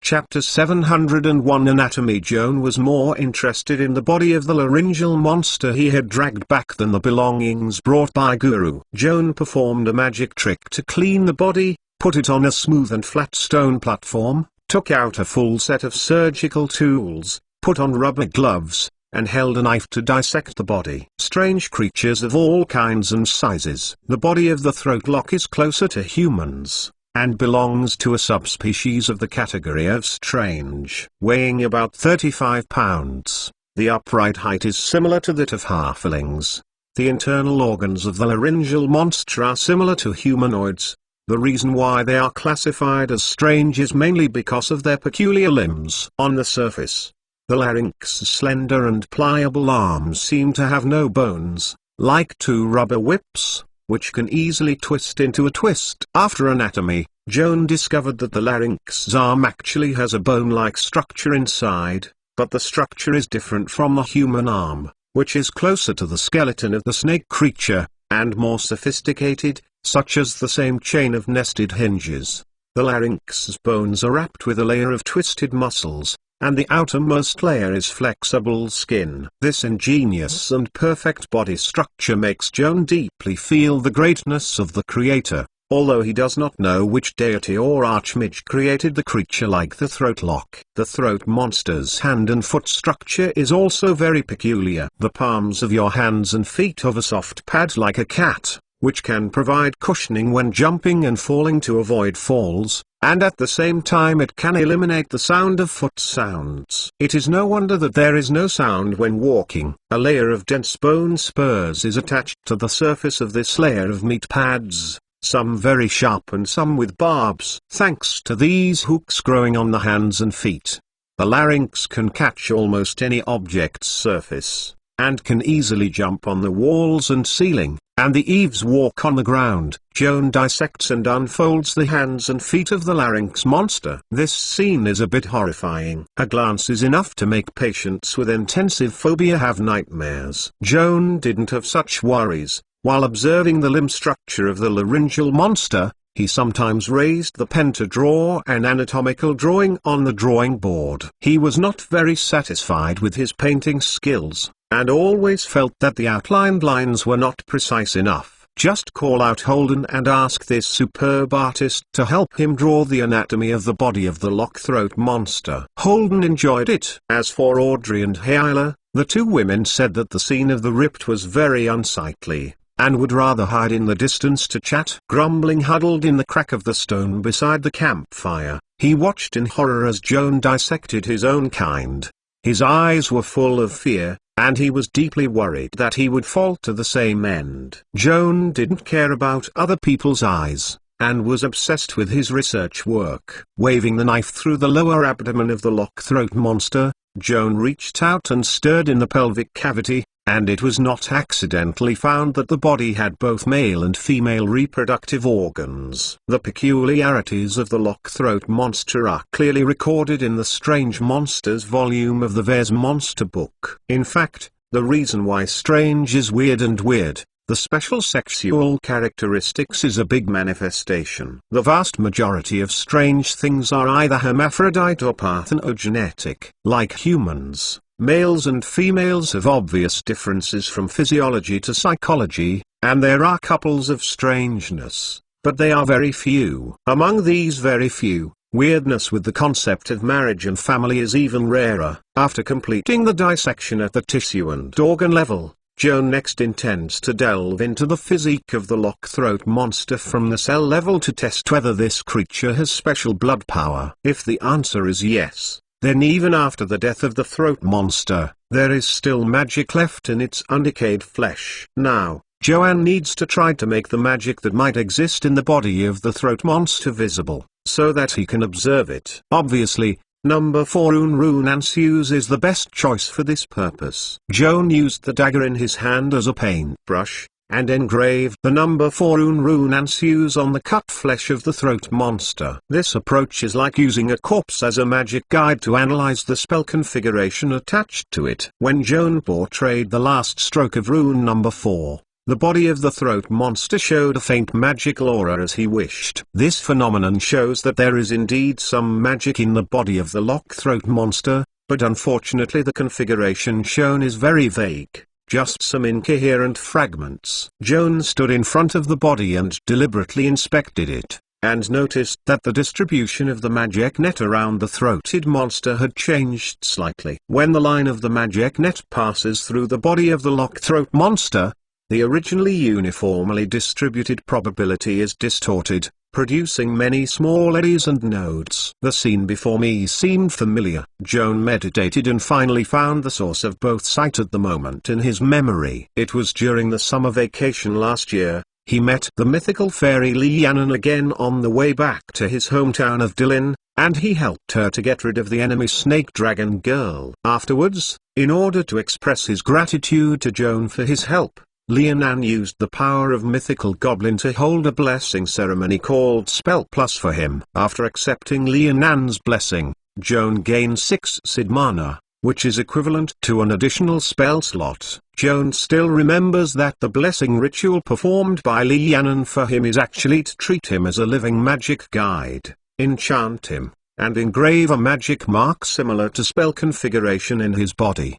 Chapter 701 Anatomy. Joan was more interested in the body of the laryngeal monster he had dragged back than the belongings brought by Guru. Joan performed a magic trick to clean the body, put it on a smooth and flat stone platform, took out a full set of surgical tools, put on rubber gloves, and held a knife to dissect the body. Strange creatures of all kinds and sizes. The body of the throat lock is closer to humans, and belongs to a subspecies of the category of strange. Weighing about 35 pounds, the upright height is similar to that of halflings. The internal organs of the laryngeal monster are similar to humanoids. The reason why they are classified as strange is mainly because of their peculiar limbs. On the surface, the larynx's slender and pliable arms seem to have no bones, like two rubber whips, which can easily twist into a twist. After anatomy, Joan discovered that the larynx's arm actually has a bone-like structure inside, but the structure is different from the human arm, which is closer to the skeleton of the snake creature, and more sophisticated, such as the same chain of nested hinges. The larynx's bones are wrapped with a layer of twisted muscles, and the outermost layer is flexible skin. This ingenious and perfect body structure makes Joan deeply feel the greatness of the Creator, although he does not know which deity or archmage created the creature like the throat lock. The throat monster's hand and foot structure is also very peculiar. The palms of your hands and feet have a soft pad like a cat, which can provide cushioning when jumping and falling to avoid falls, and at the same time it can eliminate the sound of foot sounds. It is no wonder that there is no sound when walking. A layer of dense bone spurs is attached to the surface of this layer of meat pads, some very sharp and some with barbs. Thanks to these hooks growing on the hands and feet, the larynx can catch almost any object's surface, and can easily jump on the walls and ceiling, and the eaves walk on the ground. Joan dissects and unfolds the hands and feet of the larynx monster. This scene is a bit horrifying. A glance is enough to make patients with intensive phobia have nightmares. Joan didn't have such worries. While observing the limb structure of the laryngeal monster, he sometimes raised the pen to draw an anatomical drawing on the drawing board. He was not very satisfied with his painting skills, and always felt that the outlined lines were not precise enough. Just call out Holden and ask this superb artist to help him draw the anatomy of the body of the lock-throat monster. Holden enjoyed it. As for Audrey and Hyla, the two women said that the scene of the ript was very unsightly, and would rather hide in the distance to chat. Grumbling huddled in the crack of the stone beside the campfire, he watched in horror as Joan dissected his own kind. His eyes were full of fear, and he was deeply worried that he would fall to the same end. Joan didn't care about other people's eyes, and was obsessed with his research work. Waving the knife through the lower abdomen of the lock-throat monster, Joan reached out and stirred in the pelvic cavity, and it was not accidentally found that the body had both male and female reproductive organs. The peculiarities of the lock-throat monster are clearly recorded in the Strange Monsters volume of the Vez Monster book. In fact, the reason why strange is weird and weird, the special sexual characteristics is a big manifestation. The vast majority of strange things are either hermaphrodite or parthenogenetic. Like humans, males and females have obvious differences from physiology to psychology, and there are couples of strangeness, but they are very few. Among these very few, weirdness with the concept of marriage and family is even rarer. After completing the dissection at the tissue and organ level, Joan next intends to delve into the physique of the lock-throat monster from the cell level to test whether this creature has special blood power. If the answer is yes, then even after the death of the throat monster, there is still magic left in its undecayed flesh. Now, Joanne needs to try to make the magic that might exist in the body of the throat monster visible, so that he can observe it. Obviously, number 4 rune Anseus is the best choice for this purpose. Joan used the dagger in his hand as a paintbrush, and engraved the number 4 rune Anseus on the cut flesh of the throat monster. This approach is like using a corpse as a magic guide to analyze the spell configuration attached to it. When Joan portrayed the last stroke of rune number 4, The body of the throat monster showed a faint magical aura as he wished. This phenomenon shows that there is indeed some magic in the body of the lock throat monster, but unfortunately the configuration shown is very vague, just some incoherent fragments. Joan stood in front of the body and deliberately inspected it, and noticed that the distribution of the magic net around the throated monster had changed slightly. When the line of the magic net passes through the body of the lock throat monster, the originally uniformly distributed probability is distorted, producing many small eddies and nodes. The scene before me seemed familiar. Joan meditated and finally found the source of both sight at the moment in his memory. It was during the summer vacation last year. He met the mythical fairy Lianan again on the way back to his hometown of Dillin, and he helped her to get rid of the enemy snake dragon girl. Afterwards, in order to express his gratitude to Joan for his help, Lianan used the power of mythical goblin to hold a blessing ceremony called Spell Plus for him. After accepting Lianan's blessing, Joan gained 6 Sid mana, which is equivalent to an additional spell slot. Joan still remembers that the blessing ritual performed by Lianan for him is actually to treat him as a living magic guide, enchant him, and engrave a magic mark similar to spell configuration in his body.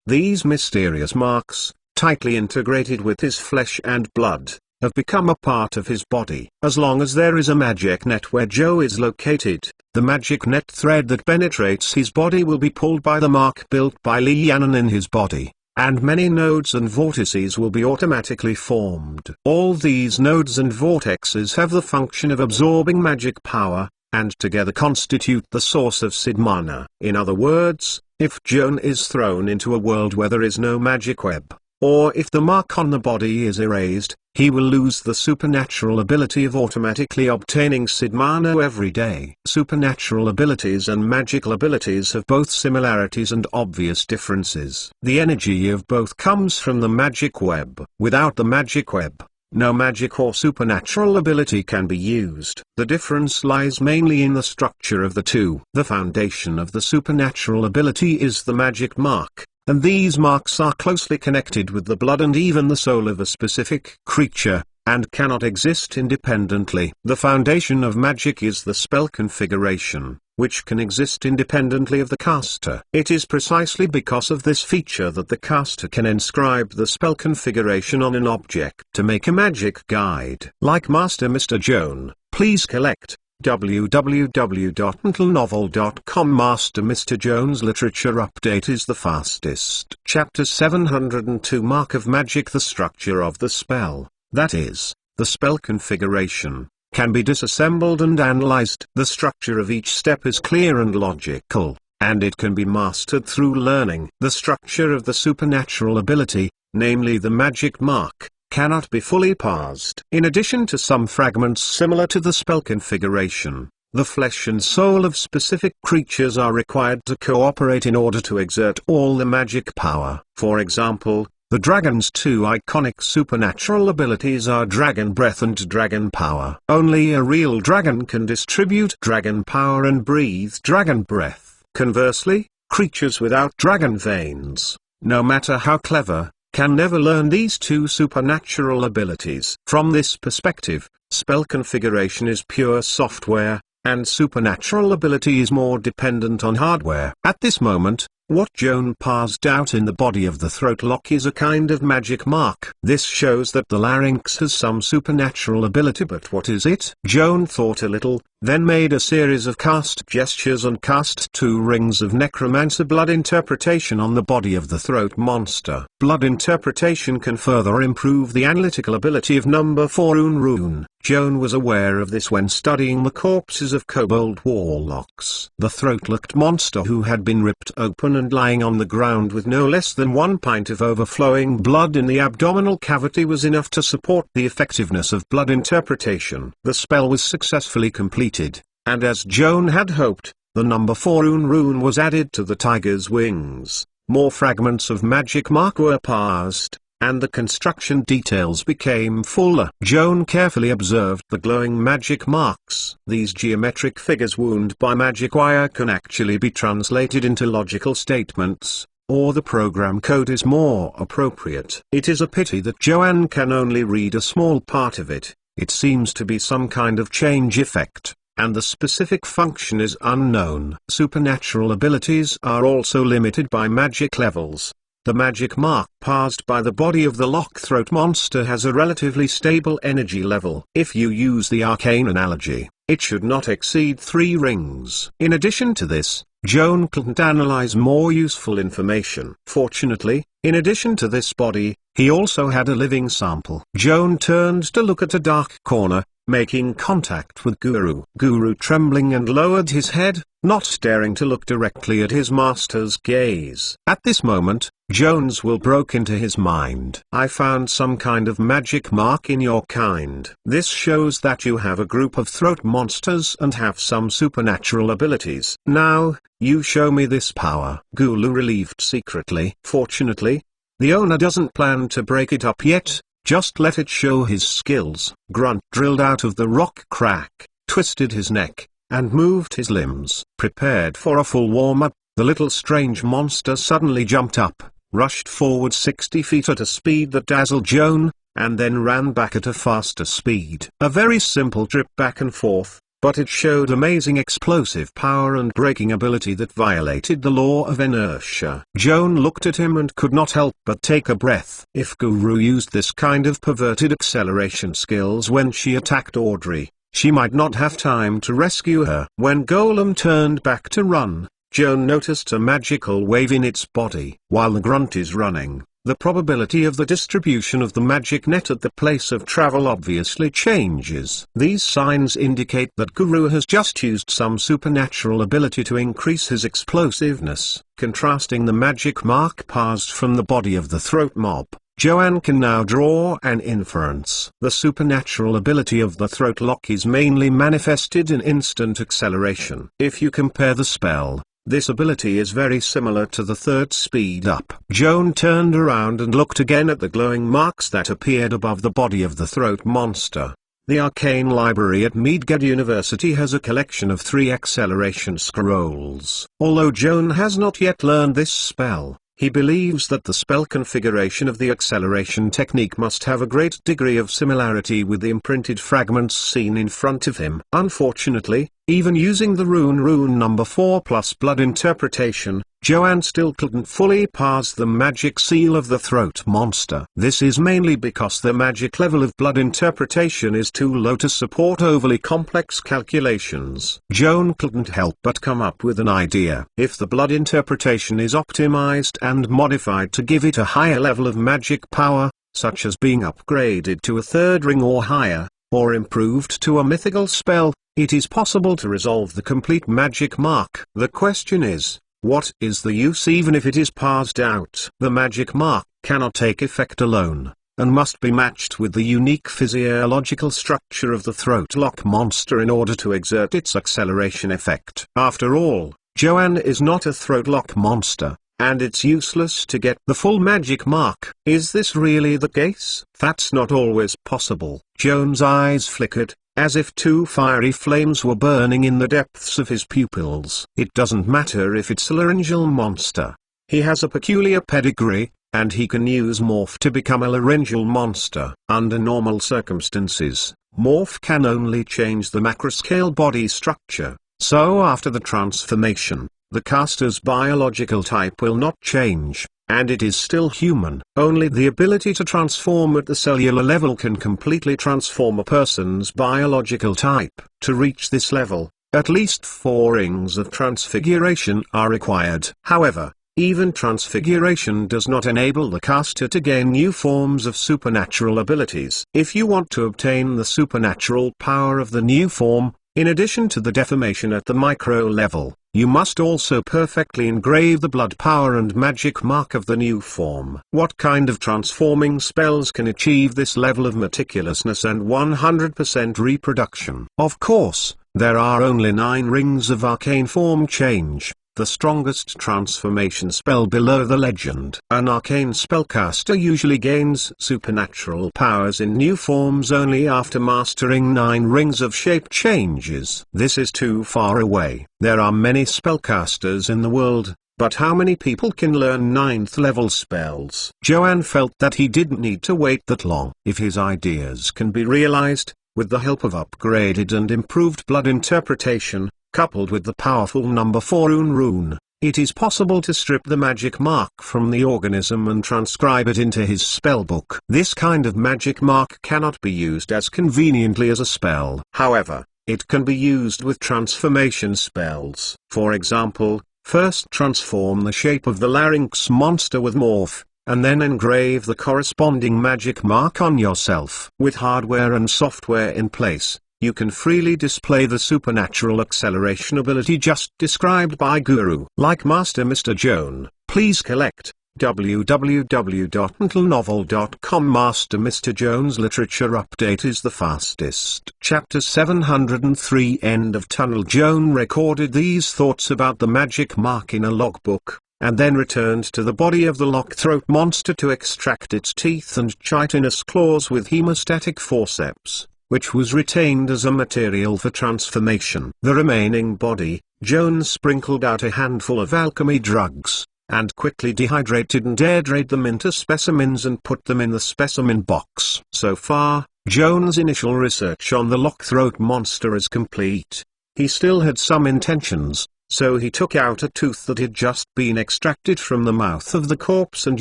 These mysterious marks, tightly integrated with his flesh and blood, have become a part of his body. As long as there is a magic net where Joe is located, the magic net thread that penetrates his body will be pulled by the mark built by Lianan in his body, and many nodes and vortices will be automatically formed. All these nodes and vortexes have the function of absorbing magic power, and together constitute the source of Sid mana. In other words, if Joan is thrown into a world where there is no magic web, or if the mark on the body is erased, he will lose the supernatural ability of automatically obtaining Sid mana every day. Supernatural abilities and magical abilities have both similarities and obvious differences. The energy of both comes from the magic web. Without the magic web, no magic or supernatural ability can be used. The difference lies mainly in the structure of the two. The foundation of the supernatural ability is the magic mark, and these marks are closely connected with the blood and even the soul of a specific creature, and cannot exist independently. The foundation of magic is the spell configuration, which can exist independently of the caster. It is precisely because of this feature that the caster can inscribe the spell configuration on an object to make a magic guide. Like Master Mr. Joan, please collect www.mentalnovel.com. Master Mr. Joan's literature update is the fastest. Chapter 702 Mark of Magic. The structure of the spell, that is, the spell configuration, can be disassembled and analyzed. The structure of each step is clear and logical, and it can be mastered through learning. The structure of the supernatural ability, namely the magic mark, cannot be fully parsed. In addition to some fragments similar to the spell configuration, the flesh and soul of specific creatures are required to cooperate in order to exert all the magic power. For example, the dragon's two iconic supernatural abilities are Dragon Breath and Dragon Power. Only a real dragon can distribute Dragon Power and breathe Dragon Breath. Conversely, creatures without dragon veins, no matter how clever, can never learn these two supernatural abilities. From this perspective, spell configuration is pure software, and supernatural ability is more dependent on hardware. At this moment, what Joan parsed out in the body of the throat lock is a kind of magic mark. This shows that the larynx has some supernatural ability, but what is it? Joan thought a little, then made a series of cast gestures and cast 2 rings of necromancer blood interpretation on the body of the throat monster. Blood interpretation can further improve the analytical ability of number 4 rune. Joan was aware of this when studying the corpses of kobold warlocks. The throat-locked monster who had been ripped open and lying on the ground with no less than 1 pint of overflowing blood in the abdominal cavity was enough to support the effectiveness of blood interpretation. The spell was successfully completed, and as Joan had hoped, the number 4 rune was added to the tiger's wings. More fragments of magic mark were parsed, and the construction details became fuller. Joan carefully observed the glowing magic marks. These geometric figures wound by magic wire can actually be translated into logical statements, or the program code is more appropriate. It is a pity that Joan can only read a small part of it. It seems to be some kind of change effect, and the specific function is unknown. Supernatural abilities are also limited by magic levels. The magic mark passed by the body of the Lockthroat monster has a relatively stable energy level. If you use the arcane analogy, it should not exceed 3 rings. In addition to this, Joan couldn't analyze more useful information. Fortunately, in addition to this body, he also had a living sample. Joan turned to look at a dark corner, making contact with Guru. Guru trembling and lowered his head, not daring to look directly at his master's gaze. At this moment, Joan's will broke into his mind. I found some kind of magic mark in your kind. This shows that you have a group of throat monsters and have some supernatural abilities. Now, you show me this power. Guru relieved secretly. Fortunately, the owner doesn't plan to break it up yet. Just let it show his skills. Grunt drilled out of the rock crack, twisted his neck, and moved his limbs. Prepared for a full warm-up, the little strange monster suddenly jumped up, rushed forward 60 feet at a speed that dazzled Joan, and then ran back at a faster speed. A very simple trip back and forth, but it showed amazing explosive power and braking ability that violated the law of inertia. Joan looked at him and could not help but take a breath. If Guru used this kind of perverted acceleration skills when she attacked Audrey, she might not have time to rescue her. When Golem turned back to run, Joan noticed a magical wave in its body. While the grunt is running, the probability of the distribution of the magic net at the place of travel obviously changes. These signs indicate that Guru has just used some supernatural ability to increase his explosiveness. Contrasting the magic mark passed from the body of the throat mob, Joan can now draw an inference. The supernatural ability of the throat lock is mainly manifested in instant acceleration. If you compare the spell, this ability is very similar to the third speed up. Joan turned around and looked again at the glowing marks that appeared above the body of the throat monster. The arcane library at Mage University has a collection of 3 acceleration scrolls. Although Joan has not yet learned this spell, he believes that the spell configuration of the acceleration technique must have a great degree of similarity with the imprinted fragments seen in front of him. Unfortunately, even using the rune number 4 plus blood interpretation, Joan still couldn't fully pass the magic seal of the throat monster. This is mainly because the magic level of blood interpretation is too low to support overly complex calculations. Joan couldn't help but come up with an idea. If the blood interpretation is optimized and modified to give it a higher level of magic power, such as being upgraded to a 3rd ring or higher, or improved to a mythical spell, it is possible to resolve the complete magic mark. The question is, what is the use even if it is passed out? The magic mark cannot take effect alone, and must be matched with the unique physiological structure of the throat lock monster in order to exert its acceleration effect. After all, Joan is not a throat lock monster, and it's useless to get the full magic mark. Is this really the case? That's not always possible. Joan's eyes flickered, as if 2 fiery flames were burning in the depths of his pupils. It doesn't matter if it's a laryngeal monster. He has a peculiar pedigree, and he can use morph to become a laryngeal monster. Under normal circumstances, morph can only change the macroscale body structure, so after the transformation, the caster's biological type will not change, and it is still human. Only the ability to transform at the cellular level can completely transform a person's biological type. To reach this level, at least 4 rings of transfiguration are required. However, even transfiguration does not enable the caster to gain new forms of supernatural abilities. If you want to obtain the supernatural power of the new form, in addition to the deformation at the micro level, you must also perfectly engrave the blood power and magic mark of the new form. What kind of transforming spells can achieve this level of meticulousness and 100% reproduction? Of course, there are only 9 rings of arcane form change, the strongest transformation spell below the legend. An arcane spellcaster usually gains supernatural powers in new forms only after mastering 9 rings of shape changes. This is too far away. There are many spellcasters in the world, But how many people can learn 9th level spells? Joan felt that he didn't need to wait that long. If his ideas can be realized, with the help of upgraded and improved blood interpretation, coupled with the powerful number 4 rune, it is possible to strip the magic mark from the organism and transcribe it into his spellbook. This kind of magic mark cannot be used as conveniently as a spell. However, it can be used with transformation spells. For example, first transform the shape of the larynx monster with morph, and then engrave the corresponding magic mark on yourself. With hardware and software in place, you can freely display the supernatural acceleration ability just described by Guru. Like Master Mr. Joan, please collect www.mentalnovel.com. Master Mr. Joan's literature update is the fastest. Chapter 703, End of Tunnel. Joan recorded these thoughts about the magic mark in a logbook, and then returned to the body of the lockthroat monster to extract its teeth and chitinous claws with hemostatic forceps, which was retained as a material for transformation. The remaining body, Joan sprinkled out a handful of alchemy drugs, and quickly dehydrated and aerated them into specimens and put them in the specimen box. So far, Joan's initial research on the lockthroat monster is complete. He still had some intentions, so he took out a tooth that had just been extracted from the mouth of the corpse and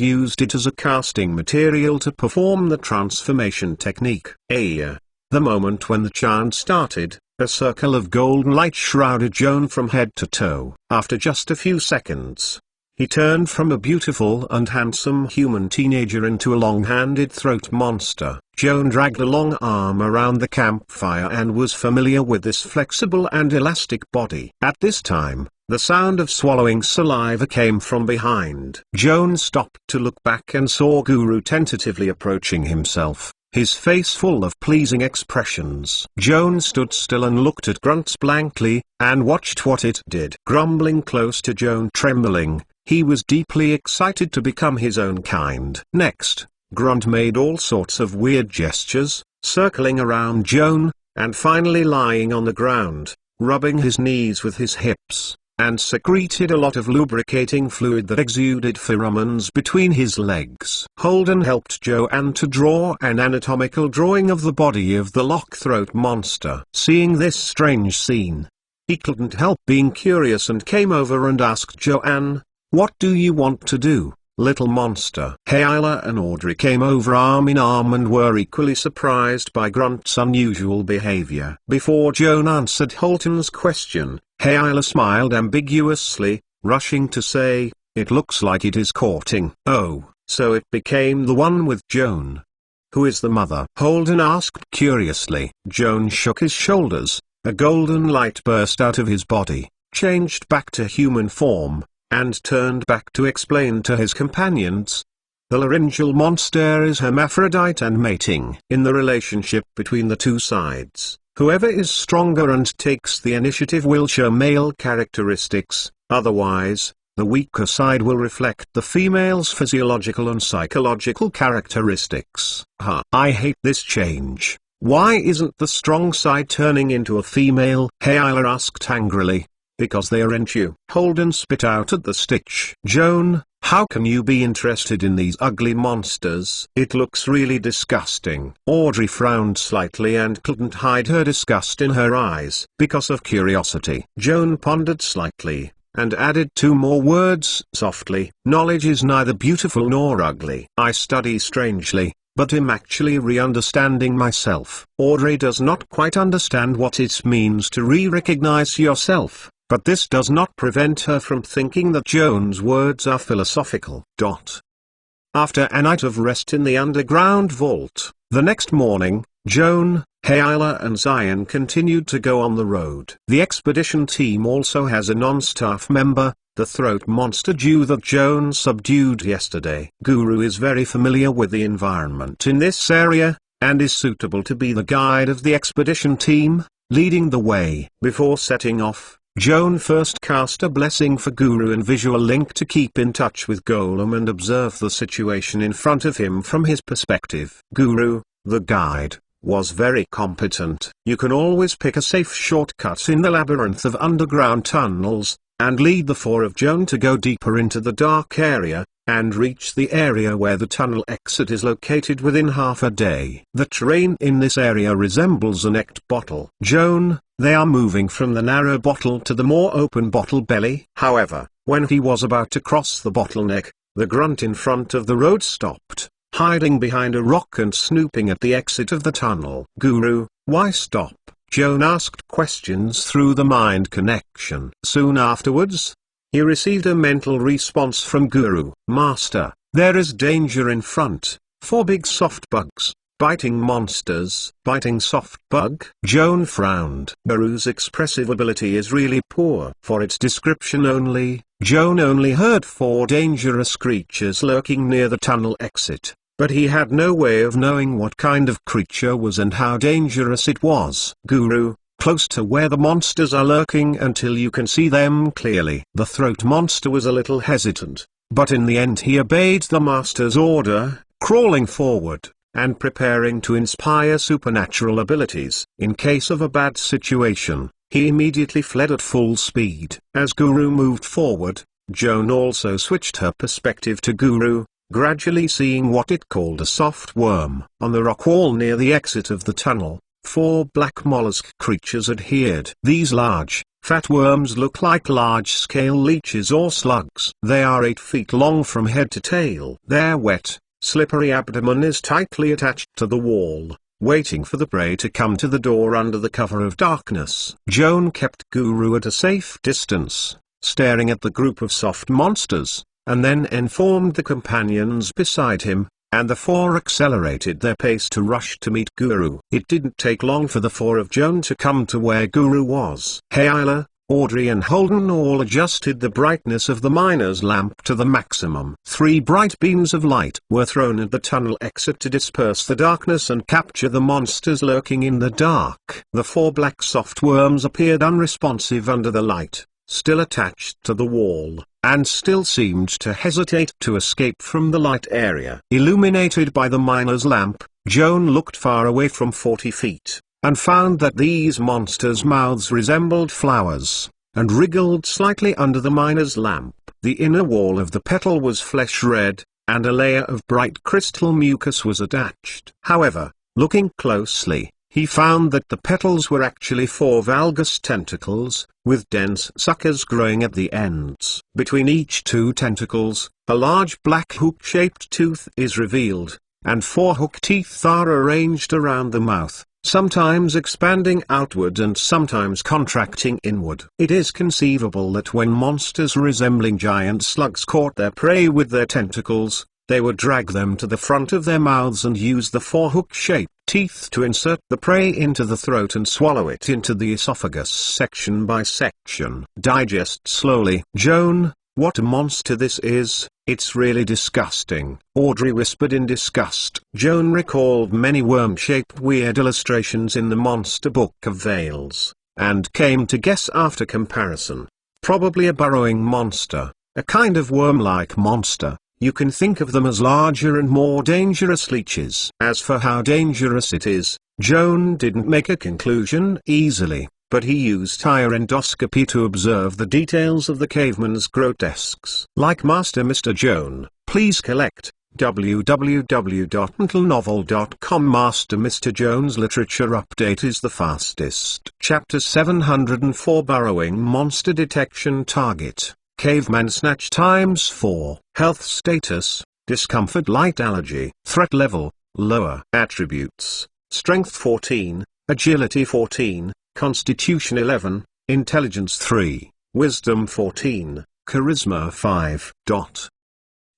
used it as a casting material to perform the transformation technique. The moment when the chant started, a circle of golden light shrouded Joan from head to toe. After just a few seconds, he turned from a beautiful and handsome human teenager into a long-handed throat monster. Joan dragged a long arm around the campfire and was familiar with this flexible and elastic body. At this time, the sound of swallowing saliva came from behind. Joan stopped to look back and saw Guru tentatively approaching himself, his face full of pleasing expressions. Joan stood still and looked at Grunts blankly, and watched what it did. Grumbling close to Joan, trembling, he was deeply excited to become his own kind. Next, Grunt made all sorts of weird gestures, circling around Joan, and finally lying on the ground, rubbing his knees with his hips, and secreted a lot of lubricating fluid that exuded pheromones between his legs. Holden helped Joanne to draw an anatomical drawing of the body of the lockthroat monster. Seeing this strange scene, he couldn't help being curious and came over and asked Joanne, "What do you want to do, little monster?" Hayla and Audrey came over arm in arm and were equally surprised by Grunt's unusual behavior. Before Joan answered Holden's question, Hayla smiled ambiguously, rushing to say, "It looks like it is courting." "Oh, so it became the one with Joan. Who is the mother?" Holden asked curiously. Joan shook his shoulders, a golden light burst out of his body, changed back to human form, and turned back to explain to his companions. The laryngeal monster is hermaphrodite and mating. In the relationship between the two sides, whoever is stronger and takes the initiative will show male characteristics, otherwise, the weaker side will reflect the female's physiological and psychological characteristics. I hate this change. Why isn't the strong side turning into a female? Hayla asked angrily. Because they aren't you. Holden spit out at the stitch. Joan, how can you be interested in these ugly monsters? It looks really disgusting. Audrey frowned slightly and couldn't hide her disgust in her eyes. Because of curiosity. Joan pondered slightly, and added 2 more words softly. Knowledge is neither beautiful nor ugly. I study strangely, but am actually re-understanding myself. Audrey does not quite understand what it means to re-recognize yourself. But this does not prevent her from thinking that Joan's words are philosophical. After a night of rest in the underground vault, the next morning, Joan, Hayla and Zion continued to go on the road. The expedition team also has a non-staff member, the throat monster Jew that Joan subdued yesterday. Guru is very familiar with the environment in this area, and is suitable to be the guide of the expedition team, leading the way. Before setting off, Joan first cast a blessing for Guru and Visual Link to keep in touch with Golem and observe the situation in front of him from his perspective. Guru, the guide, was very competent. You can always pick a safe shortcut in the labyrinth of underground tunnels, and lead the four of Joan to go deeper into the dark area, and reach the area where the tunnel exit is located within half a day. The terrain in this area resembles a necked bottle. Joan, they are moving from the narrow bottle to the more open bottle belly. However, when he was about to cross the bottleneck, the grunt in front of the road stopped, hiding behind a rock and snooping at the exit of the tunnel. Guru, why stop? Joan asked questions through the mind connection. Soon afterwards, he received a mental response from Guru. Master, there is danger in front. 4 big soft bugs. Biting monsters. Biting soft bug? Joan frowned. Guru's expressive ability is really poor. For its description only, Joan only heard 4 dangerous creatures lurking near the tunnel exit, but he had no way of knowing what kind of creature was and how dangerous it was. Guru, close to where the monsters are lurking until you can see them clearly. The throat monster was a little hesitant, but in the end he obeyed the master's order, crawling forward, and preparing to inspire supernatural abilities. In case of a bad situation, he immediately fled at full speed. As Guru moved forward, Joan also switched her perspective to Guru, gradually seeing what it called a soft worm. On the rock wall near the exit of the tunnel, 4 black mollusk creatures adhered. These large, fat worms look like large-scale leeches or slugs. They are 8 feet long from head to tail. Their wet, slippery abdomen is tightly attached to the wall, waiting for the prey to come to the door under the cover of darkness. Joan kept Guru at a safe distance, staring at the group of soft monsters, and then informed the companions beside him, and the 4 accelerated their pace to rush to meet Guru. It didn't take long for the 4 of Joan to come to where Guru was. Hayla, Audrey and Holden all adjusted the brightness of the miner's lamp to the maximum. 3 bright beams of light were thrown at the tunnel exit to disperse the darkness and capture the monsters lurking in the dark. The 4 black soft worms appeared unresponsive under the light, still attached to the wall, and still seemed to hesitate to escape from the light area. Illuminated by the miner's lamp, Joan looked far away from 40 feet, and found that these monsters' mouths resembled flowers, and wriggled slightly under the miner's lamp. The inner wall of the petal was flesh red, and a layer of bright crystal mucus was attached. However, looking closely, he found that the petals were actually 4 valgus tentacles, with dense suckers growing at the ends. Between each 2 tentacles, a large black hook-shaped tooth is revealed, and 4 hook teeth are arranged around the mouth, sometimes expanding outward and sometimes contracting inward. It is conceivable that when monsters resembling giant slugs caught their prey with their tentacles, they would drag them to the front of their mouths and use the 4 hook-shaped teeth to insert the prey into the throat and swallow it into the esophagus section by section. Digest slowly. Joan, what a monster this is, it's really disgusting. Audrey whispered in disgust. Joan recalled many worm-shaped weird illustrations in the Monster Book of Veils, and came to guess after comparison. Probably a burrowing monster, a kind of worm-like monster. You can think of them as larger and more dangerous leeches. As for how dangerous it is, Joan didn't make a conclusion easily, but he used higher endoscopy to observe the details of the caveman's grotesques. Like Master Mr. Joan, please collect www.mentalnovel.com. Master Mr. Joan's literature update is the fastest. Chapter 704 Burrowing Monster Detection Target. Caveman Snatch ×4. Health status, discomfort light allergy. Threat level, lower. Attributes, strength 14, agility 14, constitution 11, intelligence 3, wisdom 14, charisma 5.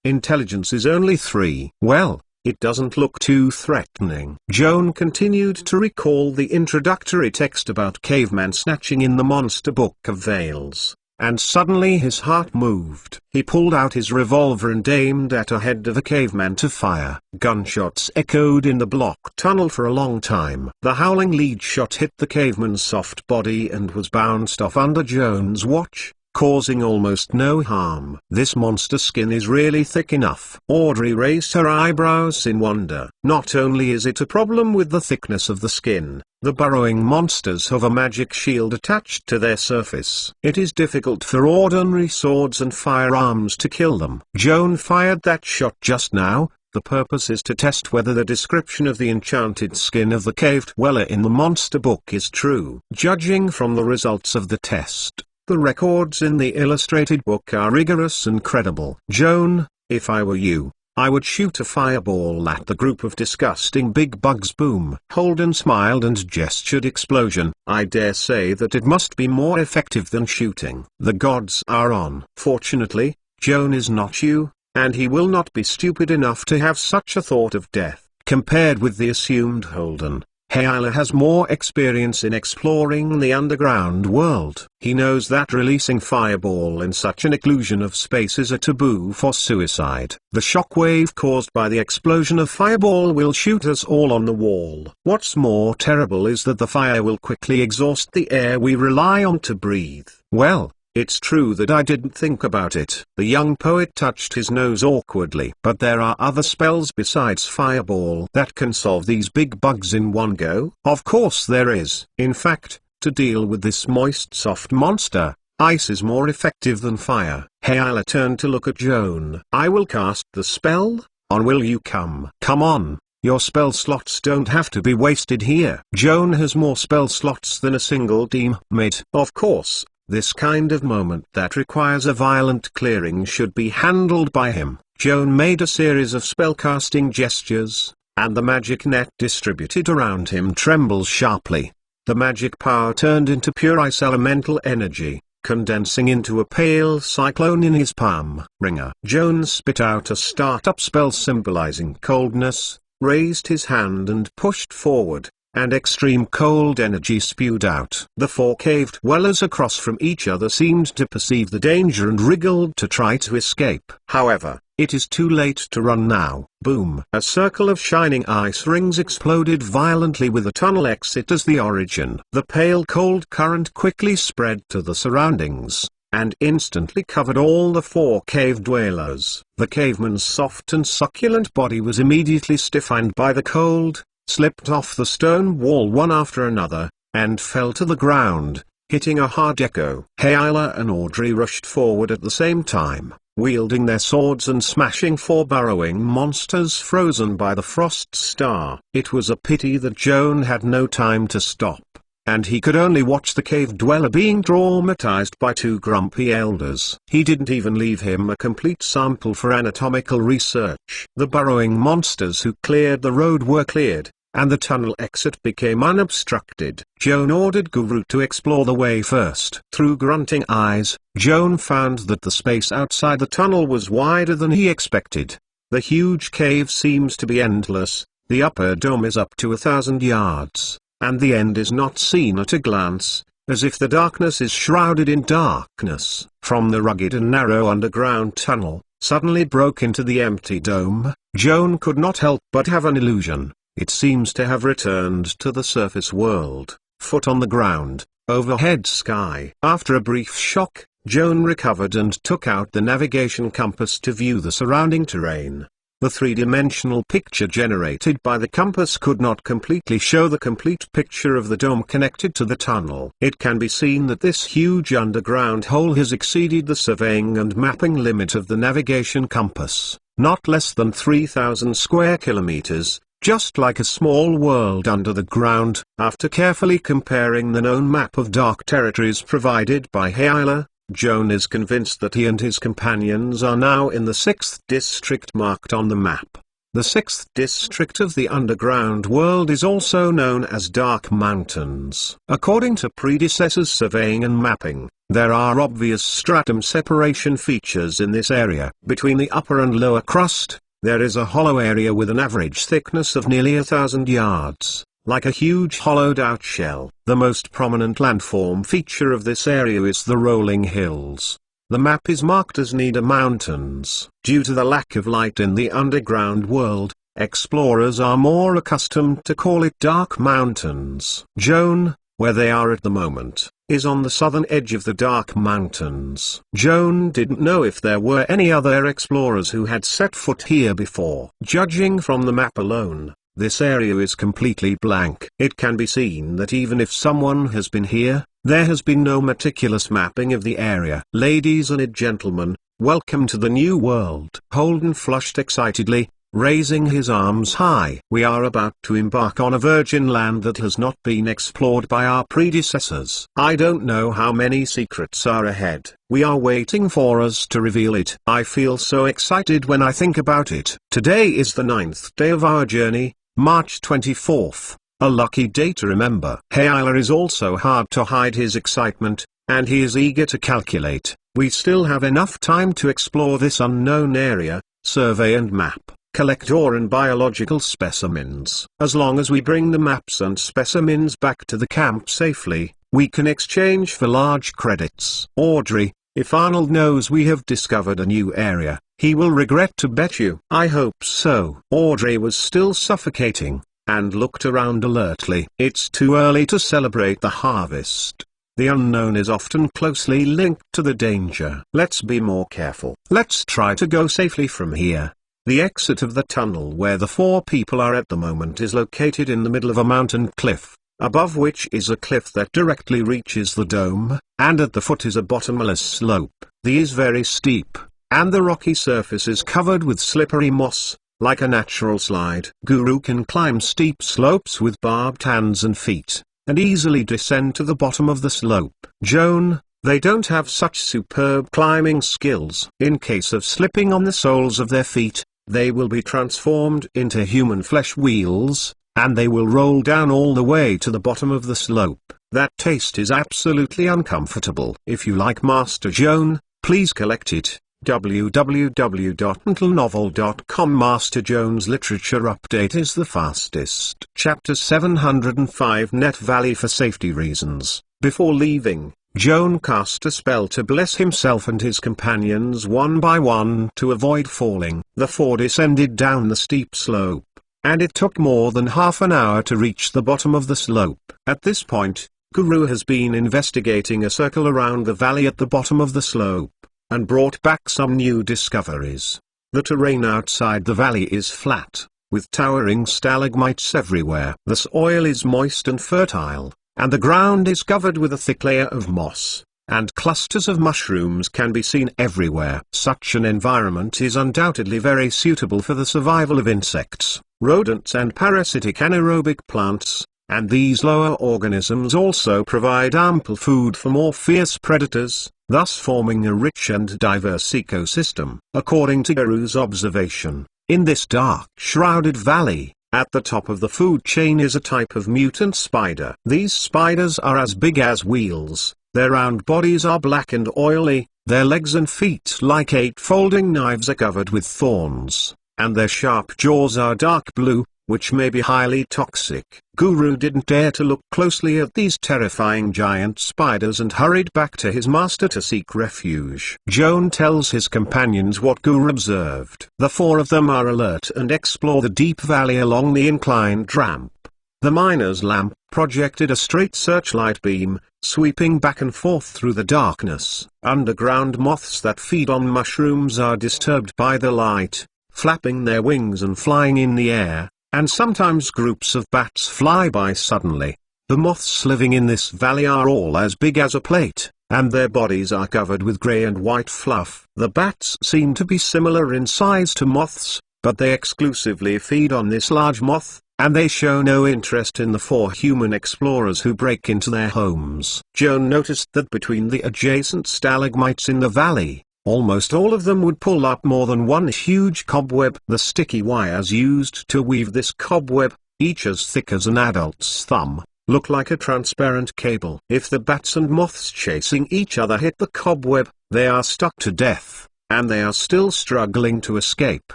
Intelligence is only 3. Well, it doesn't look too threatening. Joan continued to recall the introductory text about caveman snatching in the Monster Book of Veils, and suddenly his heart moved. He pulled out his revolver and aimed at the head of the caveman to fire. Gunshots echoed in the block tunnel for a long time. The howling lead shot hit the caveman's soft body and was bounced off under Joan's watch, causing almost no harm. This monster skin is really thick enough. Audrey raised her eyebrows in wonder. Not only is it a problem with the thickness of the skin, the burrowing monsters have a magic shield attached to their surface. It is difficult for ordinary swords and firearms to kill them. Joan fired that shot just now. The purpose is to test whether the description of the enchanted skin of the cave dweller in the monster book is true. Judging from the results of the test, the records in the illustrated book are rigorous and credible. Joan, if I were you, I would shoot a fireball at the group of disgusting big bugs. Boom. Holden smiled and gestured explosion. I dare say that it must be more effective than shooting. The gods are on. Fortunately, Joan is not you, and he will not be stupid enough to have such a thought of death. Compared with the assumed Holden, Hyla has more experience in exploring the underground world. He knows that releasing fireball in such an occlusion of space is a taboo for suicide. The shockwave caused by the explosion of fireball will shoot us all on the wall. What's more terrible is that the fire will quickly exhaust the air we rely on to breathe. Well, it's true that I didn't think about it. The young poet touched his nose awkwardly. But there are other spells besides fireball that can solve these big bugs in one go. Of course there is. In fact, to deal with this moist soft monster, ice is more effective than fire. Hyla turned to look at Joan. I will cast the spell. On will you come? Come on. Your spell slots don't have to be wasted here. Joan has more spell slots than a single teammate. Of course. This kind of moment that requires a violent clearing should be handled by him. Joan made a series of spellcasting gestures, and the magic net distributed around him trembled sharply. The magic power turned into pure ice elemental energy, condensing into a pale cyclone in his palm. Ringer. Joan spit out a startup spell symbolizing coldness, raised his hand and pushed forward, and extreme cold energy spewed out. The four cave dwellers across from each other seemed to perceive the danger and wriggled to try to escape. However, it is too late to run now. Boom. A circle of shining ice rings exploded violently with a tunnel exit as the origin. The pale cold current quickly spread to the surroundings, and instantly covered all the four cave dwellers. The caveman's soft and succulent body was immediately stiffened by the cold, slipped off the stone wall one after another, and fell to the ground, hitting a hard echo. Hyla and Audrey rushed forward at the same time, wielding their swords and smashing four burrowing monsters frozen by the frost star. It was a pity that Joan had no time to stop, and he could only watch the cave dweller being traumatized by two grumpy elders. He didn't even leave him a complete sample for anatomical research. The burrowing monsters who cleared the road were cleared, and the tunnel exit became unobstructed. Joan ordered Guru to explore the way first. Through grunting eyes, Joan found that the space outside the tunnel was wider than he expected. The huge cave seems to be endless, the upper dome is up to 1,000 yards, and the end is not seen at a glance, as if the darkness is shrouded in darkness. From the rugged and narrow underground tunnel, suddenly broke into the empty dome, Joan could not help but have an illusion. It seems to have returned to the surface world, foot on the ground, overhead sky. After a brief shock, Joan recovered and took out the navigation compass to view the surrounding terrain. The three-dimensional picture generated by the compass could not completely show the complete picture of the dome connected to the tunnel. It can be seen that this huge underground hole has exceeded the surveying and mapping limit of the navigation compass, not less than 3,000 square kilometers. Just like a small world under the ground. After carefully comparing the known map of dark territories provided by Hyla, Joan is convinced that he and his companions are now in the 6th district marked on the map. The 6th district of the underground world is also known as Dark Mountains. According to predecessors' surveying and mapping, there are obvious stratum separation features in this area. Between the upper and lower crust, there is a hollow area with an average thickness of nearly 1,000 yards, like a huge hollowed-out shell. The most prominent landform feature of this area is the rolling hills. The map is marked as Nida Mountains. Due to the lack of light in the underground world, explorers are more accustomed to call it Dark Mountains. Joan, where they are at the moment, is on the southern edge of the Dark Mountains. Joan didn't know if there were any other explorers who had set foot here before. Judging from the map alone, this area is completely blank. It can be seen that even if someone has been here, there has been no meticulous mapping of the area. Ladies and gentlemen, welcome to the new world. Holden flushed excitedly, raising his arms high. We are about to embark on a virgin land that has not been explored by our predecessors. I don't know how many secrets are ahead. We are waiting for us to reveal it. I feel so excited when I think about it. Today is the 9th day of our journey, March 24th. A lucky day to remember. Hayla is also hard to hide his excitement, and he is eager to calculate. We still have enough time to explore this unknown area, survey and map, collect ore and biological specimens. As long as we bring the maps and specimens back to the camp safely, we can exchange for large credits. Audrey, if Arnold knows we have discovered a new area, he will regret to bet you. I hope so. Audrey was still suffocating, and looked around alertly. It's too early to celebrate the harvest. The unknown is often closely linked to the danger. Let's be more careful. Let's try to go safely from here. The exit of the tunnel where the 4 people are at the moment is located in the middle of a mountain cliff, above which is a cliff that directly reaches the dome, and at the foot is a bottomless slope. The is very steep, and the rocky surface is covered with slippery moss, like a natural slide. Guru can climb steep slopes with barbed hands and feet, and easily descend to the bottom of the slope. Joan, they don't have such superb climbing skills. In case of slipping on the soles of their feet, they will be transformed into human flesh wheels, and they will roll down all the way to the bottom of the slope. That taste is absolutely uncomfortable. If you like Master Joan, please collect it. www.mentalnovel.com. Master Joan's literature update is the fastest. Chapter 705 Net Valley. For safety reasons, before leaving, Joan cast a spell to bless himself and his companions one by one to avoid falling. The 4 descended down the steep slope, and it took more than half an hour to reach the bottom of the slope. At this point, Guru has been investigating a circle around the valley at the bottom of the slope, and brought back some new discoveries. The terrain outside the valley is flat, with towering stalagmites everywhere. The soil is moist and fertile, and the ground is covered with a thick layer of moss, and clusters of mushrooms can be seen everywhere. Such an environment is undoubtedly very suitable for the survival of insects, rodents and parasitic anaerobic plants, and these lower organisms also provide ample food for more fierce predators, thus forming a rich and diverse ecosystem. According to Guru's observation, in this dark shrouded valley, at the top of the food chain is a type of mutant spider. These spiders are as big as wheels, their round bodies are black and oily, their legs and feet like 8 folding knives are covered with thorns, and their sharp jaws are dark blue, which may be highly toxic. Guru didn't dare to look closely at these terrifying giant spiders and hurried back to his master to seek refuge. Joan tells his companions what Guru observed. The 4 of them are alert and explore the deep valley along the inclined ramp. The miner's lamp projected a straight searchlight beam, sweeping back and forth through the darkness. Underground moths that feed on mushrooms are disturbed by the light, flapping their wings and flying in the air, and sometimes groups of bats fly by suddenly. The moths living in this valley are all as big as a plate, and their bodies are covered with grey and white fluff. The bats seem to be similar in size to moths, but they exclusively feed on this large moth, and they show no interest in the 4 human explorers who break into their homes. Joan noticed that between the adjacent stalagmites in the valley, almost all of them would pull up more than one huge cobweb. The sticky wires used to weave this cobweb, each as thick as an adult's thumb, look like a transparent cable. If the bats and moths chasing each other hit the cobweb, they are stuck to death, and they are still struggling to escape.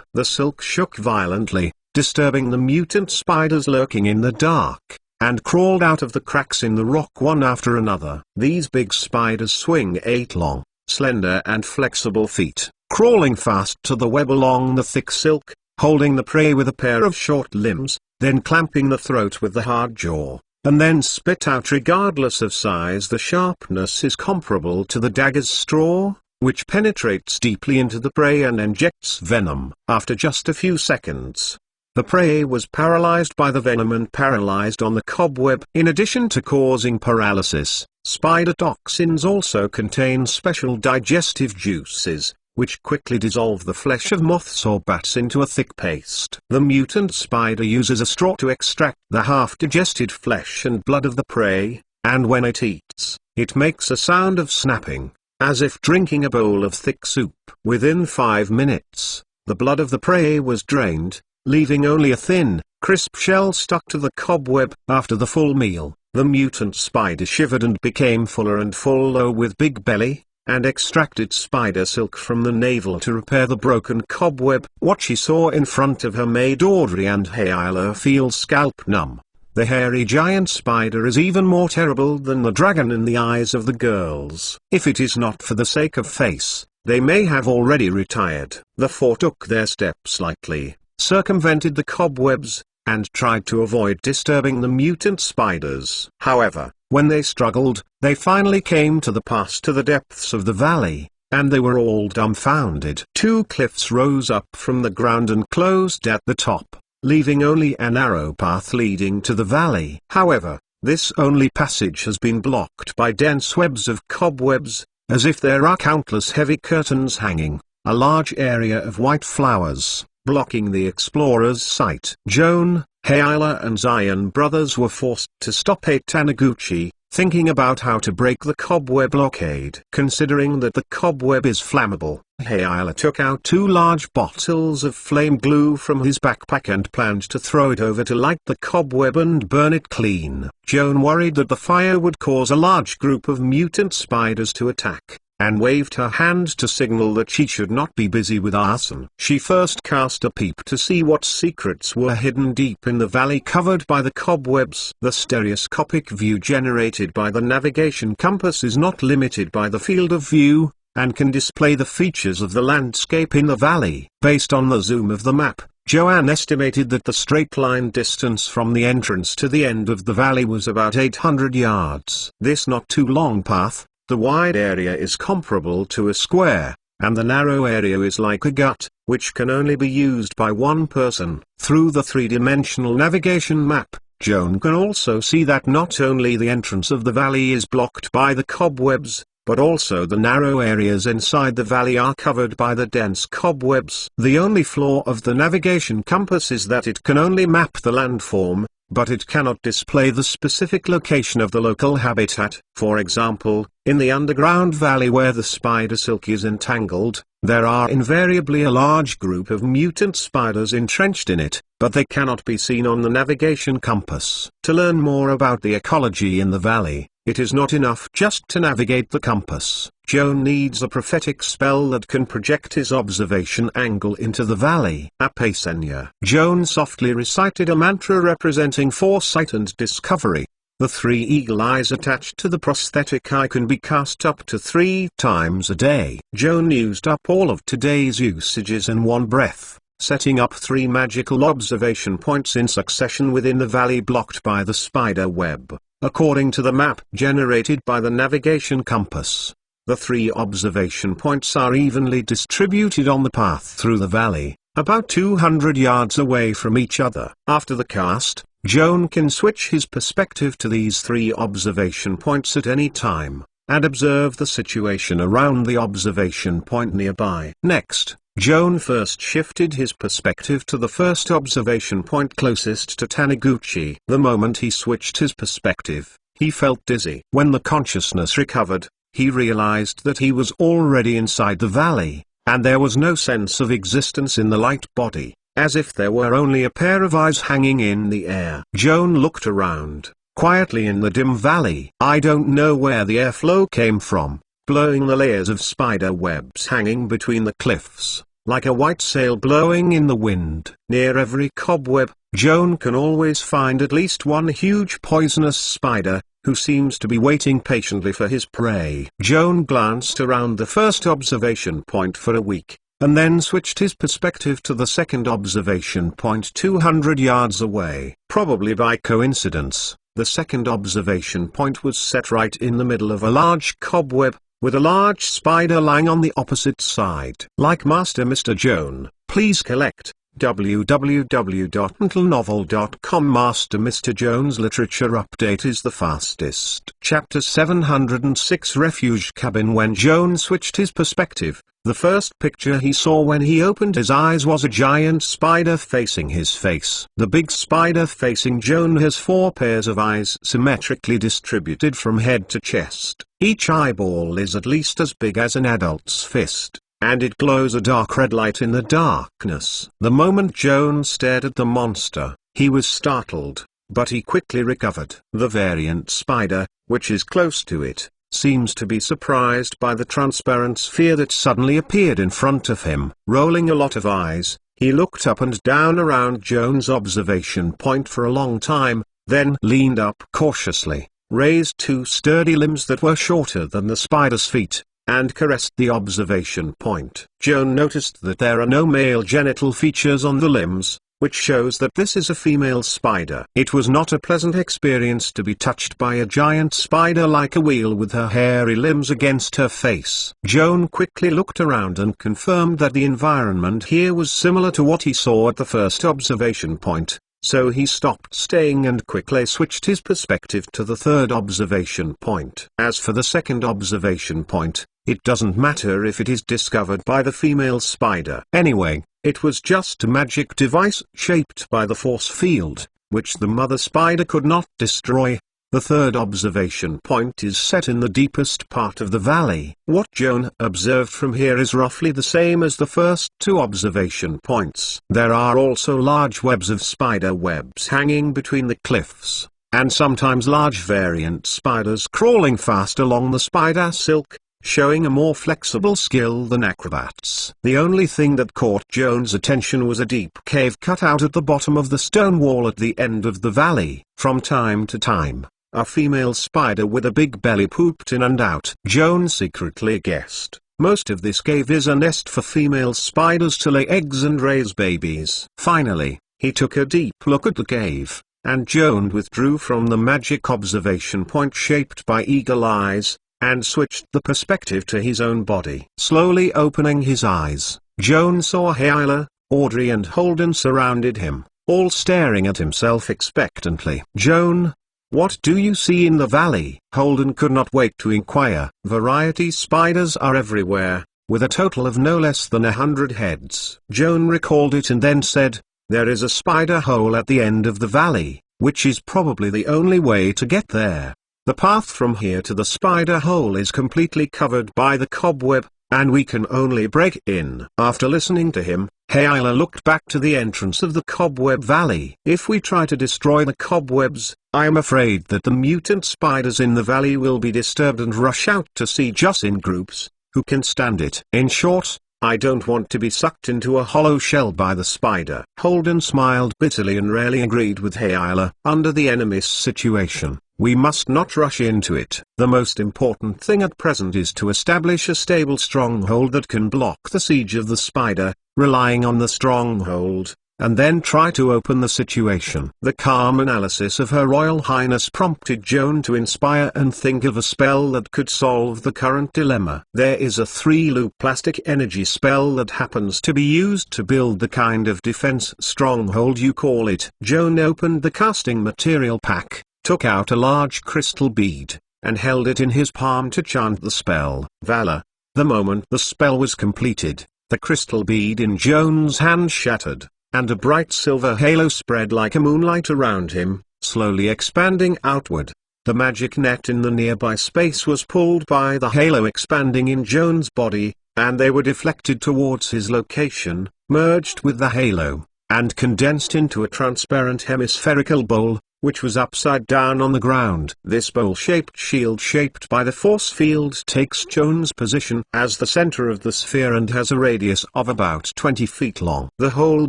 The silk shook violently, disturbing the mutant spiders lurking in the dark, and crawled out of the cracks in the rock one after another. These big spiders swing 8 long, slender and flexible feet, crawling fast to the web along the thick silk, holding the prey with a pair of short limbs, then clamping the throat with the hard jaw. and then spit out. Regardless of size, the sharpness is comparable to the dagger's straw, which penetrates deeply into the prey and injects venom. After just a few seconds, the prey was paralyzed by the venom and paralyzed on the cobweb. In addition to causing paralysis, spider toxins also contain special digestive juices, which quickly dissolve the flesh of moths or bats into a thick paste. The mutant spider uses a straw to extract the half-digested flesh and blood of the prey, and when it eats, it makes a sound of snapping, as if drinking a bowl of thick soup. Within 5 minutes, the blood of the prey was drained, leaving only a thin, crisp shell stuck to the cobweb. After the full meal, the mutant spider shivered and became fuller and fuller with big belly, and extracted spider silk from the navel to repair the broken cobweb. What she saw in front of her made Audrey and Hayla feel scalp numb. The hairy giant spider is even more terrible than the dragon in the eyes of the girls. If it is not for the sake of face, they may have already retired. The four took their steps lightly, circumvented the cobwebs, and tried to avoid disturbing the mutant spiders. However, when they struggled, they finally came to the pass to the depths of the valley, and they were all dumbfounded. Two cliffs rose up from the ground and closed at the top, leaving only a narrow path leading to the valley. However, this only passage has been blocked by dense webs of cobwebs, as if there are countless heavy curtains hanging, a large area of white flowers, blocking the explorer's sight. Joan, Hayla and Zion brothers were forced to stop at Taniguchi, thinking about how to break the cobweb blockade. Considering that the cobweb is flammable, Hayla took out 2 large bottles of flame glue from his backpack and planned to throw it over to light the cobweb and burn it clean. Joan worried that the fire would cause a large group of mutant spiders to attack, and waved her hand to signal that she should not be busy with arson. She first cast a peep to see what secrets were hidden deep in the valley covered by the cobwebs. The stereoscopic view generated by the navigation compass is not limited by the field of view, and can display the features of the landscape in the valley. Based on the zoom of the map, Joanne estimated that the straight line distance from the entrance to the end of the valley was about 800 yards. This not too long path, the wide area is comparable to a square, and the narrow area is like a gut, which can only be used by one person. Through the three-dimensional navigation map, Joan can also see that not only the entrance of the valley is blocked by the cobwebs, but also the narrow areas inside the valley are covered by the dense cobwebs. The only flaw of the navigation compass is that it can only map the landform, but it cannot display the specific location of the local habitat. For example, in the underground valley where the spider silk is entangled, there are invariably a large group of mutant spiders entrenched in it, but they cannot be seen on the navigation compass. To learn more about the ecology in the valley, it is not enough just to navigate the compass. Joan needs a prophetic spell that can project his observation angle into the valley. Apacenia. Joan softly recited a mantra representing foresight and discovery. The 3 eagle eyes attached to the prosthetic eye can be cast up to 3 times a day. Joan used up all of today's usages in one breath, setting up 3 magical observation points in succession within the valley blocked by the spider web. According to the map generated by the navigation compass, the 3 observation points are evenly distributed on the path through the valley, about 200 yards away from each other. After the cast, Joan can switch his perspective to these 3 observation points at any time, and observe the situation around the observation point nearby. Next, Joan first shifted his perspective to the first observation point closest to Taniguchi. The moment he switched his perspective, he felt dizzy. When the consciousness recovered, he realized that he was already inside the valley, and there was no sense of existence in the light body, as if there were only a pair of eyes hanging in the air. Joan looked around, quietly in the dim valley. I don't know where the airflow came from, blowing the layers of spider webs hanging between the cliffs, like a white sail blowing in the wind. Near every cobweb, Joan can always find at least one huge poisonous spider, who seems to be waiting patiently for his prey. Joan glanced around the first observation point for a week, and then switched his perspective to the second observation point 200 yards away. Probably by coincidence, The second observation point was set right in the middle of a large cobweb, with a large spider lying on the opposite side. Like Master Mr. Joan, please collect www.mentalnovel.com. Master Mr. Joan's literature update is the fastest. Chapter 706, Refuge Cabin. When Joan switched his perspective, the first picture he saw when he opened his eyes was a giant spider facing his face. The big spider facing Joan has 4 pairs of eyes symmetrically distributed from head to chest. Each eyeball is at least as big as an adult's fist, and it glows a dark red light in the darkness. The moment Joan stared at the monster, he was startled, but he quickly recovered. The variant spider, which is close to it, seems to be surprised by the transparent sphere that suddenly appeared in front of him. Rolling a lot of eyes, he looked up and down around Joan's observation point for a long time, then leaned up cautiously, raised 2 sturdy limbs that were shorter than the spider's feet, and caressed the observation point. Joan noticed that there are no male genital features on the limbs, which shows that this is a female spider. It was not a pleasant experience to be touched by a giant spider like a wheel with her hairy limbs against her face. Joan quickly looked around and confirmed that the environment here was similar to what he saw at the first observation point, so he stopped staying and quickly switched his perspective to the third observation point. As for the second observation point, it doesn't matter if it is discovered by the female spider. Anyway, it was just a magic device shaped by the force field, which the mother spider could not destroy. The third observation point is set in the deepest part of the valley. What Joan observed from here is roughly the same as the first 2 observation points. There are also large webs of spider webs hanging between the cliffs, and sometimes large variant spiders crawling fast along the spider silk, showing a more flexible skill than acrobats. The only thing that caught Joan's attention was a deep cave cut out at the bottom of the stone wall at the end of the valley. From time to time, a female spider with a big belly pooped in and out. Joan secretly guessed most of this cave is a nest for female spiders to lay eggs and raise babies. Finally, he took a deep look at the cave, and Joan withdrew from the magic observation point shaped by eagle eyes, and switched the perspective to his own body. Slowly opening his eyes, Joan saw Hyla, Audrey and Holden surrounded him, all staring at himself expectantly. "Joan, what do you see in the valley?" Holden could not wait to inquire. Variety spiders are everywhere, with a total of no less than 100 heads. Joan recalled it and then said, "There is a spider hole at the end of the valley, which is probably the only way to get there. The path from here to the spider hole is completely covered by the cobweb, and we can only break in." After listening to him, Hyla looked back to the entrance of the cobweb valley. "If we try to destroy the cobwebs, I am afraid that the mutant spiders in the valley will be disturbed and rush out to siege us in groups. Who can stand it? In short, I don't want to be sucked into a hollow shell by the spider." Holden smiled bitterly and rarely agreed with Hyla. "Under the enemy's situation, we must not rush into it. The most important thing at present is to establish a stable stronghold that can block the siege of the spider, relying on the stronghold, and then try to open the situation." The calm analysis of Her Royal Highness prompted Joan to inspire and think of a spell that could solve the current dilemma. There is a 3-loop plastic energy spell that happens to be used to build the kind of defense stronghold you call it. Joan opened the casting material pack, took out a large crystal bead, and held it in his palm to chant the spell. Valor. The moment the spell was completed, the crystal bead in Joan's hand shattered, and a bright silver halo spread like a moonlight around him, slowly expanding outward. The magic net in the nearby space was pulled by the halo expanding in Joan's body, and they were deflected towards his location, merged with the halo, and condensed into a transparent hemispherical bowl, which was upside down on the ground. This bowl-shaped shield shaped by the force field takes Joan's position as the center of the sphere and has a radius of about 20 feet long. The whole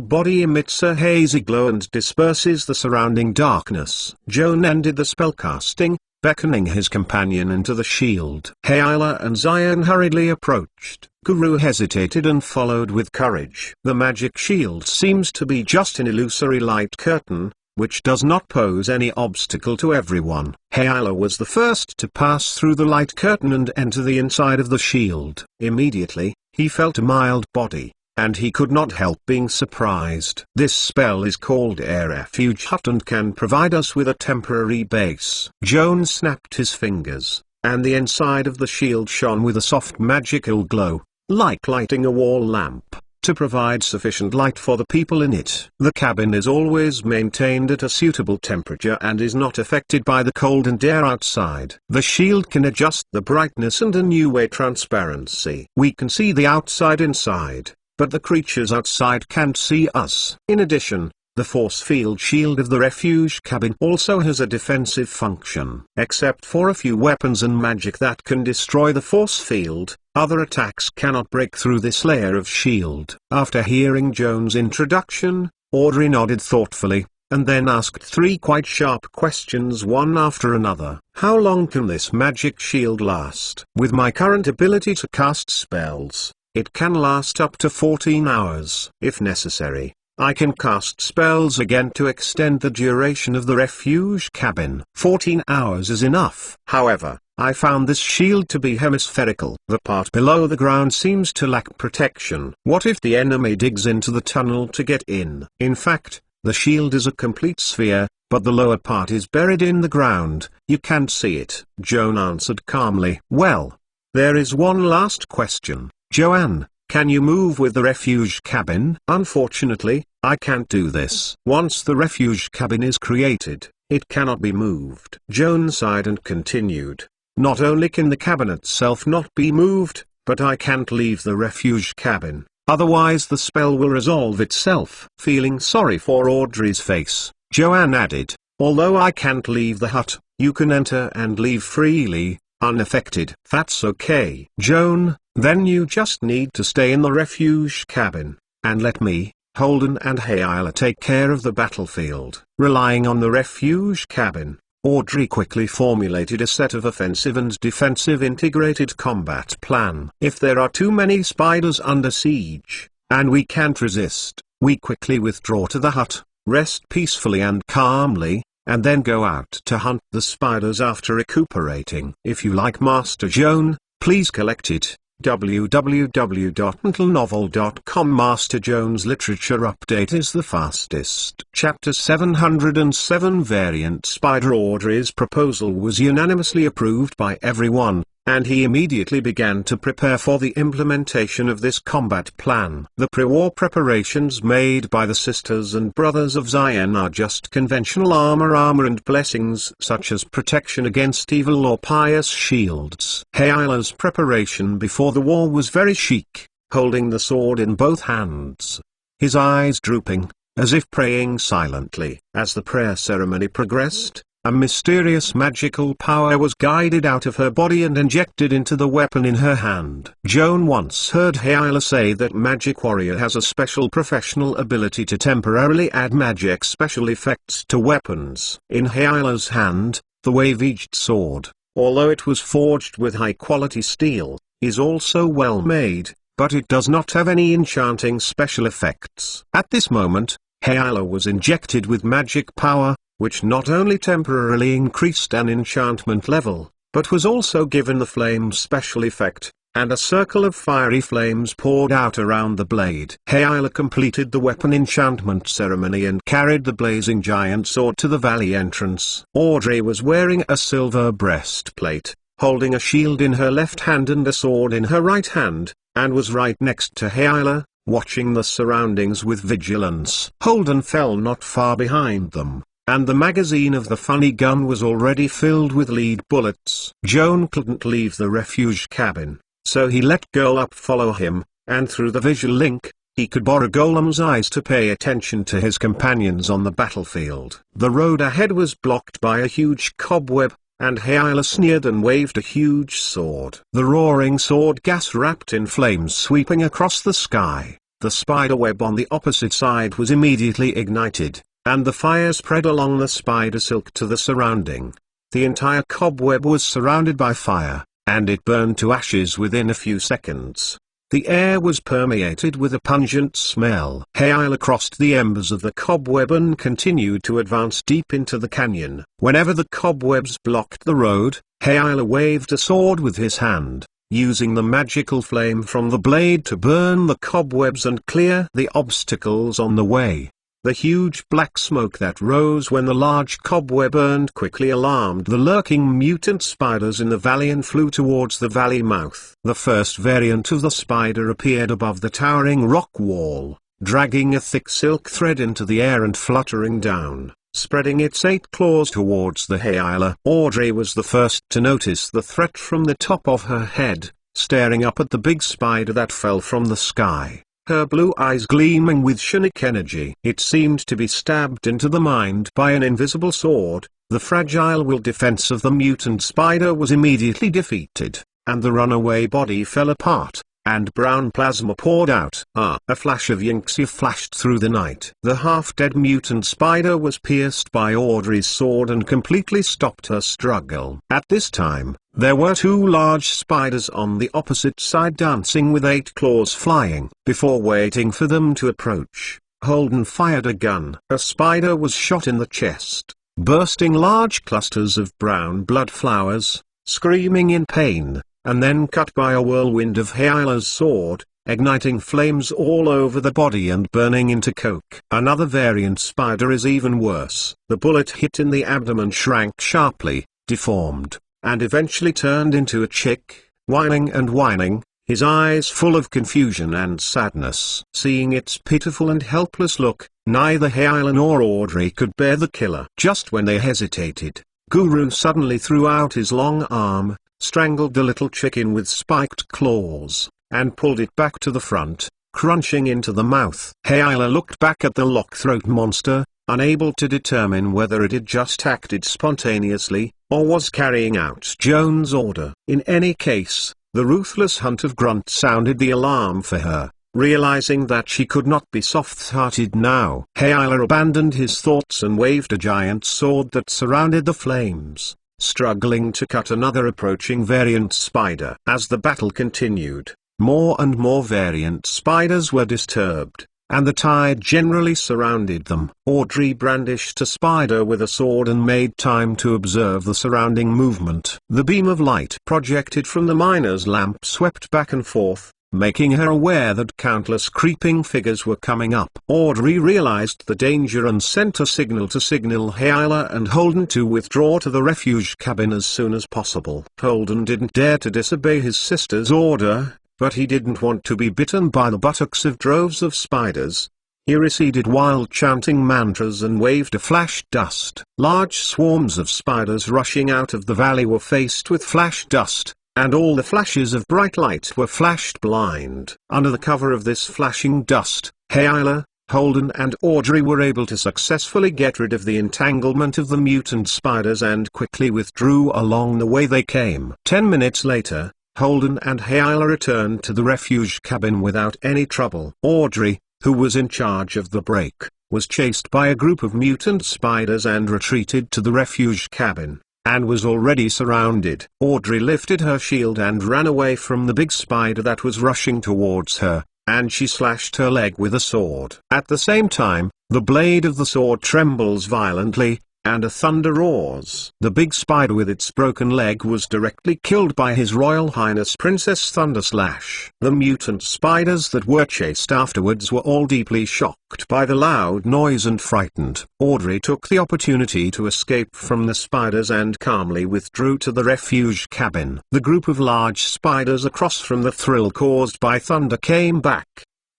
body emits a hazy glow and disperses the surrounding darkness. Joan ended the spellcasting, beckoning his companion into the shield. Hyla and Zion hurriedly approached. Guru hesitated and followed with courage. The magic shield seems to be just an illusory light curtain, which does not pose any obstacle to everyone. Hyla was the first to pass through the light curtain and enter the inside of the shield. Immediately, he felt a mild body, and he could not help being surprised. This spell is called a refuge hut and can provide us with a temporary base. Joan snapped his fingers, and the inside of the shield shone with a soft magical glow, like lighting a wall lamp, to provide sufficient light for the people in it. The cabin is always maintained at a suitable temperature and is not affected by the cold and air outside. The shield can adjust the brightness and a new way transparency. We can see the outside inside, but the creatures outside can't see us. In addition, the force field shield of the refuge cabin also has a defensive function. Except for a few weapons and magic that can destroy the force field, other attacks cannot break through this layer of shield. After hearing Joan's introduction, Audrey nodded thoughtfully, and then asked three quite sharp questions one after another. How long can this magic shield last? With my current ability to cast spells, it can last up to 14 hours. If necessary, I can cast spells again to extend the duration of the refuge cabin. 14 hours is enough. However, I found this shield to be hemispherical. The part below the ground seems to lack protection. What if the enemy digs into the tunnel to get in? In fact, the shield is a complete sphere, but the lower part is buried in the ground. You can't see it. Joan answered calmly. Well, there is one last question. Joanne, can you move with the refuge cabin? Unfortunately, I can't do this. Once the refuge cabin is created, it cannot be moved. Joan sighed and continued. Not only can the cabin itself not be moved, but I can't leave the refuge cabin, otherwise the spell will resolve itself. Feeling sorry for Audrey's face, Joanne added, although I can't leave the hut, you can enter and leave freely, unaffected. That's okay. Joan, then you just need to stay in the refuge cabin, and let me, Holden and Hyla take care of the battlefield. Relying on the refuge cabin, Audrey quickly formulated a set of offensive and defensive integrated combat plan. If there are too many spiders under siege, and we can't resist, we quickly withdraw to the hut, rest peacefully and calmly, and then go out to hunt the spiders after recuperating. If you like Master Joan, please collect it. www.mentalnovel.com. Master Joan's literature update is the fastest. Chapter 707 Variant Spider. Audrey's proposal was unanimously approved by everyone, and he immediately began to prepare for the implementation of this combat plan. The pre-war preparations made by the Sisters and Brothers of Zion are just conventional armor and blessings such as protection against evil or pious shields. Hyla's preparation before the war was very chic, holding the sword in both hands, his eyes drooping, as if praying silently. As the prayer ceremony progressed, a mysterious magical power was guided out of her body and injected into the weapon in her hand. Joan once heard Hyla say that Magic Warrior has a special professional ability to temporarily add magic special effects to weapons. In Hyla's hand, the wave-edged sword, although it was forged with high-quality steel, is also well made, but it does not have any enchanting special effects. At this moment, Hyla was injected with magic power, which not only temporarily increased an enchantment level, but was also given the flame special effect, and a circle of fiery flames poured out around the blade. Hyla completed the weapon enchantment ceremony and carried the blazing giant sword to the valley entrance. Audrey was wearing a silver breastplate, holding a shield in her left hand and a sword in her right hand, and was right next to Hyla, watching the surroundings with vigilance. Holden fell not far behind them, and the magazine of the funny gun was already filled with lead bullets. Joan couldn't leave the refuge cabin, so he let Golub follow him, and through the visual link, he could borrow Golem's eyes to pay attention to his companions on the battlefield. The road ahead was blocked by a huge cobweb, and Hyla sneered and waved a huge sword. The roaring sword gas wrapped in flames sweeping across the sky. The spider web on the opposite side was immediately ignited, and the fire spread along the spider silk to the surrounding. The entire cobweb was surrounded by fire, and it burned to ashes within a few seconds. The air was permeated with a pungent smell. Hayala crossed the embers of the cobweb and continued to advance deep into the canyon. Whenever the cobwebs blocked the road, Hayala waved a sword with his hand, using the magical flame from the blade to burn the cobwebs and clear the obstacles on the way. The huge black smoke that rose when the large cobweb burned quickly alarmed the lurking mutant spiders in the valley and flew towards the valley mouth. The first variant of the spider appeared above the towering rock wall, dragging a thick silk thread into the air and fluttering down, spreading its 8 claws towards the Hayala. Audrey was the first to notice the threat from the top of her head, staring up at the big spider that fell from the sky, her blue eyes gleaming with Shanic energy. It seemed to be stabbed into the mind by an invisible sword. The fragile will defense of the mutant spider was immediately defeated, and the runaway body fell apart, and brown plasma poured out. A flash of Yinxia flashed through the night. The half-dead mutant spider was pierced by Audrey's sword and completely stopped her struggle. At this time, there were 2 large spiders on the opposite side dancing with 8 claws flying. Before waiting for them to approach, Holden fired a gun. A spider was shot in the chest, bursting large clusters of brown blood flowers, screaming in pain, and then cut by a whirlwind of Hayala's sword, igniting flames all over the body and burning into coke. Another variant spider is even worse. The bullet hit in the abdomen, shrank sharply, deformed, and eventually turned into a chick, whining and whining, his eyes full of confusion and sadness. Seeing its pitiful and helpless look, neither Hayala nor Audrey could bear the killer. Just when they hesitated, Guru suddenly threw out his long arm, strangled the little chicken with spiked claws, and pulled it back to the front, crunching into the mouth. Hayala looked back at the lock-throat monster, unable to determine whether it had just acted spontaneously, or was carrying out Joan's order. In any case, the ruthless hunt of Grunt sounded the alarm for her. Realizing that she could not be soft-hearted now, Hayala abandoned his thoughts and waved a giant sword that surrounded the flames, struggling to cut another approaching variant spider. As the battle continued, more and more variant spiders were disturbed, and the tide generally surrounded them. Audrey brandished a spider with a sword and made time to observe the surrounding movement. The beam of light projected from the miner's lamp swept back and forth, making her aware that countless creeping figures were coming up. Audrey realized the danger and sent a signal to signal Hayala and Holden to withdraw to the refuge cabin as soon as possible. Holden didn't dare to disobey his sister's order, but he didn't want to be bitten by the buttocks of droves of spiders. He receded while chanting mantras and waved a flash dust. Large swarms of spiders rushing out of the valley were faced with flash dust, and all the flashes of bright light were flashed blind. Under the cover of this flashing dust, Hayala, Holden and Audrey were able to successfully get rid of the entanglement of the mutant spiders and quickly withdrew along the way they came. 10 minutes later, Holden and Hayala returned to the refuge cabin without any trouble. Audrey, who was in charge of the break, was chased by a group of mutant spiders and retreated to the refuge cabin, and was already surrounded. Audrey lifted her shield and ran away from the big spider that was rushing towards her, and she slashed her leg with a sword. At the same time, the blade of the sword trembles violently, and a thunder roars. The big spider with its broken leg was directly killed by His Royal Highness Princess Thunderslash. The mutant spiders that were chased afterwards were all deeply shocked by the loud noise and frightened. Audrey took the opportunity to escape from the spiders and calmly withdrew to the refuge cabin. The group of large spiders across from the thrill caused by thunder came back,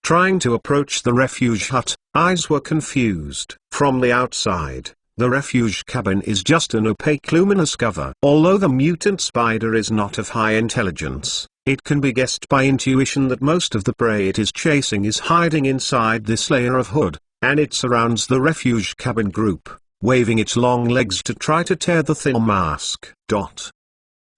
trying to approach the refuge hut. Eyes were confused. From the outside, the refuge cabin is just an opaque luminous cover. Although the mutant spider is not of high intelligence, it can be guessed by intuition that most of the prey it is chasing is hiding inside this layer of hood, and it surrounds the refuge cabin group, waving its long legs to try to tear the thin mask.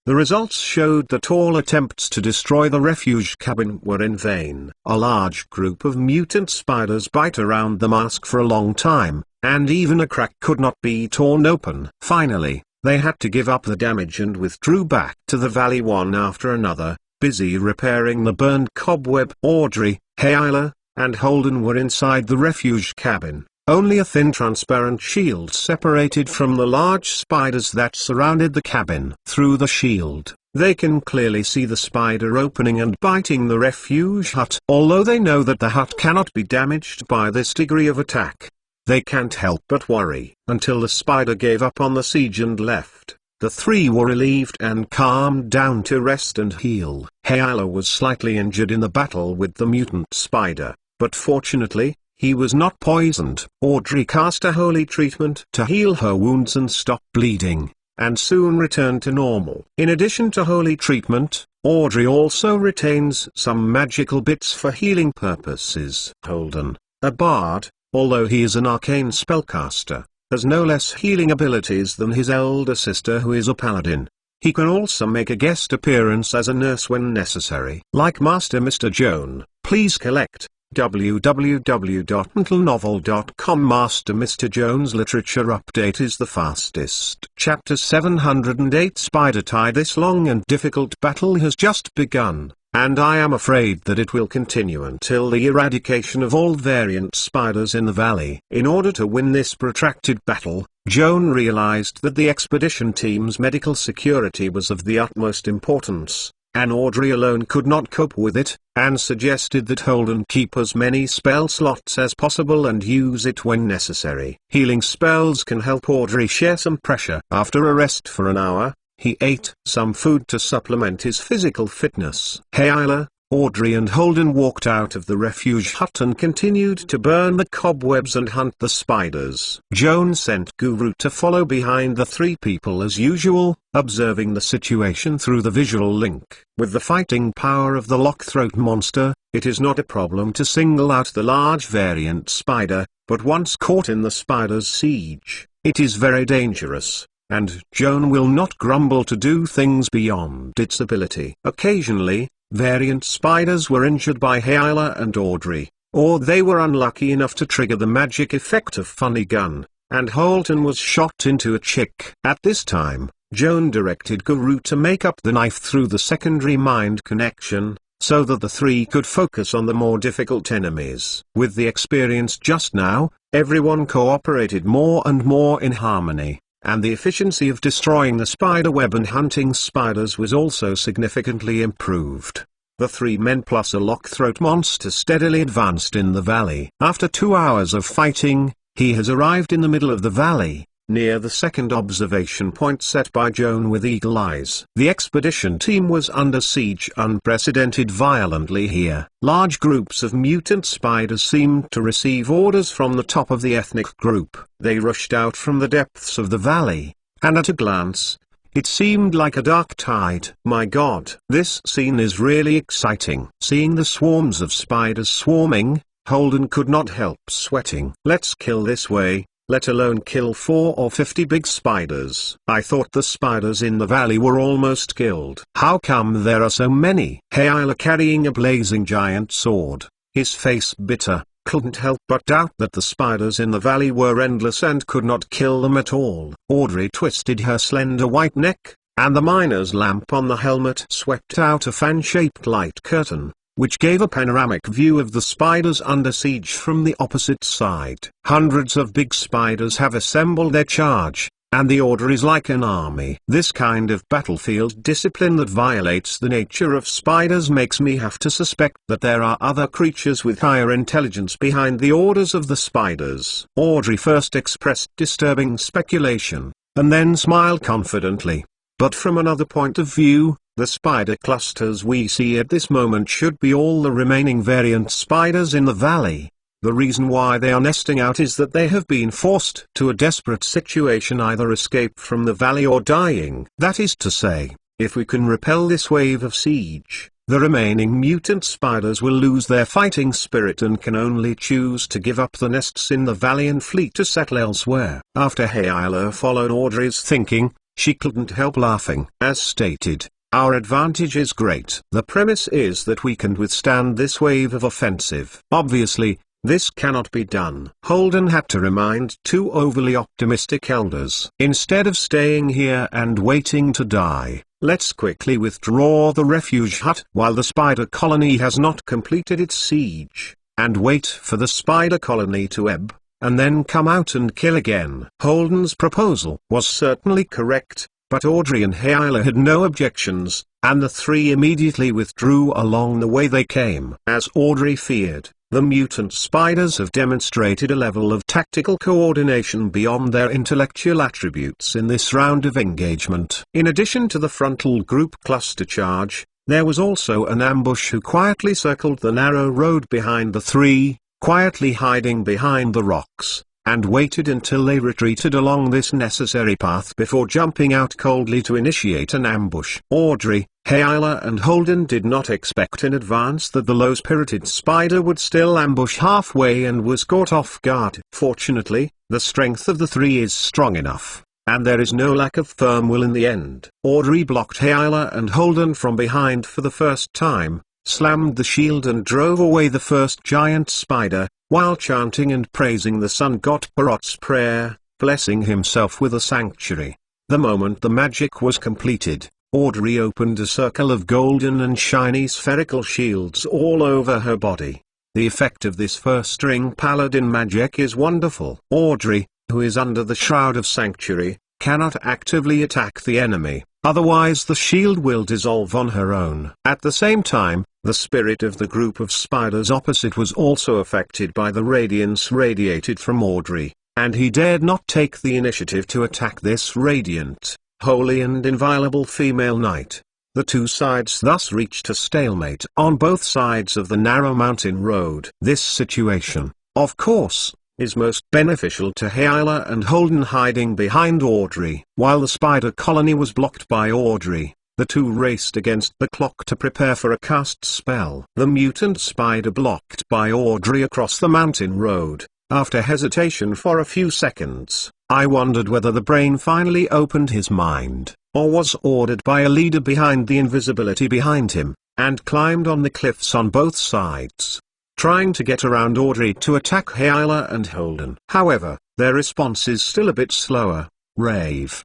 The results showed that all attempts to destroy the refuge cabin were in vain. A large group of mutant spiders bite around the mask for a long time, and even a crack could not be torn open. Finally, they had to give up the damage and withdrew back to the valley one after another, busy repairing the burned cobweb. Audrey, Hayla, and Holden were inside the refuge cabin. Only a thin transparent shield separated from the large spiders that surrounded the cabin. Through the shield, they can clearly see the spider opening and biting the refuge hut. Although they know that the hut cannot be damaged by this degree of attack, they can't help but worry. Until the spider gave up on the siege and left, the three were relieved and calmed down to rest and heal. Hayla was slightly injured in the battle with the mutant spider, but fortunately, he was not poisoned. Audrey cast a holy treatment to heal her wounds and stop bleeding, and soon returned to normal. In addition to holy treatment, Audrey also retains some magical bits for healing purposes. Holden, a bard, although he is an arcane spellcaster, has no less healing abilities than his elder sister who is a paladin. He can also make a guest appearance as a nurse when necessary. Like Master Mr. Joan, please collect www.mentalnovel.com. Master Mr. Joan's literature update is the fastest. Chapter 708 Spider Tie. This long and difficult battle has just begun, and I am afraid that it will continue until the eradication of all variant spiders in the valley. In order to win this protracted battle, Joan realized that the expedition team's medical security was of the utmost importance, and Audrey alone could not cope with it, and suggested that Holden keep as many spell slots as possible and use it when necessary. Healing spells can help Audrey share some pressure. After a rest for an hour, he ate some food to supplement his physical fitness. Hayla, Audrey and Holden walked out of the refuge hut and continued to burn the cobwebs and hunt the spiders. Joan sent Guru to follow behind the three people as usual, observing the situation through the visual link. With the fighting power of the lockthroat monster, it is not a problem to single out the large variant spider, but once caught in the spider's siege, it is very dangerous, and Joan will not grumble to do things beyond its ability. Occasionally, variant spiders were injured by Hayla and Audrey, or they were unlucky enough to trigger the magic effect of Funny Gun, and Holden was shot into a chick. At this time, Joan directed Guru to make up the knife through the secondary mind connection, so that the three could focus on the more difficult enemies. With the experience just now, everyone cooperated more and more in harmony, and the efficiency of destroying the spider web and hunting spiders was also significantly improved. The three men plus a lockthroat monster steadily advanced in the valley. After 2 hours of fighting, he has arrived in the middle of the valley, near the second observation point set by Joan with eagle eyes. The expedition team was under siege unprecedented violently here. Large groups of mutant spiders seemed to receive orders from the top of the ethnic group. They rushed out from the depths of the valley, and at a glance, it seemed like a dark tide. My God, this scene is really exciting. Seeing the swarms of spiders swarming, Holden could not help sweating. Let's kill this way, let alone kill 4 or 50 big spiders. I thought the spiders in the valley were almost killed. How come there are so many? Hayla, carrying a blazing giant sword, his face bitter, couldn't help but doubt that the spiders in the valley were endless and could not kill them at all. Audrey twisted her slender white neck, and the miner's lamp on the helmet swept out a fan-shaped light curtain, which gave a panoramic view of the spiders under siege from the opposite side. Hundreds of big spiders have assembled their charge, and the order is like an army. This kind of battlefield discipline that violates the nature of spiders makes me have to suspect that there are other creatures with higher intelligence behind the orders of the spiders. Audrey first expressed disturbing speculation, and then smiled confidently. But from another point of view, the spider clusters we see at this moment should be all the remaining variant spiders in the valley. The reason why they are nesting out is that they have been forced to a desperate situation, either escape from the valley or dying. That is to say, if we can repel this wave of siege, the remaining mutant spiders will lose their fighting spirit and can only choose to give up the nests in the valley and flee to settle elsewhere. After Hayla followed Audrey's thinking, she couldn't help laughing. As stated, our advantage is great. The premise is that we can withstand this wave of offensive. Obviously, This cannot be done. Holden had to remind two overly optimistic elders. Instead of staying here and waiting to die, let's quickly withdraw the refuge hut while the spider colony has not completed its siege, and wait for the spider colony to ebb, and then come out and kill again. Holden's proposal was certainly correct, but Audrey and Hyla had no objections, and the three immediately withdrew along the way they came. As Audrey feared, the mutant spiders have demonstrated a level of tactical coordination beyond their intellectual attributes in this round of engagement. In addition to the frontal group cluster charge, there was also an ambush who quietly circled the narrow road behind the three, quietly hiding behind the rocks, and waited until they retreated along this necessary path before jumping out coldly to initiate an ambush. Audrey, Hyla and Holden did not expect in advance that the low-spirited spider would still ambush halfway and was caught off guard. Fortunately, the strength of the three is strong enough, and there is no lack of firm will in the end. Audrey blocked Hyla and Holden from behind for the first time, slammed the shield and drove away the first giant spider, while chanting and praising the sun god Perot's prayer, blessing himself with a sanctuary. The moment the magic was completed, Audrey opened a circle of golden and shiny spherical shields all over her body. The effect of this first-ring paladin magic is wonderful. Audrey, who is under the shroud of sanctuary, cannot actively attack the enemy, otherwise the shield will dissolve on her own. At the same time, the spirit of the group of spiders opposite was also affected by the radiance radiated from Audrey, and he dared not take the initiative to attack this radiant, holy and inviolable female knight. The two sides thus reached a stalemate on both sides of the narrow mountain road. This situation, of course, is most beneficial to Hyla and Holden hiding behind Audrey. While the spider colony was blocked by Audrey, the two raced against the clock to prepare for a cast spell. The mutant spider blocked by Audrey across the mountain road. After hesitation for a few seconds, I wondered whether the brain finally opened his mind, or was ordered by a leader behind the invisibility behind him, and climbed on the cliffs on both sides, trying to get around Audrey to attack Hyla and Holden. However, their response is still a bit slower.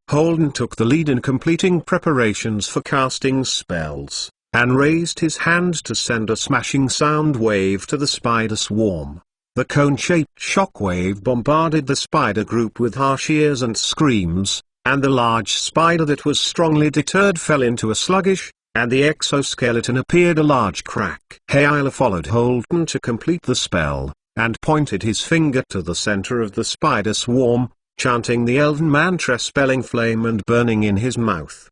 Holden took the lead in completing preparations for casting spells, and raised his hand to send a smashing sound wave to the spider swarm. The cone-shaped shockwave bombarded the spider group with harsh ears and screams, and the large spider that was strongly deterred fell into a sluggish, and the exoskeleton appeared a large crack. Hyla followed Holden to complete the spell, and pointed his finger to the center of the spider swarm, chanting the elven mantra spelling flame and burning in his mouth.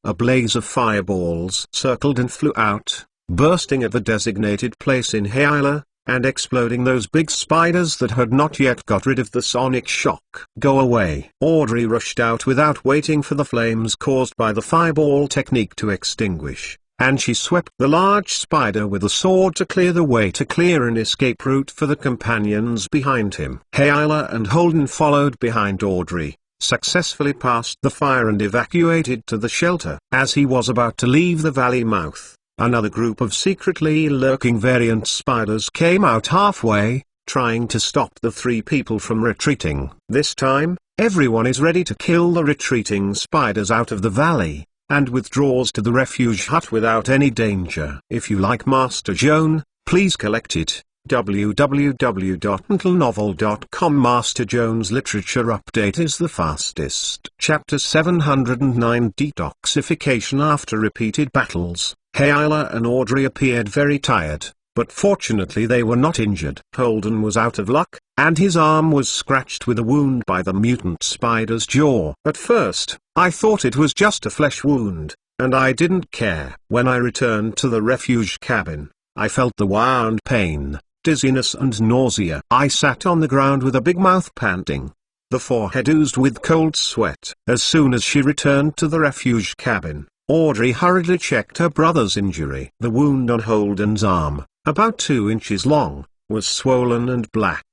A blaze of fireballs circled and flew out, bursting at the designated place in Hyla, and exploding those big spiders that had not yet got rid of the sonic shock. Go away. Audrey rushed out without waiting for the flames caused by the fireball technique to extinguish, and she swept the large spider with a sword to clear the way to clear an escape route for the companions behind him. Hyla and Holden followed behind Audrey, successfully passed the fire and evacuated to the shelter. As he was about to leave the valley mouth, another group of secretly lurking variant spiders came out halfway, trying to stop the three people from retreating. This time, everyone is ready to kill the retreating spiders out of the valley, and withdraws to the refuge hut without any danger. If you like Master Joan, please collect it. www.mentalnovel.com. Master Joan's literature update is the fastest. Chapter 709 Detoxification. After repeated battles, Hyla and Audrey appeared very tired, but fortunately they were not injured. Holden was out of luck, and his arm was scratched with a wound by the mutant spider's jaw. At first, I thought it was just a flesh wound, and I didn't care. When I returned to the refuge cabin, I felt the wound pain, dizziness and nausea. I sat on the ground with a big mouth panting. The forehead oozed with cold sweat. As soon as she returned to the refuge cabin, Audrey hurriedly checked her brother's injury. The wound on Holden's arm, about 2 inches long, was swollen and black.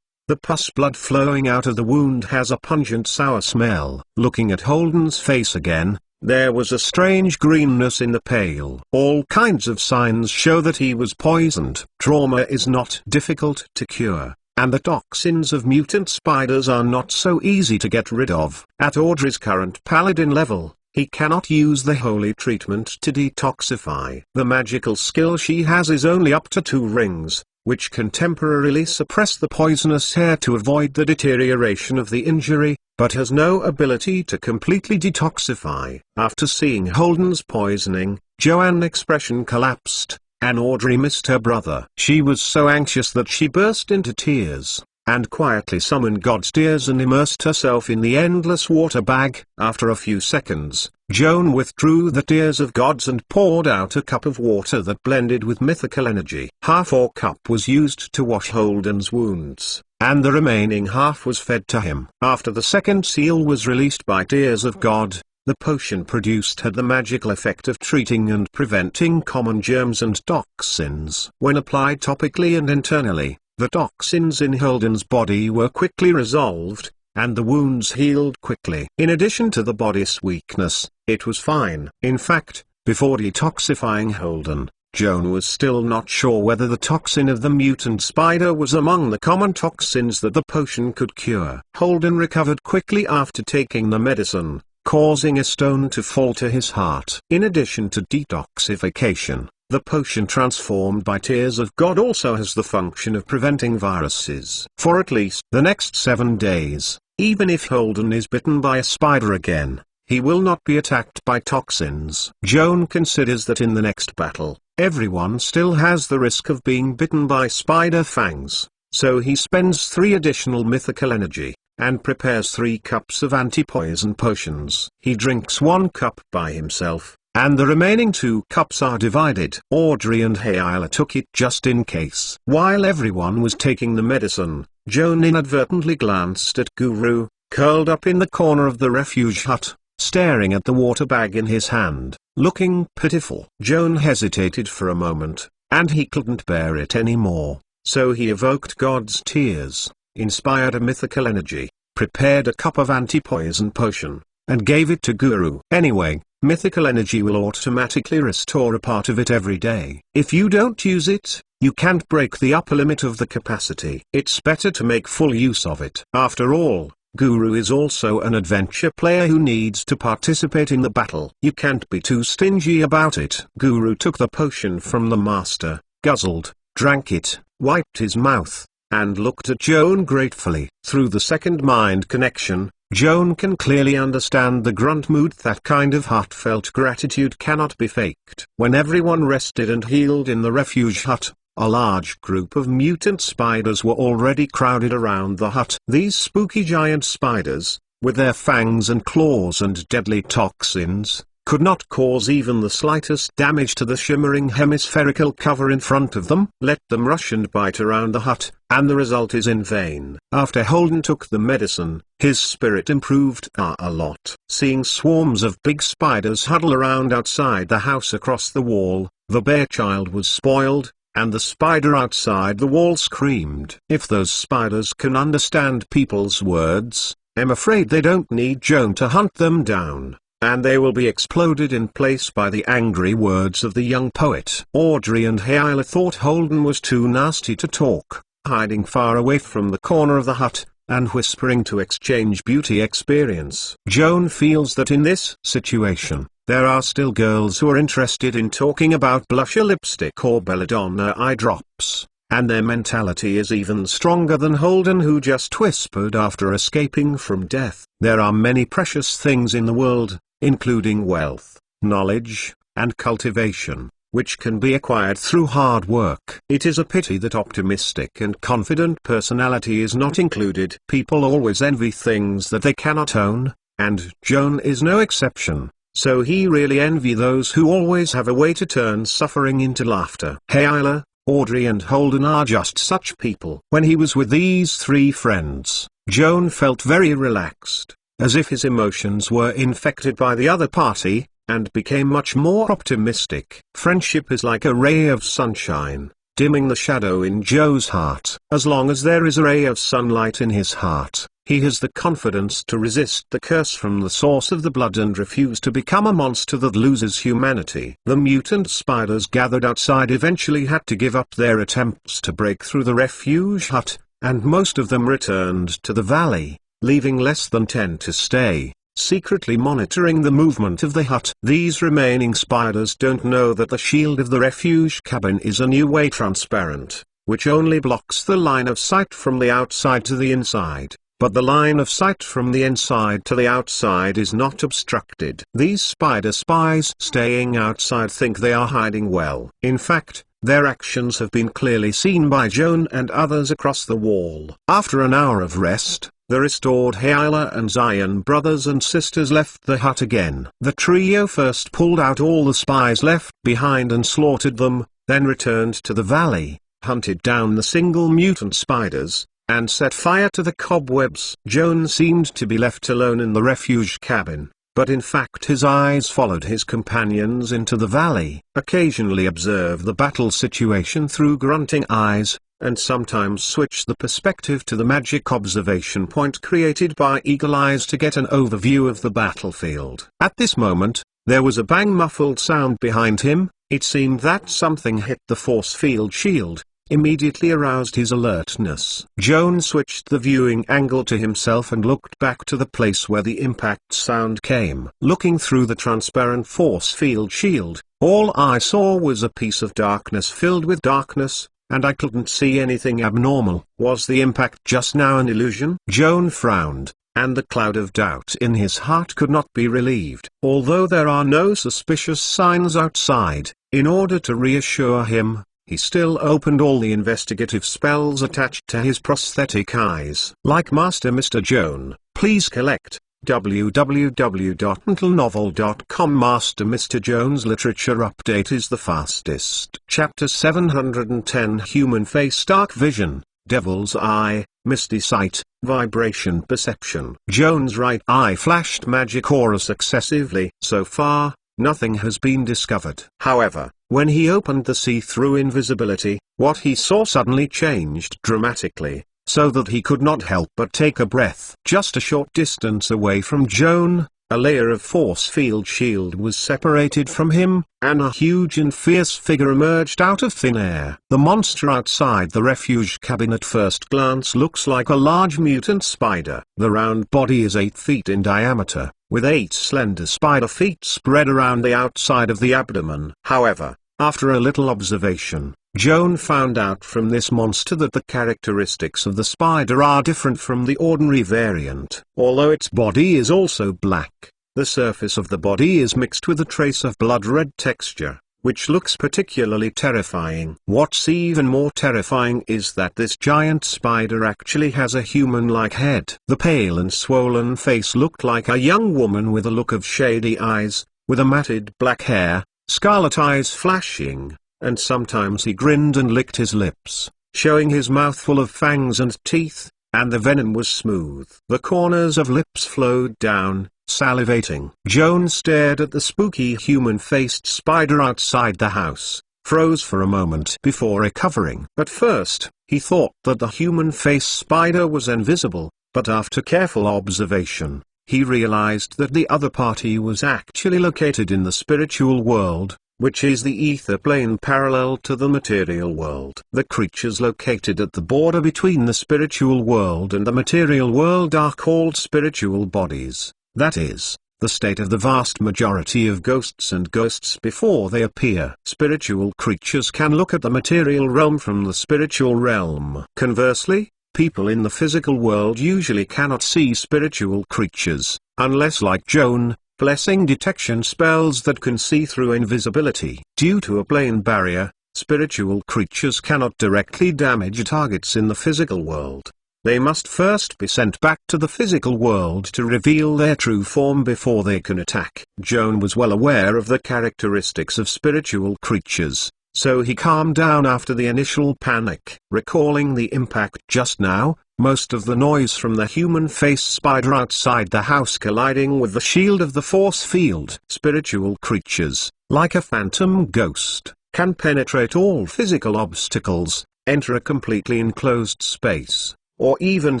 The pus blood flowing out of the wound has a pungent sour smell. Looking at Holden's face again, There was a strange greenness in the pail. All kinds of signs show that he was poisoned. Trauma is not difficult to cure, and the toxins of mutant spiders are not so easy to get rid of. At Audrey's current paladin level, he cannot use the holy treatment to detoxify. The magical skill she has is only up to 2 rings, which can temporarily suppress the poisonous hair to avoid the deterioration of the injury, but has no ability to completely detoxify. After seeing Holden's poisoning, Joanne's expression collapsed, and Audrey missed her brother. She was so anxious that she burst into tears, and quietly summoned God's tears and immersed herself in the endless water bag. After a few seconds, Joan withdrew the tears of gods and poured out a cup of water that blended with mythical energy. Half or cup was used to wash Holden's wounds, and the remaining half was fed to him. After the second seal was released by tears of God, the potion produced had the magical effect of treating and preventing common germs and toxins. When applied topically and internally, the toxins in Holden's body were quickly resolved, and the wounds healed quickly. In addition to the body's weakness, it was fine. In fact, before detoxifying Holden, Joan was still not sure whether the toxin of the mutant spider was among the common toxins that the potion could cure. Holden recovered quickly after taking the medicine, causing a stone to fall to his heart. In addition to detoxification, the potion transformed by tears of God also has the function of preventing viruses. For at least the next 7 days, even if Holden is bitten by a spider again, he will not be attacked by toxins. Joan considers that in the next battle, everyone still has the risk of being bitten by spider fangs, so he spends 3 additional mythical energy, and prepares 3 cups of anti-poison potions. He drinks 1 cup by himself, and the remaining 2 cups are divided. Audrey and Hayla took it just in case. While everyone was taking the medicine, Joan inadvertently glanced at Guru, curled up in the corner of the refuge hut, staring at the water bag in his hand, looking pitiful. Joan hesitated for a moment, and he couldn't bear it anymore, so he evoked God's tears, inspired a mythical energy, prepared a cup of anti-poison potion, and gave it to Guru. Anyway, mythical energy will automatically restore a part of it every day. If you don't use it, you can't break the upper limit of the capacity. It's better to make full use of it. After all, Guru is also an adventure player who needs to participate in the battle. You can't be too stingy about it. Guru took the potion from the master, guzzled, drank it, wiped his mouth, and looked at Joan gratefully. Through the second mind connection, Joan can clearly understand the grunt mood. That kind of heartfelt gratitude cannot be faked. When everyone rested and healed in the refuge hut, a large group of mutant spiders were already crowded around the hut. These spooky giant spiders, with their fangs and claws and deadly toxins, could not cause even the slightest damage to the shimmering hemispherical cover in front of them. Let them rush and bite around the hut, and the result is in vain. After Holden took the medicine, his spirit improved a lot. Seeing swarms of big spiders huddle around outside the house across the wall, the bear child was spoiled, and the spider outside the wall screamed. If those spiders can understand people's words, I'm afraid they don't need Joan to hunt them down, and they will be exploded in place by the angry words of the young poet. Audrey and Hayla thought Holden was too nasty to talk, hiding far away from the corner of the hut, and whispering to exchange beauty experience. Joan feels that in this situation, there are still girls who are interested in talking about blusher lipstick or belladonna eye drops, and their mentality is even stronger than Holden, who just whispered after escaping from death. There are many precious things in the world, including wealth, knowledge, and cultivation, which can be acquired through hard work. It is a pity that optimistic and confident personality is not included. People always envy things that they cannot own, and Joan is no exception. So he really envy those who always have a way to turn suffering into laughter. Hayla, Audrey and Holden are just such people. When he was with these 3 friends, Joan felt very relaxed, as if his emotions were infected by the other party, and became much more optimistic. Friendship is like a ray of sunshine, dimming the shadow in Joe's heart. As long as there is a ray of sunlight in his heart, he has the confidence to resist the curse from the source of the blood and refuse to become a monster that loses humanity. The mutant spiders gathered outside eventually had to give up their attempts to break through the refuge hut, and most of them returned to the valley, leaving less than 10 to stay, secretly monitoring the movement of the hut. These remaining spiders don't know that the shield of the refuge cabin is a new way transparent, which only blocks the line of sight from the outside to the inside. But the line of sight from the inside to the outside is not obstructed. These spider spies staying outside think they are hiding well. In fact, their actions have been clearly seen by Joan and others across the wall. After an hour of rest, the restored Hayla and Zion brothers and sisters left the hut again. The trio first pulled out all the spies left behind and slaughtered them, then returned to the valley, hunted down the single mutant spiders, and set fire to the cobwebs. Joan seemed to be left alone in the refuge cabin, but in fact his eyes followed his companions into the valley, occasionally observe the battle situation through grunting eyes, and sometimes switch the perspective to the magic observation point created by eagle eyes to get an overview of the battlefield. At this moment, there was a bang muffled sound behind him. It seemed that something hit the force field shield, immediately aroused his alertness. Joan switched the viewing angle to himself and looked back to the place where the impact sound came. Looking through the transparent force field shield, all I saw was a piece of darkness filled with darkness, and I couldn't see anything abnormal. Was the impact just now an illusion? Joan frowned, and the cloud of doubt in his heart could not be relieved. Although there are no suspicious signs outside, in order to reassure him, he still opened all the investigative spells attached to his prosthetic eyes. Like Master Mr. Joan, please collect www.mentalnovel.com. Master Mr. Joan's literature update is the fastest. Chapter 710 Human Face Dark Vision, Devil's Eye, Misty Sight, Vibration Perception. Joan's right eye flashed magic aura successively. So far, nothing has been discovered. However, when he opened the see-through invisibility, what he saw suddenly changed dramatically, so that he could not help but take a breath. Just a short distance away from Joan, a layer of force field shield was separated from him, and a huge and fierce figure emerged out of thin air. The monster outside the refuge cabin at first glance looks like a large mutant spider. The round body is 8 feet in diameter, with 8 slender spider feet spread around the outside of the abdomen. However, after a little observation, Joan found out from this monster that the characteristics of the spider are different from the ordinary variant. Although its body is also black, the surface of the body is mixed with a trace of blood-red texture, which looks particularly terrifying. What's even more terrifying is that this giant spider actually has a human-like head. The pale and swollen face looked like a young woman with a look of shady eyes, with a matted black hair, scarlet eyes flashing, and sometimes he grinned and licked his lips, showing his mouth full of fangs and teeth, and the venom was smooth. The corners of lips flowed down, salivating. Joan stared at the spooky human-faced spider outside the house, froze for a moment before recovering. At first, he thought that the human-faced spider was invisible, but after careful observation, he realized that the other party was actually located in the spiritual world, which is the ether plane parallel to the material world. The creatures located at the border between the spiritual world and the material world are called spiritual bodies. That is, the state of the vast majority of ghosts and ghosts before they appear. Spiritual creatures can look at the material realm from the spiritual realm. Conversely, people in the physical world usually cannot see spiritual creatures, unless like Joan, blessing detection spells that can see through invisibility. Due to a plane barrier, spiritual creatures cannot directly damage targets in the physical world. They must first be sent back to the physical world to reveal their true form before they can attack. Joan was well aware of the characteristics of spiritual creatures, so he calmed down after the initial panic. Recalling the impact just now, most of the noise from the human-faced spider outside the house colliding with the shield of the force field. Spiritual creatures, like a phantom ghost, can penetrate all physical obstacles, enter a completely enclosed space, or even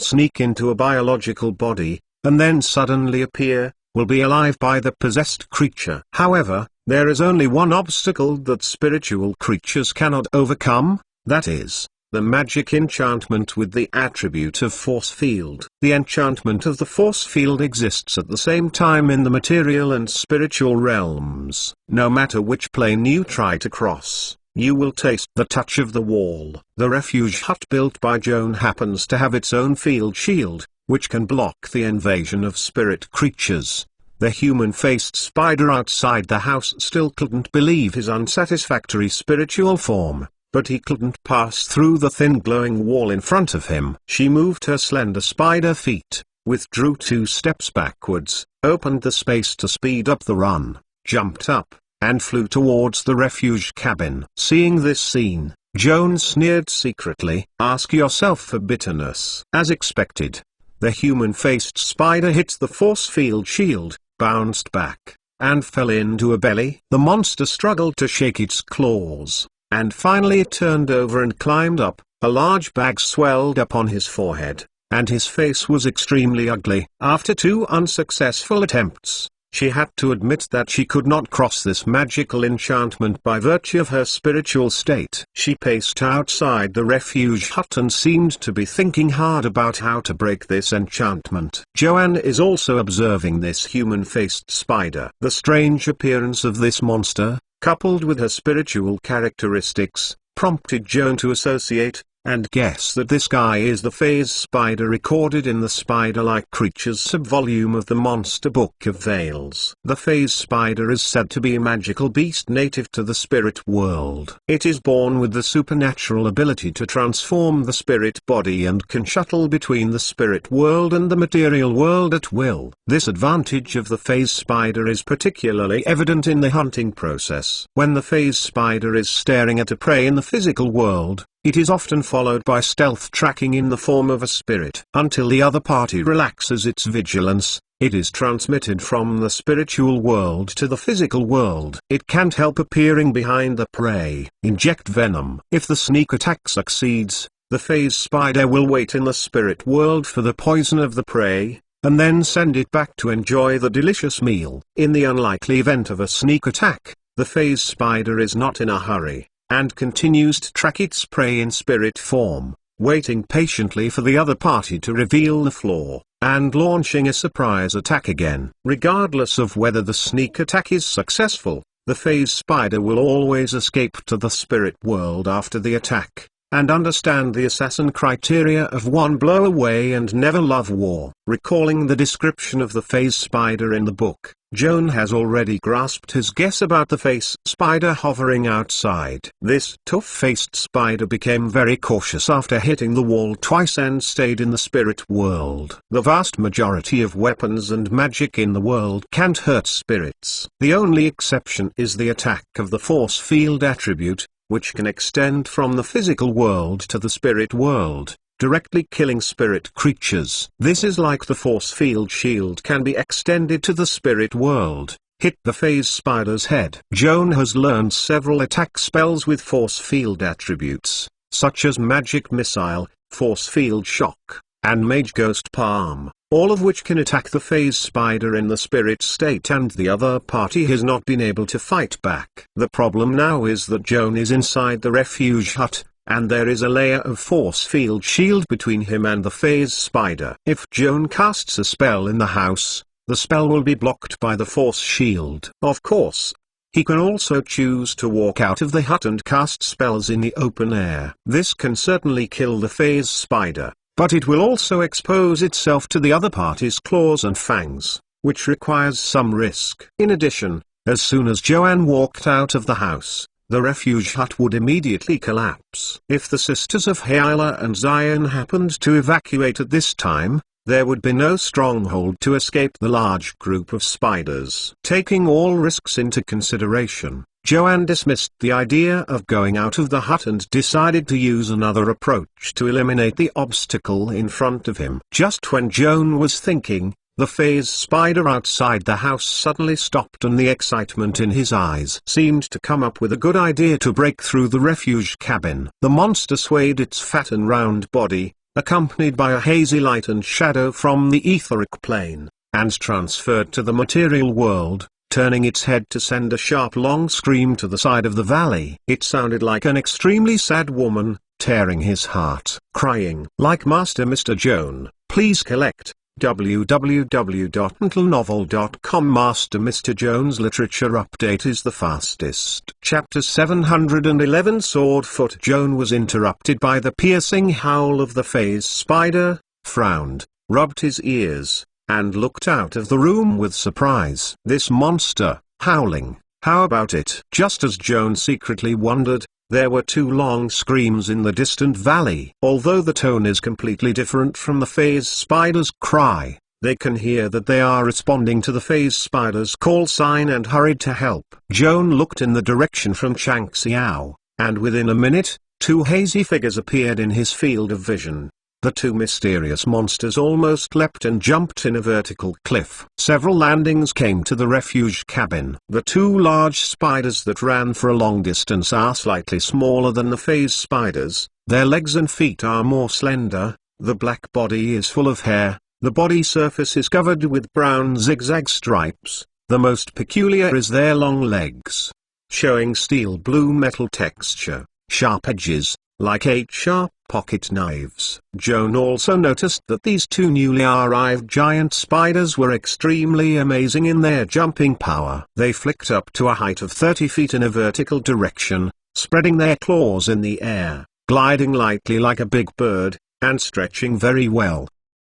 sneak into a biological body, and then suddenly appear, will be alive by the possessed creature. However, there is only one obstacle that spiritual creatures cannot overcome, that is, the magic enchantment with the attribute of force field. The enchantment of the force field exists at the same time in the material and spiritual realms. No matter which plane you try to cross, you will taste the touch of the wall. The refuge hut built by Joan happens to have its own field shield, which can block the invasion of spirit creatures. The human-faced spider outside the house still couldn't believe his unsatisfactory spiritual form, but he couldn't pass through the thin glowing wall in front of him. She moved her slender spider feet, withdrew 2 steps backwards, opened the space to speed up the run, jumped up, and flew towards the refuge cabin. Seeing this scene, Joan sneered secretly. Ask yourself for bitterness. As expected, the human-faced spider hit the force field shield, bounced back, and fell into a belly. The monster struggled to shake its claws, and finally it turned over and climbed up. A large bag swelled up on his forehead, and his face was extremely ugly. After 2 unsuccessful attempts, she had to admit that she could not cross this magical enchantment by virtue of her spiritual state. She paced outside the refuge hut and seemed to be thinking hard about how to break this enchantment. Joanne is also observing this human-faced spider. The strange appearance of this monster, coupled with her spiritual characteristics, prompted Joan to associate and guess that this guy is the phase spider recorded in the Spider-like Creatures subvolume of the Monster Book of Veils. The phase spider is said to be a magical beast native to the spirit world. It is born with the supernatural ability to transform the spirit body and can shuttle between the spirit world and the material world at will. This advantage of the phase spider is particularly evident in the hunting process. When the phase spider is staring at a prey in the physical world, it is often followed by stealth tracking in the form of a spirit. Until the other party relaxes its vigilance, it is transmitted from the spiritual world to the physical world. It can't help appearing behind the prey. Inject venom. If the sneak attack succeeds, the phase spider will wait in the spirit world for the poison of the prey, and then send it back to enjoy the delicious meal. In the unlikely event of a sneak attack, the phase spider is not in a hurry, and continues to track its prey in spirit form, waiting patiently for the other party to reveal the flaw, and launching a surprise attack again. Regardless of whether the sneak attack is successful, the phase spider will always escape to the spirit world after the attack, and understand the assassin criteria of one blow away and never love war. Recalling the description of the phase spider in the book, Joan has already grasped his guess about the phase spider hovering outside. This tough-faced spider became very cautious after hitting the wall twice and stayed in the spirit world. The vast majority of weapons and magic in the world can't hurt spirits. The only exception is the attack of the force field attribute, which can extend from the physical world to the spirit world, directly killing spirit creatures. This is like the force field shield can be extended to the spirit world. Hit the phase spider's head. Joan has learned several attack spells with force field attributes, such as magic missile, force field shock, and mage ghost palm, all of which can attack the phase spider in the spirit state and the other party has not been able to fight back. The problem now is that Joan is inside the refuge hut, and there is a layer of force field shield between him and the phase spider. If Joan casts a spell in the house, the spell will be blocked by the force shield. Of course, he can also choose to walk out of the hut and cast spells in the open air. This can certainly kill the phase spider, but it will also expose itself to the other party's claws and fangs, which requires some risk. In addition, as soon as Joanne walked out of the house, the refuge hut would immediately collapse. If the sisters of Hyla and Zion happened to evacuate at this time, there would be no stronghold to escape the large group of spiders. Taking all risks into consideration, Joanne dismissed the idea of going out of the hut and decided to use another approach to eliminate the obstacle in front of him. Just when Joan was thinking, the phase spider outside the house suddenly stopped and the excitement in his eyes seemed to come up with a good idea to break through the refuge cabin. The monster swayed its fat and round body, accompanied by a hazy light and shadow from the etheric plane, and transferred to the material world, turning its head to send a sharp long scream to the side of the valley. It sounded like an extremely sad woman, tearing his heart. Crying. Like Master Mr. Joan, please collect. www.mentalnovel.com. Master Mr. Joan's literature update is the fastest. Chapter 711. Swordfoot Joan was interrupted by the piercing howl of the phase spider, frowned, rubbed his ears, and looked out of the room with surprise. This monster, howling, how about it? Just as Joan secretly wondered, there were two long screams in the distant valley. Although the tone is completely different from the phase spider's cry, they can hear that they are responding to the phase spider's call sign and hurried to help. Joan looked in the direction from Chang Xiao, and within a minute, two hazy figures appeared in his field of vision. The two mysterious monsters almost leapt and jumped in a vertical cliff. Several landings came to the refuge cabin. The two large spiders that ran for a long distance are slightly smaller than the phase spiders. Their legs and feet are more slender. The black body is full of hair. The body surface is covered with brown zigzag stripes. The most peculiar is their long legs, showing steel blue metal texture, sharp edges, like 8 sharp pocket knives. Joan also noticed that these two newly arrived giant spiders were extremely amazing in their jumping power. They flicked up to a height of 30 feet in a vertical direction, spreading their claws in the air, gliding lightly like a big bird, and stretching very well.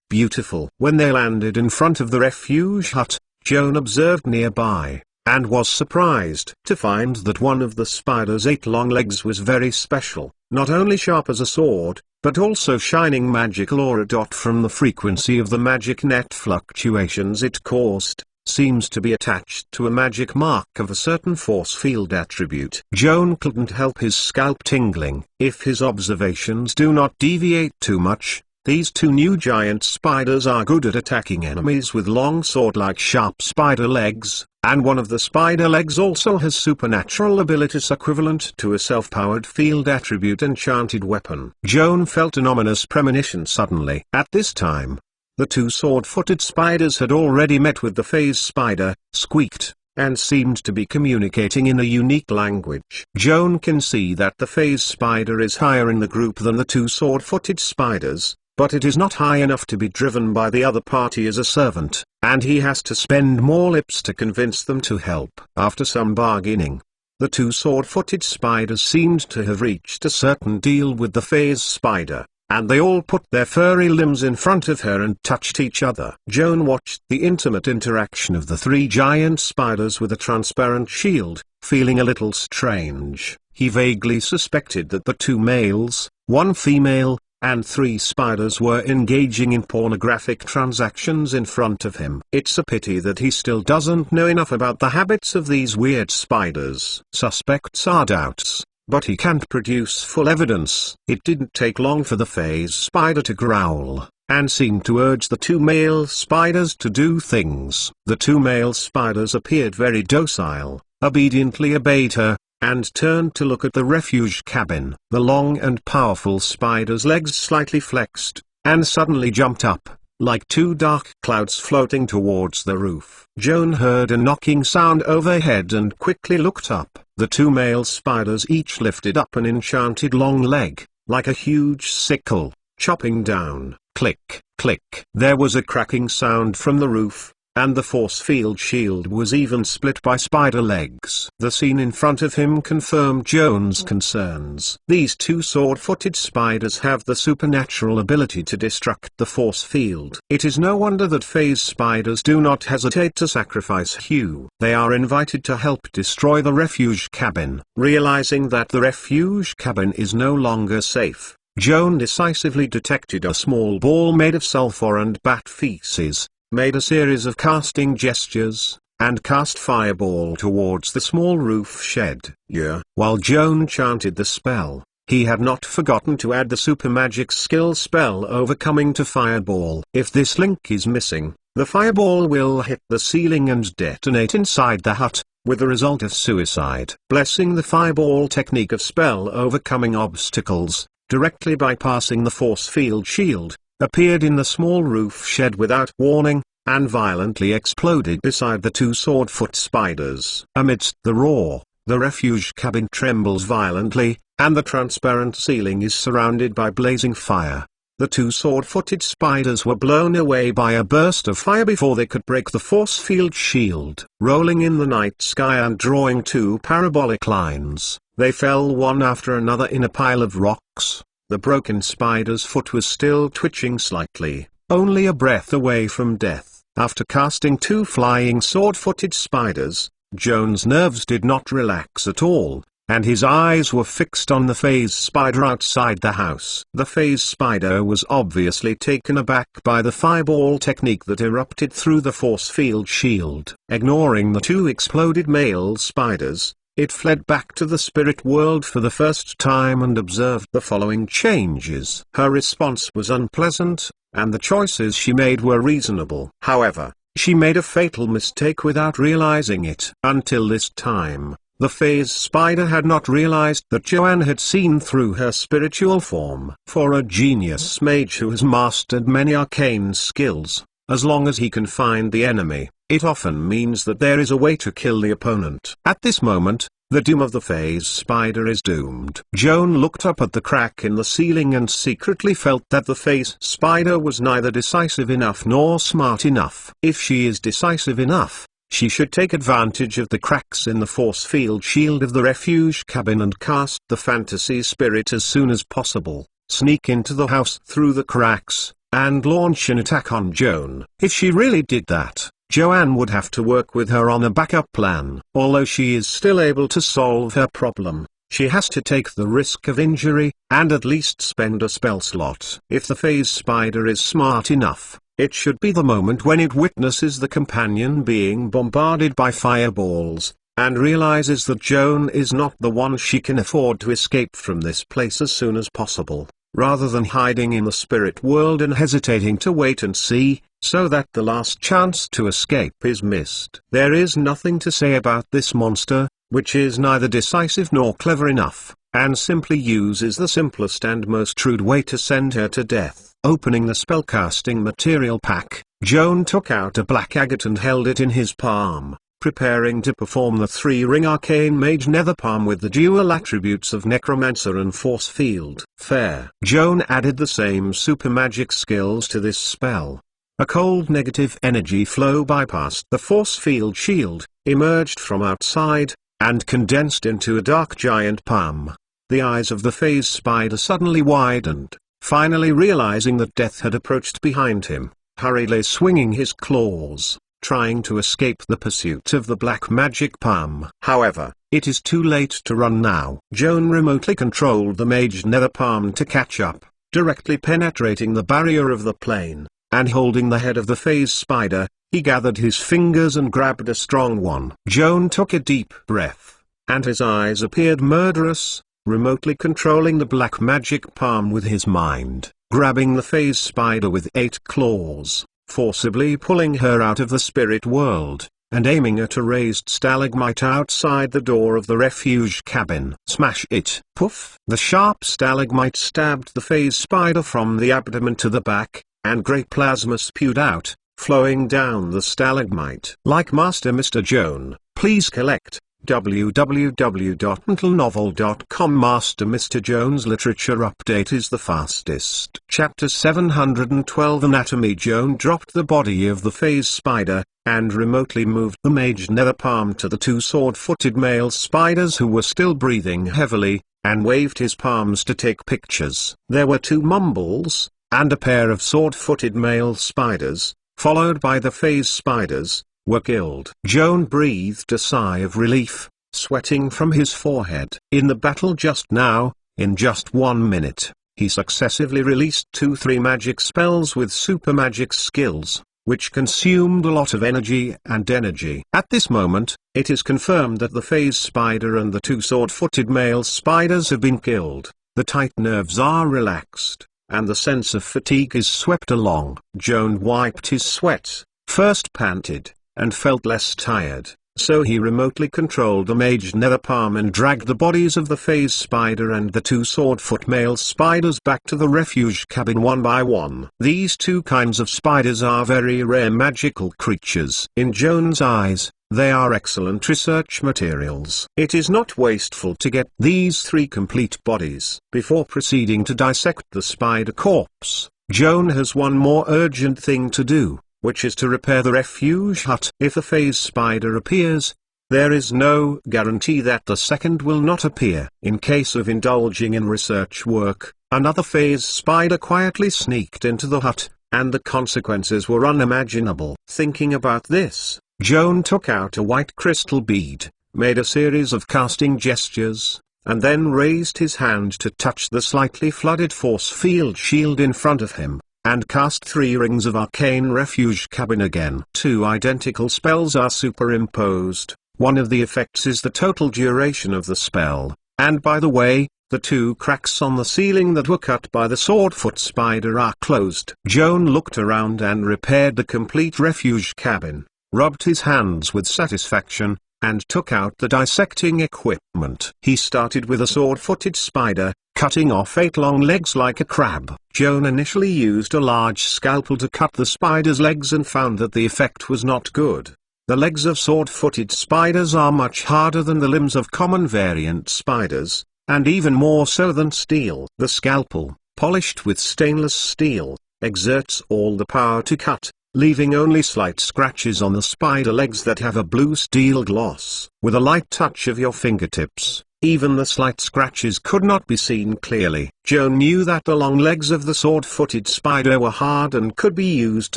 Beautiful. When they landed in front of the refuge hut, Joan observed nearby, and was surprised to find that one of the spider's 8 long legs was very special, not only sharp as a sword, but also shining magical aura. From the frequency of the magic net fluctuations it caused, seems to be attached to a magic mark of a certain force field attribute. Joan couldn't help his scalp tingling. If his observations do not deviate too much, these two new giant spiders are good at attacking enemies with long sword-like sharp spider legs, and one of the spider legs also has supernatural abilities equivalent to a self-powered field attribute enchanted weapon. Joan felt an ominous premonition suddenly. At this time, the two sword-footed spiders had already met with the phase spider, squeaked, and seemed to be communicating in a unique language. Joan can see that the phase spider is higher in the group than the two sword-footed spiders, but it is not high enough to be driven by the other party as a servant, and he has to spend more lips to convince them to help. After some bargaining, the two sword-footed spiders seemed to have reached a certain deal with the phase spider, and they all put their furry limbs in front of her and touched each other. Joan watched the intimate interaction of the 3 giant spiders with a transparent shield, feeling a little strange. He vaguely suspected that the 2 males, 1 female, and 3 spiders were engaging in pornographic transactions in front of him. It's a pity that he still doesn't know enough about the habits of these weird spiders. Suspects are doubts, but he can't produce full evidence. It didn't take long for the phase spider to growl, and seemed to urge the 2 male spiders to do things. The 2 male spiders appeared very docile, obediently obeyed her, and turned to look at the refuge cabin. The long and powerful spider's legs slightly flexed, and suddenly jumped up, like 2 dark clouds floating towards the roof. Joan heard a knocking sound overhead and quickly looked up. The 2 male spiders each lifted up an enchanted long leg, like a huge sickle, chopping down. Click, click. There was a cracking sound from the roof, and the force field shield was even split by spider legs. The scene in front of him confirmed Joan's concerns. These 2 sword-footed spiders have the supernatural ability to destruct the force field. It is no wonder that phase spiders do not hesitate to sacrifice Hugh. They are invited to help destroy the refuge cabin. Realizing that the refuge cabin is no longer safe, Joan decisively detected a small ball made of sulfur and bat feces, made a series of casting gestures, and cast fireball towards the small roof shed. Yeah. While Joan chanted the spell, he had not forgotten to add the super magic skill spell overcoming to fireball. If this link is missing, the fireball will hit the ceiling and detonate inside the hut, with the result of suicide. Blessing the fireball technique of spell overcoming obstacles, directly bypassing the force field shield, appeared in the small roof shed without warning, and violently exploded beside the two swordfoot spiders. Amidst the roar, the refuge cabin trembles violently, and the transparent ceiling is surrounded by blazing fire. The two sword-footed spiders were blown away by a burst of fire before they could break the force field shield. Rolling in the night sky and drawing two parabolic lines, they fell one after another in a pile of rocks. The broken spider's foot was still twitching slightly, only a breath away from death. After casting two flying sword-footed spiders, Joan's nerves did not relax at all, and his eyes were fixed on the phase spider outside the house. The phase spider was obviously taken aback by the fireball technique that erupted through the force field shield. Ignoring the two exploded male spiders, it fled back to the spirit world for the first time and observed the following changes. Her response was unpleasant, and the choices she made were reasonable. However, she made a fatal mistake without realizing it. Until this time, the phase spider had not realized that Joan had seen through her spiritual form. For a genius mage who has mastered many arcane skills, as long as he can find the enemy, it often means that there is a way to kill the opponent. At this moment, the doom of the phase spider is doomed. Joan looked up at the crack in the ceiling and secretly felt that the phase spider was neither decisive enough nor smart enough. If she is decisive enough, she should take advantage of the cracks in the force field shield of the refuge cabin and cast the fantasy spirit as soon as possible, sneak into the house through the cracks, and launch an attack on Joan. If she really did that, Joan would have to work with her on a backup plan. Although she is still able to solve her problem, she has to take the risk of injury, and at least spend a spell slot. If the phase spider is smart enough, it should be the moment when it witnesses the companion being bombarded by fireballs, and realizes that Joan is not the one she can afford to escape from this place as soon as possible, rather than hiding in the spirit world and hesitating to wait and see, so that the last chance to escape is missed. There is nothing to say about this monster, which is neither decisive nor clever enough, and simply uses the simplest and most shrewd way to send her to death. Opening the spellcasting material pack, Joan took out a black agate and held it in his palm, preparing to perform the three-ring arcane mage nether palm with the dual attributes of necromancer and force field. Fair. Joan added the same super magic skills to this spell. A cold negative energy flow bypassed the force field shield, emerged from outside, and condensed into a dark giant palm. The eyes of the phase spider suddenly widened, finally realizing that death had approached behind him, hurriedly swinging his claws, trying to escape the pursuit of the black magic palm. However, it is too late to run now. Joan remotely controlled the mage nether palm to catch up, directly penetrating the barrier of the plane, and holding the head of the phase spider, he gathered his fingers and grabbed a strong one. Joan took a deep breath, and his eyes appeared murderous, remotely controlling the black magic palm with his mind, grabbing the phase spider with 8 claws, forcibly pulling her out of the spirit world, and aiming at a raised stalagmite outside the door of the refuge cabin. Smash it! Poof! The sharp stalagmite stabbed the phase spider from the abdomen to the back, and grey plasma spewed out, flowing down the stalagmite. Like Master Mr. Joan, please collect www.mentalnovel.com. Master Mr. Joan's literature update is the fastest. Chapter 712. Anatomy. Joan dropped the body of the phase spider, and remotely moved the mage nether palm to the two sword-footed male spiders who were still breathing heavily, and waved his palms to take pictures. There were 2 mumbles, and a pair of sword-footed male spiders, followed by the phase spiders, were killed. Joan breathed a sigh of relief, sweating from his forehead. In the battle just now, in just 1 minute, he successively released 2-3 magic spells with super magic skills, which consumed a lot of energy. At this moment, it is confirmed that the phase spider and the 2 sword-footed male spiders have been killed. The tight nerves are relaxed, and the sense of fatigue is swept along. Joan wiped his sweat, first panted, and felt less tired, So he remotely controlled the mage nether palm and dragged the bodies of the phase spider and the two swordfoot male spiders back to the refuge cabin one by one. These two kinds of spiders are very rare magical creatures. In Joan's eyes, they are excellent research materials. It is not wasteful to get these three complete bodies. Before proceeding to dissect the spider corpse, Joan has one more urgent thing to do, which is to repair the refuge hut. If a phase spider appears, there is no guarantee that the second will not appear. In case of indulging in research work, another phase spider quietly sneaked into the hut, and the consequences were unimaginable. Thinking about this, Joan took out a white crystal bead, made a series of casting gestures, and then raised his hand to touch the slightly flooded force field shield in front of him, and cast 3 rings of arcane refuge cabin again. 2 identical spells are superimposed. One of the effects is the total duration of the spell, and by the way, the 2 cracks on the ceiling that were cut by the swordfoot spider are closed. Joan looked around and repaired the complete refuge cabin, rubbed his hands with satisfaction, and took out the dissecting equipment. He started with a sword-footed spider, cutting off 8 long legs like a crab. Joan initially used a large scalpel to cut the spider's legs and found that the effect was not good. The legs of sword-footed spiders are much harder than the limbs of common variant spiders, and even more so than steel. The scalpel, polished with stainless steel, exerts all the power to cut, leaving only slight scratches on the spider legs that have a blue steel gloss. With a light touch of your fingertips, even the slight scratches could not be seen clearly. Joan knew that the long legs of the sword-footed spider were hard and could be used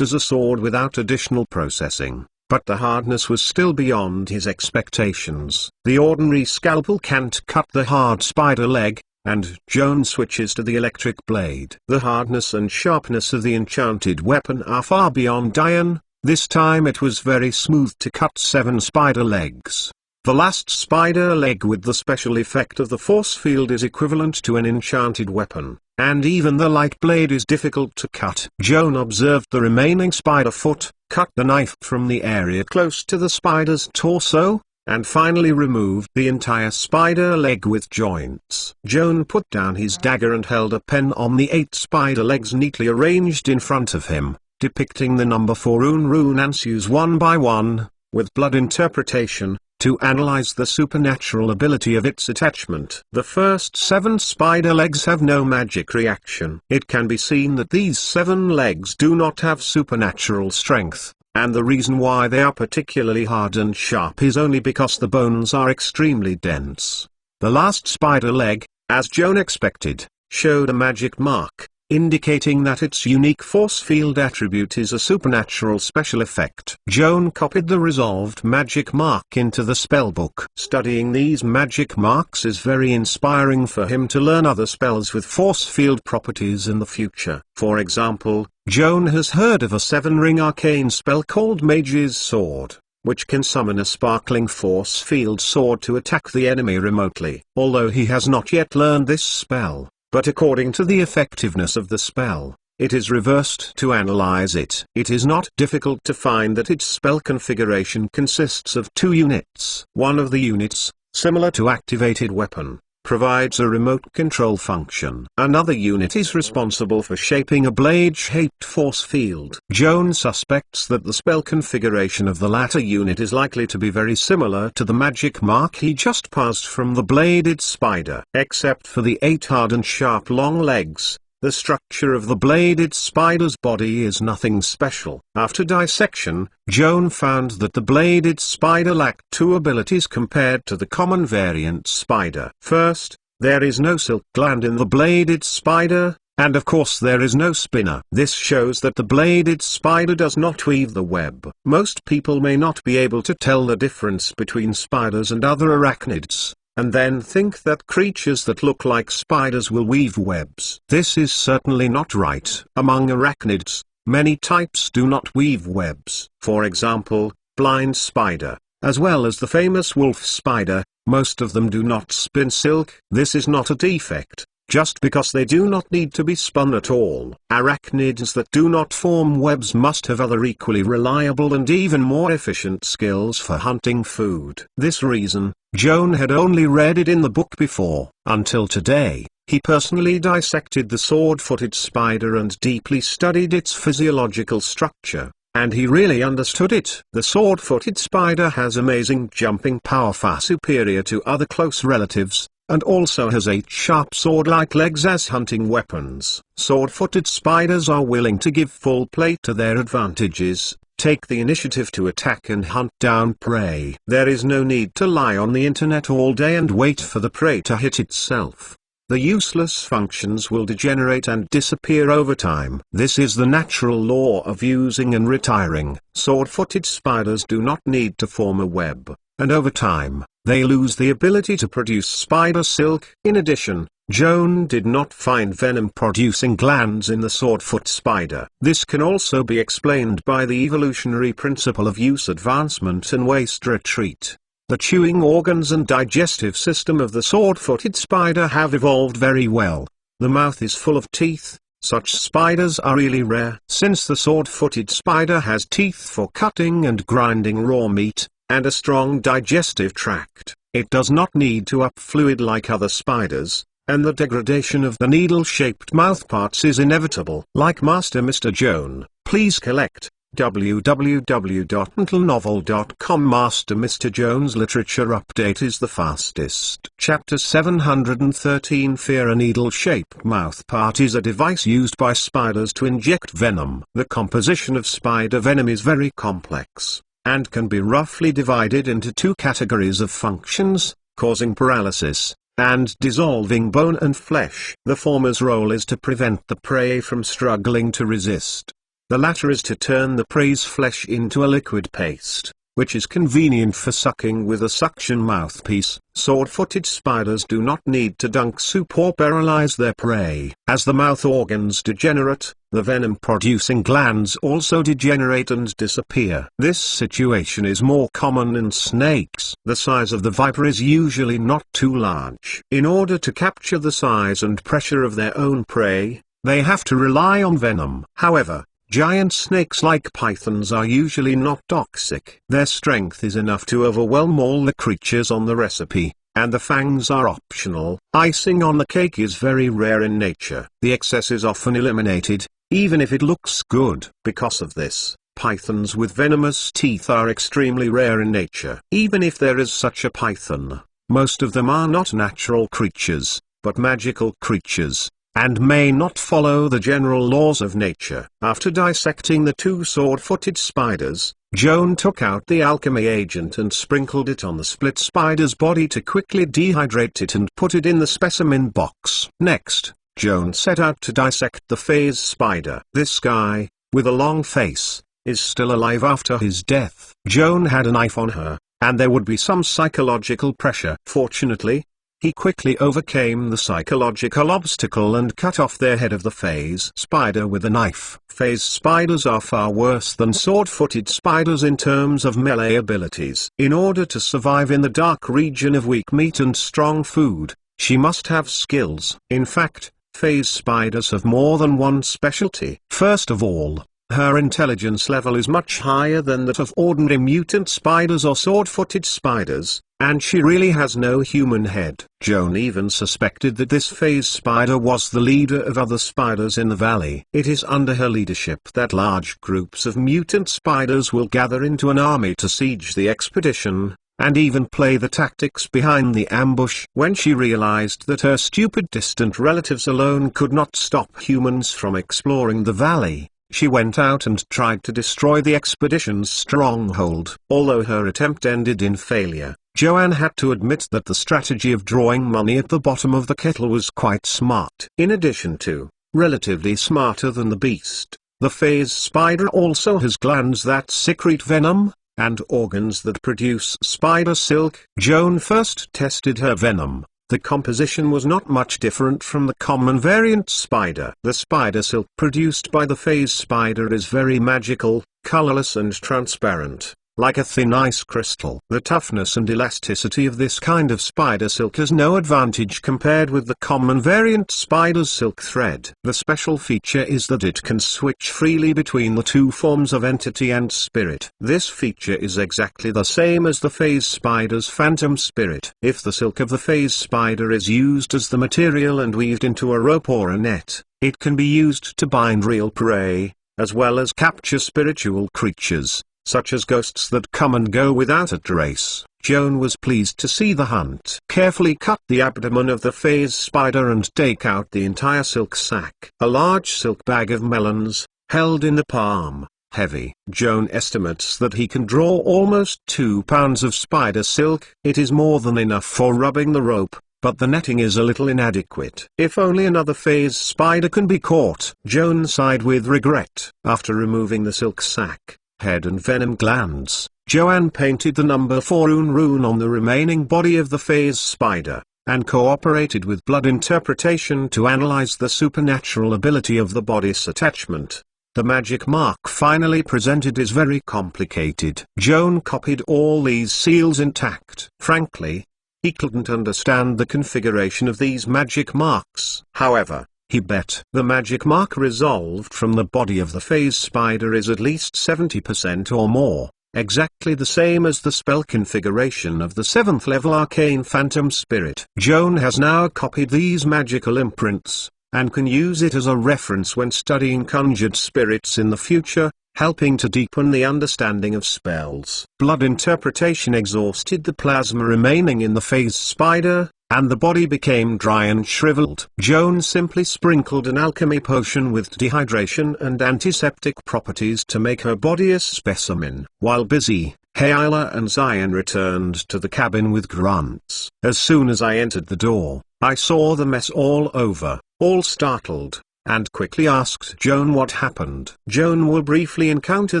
as a sword without additional processing, but the hardness was still beyond his expectations. The ordinary scalpel can't cut the hard spider leg, and Joan switches to the electric blade. The hardness and sharpness of the enchanted weapon are far beyond iron. This time it was very smooth to cut 7 spider legs. The last spider leg with the special effect of the force field is equivalent to an enchanted weapon, and even the light blade is difficult to cut. Joan observed the remaining spider foot, cut the knife from the area close to the spider's torso, and finally removed the entire spider leg with joints. Joan put down his dagger and held a pen on the 8 spider legs neatly arranged in front of him, depicting the number 4 rune answers one by one, with blood interpretation, to analyze the supernatural ability of its attachment. The first 7 spider legs have no magic reaction. It can be seen that these 7 legs do not have supernatural strength, and the reason why they are particularly hard and sharp is only because the bones are extremely dense. The last spider leg, as Joan expected, showed a magic mark, indicating that its unique force field attribute is a supernatural special effect. Joan copied the resolved magic mark into the spellbook. Studying these magic marks is very inspiring for him to learn other spells with force field properties in the future. For example, Joan has heard of a 7-ring arcane spell called Mage's Sword, which can summon a sparkling force field sword to attack the enemy remotely. Although he has not yet learned this spell, but according to the effectiveness of the spell, it is reversed to analyze it. It is not difficult to find that its spell configuration consists of 2 units. One of the units, similar to activated weapon, provides a remote control function. Another unit is responsible for shaping a blade-shaped force field. Joan suspects that the spell configuration of the latter unit is likely to be very similar to the magic mark he just passed from the bladed spider. Except for the 8 hard and sharp long legs, the structure of the bladed spider's body is nothing special. After dissection, Joan found that the bladed spider lacked 2 abilities compared to the common variant spider. First, there is no silk gland in the bladed spider, and of course there is no spinner. This shows that the bladed spider does not weave the web. Most people may not be able to tell the difference between spiders and other arachnids, and then think that creatures that look like spiders will weave webs. This is certainly not right. Among arachnids, many types do not weave webs. For example, blind spider, as well as the famous wolf spider, most of them do not spin silk. This is not a defect, just because they do not need to be spun at all. Arachnids that do not form webs must have other equally reliable and even more efficient skills for hunting food. This reason, Joan had only read it in the book before. Until today, he personally dissected the sword-footed spider and deeply studied its physiological structure. And he really understood it. The sword-footed spider has amazing jumping power far superior to other close relatives, and also has 8 sharp sword-like legs as hunting weapons. Sword-footed spiders are willing to give full play to their advantages, take the initiative to attack and hunt down prey. There is no need to lie on the internet all day and wait for the prey to hit itself. The useless functions will degenerate and disappear over time. This is the natural law of using and retiring. Sword-footed spiders do not need to form a web, and over time, they lose the ability to produce spider silk. In addition, Joan did not find venom-producing glands in the swordfoot spider. This can also be explained by the evolutionary principle of use advancement and waste retreat. The chewing organs and digestive system of the sword-footed spider have evolved very well. The mouth is full of teeth. Such spiders are really rare. Since the sword-footed spider has teeth for cutting and grinding raw meat, and a strong digestive tract, it does not need to up fluid like other spiders, and the degradation of the needle-shaped mouthparts is inevitable. Like Master Mr. Joan, please collect www.untlenovel.com. Master Mr. Joan's literature update is the fastest. Chapter 713 Fear. A needle-shaped mouthpart is a device used by spiders to inject venom. The composition of spider venom is very complex, and can be roughly divided into 2 categories of functions, causing paralysis, and dissolving bone and flesh. The former's role is to prevent the prey from struggling to resist. The latter is to turn the prey's flesh into a liquid paste, which is convenient for sucking with a suction mouthpiece. Sword-footed spiders do not need to dunk soup or paralyze their prey. As the mouth organs degenerate, the venom-producing glands also degenerate and disappear. This situation is more common in snakes. The size of the viper is usually not too large. In order to capture the size and pressure of their own prey, they have to rely on venom. However, giant snakes like pythons are usually not toxic. Their strength is enough to overwhelm all the creatures on the recipe, and the fangs are optional. Icing on the cake is very rare in nature. The excess is often eliminated, even if it looks good. Because of this, pythons with venomous teeth are extremely rare in nature. Even if there is such a python, most of them are not natural creatures, but magical creatures, and may not follow the general laws of nature. After dissecting the 2 sword-footed spiders, Joan took out the alchemy agent and sprinkled it on the split spider's body to quickly dehydrate it and put it in the specimen box. Next, Joan set out to dissect the phase spider. This guy, with a long face, is still alive after his death. Joan had a knife on her, and there would be some psychological pressure. Fortunately, he quickly overcame the psychological obstacle and cut off their head of the phase spider with a knife. Phase spiders are far worse than sword-footed spiders in terms of melee abilities. In order to survive in the dark region of weak meat and strong food, she must have skills. In fact, phase spiders have more than one specialty. First of all, her intelligence level is much higher than that of ordinary mutant spiders or sword-footed spiders, and she really has no human head. Joan even suspected that this phase spider was the leader of other spiders in the valley. It is under her leadership that large groups of mutant spiders will gather into an army to siege the expedition, and even play the tactics behind the ambush. When she realized that her stupid distant relatives alone could not stop humans from exploring the valley, she went out and tried to destroy the expedition's stronghold. Although her attempt ended in failure, Joan had to admit that the strategy of drawing money at the bottom of the kettle was quite smart. In addition to, relatively smarter than the beast, the phase spider also has glands that secrete venom, and organs that produce spider silk. Joan first tested her venom. The composition was not much different from the common variant spider. The spider silk produced by the phase spider is very magical, colorless and transparent, like a thin ice crystal. The toughness and elasticity of this kind of spider silk has no advantage compared with the common variant spider's silk thread. The special feature is that it can switch freely between the two forms of entity and spirit. This feature is exactly the same as the phase spider's phantom spirit. If the silk of the phase spider is used as the material and weaved into a rope or a net, it can be used to bind real prey, as well as capture spiritual creatures, such as ghosts that come and go without a trace. Joan was pleased to see the hunt. Carefully cut the abdomen of the phase spider and take out the entire silk sac. A large silk bag of melons, held in the palm, heavy. Joan estimates that he can draw almost 2 pounds of spider silk. It is more than enough for rubbing the rope, but the netting is a little inadequate. If only another phase spider can be caught. Joan sighed with regret. After removing the silk sac, head and venom glands, Joanne painted the number 4 rune on the remaining body of the phase spider, and cooperated with blood interpretation to analyze the supernatural ability of the body's attachment. The magic mark finally presented is very complicated. Joan copied all these seals intact. Frankly, he couldn't understand the configuration of these magic marks. However, he bet the magic mark resolved from the body of the phase spider is at least 70% or more, exactly the same as the spell configuration of the 7th level arcane phantom spirit. Joan has now copied these magical imprints, and can use it as a reference when studying conjured spirits in the future, helping to deepen the understanding of spells. Blood interpretation exhausted the plasma remaining in the phase spider, and the body became dry and shriveled. Joan simply sprinkled an alchemy potion with dehydration and antiseptic properties to make her body a specimen. While busy, Hayla and Zion returned to the cabin with grunts. As soon as I entered the door, I saw the mess all over, all startled, and quickly asked Joan what happened. Joan will briefly encounter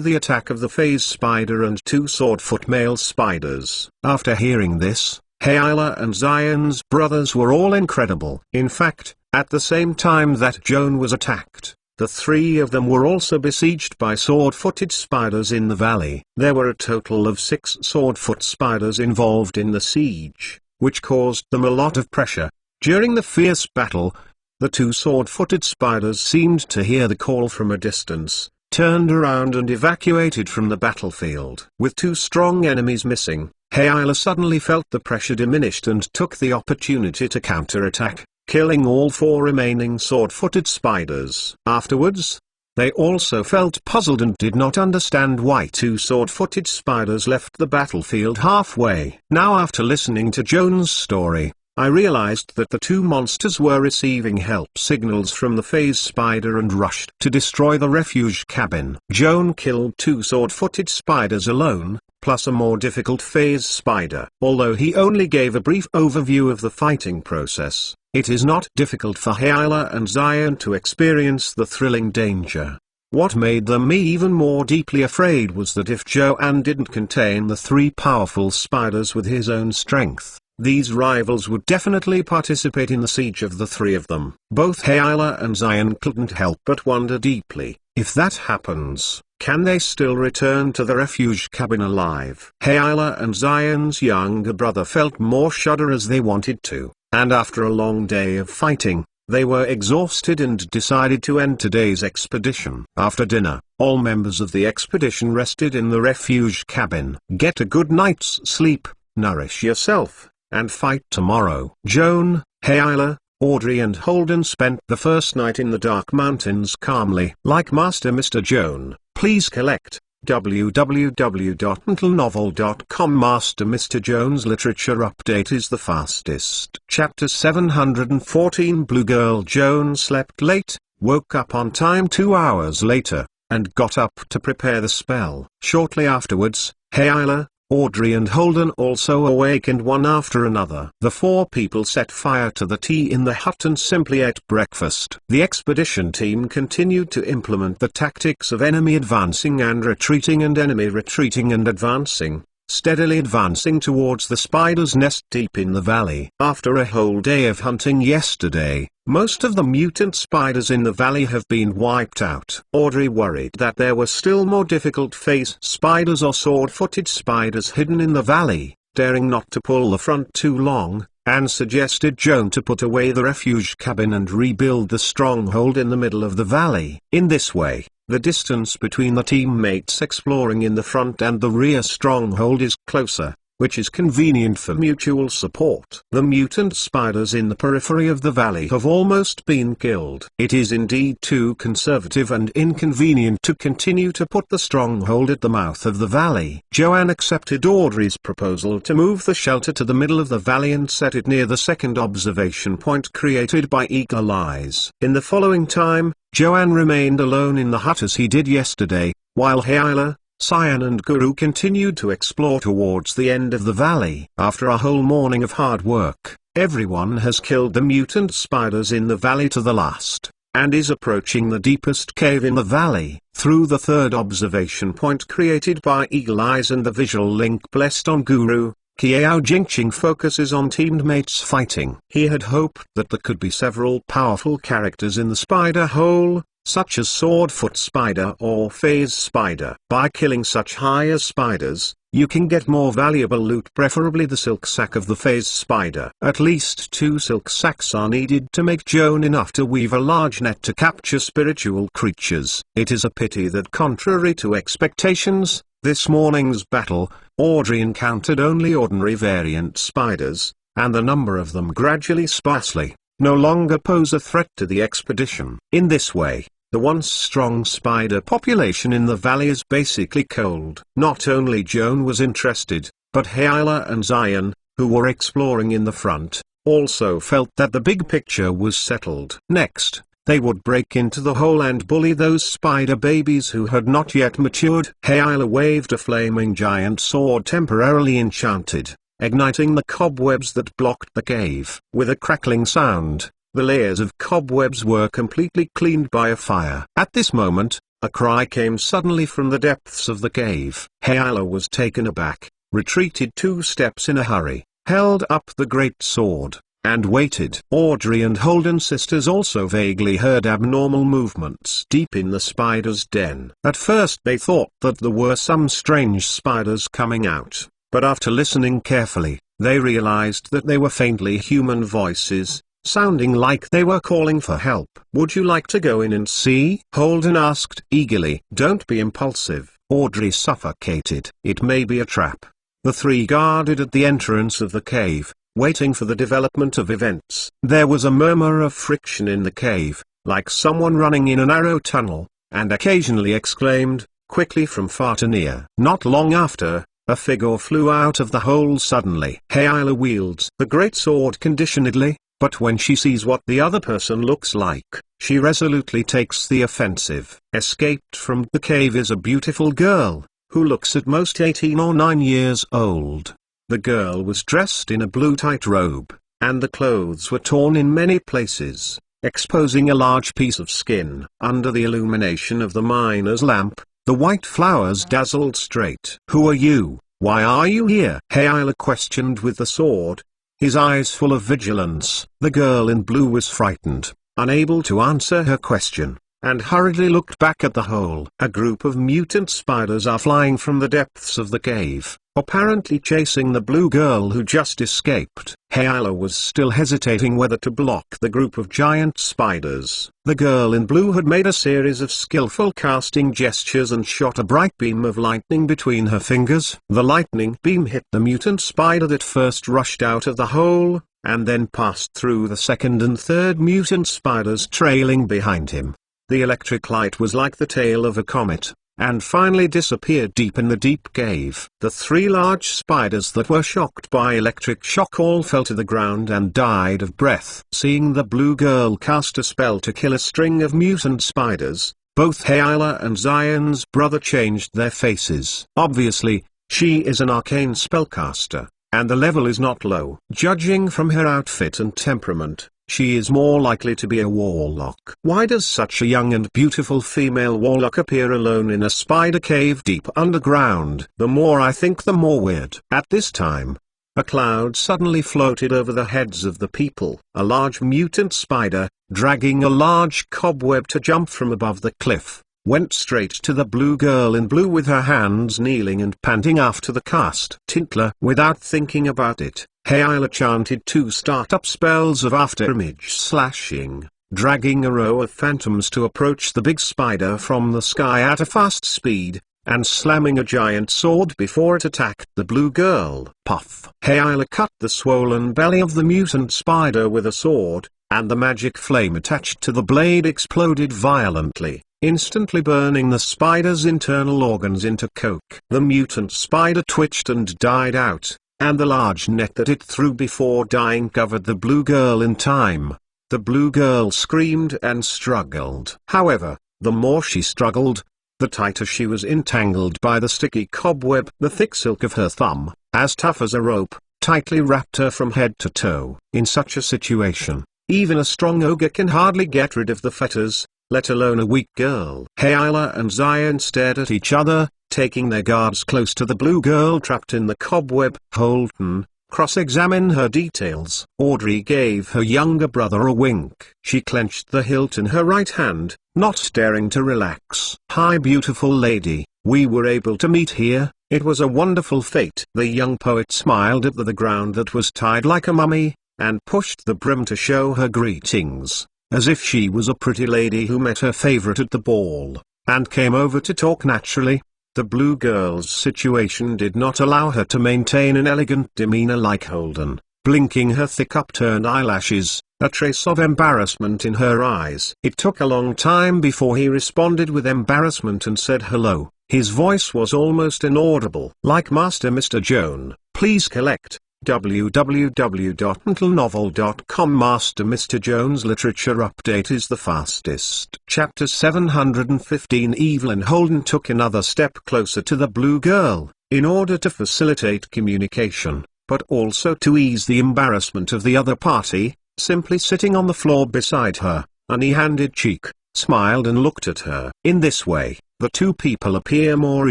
the attack of the phase spider and 2 swordfoot male spiders. After hearing this, Hayla and Zion's brothers were all incredible. In fact, at the same time that Joan was attacked, the 3 of them were also besieged by sword-footed spiders in the valley. There were a total of 6 sword-foot spiders involved in the siege, which caused them a lot of pressure. During the fierce battle, the 2 sword-footed spiders seemed to hear the call from a distance, turned around and evacuated from the battlefield. With 2 strong enemies missing, Hayla suddenly felt the pressure diminished and took the opportunity to counterattack, killing all 4 remaining sword-footed spiders. Afterwards, they also felt puzzled and did not understand why 2 sword-footed spiders left the battlefield halfway. Now, after listening to Joan's story, I realized that the 2 monsters were receiving help signals from the phase spider and rushed to destroy the refuge cabin. Joan killed 2 sword-footed spiders alone, plus a more difficult phase spider. Although he only gave a brief overview of the fighting process, it is not difficult for Hayla and Zion to experience the thrilling danger. What made them even more deeply afraid was that if Joanne didn't contain the 3 powerful spiders with his own strength, these rivals would definitely participate in the siege of the 3 of them. Both Hayla and Zion couldn't help but wonder deeply, if that happens, can they still return to the refuge cabin alive? Hayla and Zion's younger brother felt more shudder as they wanted to, and after a long day of fighting, they were exhausted and decided to end today's expedition. After dinner, all members of the expedition rested in the refuge cabin. Get a good night's sleep, nourish yourself, and fight tomorrow. Joan, Hayla, Audrey and Holden spent the first night in the Dark Mountains calmly. Like Master Mr. Joan, please collect www.mentalnovel.com. Master Mr. Joan's literature update is the fastest. Chapter 714. Blue Girl. Joan slept late, woke up on time 2 hours later, and got up to prepare the spell. Shortly afterwards, Hayla, Audrey and Holden also awakened one after another. The 4 people set fire to the tea in the hut and simply ate breakfast. The expedition team continued to implement the tactics of enemy advancing and retreating and enemy retreating and advancing, steadily advancing towards the spider's nest deep in the valley. After a whole day of hunting yesterday, most of the mutant spiders in the valley have been wiped out. Audrey worried that there were still more difficult phase spiders or sword-footed spiders hidden in the valley, daring not to pull the front too long, and suggested Joan to put away the refuge cabin and rebuild the stronghold in the middle of the valley. In this way, the distance between the teammates exploring in the front and the rear stronghold is closer, which is convenient for mutual support. The mutant spiders in the periphery of the valley have almost been killed. It is indeed too conservative and inconvenient to continue to put the stronghold at the mouth of the valley. Joan accepted Audrey's proposal to move the shelter to the middle of the valley and set it near the second observation point created by Eagle Eyes. In the following time, Joan remained alone in the hut as he did yesterday, while Hyla, Cyan and Guru continued to explore towards the end of the valley. After a whole morning of hard work, everyone has killed the mutant spiders in the valley to the last, and is approaching the deepest cave in the valley, through the third observation point created by Eagle Eyes and the visual link blessed on Guru. Qiao Jingqing focuses on teamed mates fighting. He had hoped that there could be several powerful characters in the spider hole, such as Swordfoot Spider or Phase Spider. By killing such higher spiders, you can get more valuable loot, preferably the silk sack of the Phase Spider. At least 2 silk sacks are needed to make Joan enough to weave a large net to capture spiritual creatures. It is a pity that contrary to expectations, this morning's battle, Audrey encountered only ordinary variant spiders, and the number of them gradually sparsely no longer pose a threat to the expedition. In this way, the once strong spider population in the valley is basically cold. Not only Joan was interested, but Hyla and Cyan, who were exploring in the front, also felt that the big picture was settled. Next, they would break into the hole and bully those spider babies who had not yet matured. Hyla waved a flaming giant sword temporarily enchanted, igniting the cobwebs that blocked the cave. With a crackling sound, the layers of cobwebs were completely cleaned by a fire. At this moment, a cry came suddenly from the depths of the cave. Hyla was taken aback, retreated 2 steps in a hurry, held up the great sword, and waited. Audrey and Holden sisters also vaguely heard abnormal movements deep in the spider's den. At first they thought that there were some strange spiders coming out, but after listening carefully, they realized that they were faintly human voices, sounding like they were calling for help. "Would you like to go in and see?" Holden asked eagerly. "Don't be impulsive." Audrey suffocated. "It may be a trap." The 3 guarded at the entrance of the cave, waiting for the development of events. There was a murmur of friction in the cave, like someone running in a narrow tunnel, and occasionally exclaimed, quickly from far to near. Not long after, a figure flew out of the hole suddenly. Hyla wields the great sword conditionedly, but when she sees what the other person looks like, she resolutely takes the offensive. Escaped from the cave is a beautiful girl, who looks at most 18 or 9 years old. The girl was dressed in a blue tight robe, and the clothes were torn in many places, exposing a large piece of skin. Under the illumination of the miner's lamp, the white flowers dazzled straight. "Who are you? Why are you here?" Hyla questioned with the sword, his eyes full of vigilance. The girl in blue was frightened, unable to answer her question, and hurriedly looked back at the hole. A group of mutant spiders are flying from the depths of the cave, apparently chasing the blue girl who just escaped. Hyla was still hesitating whether to block the group of giant spiders. The girl in blue had made a series of skillful casting gestures and shot a bright beam of lightning between her fingers. The lightning beam hit the mutant spider that first rushed out of the hole, and then passed through the second and third mutant spiders trailing behind him. The electric light was like the tail of a comet, and finally disappeared deep in the deep cave. The 3 large spiders that were shocked by electric shock all fell to the ground and died of breath. Seeing the blue girl cast a spell to kill a string of mutant spiders, both Hyla and Cyan's brother changed their faces. Obviously, she is an arcane spellcaster, and the level is not low. Judging from her outfit and temperament, she is more likely to be a warlock. Why does such a young and beautiful female warlock appear alone in a spider cave deep underground? The more I think, the more weird. At this time, a cloud suddenly floated over the heads of the people. A large mutant spider, dragging a large cobweb to jump from above the cliff, went straight to the blue girl in blue with her hands kneeling and panting after the cast. Tintler, without thinking about it, Hayla chanted 2 startup spells of afterimage slashing, dragging a row of phantoms to approach the big spider from the sky at a fast speed, and slamming a giant sword before it attacked the blue girl. Puff! Hayla cut the swollen belly of the mutant spider with a sword, and the magic flame attached to the blade exploded violently, instantly burning the spider's internal organs into coke. The mutant spider twitched and died out, and the large net that it threw before dying covered the blue girl in time. The blue girl screamed and struggled. However, the more she struggled, the tighter she was entangled by the sticky cobweb. The thick silk of her thumb, as tough as a rope, tightly wrapped her from head to toe. In such a situation, even a strong ogre can hardly get rid of the fetters, let alone a weak girl. Hayla and Zion stared at each other, taking their guards close to the blue girl trapped in the cobweb. Holden, cross-examine her details. Audrey gave her younger brother a wink. She clenched the hilt in her right hand, not daring to relax. Hi beautiful lady, we were able to meet here, it was a wonderful fate. The young poet smiled at the ground that was tied like a mummy, and pushed the brim to show her greetings, as if she was a pretty lady who met her favorite at the ball, and came over to talk naturally. The blue girl's situation did not allow her to maintain an elegant demeanor like Holden, blinking her thick upturned eyelashes, a trace of embarrassment in her eyes. It took a long time before he responded with embarrassment and said hello. His voice was almost inaudible. Like Master Mr. Joan, please collect www.mentalnovel.com. Master Mr. Joan's literature update is the fastest. Chapter 715. Evelyn Holden took another step closer to the blue girl, in order to facilitate communication, but also to ease the embarrassment of the other party. Simply sitting on the floor beside her, an e-handed cheek, smiled and looked at her. In this way, the two people appear more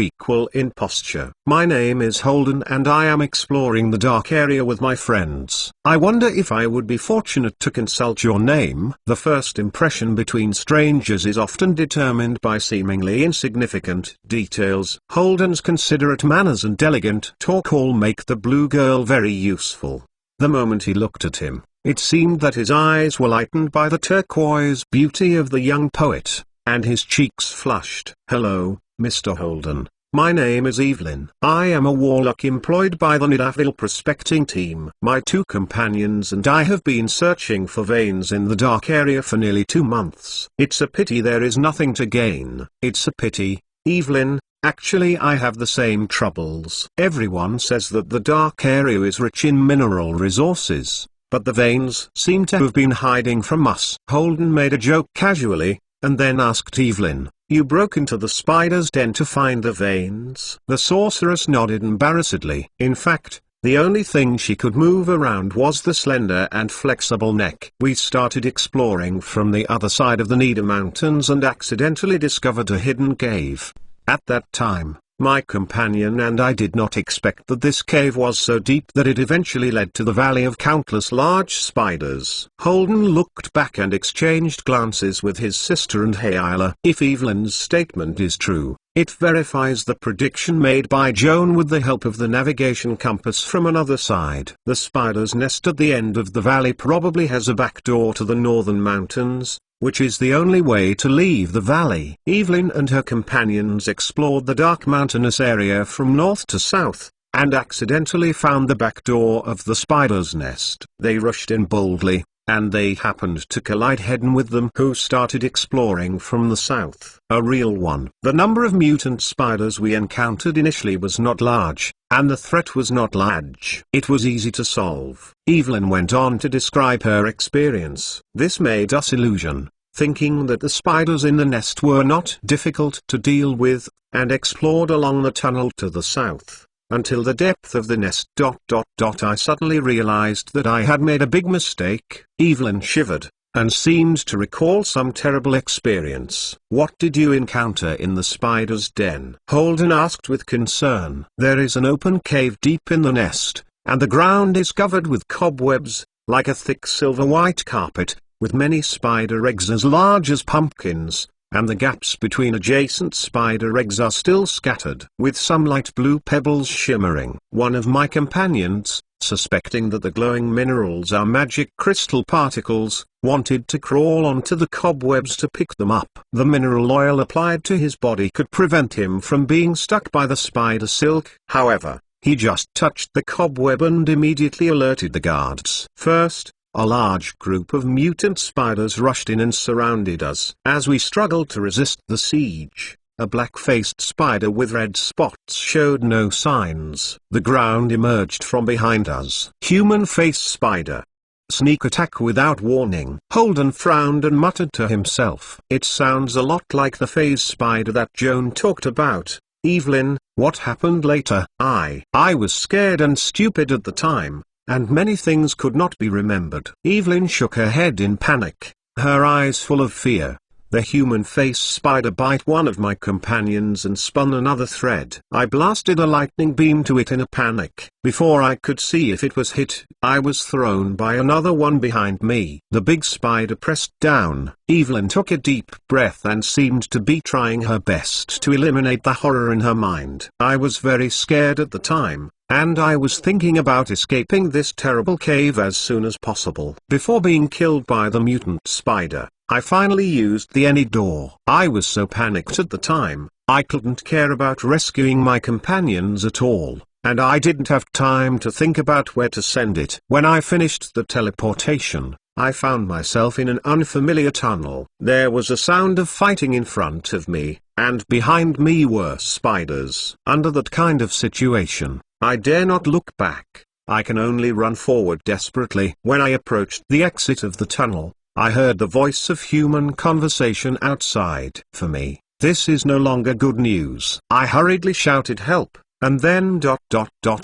equal in posture. My name is Holden and I am exploring the dark area with my friends. I wonder if I would be fortunate to consult your name. The first impression between strangers is often determined by seemingly insignificant details. Holden's considerate manners and elegant talk all make the blue girl very useful. The moment he looked at him, it seemed that his eyes were lightened by the turquoise beauty of the young poet, and his cheeks flushed. Hello, Mr. Holden. My name is Evelyn. I am a warlock employed by the Nidaville prospecting team. My 2 companions and I have been searching for veins in the dark area for nearly 2 months. It's a pity there is nothing to gain. It's a pity, Evelyn. Actually, I have the same troubles. Everyone says that the dark area is rich in mineral resources, but the veins seem to have been hiding from us. Holden made a joke casually, and then asked Evelyn, you broke into the spider's den to find the veins? The sorceress nodded embarrassedly. In fact, the only thing she could move around was the slender and flexible neck. We started exploring from the other side of the Nida Mountains and accidentally discovered a hidden cave. At that time, my companion and I did not expect that this cave was so deep that it eventually led to the valley of countless large spiders. Holden looked back and exchanged glances with his sister and Hayla. If Evelyn's statement is true, it verifies the prediction made by Joan with the help of the navigation compass from another side. The spider's nest at the end of the valley probably has a back door to the northern mountains, which is the only way to leave the valley. Evelyn and her companions explored the dark mountainous area from north to south, and accidentally found the back door of the spider's nest. They rushed in boldly, and they happened to collide head-on with them, who started exploring from the south. A real one. The number of mutant spiders we encountered initially was not large, and the threat was not large. It was easy to solve. Evelyn went on to describe her experience. This made us illusion, thinking that the spiders in the nest were not difficult to deal with, and explored along the tunnel to the south. until the depth of the nest. I suddenly realized that I had made a big mistake. Evelyn shivered, and seemed to recall some terrible experience. "What did you encounter in the spider's den?" Holden asked with concern. "There is an open cave deep in the nest, and the ground is covered with cobwebs, like a thick silver-white carpet, with many spider eggs as large as pumpkins, and the gaps between adjacent spider eggs are still scattered with some light blue pebbles shimmering." One of my companions, suspecting that the glowing minerals are magic crystal particles, wanted to crawl onto the cobwebs to pick them up. The mineral oil applied to his body could prevent him from being stuck by the spider silk. However, he just touched the cobweb and immediately alerted the guards. First, a large group of mutant spiders rushed in and surrounded us. As we struggled to resist the siege, a black-faced spider with red spots showed no signs. The ground emerged from behind us. Human-faced spider. Sneak attack without warning. Holden frowned and muttered to himself. "It sounds a lot like the phase spider that Joan talked about." "Evelyn, what happened later?" I was scared and stupid at the time, and many things could not be remembered. Evelyn shook her head in panic, her eyes full of fear. The human-faced spider bit one of my companions and spun another thread. I blasted a lightning beam to it in a panic. Before I could see if it was hit, I was thrown by another one behind me. The big spider pressed down. Evelyn took a deep breath and seemed to be trying her best to eliminate the horror in her mind. I was very scared at the time, and I was thinking about escaping this terrible cave as soon as possible. Before being killed by the mutant spider, I finally used the any door. I was so panicked at the time, I couldn't care about rescuing my companions at all, and I didn't have time to think about where to send it. When I finished the teleportation, I found myself in an unfamiliar tunnel. There was a sound of fighting in front of me, and behind me were spiders. Under that kind of situation, I dare not look back. I can only run forward desperately. When I approached the exit of the tunnel, I heard the voice of human conversation outside. For me, this is no longer good news. I hurriedly shouted help, and then ...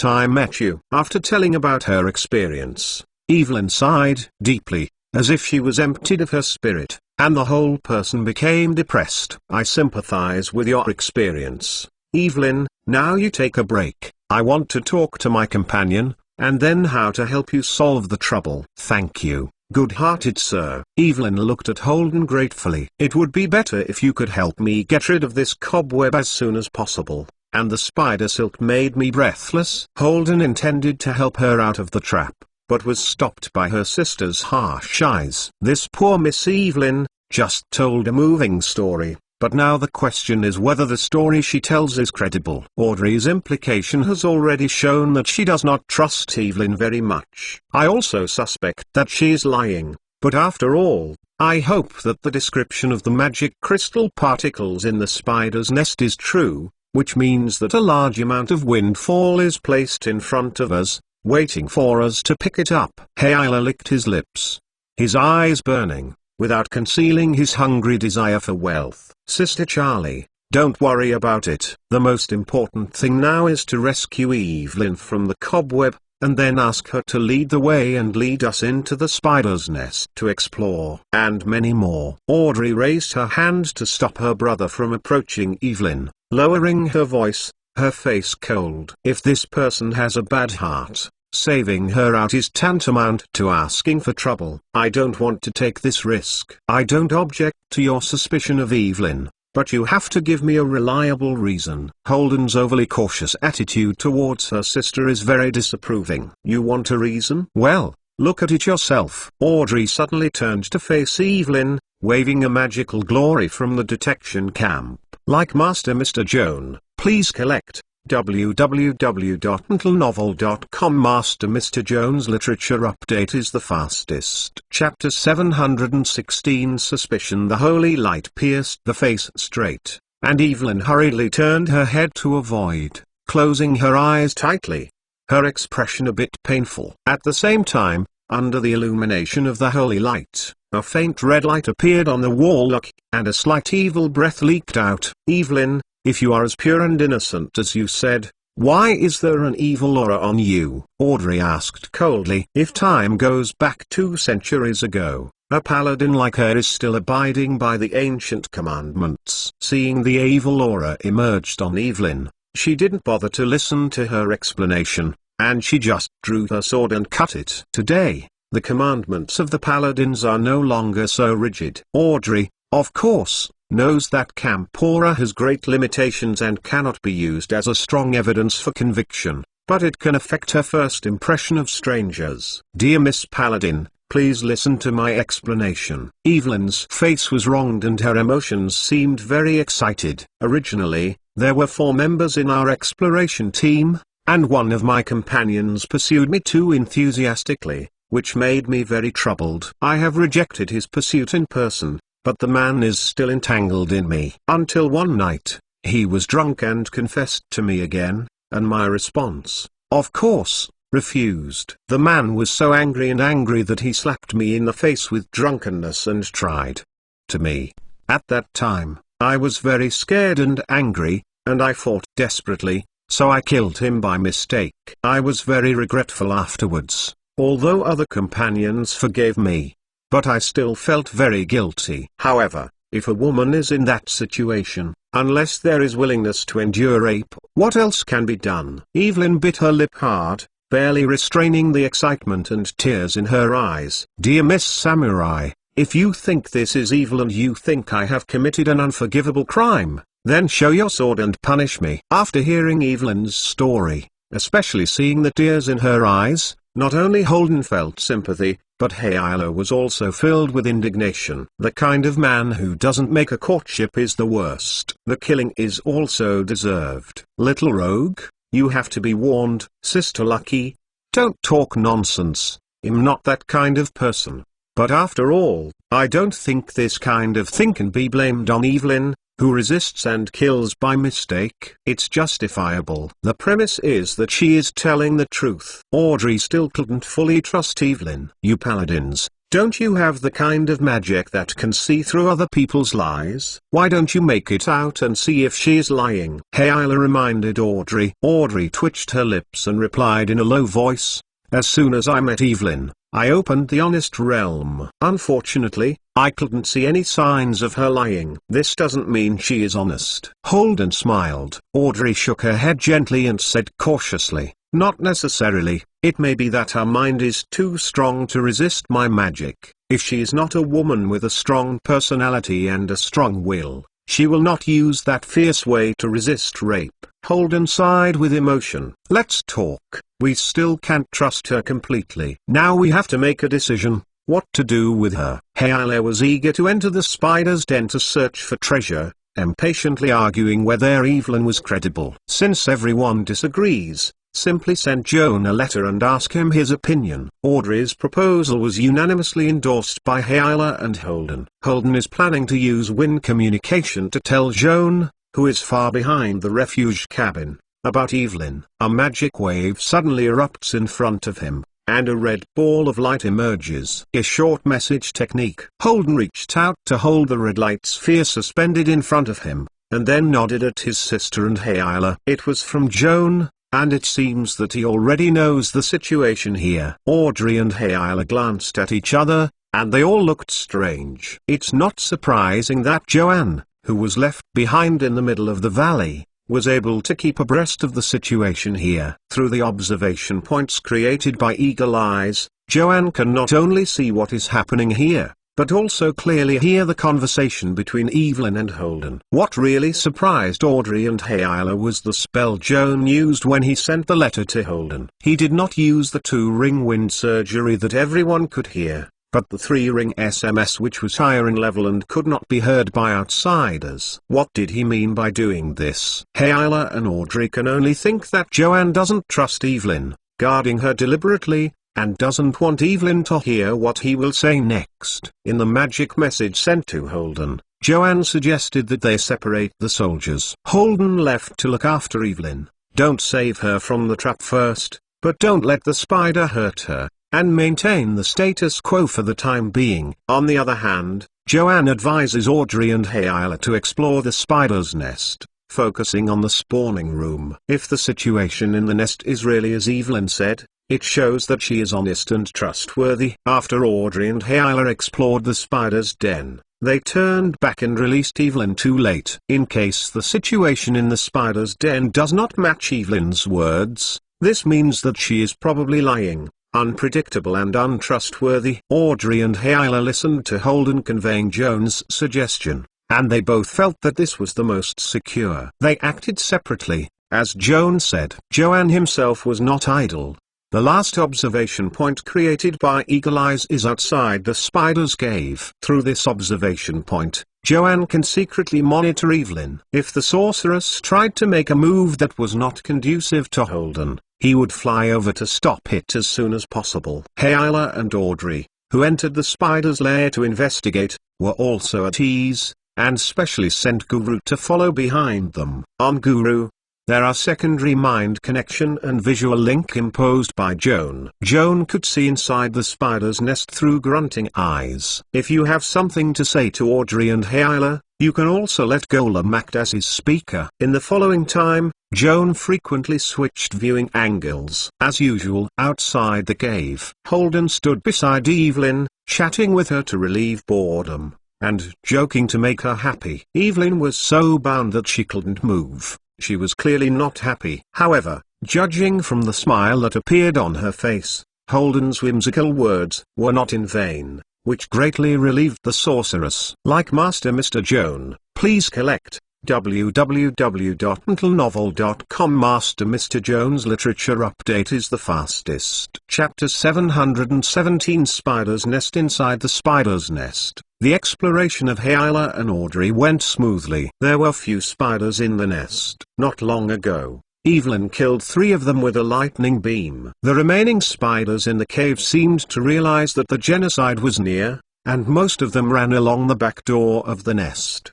I met you. After telling about her experience, Evelyn sighed deeply, as if she was emptied of her spirit, and the whole person became depressed. "I sympathize with your experience, Evelyn. Now you take a break. I want to talk to my companion, and then how to help you solve the trouble." "Thank you, good-hearted sir." Evelyn looked at Holden gratefully. "It would be better if you could help me get rid of this cobweb as soon as possible, and the spider silk made me breathless." Holden intended to help her out of the trap, but was stopped by her sister's harsh eyes. This poor Miss Evelyn just told a moving story, but now the question is whether the story she tells is credible. Audrey's implication has already shown that she does not trust Evelyn very much. I also suspect that she is lying, but after all, I hope that the description of the magic crystal particles in the spider's nest is true, which means that a large amount of windfall is placed in front of us, waiting for us to pick it up. Hayla licked his lips, his eyes burning, without concealing his hungry desire for wealth. "Sister Charlie, don't worry about it. The most important thing now is to rescue Evelyn from the cobweb, and then ask her to lead the way and lead us into the spider's nest to explore." And many more. Audrey raised her hand to stop her brother from approaching Evelyn, lowering her voice, her face cold. "If this person has a bad heart, saving her out is tantamount to asking for trouble. I don't want to take this risk. I don't object to your suspicion of Evelyn, but you have to give me a reliable reason." Holden's overly cautious attitude towards her sister is very disapproving. "You want a reason? Well, look at it yourself." Audrey suddenly turned to face Evelyn, waving a magical glory from the detection camp. "Like Master Mr. Joan, please collect www.mentalnovel.com. Master Mr. Joan's literature update is the fastest. Chapter 716 Suspicion. The holy light pierced the face straight, and Evelyn hurriedly turned her head to avoid, closing her eyes tightly, her expression a bit painful. At the same time, under the illumination of the holy light, a faint red light appeared on the wall, and a slight evil breath leaked out. "Evelyn, if you are as pure and innocent as you said, Why is there an evil aura on you? Audrey asked coldly. If time goes back 2 centuries ago, a paladin like her is still abiding by the ancient commandments. Seeing the evil aura emerged on Evelyn, she didn't bother to listen to her explanation, and she just drew her sword and cut it. Today, the commandments of the paladins are no longer so rigid. Audrey, of course, knows that camp aura has great limitations and cannot be used as a strong evidence for conviction, but it can affect her first impression of strangers. Dear Miss Paladin, please listen to my explanation. Evelyn's face was wronged and her emotions seemed very excited. Originally, there were 4 members in our exploration team, and one of my companions pursued me too enthusiastically, which made me very troubled. I have rejected his pursuit in person, but the man is still entangled in me. Until one night, he was drunk and confessed to me again, and my response, of course, refused. The man was so angry that he slapped me in the face with drunkenness and tried to me. At that time, I was very scared and angry, and I fought desperately, so I killed him by mistake. I was very regretful afterwards, although other companions forgave me. But I still felt very guilty. However, if a woman is in that situation, unless there is willingness to endure rape, what else can be done? Evelyn bit her lip hard, barely restraining the excitement and tears in her eyes. Dear Miss Samurai, if you think this is evil and you think I have committed an unforgivable crime, then show your sword and punish me. After hearing Evelyn's story, especially seeing the tears in her eyes, not only Holden felt sympathy, but Hayla was also filled with indignation. The kind of man who doesn't make a courtship is the worst. The killing is also deserved. Little rogue, you have to be warned. Sister Lucky, don't talk nonsense. I'm not that kind of person. But after all, I don't think this kind of thing can be blamed on Evelyn, who resists and kills by mistake. It's justifiable. The premise is that she is telling the truth. Audrey still couldn't fully trust Evelyn. You paladins, don't you have the kind of magic that can see through other people's lies? Why don't you make it out and see if she's lying? Hayla reminded Audrey. Audrey twitched her lips and replied in a low voice, as soon as I met Evelyn, I opened the honest realm. Unfortunately, I couldn't see any signs of her lying. This doesn't mean she is honest. Holden smiled. Audrey shook her head gently and said cautiously, not necessarily. It may be that her mind is too strong to resist my magic. If she is not a woman with a strong personality and a strong will, she will not use that fierce way to resist rape. Holden sighed with emotion. Let's talk. We still can't trust her completely. Now we have to make a decision, what to do with her. Hayla was eager to enter the spider's den to search for treasure, impatiently arguing whether Evelyn was credible. Since everyone disagrees, simply send Joan a letter and ask him his opinion. Audrey's proposal was unanimously endorsed by Hayla and Holden. Holden is planning to use wind communication to tell Joan, who is far behind the refuge cabin, about Evelyn. A magic wave suddenly erupts in front of him, and a red ball of light emerges. A short message technique. Holden reached out to hold the red light sphere suspended in front of him, and then nodded at his sister and Hayla. It was from Joan, and it seems that he already knows the situation here. Audrey and Hayla glanced at each other, and they all looked strange. It's not surprising that Joanne, who was left behind in the middle of the valley, was able to keep abreast of the situation here. Through the observation points created by Eagle Eyes, Joanne can not only see what is happening here, but also clearly hear the conversation between Evelyn and Holden. What really surprised Audrey and Hayla was the spell Joan used when he sent the letter to Holden. He did not use the 2-ring wind surgery that everyone could hear, but the 3-ring SMS, which was higher in level and could not be heard by outsiders. What did he mean by doing this? Hayla and Audrey can only think that Joanne doesn't trust Evelyn, guarding her deliberately, and doesn't want Evelyn to hear what he will say next. In the magic message sent to Holden, Joanne suggested that they separate the soldiers. Holden left to look after Evelyn. Don't save her from the trap first, but don't let the spider hurt her, and maintain the status quo for the time being. On the other hand, Joanne advises Audrey and Hayla to explore the spider's nest. focusing on the spawning room. If the situation in the nest is really as Evelyn said, it shows that she is honest and trustworthy. After Audrey and Hayla explored the spider's den, they turned back and released Evelyn too late. In case the situation in the spider's den does not match Evelyn's words, this means that she is probably lying, unpredictable and untrustworthy. Audrey and Hayla listened to Holden conveying Joan's suggestion, and they both felt that this was the most secure. They acted separately, as Joan said. Joanne himself was not idle. The last observation point created by Eagle Eyes is outside the spider's cave. Through this observation point, Joanne can secretly monitor Evelyn. If the sorceress tried to make a move that was not conducive to Holden, he would fly over to stop it as soon as possible. Hayla and Audrey, who entered the spider's lair to investigate, were also at ease, and specially sent Guru to follow behind them. On Guru, there are secondary mind connection and visual link imposed by Joan. Joan could see inside the spider's nest through grunting eyes. If you have something to say to Audrey and Hayla, you can also let Golem act as his speaker. In the following time, Joan frequently switched viewing angles. As usual, outside the cave, Holden stood beside Evelyn, chatting with her to relieve boredom, and joking to make her happy. Evelyn was so bound that she couldn't move. She was clearly not happy. However, judging from the smile that appeared on her face, Holden's whimsical words were not in vain, which greatly relieved the sorceress. Like Master Mr. Joan, please collect www.mentalnovel.com. Master Mr. Joan's literature update is the fastest. Chapter 717 Spider's Nest. Inside the spider's nest, the exploration of Hayla and Audrey went smoothly. There were few spiders in the nest. Not long ago, Evelyn killed 3 of them with a lightning beam. The remaining spiders in the cave seemed to realize that the genocide was near, and most of them ran along the back door of the nest.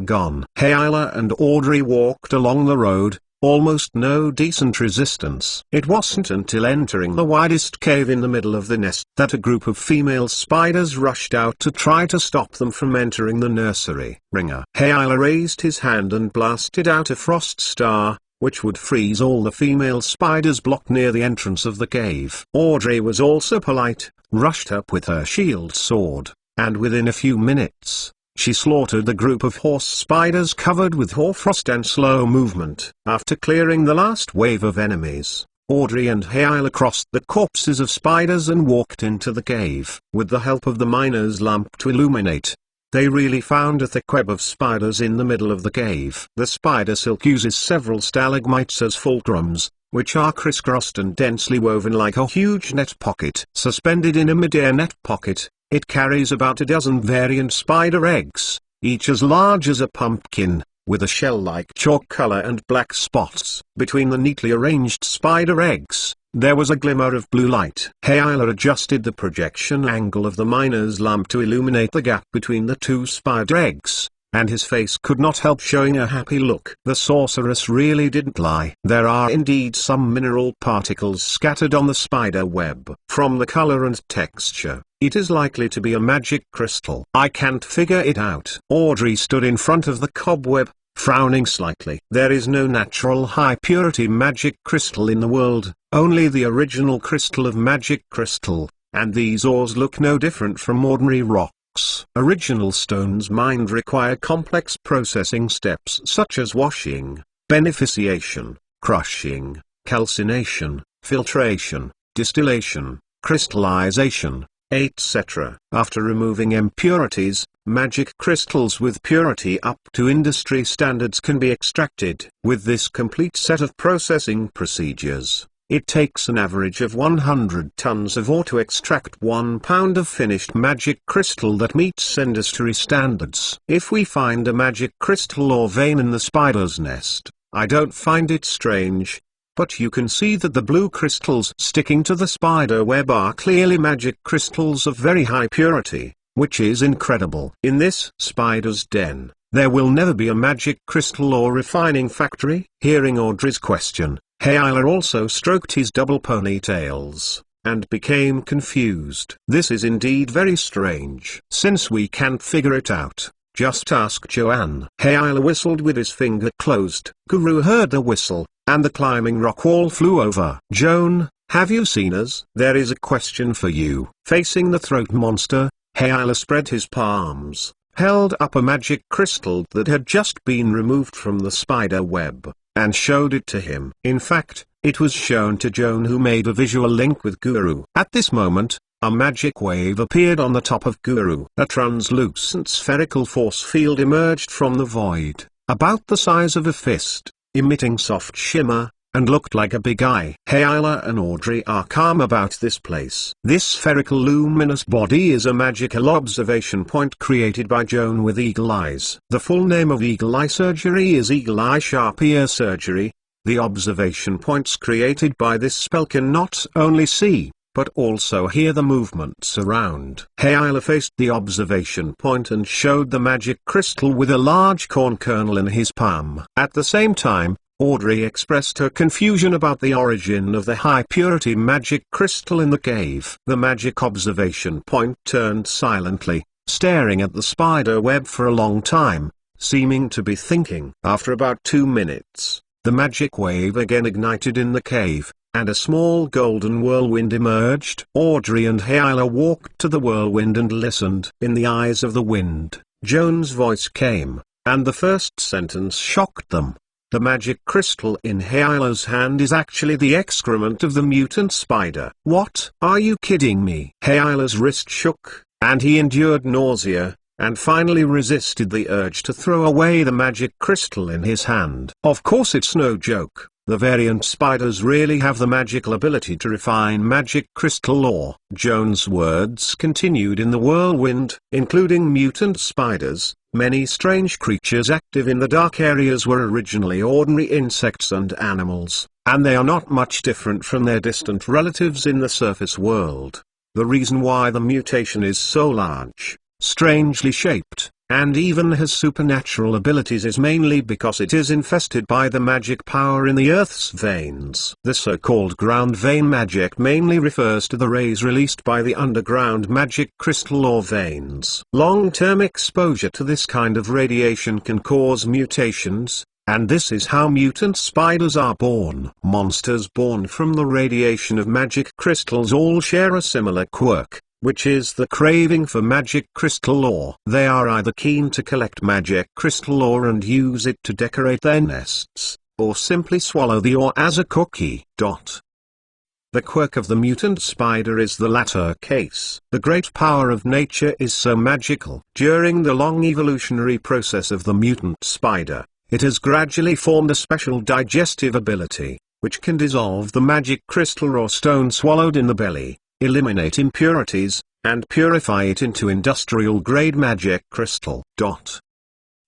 Gone. Hayla and Audrey walked along the road, almost no decent resistance. It wasn't until entering the widest cave in the middle of the nest that a group of female spiders rushed out to try to stop them from entering the nursery. Ringer. Hayla raised his hand and blasted out a frost star, which would freeze all the female spiders blocked near the entrance of the cave. Audrey was also polite, rushed up with her shield sword, and within a few minutes, she slaughtered the group of horse spiders covered with hoarfrost and slow movement. After clearing the last wave of enemies, Audrey and Hayla crossed the corpses of spiders and walked into the cave. With the help of the miner's lamp to illuminate, they really found a thick web of spiders in the middle of the cave. The spider silk uses several stalagmites as fulcrums, which are crisscrossed and densely woven like a huge net pocket. Suspended in a mid-air net pocket, it carries about a dozen variant spider eggs, each as large as a pumpkin, with a shell-like chalk color and black spots. Between the neatly arranged spider eggs, there was a glimmer of blue light. Hayla adjusted the projection angle of the miner's lamp to illuminate the gap between the 2 spider eggs, and his face could not help showing a happy look. The sorceress really didn't lie. There are indeed some mineral particles scattered on the spider web. From the color and texture, it is likely to be a magic crystal. I can't figure it out. Audrey stood in front of the cobweb, frowning slightly. There is no natural high-purity magic crystal in the world, only the original crystal of magic crystal, and these ores look no different from ordinary rocks. Original stones mined require complex processing steps such as washing, beneficiation, crushing, calcination, filtration, distillation, crystallization, etc. After removing impurities, magic crystals with purity up to industry standards can be extracted. With this complete set of processing procedures, it takes an average of 100 tons of ore to extract 1 pound of finished magic crystal that meets industry standards. If we find a magic crystal or vein in the spider's nest, I don't find it strange. But you can see that the blue crystals sticking to the spider web are clearly magic crystals of very high purity, which is incredible. In this spider's den, there will never be a magic crystal or refining factory. Hearing Audrey's question, Hayla also stroked his double ponytails, and became confused. This is indeed very strange. Since we can't figure it out, Just ask Joanne. Hayala whistled with his finger closed. Guru heard the whistle, and the climbing rock wall flew over. Joan, have you seen us? There is a question for you. Facing the throat monster, Hayala spread his palms, held up a magic crystal that had just been removed from the spider web, and showed it to him. In fact, it was shown to Joan, who made a visual link with Guru. At this moment, a magic wave appeared on the top of Guru. A translucent spherical force field emerged from the void, about the size of a fist, emitting soft shimmer, and looked like a big eye. Hayala and Audrey are calm about this place. This spherical luminous body is a magical observation point created by Joan with eagle eyes. The full name of eagle eye surgery is eagle eye sharp ear surgery. The observation points created by this spell can not only see, but also hear the movements around. Hayala faced the observation point and showed the magic crystal with a large corn kernel in his palm. At the same time, Audrey expressed her confusion about the origin of the high-purity magic crystal in the cave. The magic observation point turned silently, staring at the spider web for a long time, seeming to be thinking. After about 2 minutes, the magic wave again ignited in the cave, and a small golden whirlwind emerged. Audrey and Hayala walked to the whirlwind and listened. In the eyes of the wind, Joan's voice came, and the first sentence shocked them. The magic crystal in Hayala's hand is actually the excrement of the mutant spider. What? Are you kidding me? Hayala's wrist shook, and he endured nausea, and finally resisted the urge to throw away the magic crystal in his hand. Of course it's no joke. The variant spiders really have the magical ability to refine magic crystal lore. Joan's words continued in the whirlwind, including mutant spiders. Many strange creatures active in the dark areas were originally ordinary insects and animals, and they are not much different from their distant relatives in the surface world. The reason why the mutation is so large, strangely shaped, and even has supernatural abilities is mainly because it is infested by the magic power in the Earth's veins. The so-called ground vein magic mainly refers to the rays released by the underground magic crystal or veins. Long-term exposure to this kind of radiation can cause mutations, and this is how mutant spiders are born. Monsters born from the radiation of magic crystals all share a similar quirk, which is the craving for magic crystal lore. They are either keen to collect magic crystal lore and use it to decorate their nests, or simply swallow the ore as a cookie. The quirk of the mutant spider is the latter case. The great power of nature is so magical. During the long evolutionary process of the mutant spider, it has gradually formed a special digestive ability, which can dissolve the magic crystal or stone swallowed in the belly, eliminate impurities, and purify it into industrial-grade magic crystal.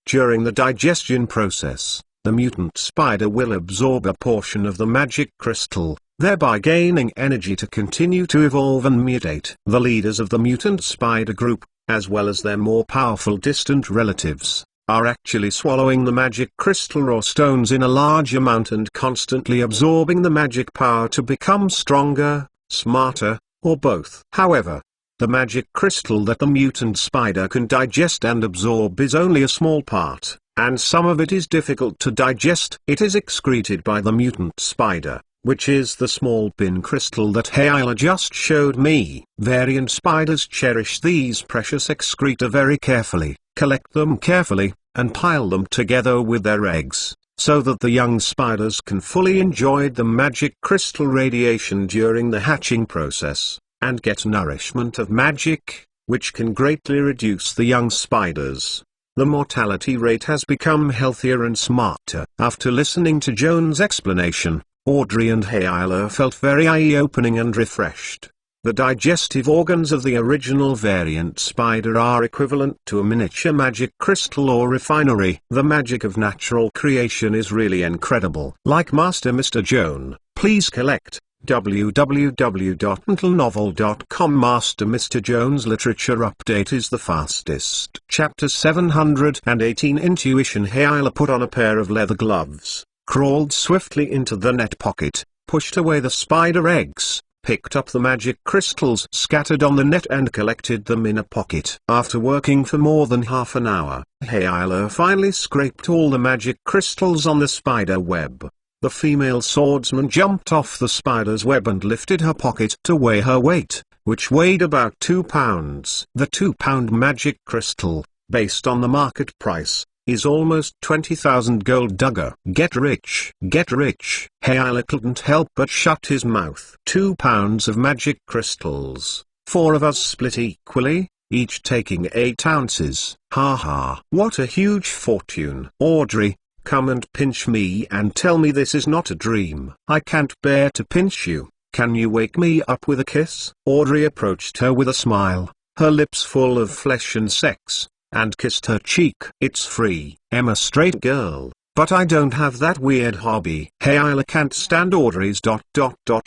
During the digestion process, the mutant spider will absorb a portion of the magic crystal, thereby gaining energy to continue to evolve and mutate. The leaders of the mutant spider group, as well as their more powerful distant relatives, are actually swallowing the magic crystal or stones in a large amount and constantly absorbing the magic power to become stronger, smarter, or both. However, the magic crystal that the mutant spider can digest and absorb is only a small part, and some of it is difficult to digest. It is excreted by the mutant spider, which is the small pin crystal that Hayala just showed me. Variant spiders cherish these precious excreta very carefully, collect them carefully, and pile them together with their eggs, so that the young spiders can fully enjoy the magic crystal radiation during the hatching process, and get nourishment of magic, which can greatly reduce the young spiders. The mortality rate has become healthier and smarter. After listening to Joan's explanation, Audrey and Hayala felt very eye-opening and refreshed. The digestive organs of the original variant spider are equivalent to a miniature magic crystal or refinery. The magic of natural creation is really incredible. Like Master Mr. Joan, please collect www.mentalnovel.com. Master Mr. Joan's literature update is the fastest. Chapter 718 Intuition. Hayala put on a pair of leather gloves, crawled swiftly into the net pocket, pushed away the spider eggs, picked up the magic crystals scattered on the net and collected them in a pocket. After working for more than half an hour, Hayla finally scraped all the magic crystals on the spider web. The female swordsman jumped off the spider's web and lifted her pocket to weigh her weight, which weighed about 2 pounds. The 2-pound magic crystal, based on the market price, is almost 20,000 gold dugger. Get rich. Get rich. Hayla couldn't help but shut his mouth. 2 pounds of magic crystals. 4 of us split equally, each taking 8 ounces. Ha ha. What a huge fortune. Audrey, come and pinch me and tell me this is not a dream. I can't bear to pinch you. Can you wake me up with a kiss? Audrey approached her with a smile, her lips full of flesh and sex, and kissed her cheek. It's free. I'm a straight girl, but I don't have that weird hobby. Hayla can't stand Audrey's ...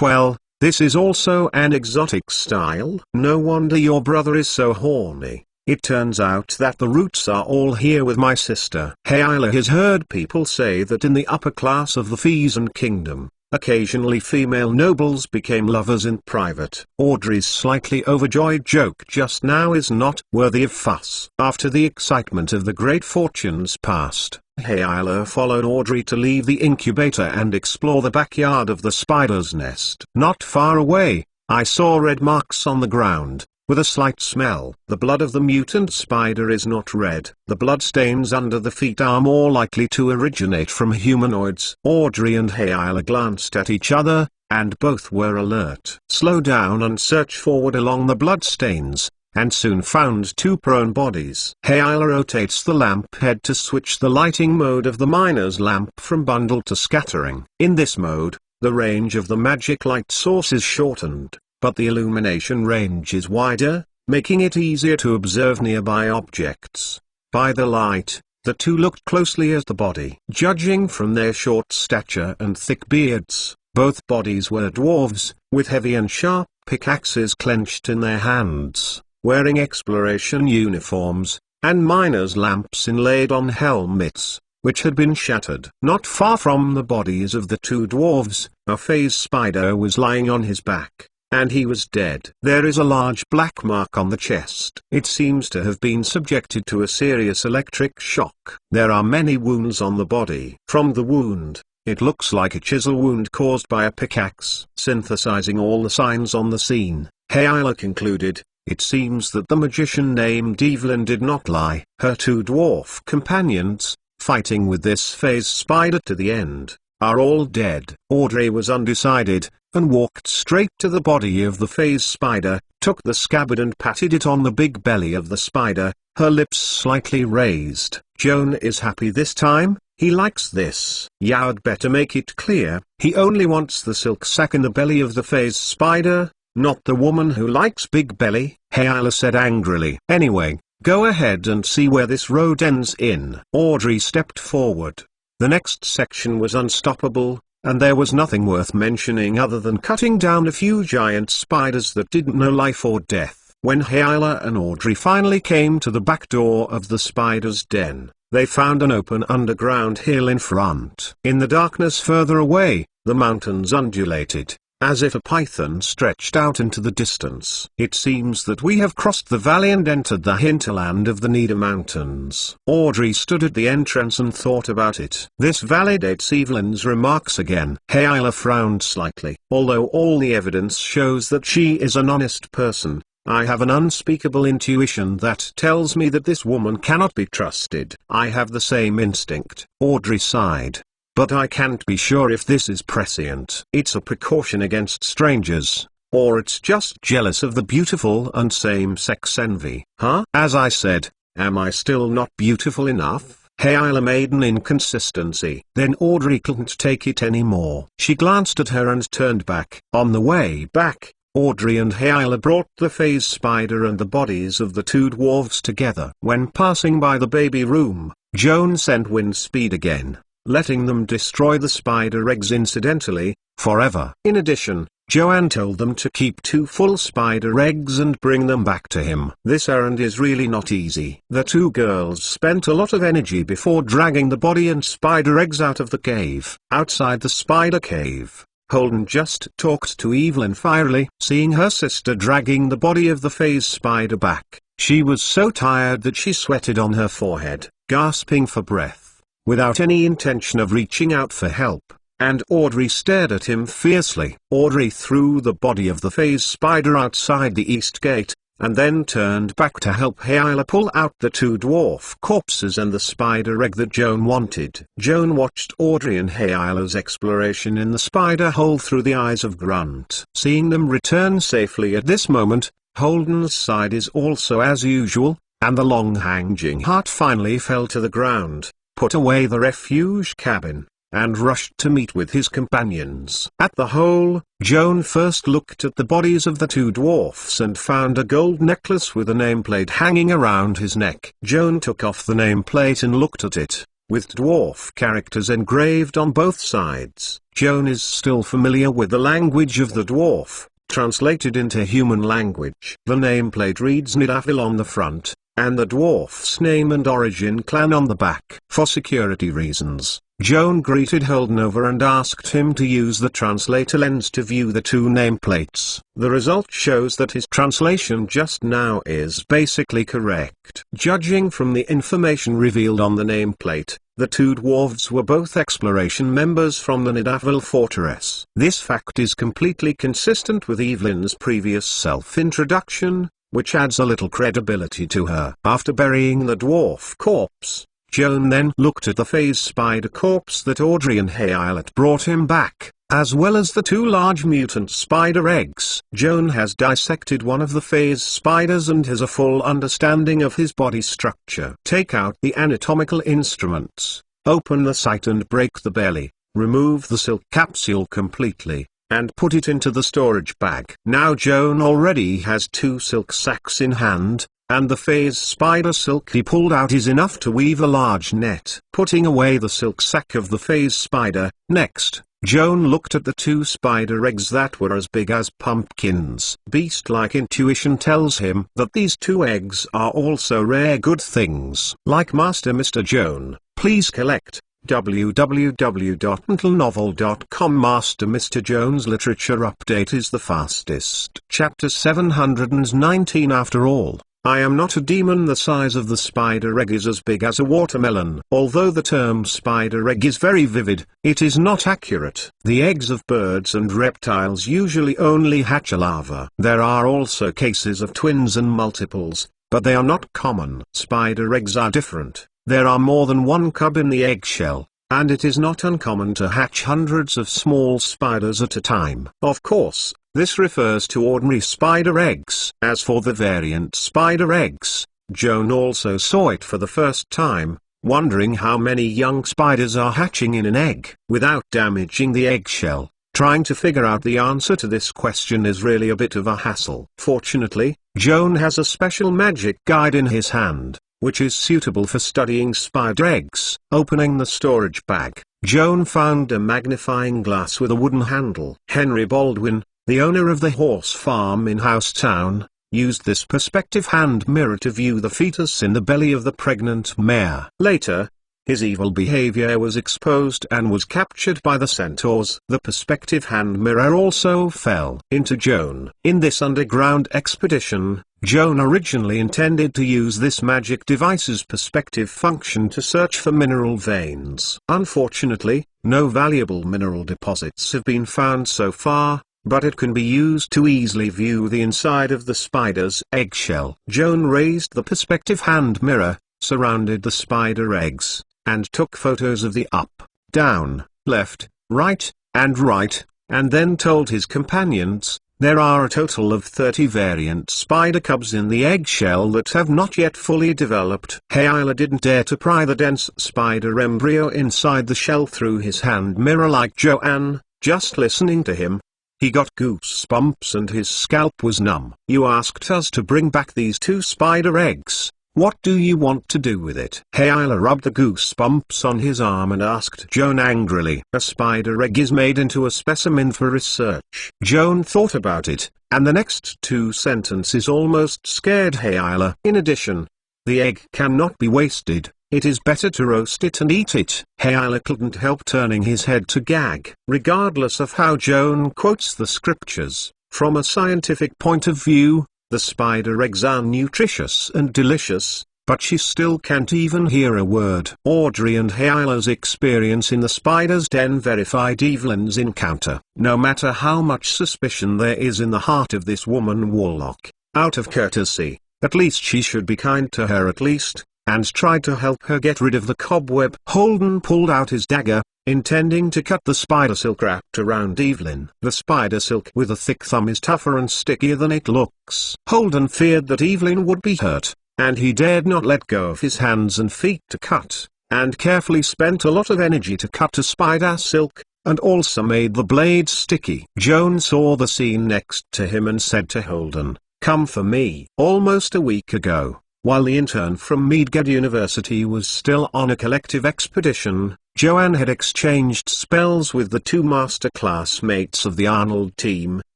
Well, this is also an exotic style. No wonder your brother is so horny. It turns out that the roots are all here with my sister. Hayla has heard people say that in the upper class of the Feasan Kingdom, occasionally female nobles became lovers in private. Audrey's slightly overjoyed joke just now is not worthy of fuss. After the excitement of the great fortunes passed, Hayla followed Audrey to leave the incubator and explore the backyard of the spider's nest. Not far away, I saw red marks on the ground, with a slight smell. The blood of the mutant spider is not red. The bloodstains under the feet are more likely to originate from humanoids. Audrey and Hayla glanced at each other, and both were alert. Slow down and search forward along the bloodstains, and soon found 2 prone bodies. Hayla rotates the lamp head to switch the lighting mode of the miner's lamp from bundle to scattering. In this mode, the range of the magic light source is shortened, but the illumination range is wider, making it easier to observe nearby objects. By the light, the two looked closely at the body. Judging from their short stature and thick beards, both bodies were dwarves, with heavy and sharp pickaxes clenched in their hands, wearing exploration uniforms, and miners' lamps inlaid on helmets, which had been shattered. Not far from the bodies of the 2 dwarves, a phase spider was lying on his back, and he was dead. There is a large black mark on the chest. It seems to have been subjected to a serious electric shock. There are many wounds on the body. From the wound, it looks like a chisel wound caused by a pickaxe. Synthesizing all the signs on the scene, Hayla concluded, it seems that the magician named Evelyn did not lie. Her 2 dwarf companions, fighting with this phase spider to the end, are all dead. Audrey was undecided, and walked straight to the body of the phase spider, took the scabbard and patted it on the big belly of the spider, her lips slightly raised. Joan is happy this time. He likes this. You'd better make it clear, he only wants the silk sack in the belly of the phase spider, not the woman who likes big belly, Hayla said angrily. Anyway, go ahead and see where this road ends in. Audrey stepped forward. The next section was unstoppable, and there was nothing worth mentioning other than cutting down a few giant spiders that didn't know life or death. When Hayla and Audrey finally came to the back door of the spider's den, they found an open underground hill in front. In the darkness further away, the mountains undulated, as if a python stretched out into the distance. It seems that we have crossed the valley and entered the hinterland of the Nida Mountains. Audrey stood at the entrance and thought about it. This validates Evelyn's remarks again. Hayla frowned slightly. Although all the evidence shows that she is an honest person, I have an unspeakable intuition that tells me that this woman cannot be trusted. I have the same instinct. Audrey sighed. But I can't be sure if this is prescient. It's a precaution against strangers, or it's just jealous of the beautiful and same-sex envy. Huh? As I said, am I still not beautiful enough? Hayla made an inconsistency. Then Audrey couldn't take it anymore. She glanced at her and turned back. On the way back, Audrey and Hayla brought the phase spider and the bodies of the 2 dwarves together. When passing by the baby room, Joan sent wind speed again, letting them destroy the spider eggs incidentally, forever. In addition, Joanne told them to keep 2 full spider eggs and bring them back to him. This errand is really not easy. The 2 girls spent a lot of energy before dragging the body and spider eggs out of the cave. Outside the spider cave, Holden just talked to Evelyn fierily. Seeing her sister dragging the body of the phase spider back, she was so tired that she sweated on her forehead, gasping for breath, without any intention of reaching out for help. And Audrey stared at him fiercely. Audrey threw the body of the phase spider outside the east gate, and then turned back to help Hayla pull out the two dwarf corpses and the spider egg that Joan wanted. Joan watched Audrey and Hayla's exploration in the spider hole through the eyes of Grunt. Seeing them return safely at this moment, Holden's side is also as usual, and the long-hanging heart finally fell to the ground, put away the refuge cabin, and rushed to meet with his companions. At the hole, Joan first looked at the bodies of the two dwarfs and found a gold necklace with a nameplate hanging around his neck. Joan took off the nameplate and looked at it, with dwarf characters engraved on both sides. Joan is still familiar with the language of the dwarf, translated into human language. The nameplate reads Nidavil on the front, and the dwarf's name and origin clan on the back. For security reasons, Joan greeted Holden over and asked him to use the translator lens to view the two nameplates. The result shows that his translation just now is basically correct. Judging from the information revealed on the nameplate, the two dwarves were both exploration members from the Nidavil fortress. This fact is completely consistent with Evelyn's previous self-introduction, which adds a little credibility to her. After burying the dwarf corpse, Joan then looked at the phase spider corpse that Audrey and Hayla brought him back, as well as the two large mutant spider eggs. Joan has dissected one of the phase spiders and has a full understanding of his body structure. Take out the anatomical instruments, open the site and break the belly, remove the silk capsule completely, and put it into the storage bag. Now Joan already has two silk sacks in hand, and the phase spider silk he pulled out is enough to weave a large net. Putting away the silk sack of the phase spider, next, Joan looked at the two spider eggs that were as big as pumpkins. Beast-like intuition tells him that these two eggs are also rare good things. Like Master Mr. Joan, please collect www.mentalnovel.com. Master Mr. Joan's literature update is the fastest. Chapter 719. After all, I am not a demon. The size of the spider egg is as big as a watermelon. Although the term spider egg is very vivid, it is not accurate. The eggs of birds and reptiles usually only hatch a larva. There are also cases of twins and multiples, but they are not common. Spider eggs are different. There are more than one cub in the eggshell, and it is not uncommon to hatch hundreds of small spiders at a time. Of course, this refers to ordinary spider eggs. As for the variant spider eggs, Joan also saw it for the first time, wondering how many young spiders are hatching in an egg. Without damaging the eggshell, trying to figure out the answer to this question is really a bit of a hassle. Fortunately, Joan has a special magic guide in his hand, which is suitable for studying spider eggs. Opening the storage bag, Joan found a magnifying glass with a wooden handle. Henry Baldwin, the owner of the horse farm in Housetown, used this perspective hand mirror to view the fetus in the belly of the pregnant mare. Later, his evil behavior was exposed and was captured by the centaurs. The perspective hand mirror also fell into Joan. In this underground expedition, Joan originally intended to use this magic device's perspective function to search for mineral veins. Unfortunately, no valuable mineral deposits have been found so far, but it can be used to easily view the inside of the spider's eggshell. Joan raised the perspective hand mirror, surrounded the spider eggs, and took photos of the up, down, left, right, and then told his companions, there are a total of 30 variant spider cubs in the eggshell that have not yet fully developed. Hayla didn't dare to pry the dense spider embryo inside the shell through his hand mirror like Joanne. Just listening to him, he got goosebumps and his scalp was numb. You asked us to bring back these two spider eggs. What do you want to do with it? Hayla rubbed the goosebumps on his arm and asked Joan angrily. A spider egg is made into a specimen for research. Joan thought about it, and the next two sentences almost scared Hayla. In addition, The egg cannot be wasted. It is better to roast it and eat it. Hayala couldn't help turning his head to gag. Regardless of how Joan quotes the scriptures, from a scientific point of view, the spider eggs are nutritious and delicious, but she still can't even hear a word. Audrey and Hayala's experience in the spider's den verified Evelyn's encounter. No matter how much suspicion there is in the heart of this woman warlock, out of courtesy, at least she should be kind to her at least, and tried to help her get rid of the cobweb. Holden pulled out his dagger, intending to cut the spider silk wrapped around Evelyn. The spider silk with a thick thumb is tougher and stickier than it looks. Holden feared that Evelyn would be hurt, and he dared not let go of his hands and feet to cut, and carefully spent a lot of energy to cut the spider silk, and also made the blade sticky. Joan saw the scene next to him and said to Holden, "Come for me." Almost a week ago, while the intern from Mage University was still on a collective expedition, Joanne had exchanged spells with the two master classmates of the Arnold team,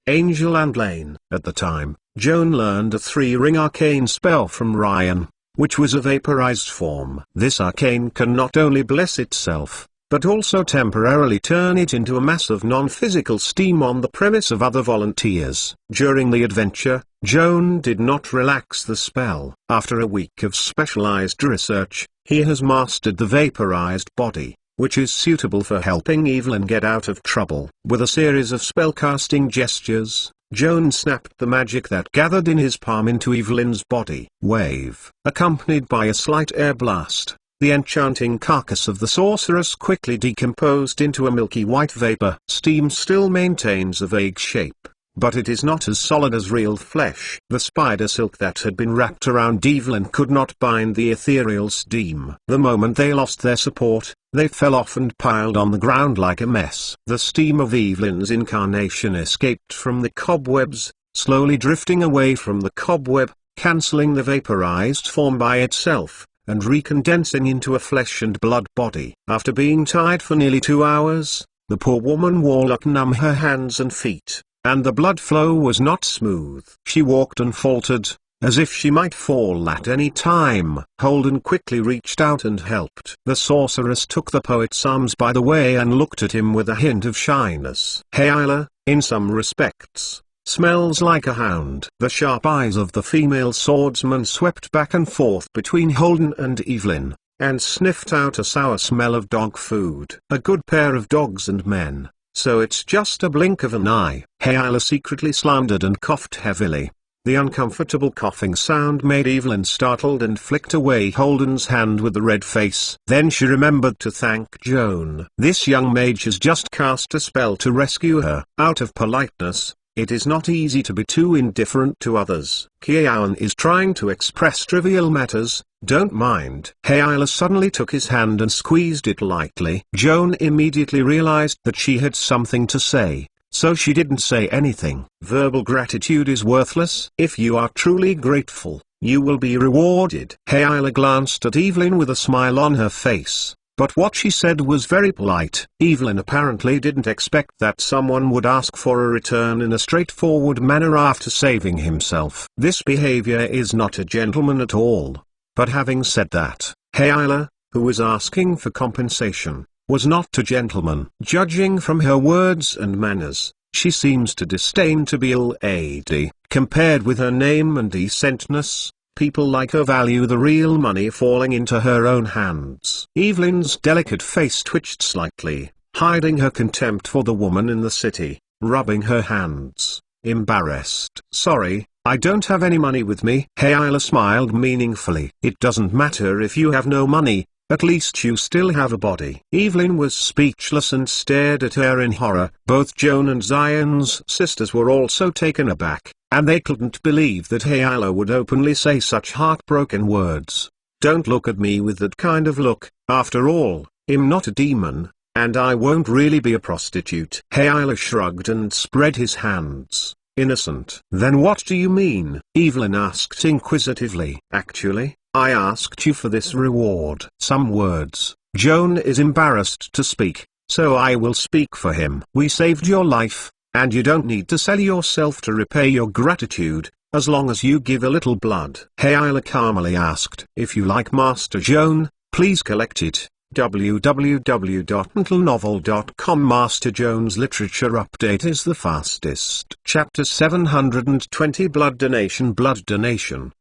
Angel and Lane. At the time, Joan learned a 3-ring arcane spell from Ryan, which was a vaporized form. This arcane can not only bless itself, but also temporarily turn it into a mass of non-physical steam on the premise of other volunteers. During the adventure, Joan did not relax the spell. After a week of specialized research, he has mastered the vaporized body, which is suitable for helping Evelyn get out of trouble. With a series of spellcasting gestures, Joan snapped the magic that gathered in his palm into Evelyn's body. Wave, accompanied by a slight air blast. The enchanting carcass of the sorceress quickly decomposed into a milky white vapor. Steam still maintains a vague shape, but it is not as solid as real flesh. The spider silk that had been wrapped around Evelyn could not bind the ethereal steam. The moment they lost their support, they fell off and piled on the ground like a mess. The steam of Evelyn's incarnation escaped from the cobwebs, slowly drifting away from the cobweb, cancelling the vaporized form by itself, and recondensing into a flesh and blood body. After being tied for nearly 2 hours, the poor woman warlock numbed her hands and feet, and the blood flow was not smooth. She walked and faltered, as if she might fall at any time. Holden quickly reached out and helped. The sorceress took the poet's arms by the way and looked at him with a hint of shyness. Hayala, in some respects, smells like a hound. The sharp eyes of the female swordsman swept back and forth between Holden and Evelyn, and sniffed out a sour smell of dog food. A good pair of dogs and men, so it's just a blink of an eye. Hayala secretly slandered and coughed heavily. The uncomfortable coughing sound made Evelyn startled and flicked away Holden's hand with the red face. Then she remembered to thank Joan. This young mage has just cast a spell to rescue her. Out of politeness, it is not easy to be too indifferent to others. Joan is trying to express trivial matters, don't mind. Hayala suddenly took his hand and squeezed it lightly. Joan immediately realized that she had something to say, so she didn't say anything. Verbal gratitude is worthless. If you are truly grateful, you will be rewarded. Hayala glanced at Evelyn with a smile on her face. But what she said was very polite. Evelyn apparently didn't expect that someone would ask for a return in a straightforward manner after saving himself. This behavior is not a gentleman at all. But having said that, Hayala, who was asking for compensation, was not a gentleman. Judging from her words and manners, she seems to disdain to be ill-aided. Compared with her name and decentness, people like her value the real money falling into her own hands. Evelyn's delicate face twitched slightly, hiding her contempt for the woman in the city, rubbing her hands, embarrassed. "Sorry, I don't have any money with me." Hayala smiled meaningfully. "It doesn't matter if you have no money, at least you still have a body." Evelyn was speechless and stared at her in horror. Both Joan and Zion's sisters were also taken aback, and they couldn't believe that Hayala would openly say such heartbroken words. "Don't look at me with that kind of look. After all, I'm not a demon, and I won't really be a prostitute." Hayala shrugged and spread his hands. "Innocent." "Then what do you mean?" Evelyn asked inquisitively. "Actually, I asked you for this reward." Some words. Joan is embarrassed to speak, so I will speak for him. "We saved your life, and you don't need to sell yourself to repay your gratitude. as long as you give a little blood. Hayla calmly asked. If you like Master Joan, please collect it. www.mentalnovel.com. Master Joan's literature update is the fastest. Chapter 720 Blood Donation.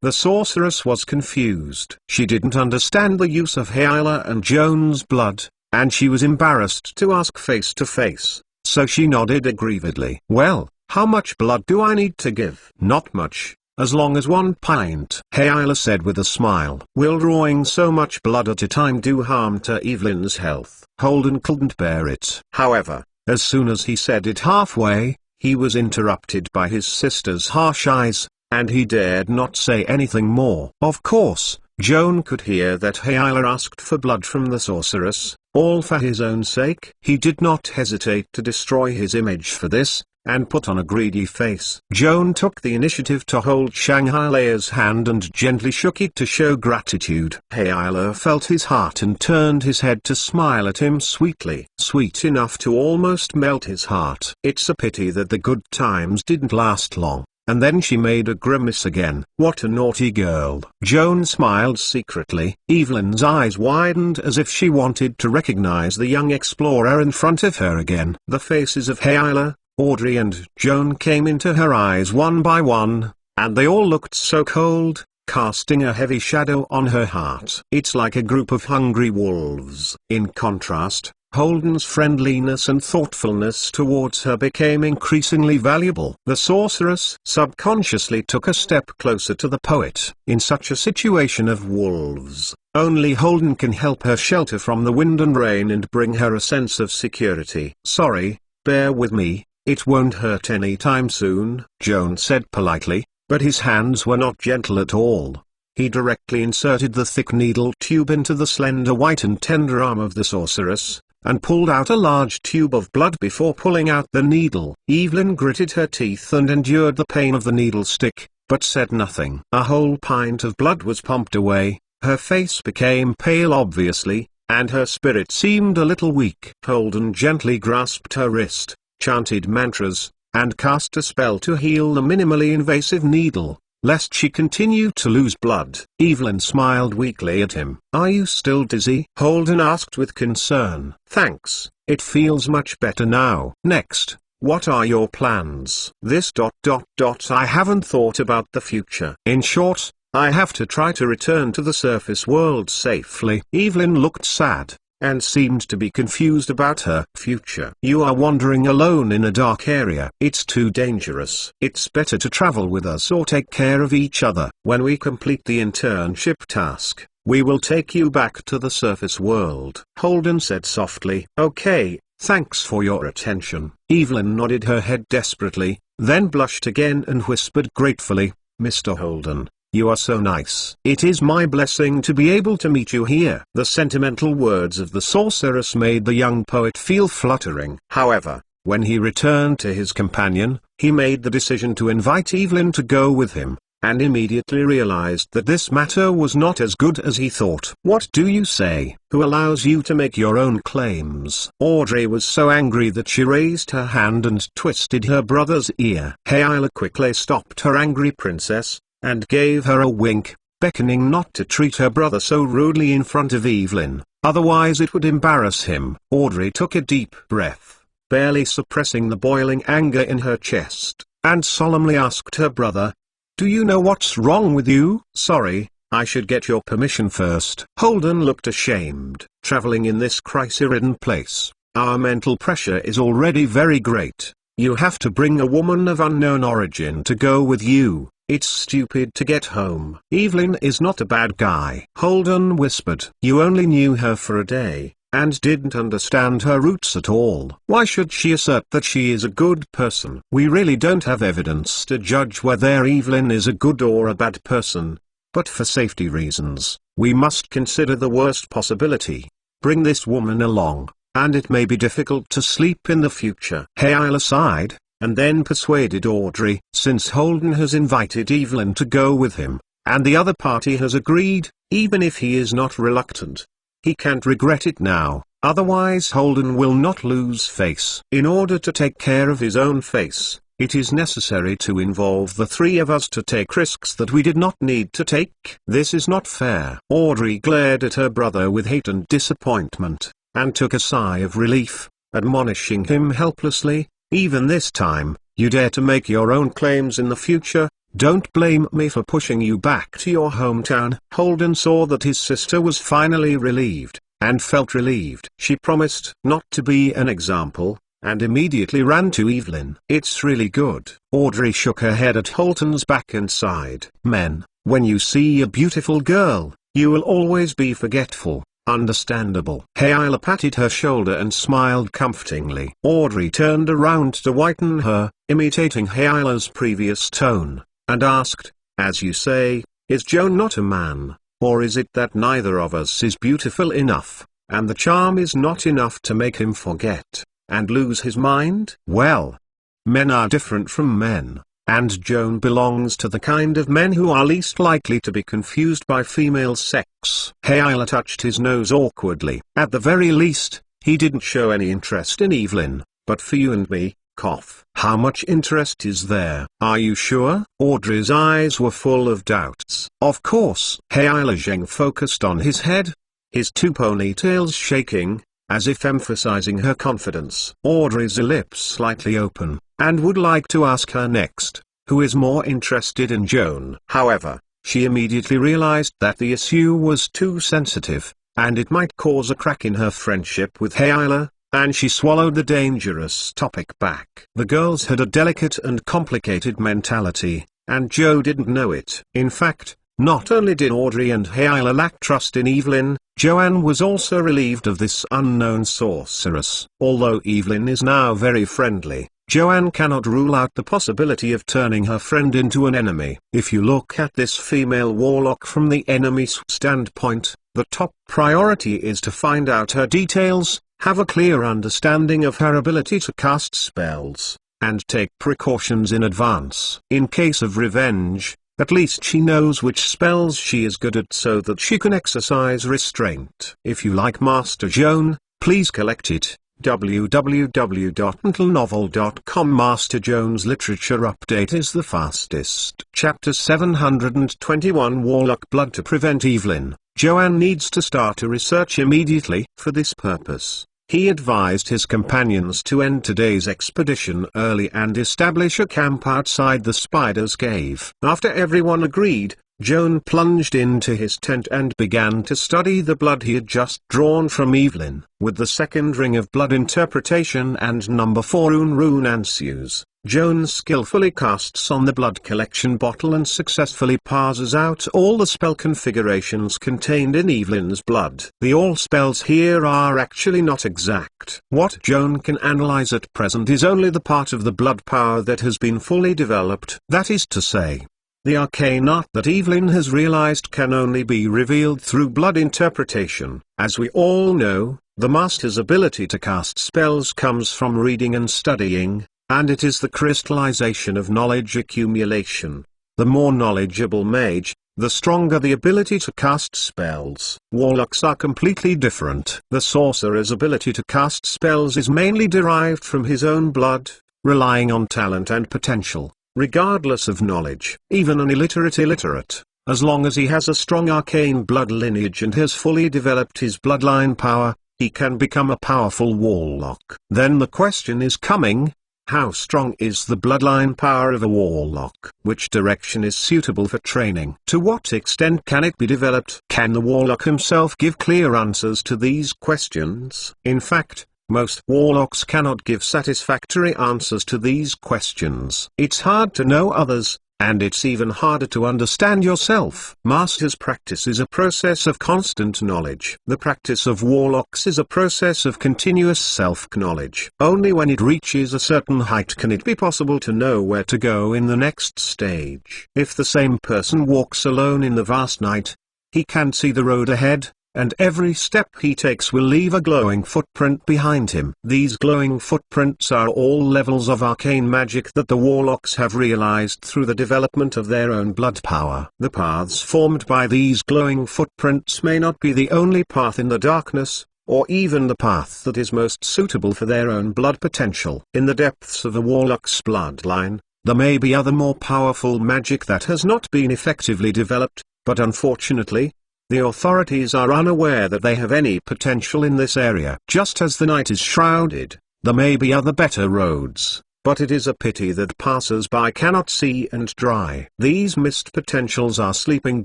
The sorceress was confused. She didn't understand the use of Hayla and Joan's blood, and she was embarrassed to ask face to face, so she nodded aggrievedly. Well, how much blood do I need to give? Not much, as long as 1 pint, Hayla said with a smile. Will drawing so much blood at a time do harm to Evelyn's health? Holden couldn't bear it. However, as soon as he said it halfway, he was interrupted by his sister's harsh eyes, and he dared not say anything more. Of course, Joan could hear that Hayla asked for blood from the sorceress, all for his own sake. He did not hesitate to destroy his image for this, and put on a greedy face. Joan took the initiative to hold Shangri-La's hand and gently shook it to show gratitude. Hayla felt his heart and turned his head to smile at him sweetly. Sweet enough to almost melt his heart. It's a pity that the good times didn't last long. And then she made a grimace again. What a naughty girl. Joan smiled secretly. Evelyn's eyes widened as if she wanted to recognize the young explorer in front of her again. The faces of Hayla, Audrey and Joan came into her eyes one by one, and they all looked so cold, casting a heavy shadow on her heart. It's like a group of hungry wolves. In contrast, Holden's friendliness and thoughtfulness towards her became increasingly valuable. The sorceress subconsciously took a step closer to the poet. In such a situation of wolves, only Holden can help her shelter from the wind and rain and bring her a sense of security. Sorry, bear with me. It won't hurt any time soon, Joan said politely, but his hands were not gentle at all. He directly inserted the thick needle tube into the slender white and tender arm of the sorceress, and pulled out a large tube of blood before pulling out the needle. Evelyn gritted her teeth and endured the pain of the needle stick, but said nothing. A whole pint of blood was pumped away, her face became pale obviously, and her spirit seemed a little weak. Holden gently grasped her wrist, chanted mantras, and cast a spell to heal the minimally invasive needle, lest she continue to lose blood. Evelyn smiled weakly at him. Are you still dizzy? Holden asked with concern. Thanks, it feels much better now. Next, what are your plans? I haven't thought about the future. In short, I have to try to return to the surface world safely. Evelyn looked sad, and seemed to be confused about her future. You are wandering alone in a dark area. It's too dangerous. It's better to travel with us or take care of each other. When we complete the internship task, we will take you back to the surface world. Holden said softly. Okay, thanks for your attention. Evelyn nodded her head desperately, then blushed again and whispered gratefully, Mr. Holden, you are so nice. It is my blessing to be able to meet you here. The sentimental words of the sorceress made the young poet feel fluttering. However, when he returned to his companion, he made the decision to invite Evelyn to go with him, and immediately realized that this matter was not as good as he thought. What do you say? Who allows you to make your own claims? Audrey was so angry that she raised her hand and twisted her brother's ear. Hayla quickly stopped her angry princess, and gave her a wink, beckoning not to treat her brother so rudely in front of Evelyn, otherwise it would embarrass him. Audrey took a deep breath, barely suppressing the boiling anger in her chest, and solemnly asked her brother, do you know what's wrong with you? Sorry, I should get your permission first. Holden looked ashamed. Traveling in this crisis-ridden place, our mental pressure is already very great. You have to bring a woman of unknown origin to go with you. It's stupid to get home. Evelyn is not a bad guy. Holden whispered. You only knew her for a day, and didn't understand her roots at all. Why should she assert that she is a good person? We really don't have evidence to judge whether Evelyn is a good or a bad person, but for safety reasons, we must consider the worst possibility. Bring this woman along, and it may be difficult to sleep in the future. Hayla sighed, and then persuaded Audrey. Since Holden has invited Evelyn to go with him, and the other party has agreed, even if he is not reluctant, he can't regret it now, otherwise Holden will not lose face. In order to take care of his own face, It is necessary to involve the three of us to take risks that we did not need to take. This is not fair. Audrey glared at her brother with hate and disappointment, and took a sigh of relief, admonishing him helplessly, "Even this time, you dare to make your own claims in the future? Don't blame me for pushing you back to your hometown." Holden saw that his sister was finally relieved, and felt relieved. She promised not to be an example, and immediately ran to Evelyn. "It's really good." Audrey shook her head at Holden's back and sighed. "Men, when you see a beautiful girl, you will always be forgetful. Understandable." Hayla patted her shoulder and smiled comfortingly. Audrey turned around to whiten her, imitating Hayla's previous tone, and asked, "As you say, is Joan not a man, or is it that neither of us is beautiful enough, and the charm is not enough to make him forget, and lose his mind?" "Well, men are different from men, and Joan belongs to the kind of men who are least likely to be confused by female sex." Hayla touched his nose awkwardly. "At the very least, he didn't show any interest in Evelyn, but for you and me, cough. How much interest is there?" "Are you sure?" Audrey's eyes were full of doubts. "Of course." Hayla Zheng focused on his head, his two ponytails shaking, as if emphasizing her confidence. Audrey's lips slightly open, and would like to ask her next, who is more interested in Joan. However, she immediately realized that the issue was too sensitive, and it might cause a crack in her friendship with Hayla, and she swallowed the dangerous topic back. The girls had a delicate and complicated mentality, and Joe didn't know it. In fact, not only did Audrey and Hayla lack trust in Evelyn, Joanne was also relieved of this unknown sorceress. Although Evelyn is now very friendly, Joanne cannot rule out the possibility of turning her friend into an enemy. If you look at this female warlock from the enemy's standpoint, the top priority is to find out her details, have a clear understanding of her ability to cast spells, and take precautions in advance. In case of revenge, at least she knows which spells she is good at so that she can exercise restraint. If you like Master Joan, please collect it. www.mentalnovel.com. Master Joan's literature update is the fastest. Chapter 721 Warlock Blood. To prevent Evelyn, Joanne needs to start a research immediately. For this purpose, he advised his companions to end today's expedition early and establish a camp outside the spider's cave. After everyone agreed, Joan plunged into his tent and began to study the blood he had just drawn from Evelyn. With the second ring of blood interpretation and number 4 rune ensues, Joan skillfully casts on the blood collection bottle and successfully parses out all the spell configurations contained in Evelyn's blood. The all spells here are actually not exact. What Joan can analyze at present is only the part of the blood power that has been fully developed. That is to say, the arcane art that Evelyn has realized can only be revealed through blood interpretation. As we all know, the master's ability to cast spells comes from reading and studying, and it is the crystallization of knowledge accumulation. The more knowledgeable mage, the stronger the ability to cast spells. Warlocks are completely different. The sorcerer's ability to cast spells is mainly derived from his own blood, relying on talent and potential, regardless of knowledge. Even an illiterate, as long as he has a strong arcane blood lineage and has fully developed his bloodline power, he can become a powerful warlock. Then the question is coming: how strong is the bloodline power of a warlock? Which direction is suitable for training? To what extent can it be developed? Can the warlock himself give clear answers to these questions? In fact, most warlocks cannot give satisfactory answers to these questions. It's hard to know others, and it's even harder to understand yourself. Master's practice is a process of constant knowledge. The practice of warlocks is a process of continuous self-knowledge. Only when it reaches a certain height can it be possible to know where to go in the next stage. If the same person walks alone in the vast night, he can see the road ahead, and every step he takes will leave a glowing footprint behind him. These glowing footprints are all levels of arcane magic that the warlocks have realized through the development of their own blood power. The paths formed by these glowing footprints may not be the only path in the darkness, or even the path that is most suitable for their own blood potential. In the depths of a warlock's bloodline, there may be other more powerful magic that has not been effectively developed, but unfortunately, the authorities are unaware that they have any potential in this area. Just as the night is shrouded, there may be other better roads, but it is a pity that passers-by cannot see and dry. These missed potentials are sleeping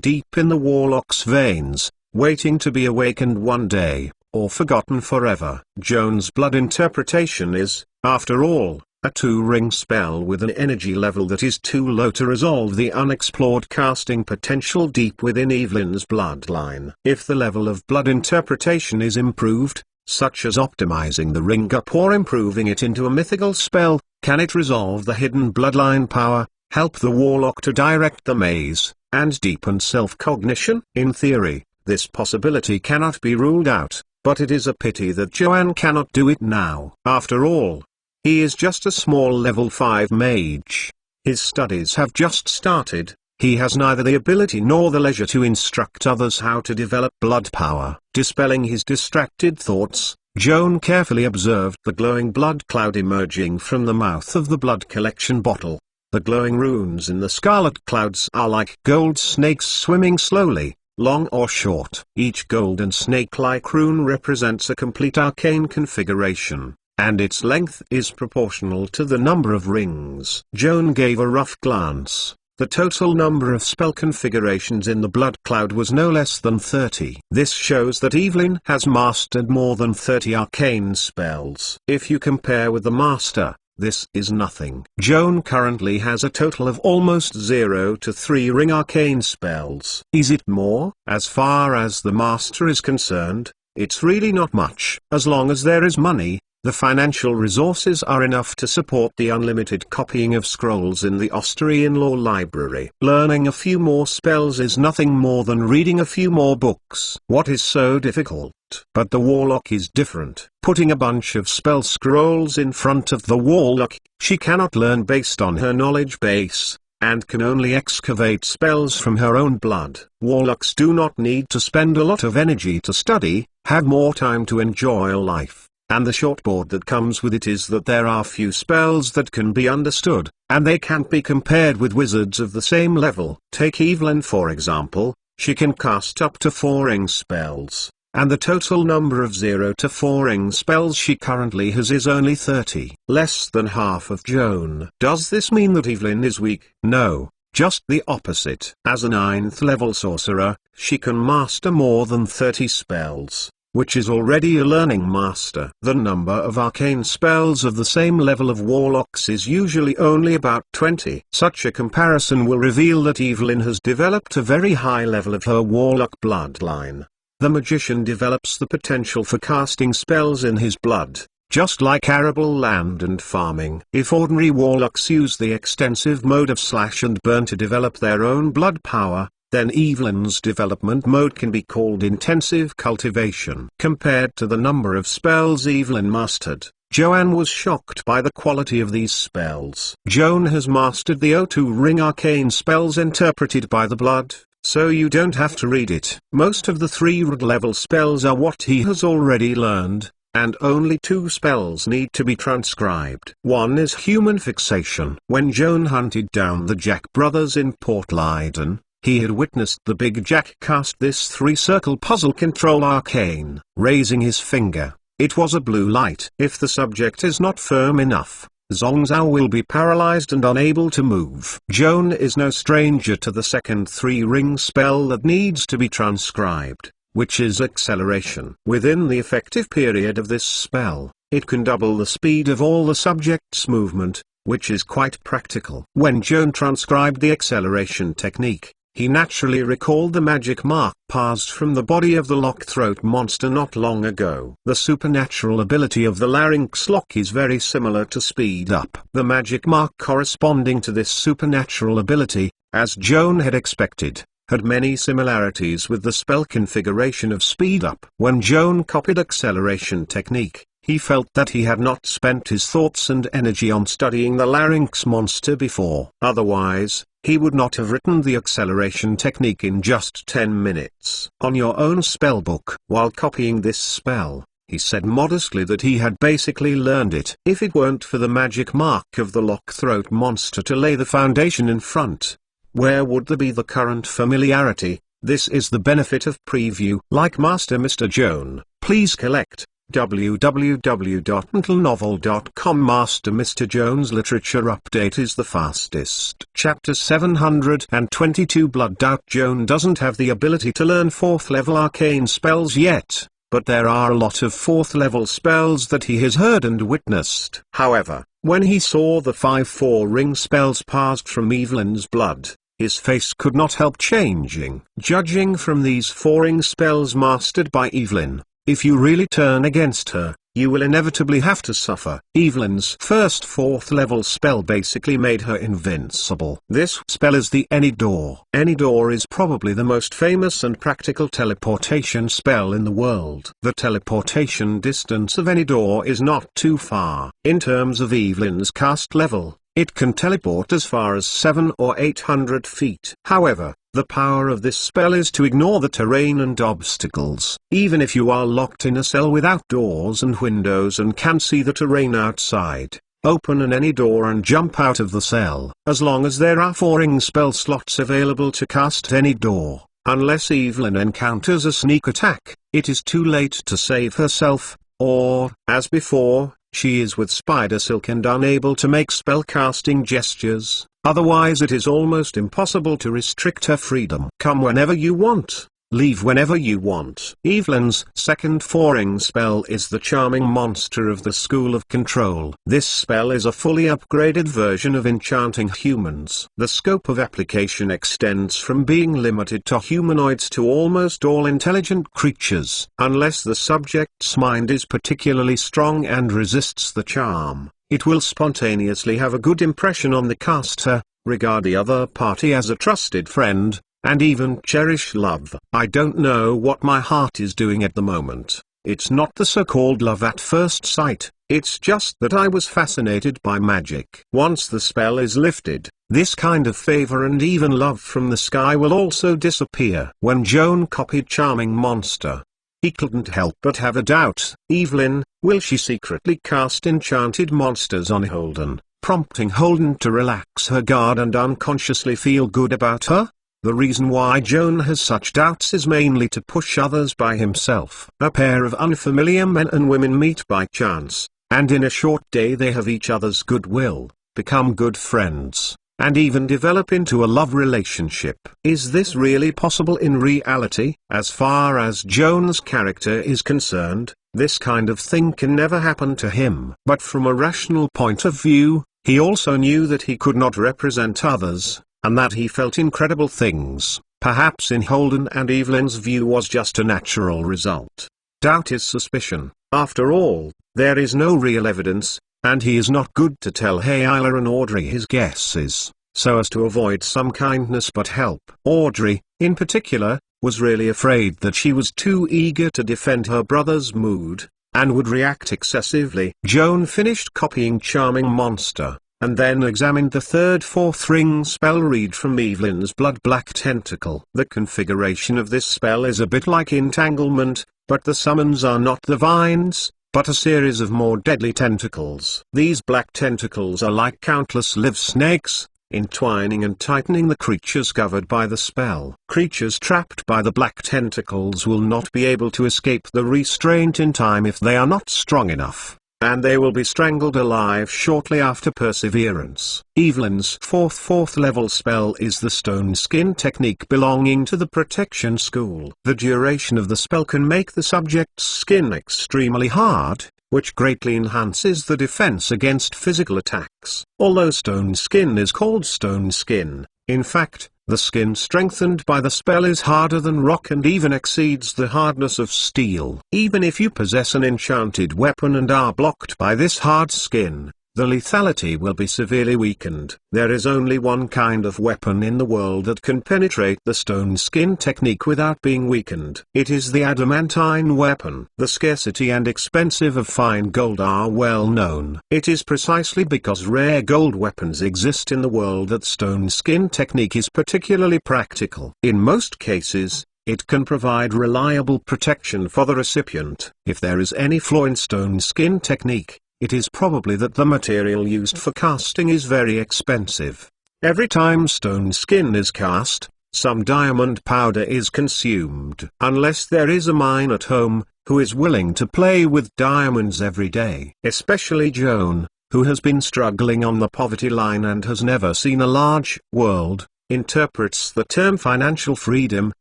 deep in the warlock's veins, waiting to be awakened one day, or forgotten forever. Joan's blood interpretation is, after all, a 2-ring spell with an energy level that is too low to resolve the unexplored casting potential deep within Evelyn's bloodline. If the level of blood interpretation is improved, such as optimizing the ring up or improving it into a mythical spell, can it resolve the hidden bloodline power, help the warlock to direct the maze, and deepen self-cognition? In theory, this possibility cannot be ruled out, but it is a pity that Joan cannot do it now. After all, he is just a small level 5 mage. His studies have just started. He has neither the ability nor the leisure to instruct others how to develop blood power. Dispelling his distracted thoughts, Joan carefully observed the glowing blood cloud emerging from the mouth of the blood collection bottle. The glowing runes in the scarlet clouds are like gold snakes swimming slowly, long or short. Each golden snake-like rune represents a complete arcane configuration, and its length is proportional to the number of rings. Joan gave a rough glance. The total number of spell configurations in the blood cloud was no less than 30. This shows that Evelyn has mastered more than 30 arcane spells. If you compare with the master, this is nothing. Joan currently has a total of almost 0 to 3 ring arcane spells. Is it more? As far as the master is concerned, it's really not much. As long as there is money, the financial resources are enough to support the unlimited copying of scrolls in the Austrian law library. Learning a few more spells is nothing more than reading a few more books. What is so difficult? But the warlock is different. Putting a bunch of spell scrolls in front of the warlock, she cannot learn based on her knowledge base, and can only excavate spells from her own blood. Warlocks do not need to spend a lot of energy to study, have more time to enjoy life. And the shortboard that comes with it is that there are few spells that can be understood, and they can't be compared with wizards of the same level. Take Evelyn for example, she can cast up to 4-ring spells, and the total number of 0 to 4-ring spells she currently has is only 30. Less than half of Joan. Does this mean that Evelyn is weak? No, just the opposite. As a 9th level sorcerer, she can master more than 30 spells, which is already a learning master. The number of arcane spells of the same level of warlocks is usually only about 20. Such a comparison will reveal that Evelyn has developed a very high level of her warlock bloodline. The magician develops the potential for casting spells in his blood, just like arable land and farming. If ordinary warlocks use the extensive mode of slash and burn to develop their own blood power, then Evelyn's development mode can be called intensive cultivation. Compared to the number of spells Evelyn mastered, Joan was shocked by the quality of these spells. Joan has mastered the O2 ring arcane spells interpreted by the blood, so you don't have to read it. Most of the 3rd level spells are what he has already learned, and only 2 spells need to be transcribed. One is human fixation. When Joan hunted down the Jack brothers in Port Leyden, he had witnessed the Big Jack cast this 3-circle puzzle control arcane. Raising his finger, it was a blue light. If the subject is not firm enough, Zhongzhao will be paralyzed and unable to move. Joan is no stranger to the second 3-ring spell that needs to be transcribed, which is acceleration. Within the effective period of this spell, it can double the speed of all the subject's movement, which is quite practical. When Joan transcribed the acceleration technique, he naturally recalled the magic mark passed from the body of the lock-throat monster not long ago. The supernatural ability of the larynx lock is very similar to speed up. The magic mark corresponding to this supernatural ability, as Joan had expected, had many similarities with the spell configuration of speed up. When Joan copied acceleration technique, he felt that he had not spent his thoughts and energy on studying the larynx monster before. Otherwise, he would not have written the acceleration technique in just 10 minutes. On your own spellbook. While copying this spell, He said modestly that he had basically learned it. If it weren't for the magic mark of the lock-throat monster to lay the foundation in front, where would there be the current familiarity? This is the benefit of preview. Like Master Mr. Joan, please collect www.mentalnovel.com. Master Mr. Joan's literature update is the fastest. Chapter 722 Blood Doubt. Joan doesn't have the ability to learn 4th level arcane spells yet, but there are a lot of 4th level spells that he has heard and witnessed. However, when he saw the 5-4 ring spells passed from Evelyn's blood, his face could not help changing. Judging from these 4 ring spells mastered by Evelyn, if you really turn against her, you will inevitably have to suffer. Evelyn's first 4th level spell basically made her invincible. This spell is the Any Door. Any Door is probably the most famous and practical teleportation spell in the world. The teleportation distance of Any Door is not too far. In terms of Evelyn's cast level, it can teleport as far as 700 or 800 feet. However, the power of this spell is to ignore the terrain and obstacles. Even if you are locked in a cell without doors and windows and can see the terrain outside, open any door and jump out of the cell. As long as there are 4 ring spell slots available to cast any door, unless Evelyn encounters a sneak attack, it is too late to save herself, or, as before, she is with spider silk and unable to make spellcasting gestures. Otherwise it is almost impossible to restrict her freedom. Come whenever you want, leave whenever you want. Evelyn's second 4 ring spell is the Charming Monster of the School of Control. This spell is a fully upgraded version of enchanting humans. The scope of application extends from being limited to humanoids to almost all intelligent creatures. Unless the subject's mind is particularly strong and resists the charm, it will spontaneously have a good impression on the caster, regard the other party as a trusted friend, and even cherish love. I don't know what my heart is doing at the moment. It's not the so-called love at first sight, it's just that I was fascinated by magic. Once the spell is lifted, this kind of favor and even love from the sky will also disappear. When Joan copied Charming Monster, he couldn't help but have a doubt. Evelyn, will she secretly cast enchanted monsters on Holden, prompting Holden to relax her guard and unconsciously feel good about her? The reason why Joan has such doubts is mainly to push others by himself. A pair of unfamiliar men and women meet by chance, and in a short day they have each other's goodwill, become good friends, and even develop into a love relationship. Is this really possible in reality? As far as Joan's character is concerned, this kind of thing can never happen to him. But from a rational point of view, he also knew that he could not represent others, and that he felt incredible things. Perhaps in Holden and Evelyn's view was just a natural result. Doubt is suspicion. After all, there is no real evidence, and he is not good to tell Hayla and Audrey his guesses, so as to avoid some kindness but help. Audrey, in particular, was really afraid that she was too eager to defend her brother's mood, and would react excessively. Joan finished copying Charming Monster, and then examined the third 4th ring spell read from Evelyn's blood Black Tentacle. The configuration of this spell is a bit like Entanglement, but the summons are not the vines, but a series of more deadly tentacles. These black tentacles are like countless live snakes, entwining and tightening the creatures covered by the spell. Creatures trapped by the black tentacles will not be able to escape the restraint in time if they are not strong enough, and they will be strangled alive shortly after perseverance. Evelyn's fourth level spell is the Stone Skin technique belonging to the Protection School. The duration of the spell can make the subject's skin extremely hard, which greatly enhances the defense against physical attacks. Although Stone Skin is called Stone Skin, in fact, the skin strengthened by the spell is harder than rock and even exceeds the hardness of steel. Even if you possess an enchanted weapon and are blocked by this hard skin, the lethality will be severely weakened. There is only one kind of weapon in the world that can penetrate the Stone Skin technique without being weakened. It is the adamantine weapon. The scarcity and expensive of fine gold are well known. It is precisely because rare gold weapons exist in the world that Stone Skin technique is particularly practical. In most cases, it can provide reliable protection for the recipient. If there is any flaw in stone skin technique, it is probably that the material used for casting is very expensive. Every time stone skin is cast, some diamond powder is consumed. Unless there is a mine at home, who is willing to play with diamonds every day. Especially Joan, who has been struggling on the poverty line and has never seen a large world, interprets the term financial freedom,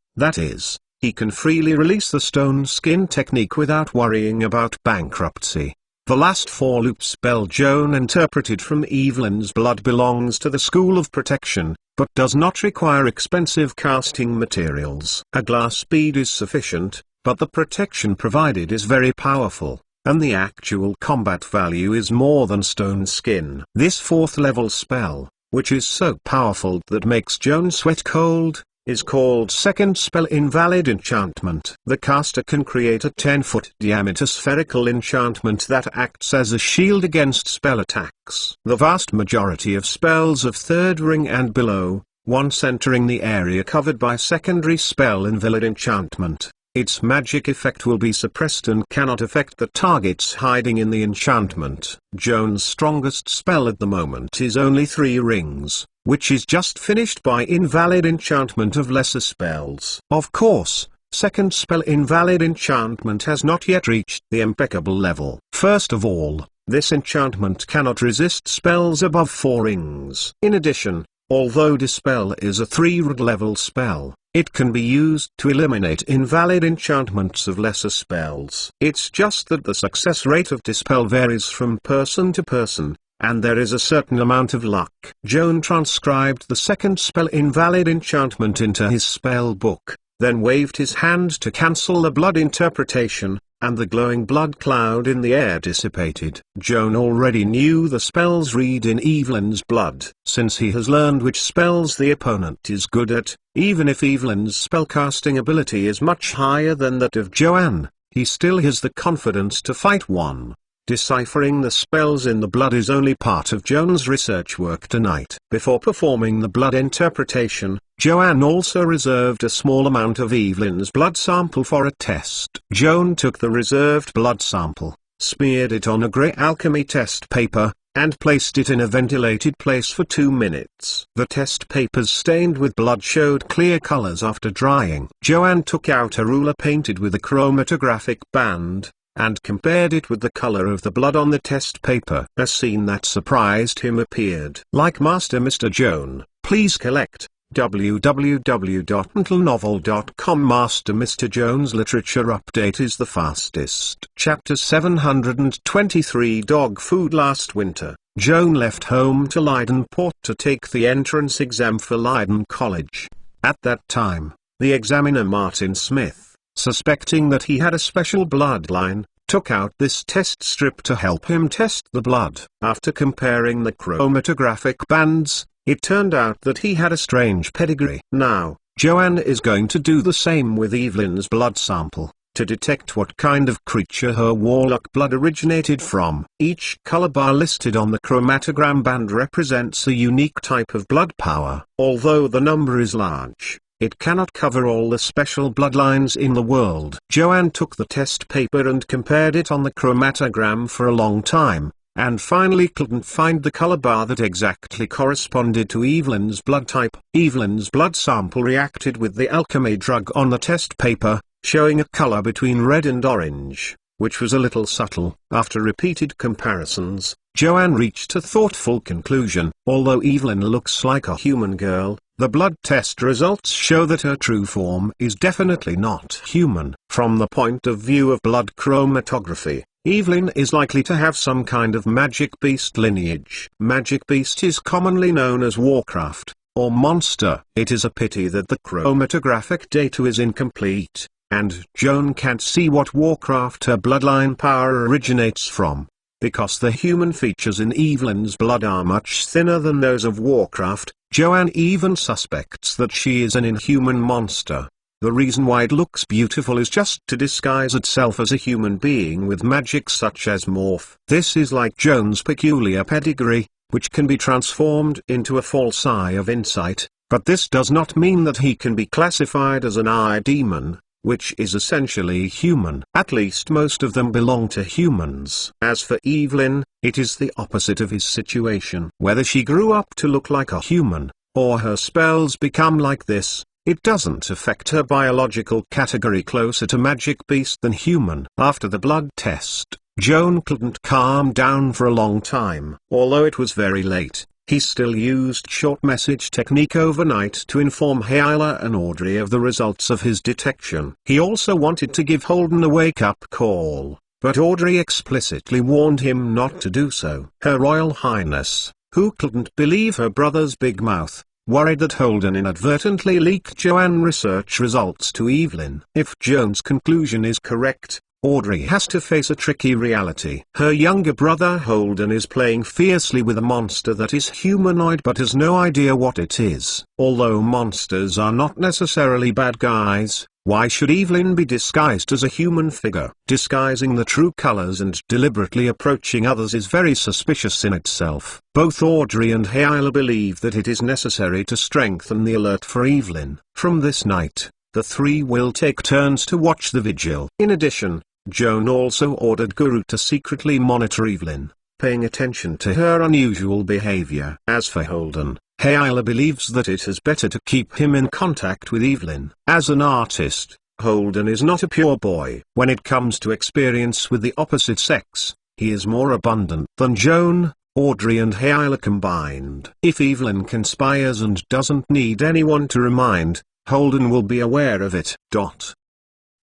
that is, he can freely release the stone skin technique without worrying about bankruptcy. The last 4-loop spell Joan interpreted from Evelyn's blood belongs to the school of protection, but does not require expensive casting materials. A glass bead is sufficient, but the protection provided is very powerful, and the actual combat value is more than stone skin. This 4th level spell, which is so powerful that makes Joan sweat cold, is called second spell invalid enchantment. The caster can create a 10-foot diameter spherical enchantment that acts as a shield against spell attacks. The vast majority of spells of 3rd ring and below, once entering the area covered by secondary spell invalid enchantment, its magic effect will be suppressed and cannot affect the targets hiding in the enchantment. Joan's strongest spell at the moment is only 3 rings, which is just finished by invalid enchantment of lesser spells. Of course, second spell invalid enchantment has not yet reached the impeccable level. First of all, this enchantment cannot resist spells above 4 rings. In addition, although Dispel is a 3-rod level spell, it can be used to eliminate invalid enchantments of lesser spells. It's just that the success rate of Dispel varies from person to person, and there is a certain amount of luck. Joan transcribed the second spell invalid enchantment into his spell book, then waved his hand to cancel the blood interpretation, and the glowing blood cloud in the air dissipated. Joan already knew the spells read in Evelyn's blood. Since he has learned which spells the opponent is good at, even if Evelyn's spellcasting ability is much higher than that of Joan, he still has the confidence to fight one. Deciphering the spells in the blood is only part of Joan's research work tonight. Before performing the blood interpretation, Joan also reserved a small amount of Evelyn's blood sample for a test. Joan took the reserved blood sample, smeared it on a grey alchemy test paper, and placed it in a ventilated place for 2 minutes. The test papers stained with blood showed clear colors after drying. Joan took out a ruler painted with a chromatographic band, and compared it with the color of the blood on the test paper. A scene that surprised him appeared. Like Master Mr. Joan, please collect www.mentalnovel.com. Master Mr. Joan's literature update is the fastest. Chapter 723 Dog Food. Last winter, Joan left home to Leiden Port to take the entrance exam for Leiden College. At that time, the examiner Martin Smith, suspecting that he had a special bloodline, took out this test strip to help him test the blood. After comparing the chromatographic bands, it turned out that he had a strange pedigree. Now, Joan is going to do the same with Evelyn's blood sample, to detect what kind of creature her warlock blood originated from. Each color bar listed on the chromatogram band represents a unique type of blood power. Although the number is large, it cannot cover all the special bloodlines in the world. Joan took the test paper and compared it on the chromatogram for a long time, and finally couldn't find the color bar that exactly corresponded to Evelyn's blood type. Evelyn's blood sample reacted with the alchemy drug on the test paper, showing a color between red and orange, which was a little subtle. After repeated comparisons, Joan reached a thoughtful conclusion. Although Evelyn looks like a human girl, the blood test results show that her true form is definitely not human. From the point of view of blood chromatography, Evelyn is likely to have some kind of magic beast lineage. Magic beast is commonly known as Warcraft, or monster. It is a pity that the chromatographic data is incomplete, and Joan can't see what Warcraft her bloodline power originates from, because the human features in Evelyn's blood are much thinner than those of Warcraft. Joan even suspects that she is an inhuman monster. The reason why it looks beautiful is just to disguise itself as a human being with magic such as morph. This is like Joan's peculiar pedigree, which can be transformed into a false eye of insight, but this does not mean that he can be classified as an eye demon, which is essentially human. At least most of them belong to humans. As for Evelyn, it is the opposite of his situation. Whether she grew up to look like a human, or her spells become like this, it doesn't affect her biological category, closer to magic beast than human. After the blood test, Joan couldn't calm down for a long time. Although it was very late, he still used short message technique overnight to inform Hyla and Audrey of the results of his detection. He also wanted to give Holden a wake-up call, but Audrey explicitly warned him not to do so. Her Royal Highness, who couldn't believe her brother's big mouth, worried that Holden inadvertently leaked Joan research results to Evelyn. If Joan's conclusion is correct, Audrey has to face a tricky reality. Her younger brother Holden is playing fiercely with a monster that is humanoid but has no idea what it is. Although monsters are not necessarily bad guys, why should Evelyn be disguised as a human figure? Disguising the true colors and deliberately approaching others is very suspicious in itself. Both Audrey and Hyla believe that it is necessary to strengthen the alert for Evelyn. From this night, the three will take turns to watch the vigil. In addition, Joan also ordered Guru to secretly monitor Evelyn, paying attention to her unusual behavior. As for Holden, Hyla believes that it is better to keep him in contact with Evelyn. As an artist, Holden is not a pure boy. When it comes to experience with the opposite sex, he is more abundant than Joan, Audrey and Hyla combined. If Evelyn conspires and doesn't need anyone to remind, Holden will be aware of it.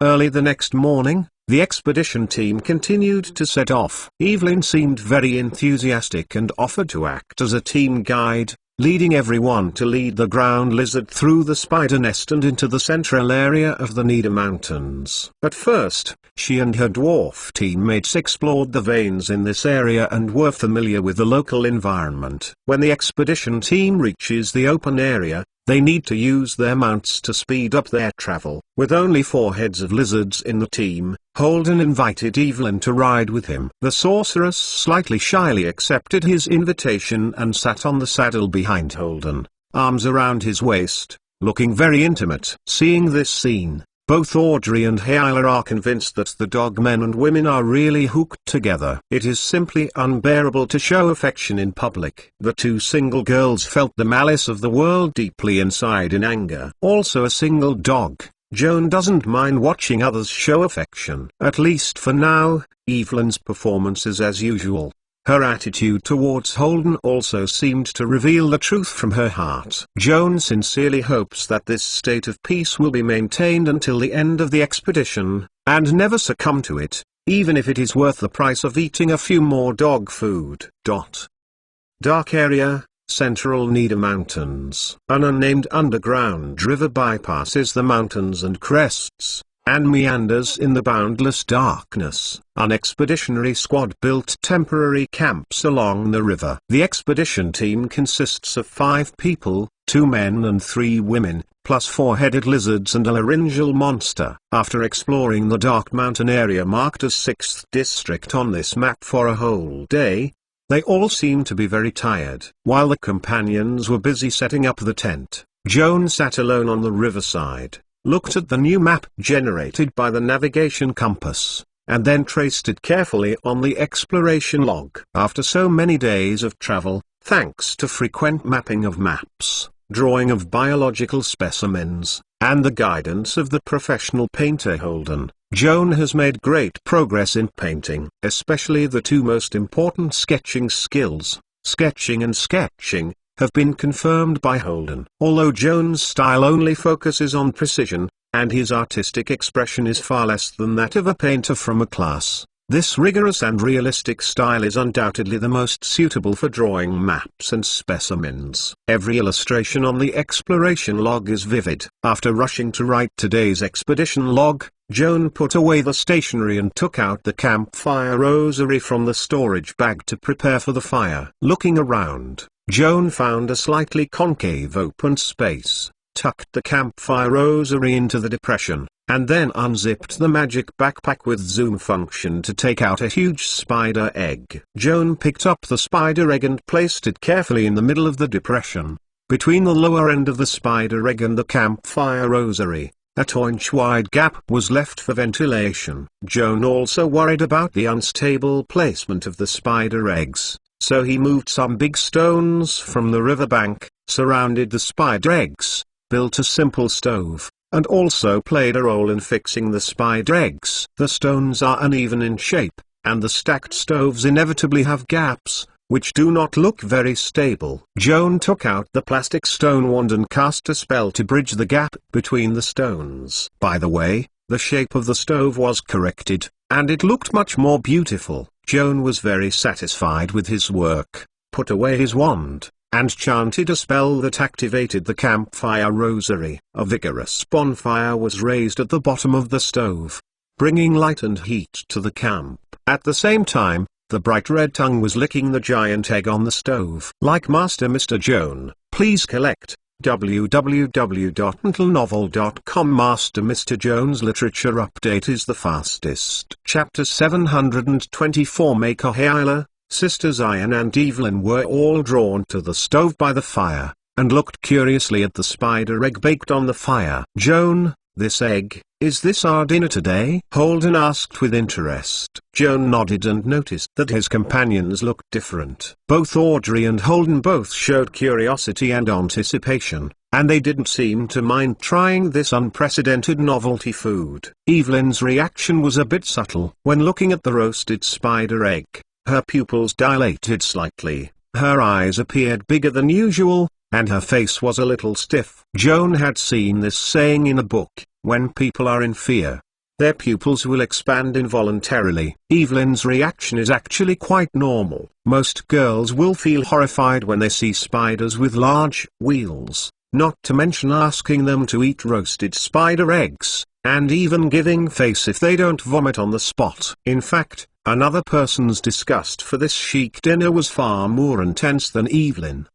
Early the next morning, the expedition team continued to set off. Evelyn seemed very enthusiastic and offered to act as a team guide, leading everyone to lead the ground lizard through the spider nest and into the central area of the Nida Mountains. At first, she and her dwarf teammates explored the veins in this area and were familiar with the local environment. When the expedition team reaches the open area, they need to use their mounts to speed up their travel. With only 4 heads of lizards in the team, Holden invited Evelyn to ride with him. The sorceress slightly shyly accepted his invitation and sat on the saddle behind Holden, arms around his waist, looking very intimate. Seeing this scene, both Audrey and Hyla are convinced that the dog men and women are really hooked together. It is simply unbearable to show affection in public. The 2 single girls felt the malice of the world deeply inside in anger. Also a single dog, Joan doesn't mind watching others show affection. At least for now, Evelyn's performance is as usual. Her attitude towards Holden also seemed to reveal the truth from her heart. Joan sincerely hopes that this state of peace will be maintained until the end of the expedition, and never succumb to it, even if it is worth the price of eating a few more dog food. Dark area, Central Nida Mountains. An unnamed underground river bypasses the mountains and crests, and meanders in the boundless darkness. An expeditionary squad built temporary camps along the river. The expedition team consists of 5 people, 2 men and 3 women, plus 4-headed lizards and a laryngeal monster. After exploring the dark mountain area marked as 6th district on this map for a whole day, they all seemed to be very tired. While the companions were busy setting up the tent, Joan sat alone on the riverside, looked at the new map generated by the navigation compass, and then traced it carefully on the exploration log. After so many days of travel, thanks to frequent mapping of maps, drawing of biological specimens, and the guidance of the professional painter Holden, Joan has made great progress in painting. Especially the 2 most important sketching skills, sketching and sketching, have been confirmed by Holden. Although Joan's style only focuses on precision, and his artistic expression is far less than that of a painter from a class, this rigorous and realistic style is undoubtedly the most suitable for drawing maps and specimens. Every illustration on the exploration log is vivid. After rushing to write today's expedition log, Joan put away the stationery and took out the campfire rosary from the storage bag to prepare for the fire. Looking around, Joan found a slightly concave open space, tucked the campfire rosary into the depression, and then unzipped the magic backpack with zoom function to take out a huge spider egg. Joan picked up the spider egg and placed it carefully in the middle of the depression. Between the lower end of the spider egg and the campfire rosary, a 2-inch-wide gap was left for ventilation. Joan also worried about the unstable placement of the spider eggs, so he moved some big stones from the riverbank, surrounded the spider eggs, built a simple stove, and also played a role in fixing the spider eggs. The stones are uneven in shape, and the stacked stoves inevitably have gaps, which do not look very stable. Joan took out the plastic stone wand and cast a spell to bridge the gap between the stones. By the way, the shape of the stove was corrected, and it looked much more beautiful. Joan was very satisfied with his work, put away his wand, and chanted a spell that activated the campfire rosary. A vigorous bonfire was raised at the bottom of the stove, bringing light and heat to the camp. At the same time, the bright red tongue was licking the giant egg on the stove. Like Master Mr. Joan, please collect www.untlenovel.com. Master Mr. Joan's literature update is the fastest. Chapter 724. Maker Hyla, Sisters Ian and Evelyn were all drawn to the stove by the fire, and looked curiously at the spider egg baked on the fire. Joan, this egg, is this our dinner today? Holden asked with interest. Joan nodded and noticed that his companions looked different. Both Audrey and Holden both showed curiosity and anticipation, and they didn't seem to mind trying this unprecedented novelty food. Evelyn's reaction was a bit subtle. When looking at the roasted spider egg, her pupils dilated slightly, her eyes appeared bigger than usual, and her face was a little stiff. Joan had seen this saying in a book: when people are in fear, their pupils will expand involuntarily. Evelyn's reaction is actually quite normal. Most girls will feel horrified when they see spiders with large wheels, not to mention asking them to eat roasted spider eggs, and even giving face if they don't vomit on the spot. In fact, another person's disgust for this chic dinner was far more intense than Evelyn.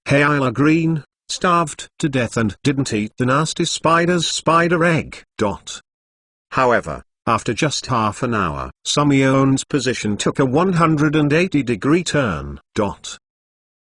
Hyla Green, starved to death and didn't eat the nasty spider's spider egg. However, after just half an hour, Sumion's position took a 180-degree turn.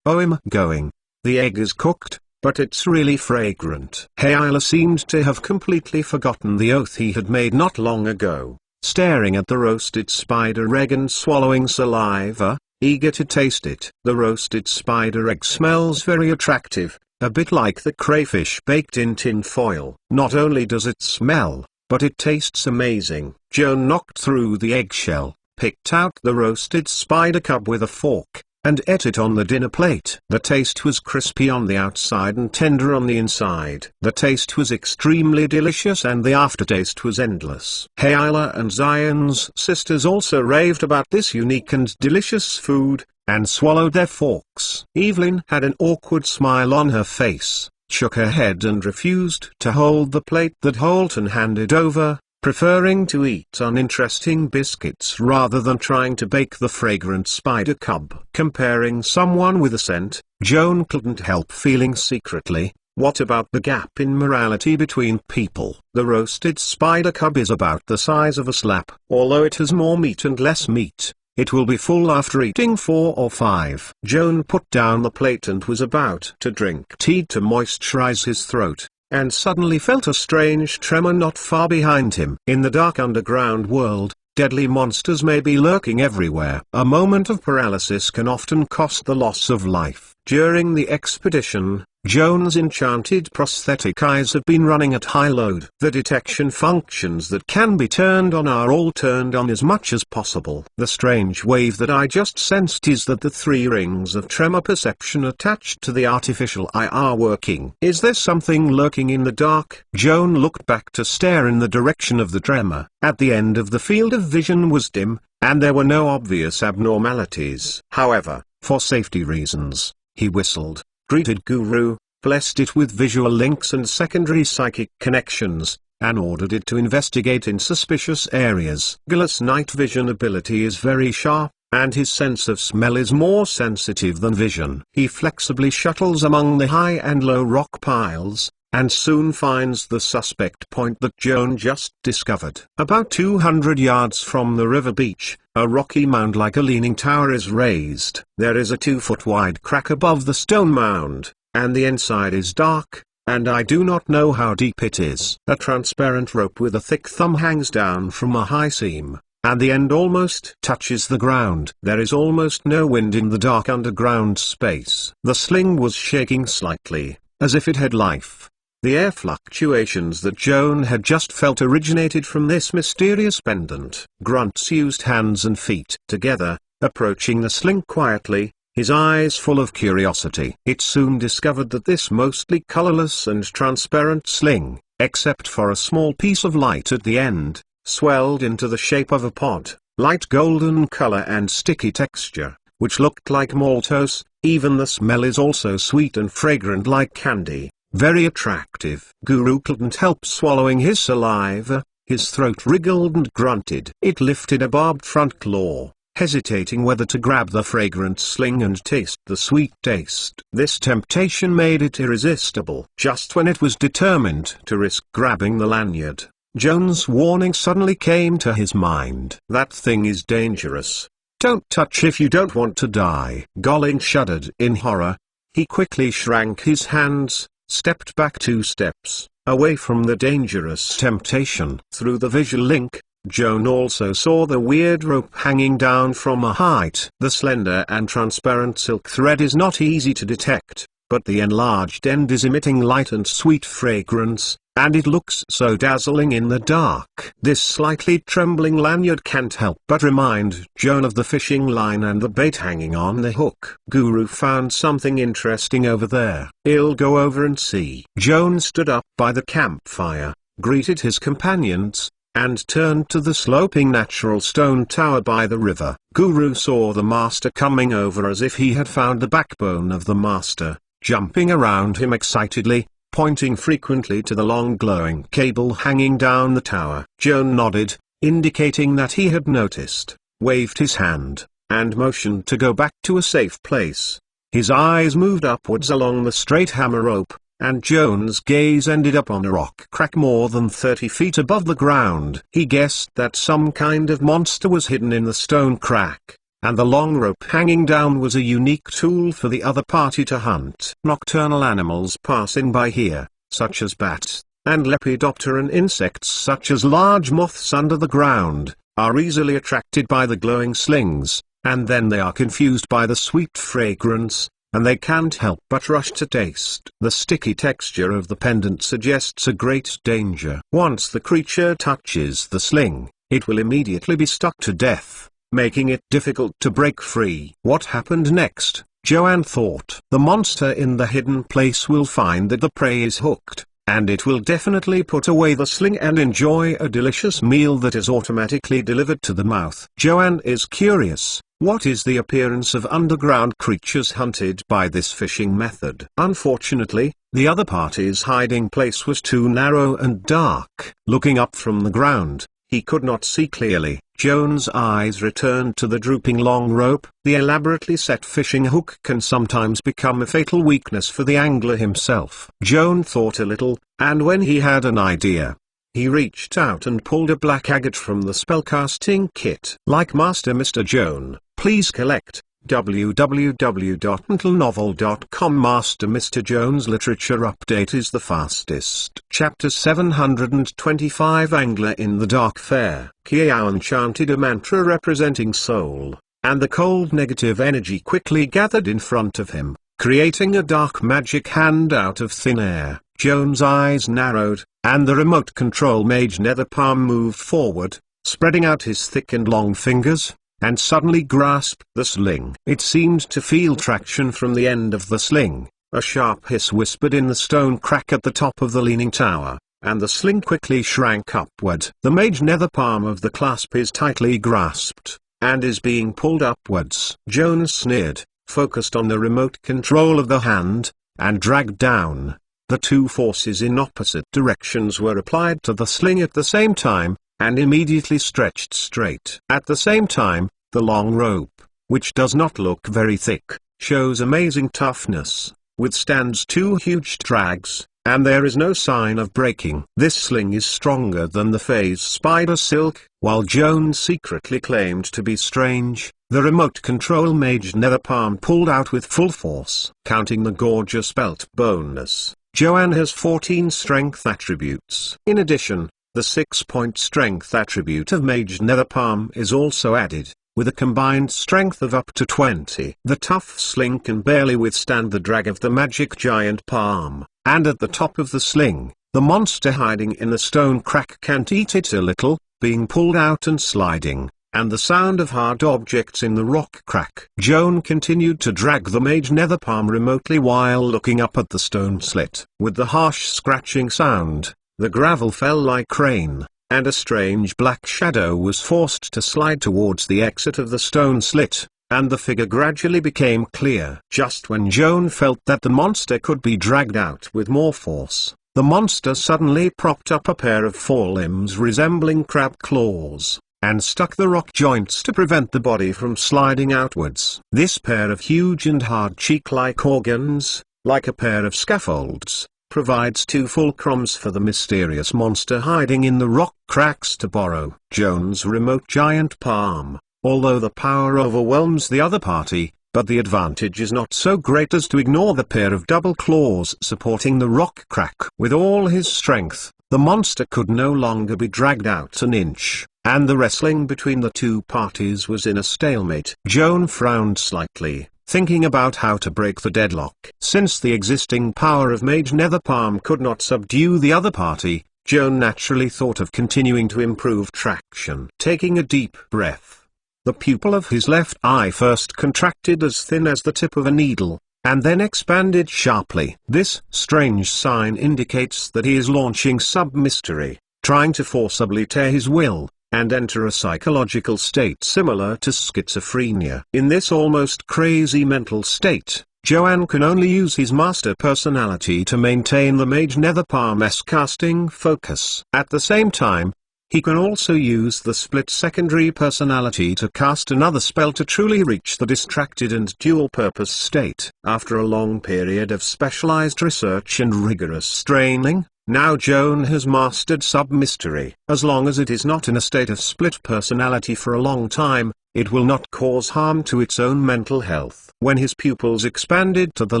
I'm going. The egg is cooked, but it's really fragrant. Hyla seemed to have completely forgotten the oath he had made not long ago, staring at the roasted spider egg and swallowing saliva, eager to taste it. The roasted spider egg smells very attractive, a bit like the crayfish baked in tin foil. Not only does it smell, but it tastes amazing. Joan knocked through the eggshell, picked out the roasted spider cub with a fork, and ate it on the dinner plate. The taste was crispy on the outside and tender on the inside. The taste was extremely delicious and the aftertaste was endless. Hyla and Zion's sisters also raved about this unique and delicious food, and swallowed their forks. Evelyn had an awkward smile on her face, shook her head and refused to hold the plate that Holden handed over, preferring to eat uninteresting biscuits rather than trying to bake the fragrant spider cub. Comparing someone with a scent, Joan couldn't help feeling secretly, what about the gap in morality between people? The roasted spider cub is about the size of a slap. Although it has more meat and less meat, it will be full after eating 4 or 5. Joan put down the plate and was about to drink tea to moisturize his throat, and suddenly felt a strange tremor not far behind him. In the dark underground world, deadly monsters may be lurking everywhere. A moment of paralysis can often cost the loss of life. During the expedition, Joan's enchanted prosthetic eyes have been running at high load. The detection functions that can be turned on are all turned on as much as possible. The strange wave that I just sensed is that the 3 rings of tremor perception attached to the artificial eye are working. Is there something lurking in the dark? Joan looked back to stare in the direction of the tremor. At the end of the field of vision was dim, and there were no obvious abnormalities. However, for safety reasons, he whistled, greeted Guru, blessed it with visual links and secondary psychic connections, and ordered it to investigate in suspicious areas. Gillis' night vision ability is very sharp, and his sense of smell is more sensitive than vision. He flexibly shuttles among the high and low rock piles, and soon finds the suspect point that Joan just discovered. About 200 yards from the river beach, a rocky mound like a leaning tower is raised. There is a 2-foot wide crack above the stone mound, and the inside is dark, and I do not know how deep it is. A transparent rope with a thick thumb hangs down from a high seam, and the end almost touches the ground. There is almost no wind in the dark underground space. The sling was shaking slightly, as if it had life. The air fluctuations that Joan had just felt originated from this mysterious pendant. Grunts used hands and feet together, approaching the sling quietly, his eyes full of curiosity. It soon discovered that this mostly colorless and transparent sling, except for a small piece of light at the end, swelled into the shape of a pod, light golden color and sticky texture, which looked like maltose. Even the smell is also sweet and fragrant like candy, very attractive. Guru couldn't help swallowing his saliva, his throat wriggled and grunted. It lifted a barbed front claw, hesitating whether to grab the fragrant sling and taste the sweet taste. This temptation made it irresistible. Just when it was determined to risk grabbing the lanyard, Joan's warning suddenly came to his mind. That thing is dangerous. Don't touch if you don't want to die. Golling shuddered in horror. He quickly shrank his hands, stepped back 2 steps, away from the dangerous temptation. Through the visual link, Joan also saw the weird rope hanging down from a height. The slender and transparent silk thread is not easy to detect, but the enlarged end is emitting light and sweet fragrance, and it looks so dazzling in the dark. This slightly trembling lanyard can't help but remind Joan of the fishing line and the bait hanging on the hook. Guru found something interesting over there. I'll go over and see. Joan stood up by the campfire, greeted his companions, and turned to the sloping natural stone tower by the river. Guru saw the master coming over as if he had found the backbone of the master, jumping around him excitedly, pointing frequently to the long glowing cable hanging down the tower. Joan nodded, indicating that he had noticed, waved his hand, and motioned to go back to a safe place. His eyes moved upwards along the straight hammer rope, and Joan's gaze ended up on a rock crack more than 30 feet above the ground. He guessed that some kind of monster was hidden in the stone crack, and the long rope hanging down was a unique tool for the other party to hunt. Nocturnal animals passing by here, such as bats, and lepidopteran insects such as large moths under the ground, are easily attracted by the glowing slings, and then they are confused by the sweet fragrance, and they can't help but rush to taste. The sticky texture of the pendant suggests a great danger. Once the creature touches the sling, it will immediately be stuck to death, making it difficult to break free. What happened next? Joan thought. The monster in the hidden place will find that the prey is hooked, and it will definitely put away the sling and enjoy a delicious meal that is automatically delivered to the mouth. Joan is curious. What is the appearance of underground creatures hunted by this fishing method? Unfortunately, the other party's hiding place was too narrow and dark. Looking up from the ground, he could not see clearly. Joan's eyes returned to the drooping long rope. The elaborately set fishing hook can sometimes become a fatal weakness for the angler himself. Joan thought a little, and when he had an idea, he reached out and pulled a black agate from the spellcasting kit. Like Master Mr. Joan, please collect www.mentalnovel.com. Master Mr. Joan's literature update is the fastest. Chapter 725 Angler in the Dark Fair. Kiao chanted a mantra representing soul, and the cold negative energy quickly gathered in front of him, creating a dark magic hand out of thin air. Joan's eyes narrowed, and the remote control Mage Netherpalm moved forward, spreading out his thick and long fingers, and suddenly grasped the sling. It seemed to feel traction from the end of the sling. A sharp hiss whispered in the stone crack at the top of the leaning tower, and the sling quickly shrank upward. The Mage Netherpalm of the clasp is tightly grasped, and is being pulled upwards. Joan sneered, focused on the remote control of the hand, and dragged down. The two forces in opposite directions were applied to the sling at the same time, and immediately stretched straight. At the same time, the long rope, which does not look very thick, shows amazing toughness, withstands two huge drags, and there is no sign of breaking. This sling is stronger than the phase spider silk. While Joan secretly claimed to be strange, the remote control Mage Nether Palm pulled out with full force. Counting the gorgeous belt bonus, Joan has 14 strength attributes. In addition, the 6-point strength attribute of Mage Nether Palm is also added, with a combined strength of up to 20. The tough sling can barely withstand the drag of the magic giant palm, and at the top of the sling, the monster hiding in the stone crack can't eat it a little, being pulled out and sliding, and the sound of hard objects in the rock crack. Joan continued to drag the Mage Nether Palm remotely while looking up at the stone slit. With the harsh scratching sound, the gravel fell like rain, and a strange black shadow was forced to slide towards the exit of the stone slit, and the figure gradually became clear. Just when Joan felt that the monster could be dragged out with more force, the monster suddenly propped up a pair of forelimbs resembling crab claws, and stuck the rock joints to prevent the body from sliding outwards. This pair of huge and hard cheek-like organs, like a pair of scaffolds, provides 2 fulcrums for the mysterious monster hiding in the rock cracks to borrow. Joan's remote giant palm, although the power overwhelms the other party, but the advantage is not so great as to ignore the pair of double claws supporting the rock crack. With all his strength, the monster could no longer be dragged out an inch, and the wrestling between the two parties was in a stalemate. Joan frowned slightly, thinking about how to break the deadlock. Since the existing power of Mage Nether Palm could not subdue the other party, Joan naturally thought of continuing to improve traction. Taking a deep breath, the pupil of his left eye first contracted as thin as the tip of a needle, and then expanded sharply. This strange sign indicates that he is launching sub-mystery, trying to forcibly tear his will, and enter a psychological state similar to schizophrenia. In this almost crazy mental state, Joan can only use his master personality to maintain the Mage Nether Palm's casting focus. At the same time, he can also use the split secondary personality to cast another spell to truly reach the distracted and dual-purpose state. After a long period of specialized research and rigorous training, now Joan has mastered sub-mystery. As long as it is not in a state of split personality for a long time, it will not cause harm to its own mental health. When his pupils expanded to the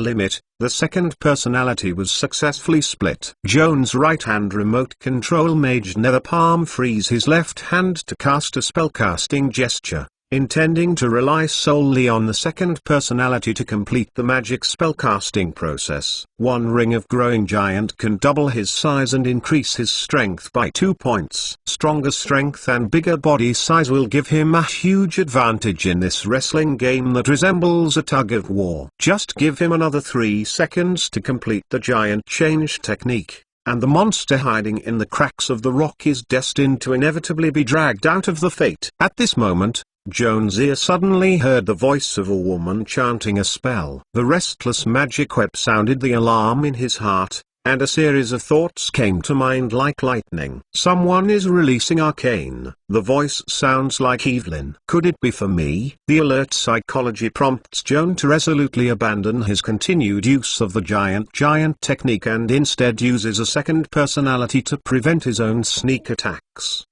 limit, the second personality was successfully split. Joan's right-hand remote control Mage Nether Palm frees his left hand to cast a spellcasting gesture, intending to rely solely on the second personality to complete the magic spellcasting process. One ring of growing giant can double his size and increase his strength by 2 points. Stronger strength and bigger body size will give him a huge advantage in this wrestling game that resembles a tug-of-war. Just give him another 3 seconds to complete the giant change technique, and the monster hiding in the cracks of the rock is destined to inevitably be dragged out of the fate. At this moment, Joan's ear suddenly heard the voice of a woman chanting a spell. The restless magic web sounded the alarm in his heart, and a series of thoughts came to mind like lightning. Someone is releasing arcane. The voice sounds like Evelyn. Could it be for me? The alert psychology prompts Joan to resolutely abandon his continued use of the giant technique and instead uses a second personality to prevent his own sneak attacks.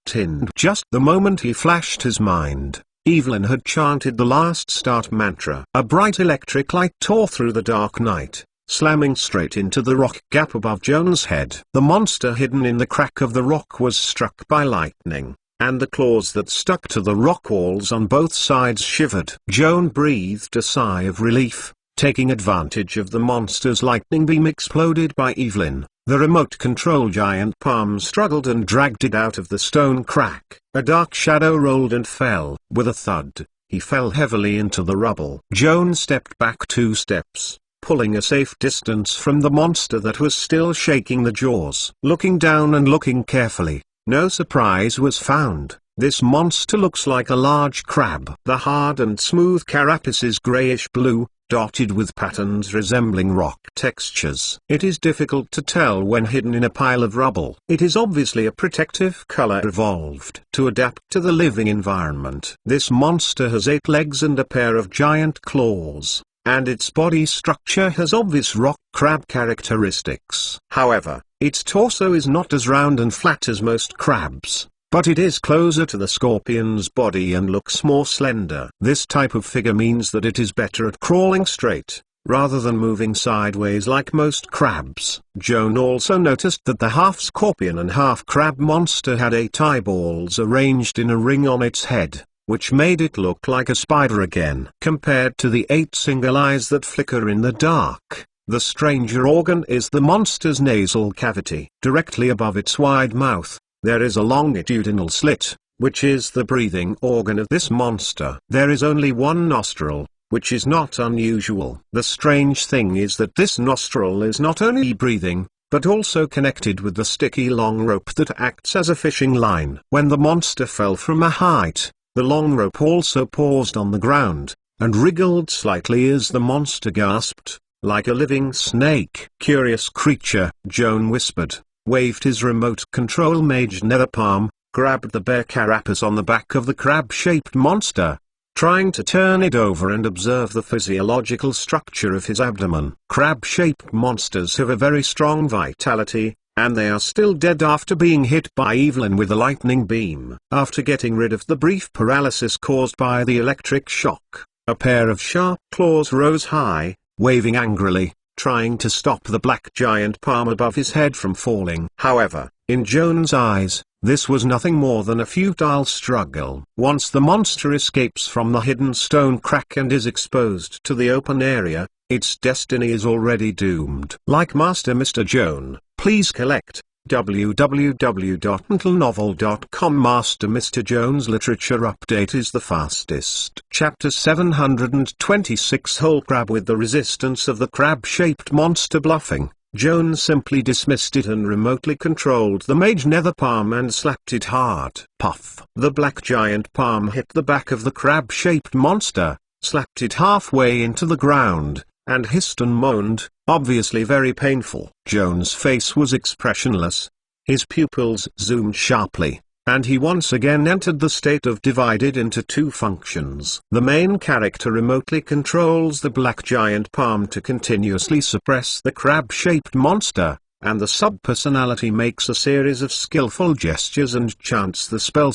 Just the moment he flashed his mind, Evelyn had chanted the last start mantra. A bright electric light tore through the dark night, slamming straight into the rock gap above Joan's head. The monster hidden in the crack of the rock was struck by lightning, and the claws that stuck to the rock walls on both sides shivered. Joan breathed a sigh of relief. Taking advantage of the monster's lightning beam exploded by Evelyn, the remote control giant palm struggled and dragged it out of the stone crack. A dark shadow rolled and fell. With a thud, he fell heavily into the rubble. Joan stepped back 2 steps, pulling a safe distance from the monster that was still shaking the jaws. Looking down and looking carefully, no surprise was found. This monster looks like a large crab. The hard and smooth carapace is grayish-blue, dotted with patterns resembling rock textures. It is difficult to tell when hidden in a pile of rubble. It is obviously a protective color evolved to adapt to the living environment. This monster has 8 legs and a pair of giant claws, and its body structure has obvious rock crab characteristics. However, its torso is not as round and flat as most crabs, but it is closer to the scorpion's body and looks more slender. This type of figure means that it is better at crawling straight, rather than moving sideways like most crabs. Joan also noticed that the half-scorpion and half-crab monster had 8 eyeballs arranged in a ring on its head, which made it look like a spider again. Compared to the 8 single eyes that flicker in the dark, the stranger organ is the monster's nasal cavity. Directly above its wide mouth, there is a longitudinal slit, which is the breathing organ of this monster. There is only one nostril, which is not unusual. The strange thing is that this nostril is not only breathing, but also connected with the sticky long rope that acts as a fishing line. When the monster fell from a height, the long rope also paused on the ground, and wriggled slightly as the monster gasped, like a living snake. "Curious creature," Joan whispered, waved his remote control mage nether palm, grabbed the bare carapace on the back of the crab-shaped monster, trying to turn it over and observe the physiological structure of his abdomen. Crab-shaped monsters have a very strong vitality, and they are still dead after being hit by Evelyn with a lightning beam. After getting rid of the brief paralysis caused by the electric shock, a pair of sharp claws rose high, waving angrily, trying to stop the black giant palm above his head from falling. However, in Joan's eyes, this was nothing more than a futile struggle. Once the monster escapes from the hidden stone crack and is exposed to the open area, its destiny is already doomed. Like Master Mr. Joan, please collect www.mentalnovel.com. Master Mr. Joan's literature update is the fastest. Chapter 726 Whole Crab. With the resistance of the crab-shaped monster bluffing, Joan simply dismissed it and remotely controlled the mage nether palm and slapped it hard. Puff! The black giant palm hit the back of the crab-shaped monster, slapped it halfway into the ground, and hissed and moaned, obviously very painful. Joan's face was expressionless. His pupils zoomed sharply, and he once again entered the state of divided into 2 functions. The main character remotely controls the black giant palm to continuously suppress the crab-shaped monster, and the sub-personality makes a series of skillful gestures and chants the spell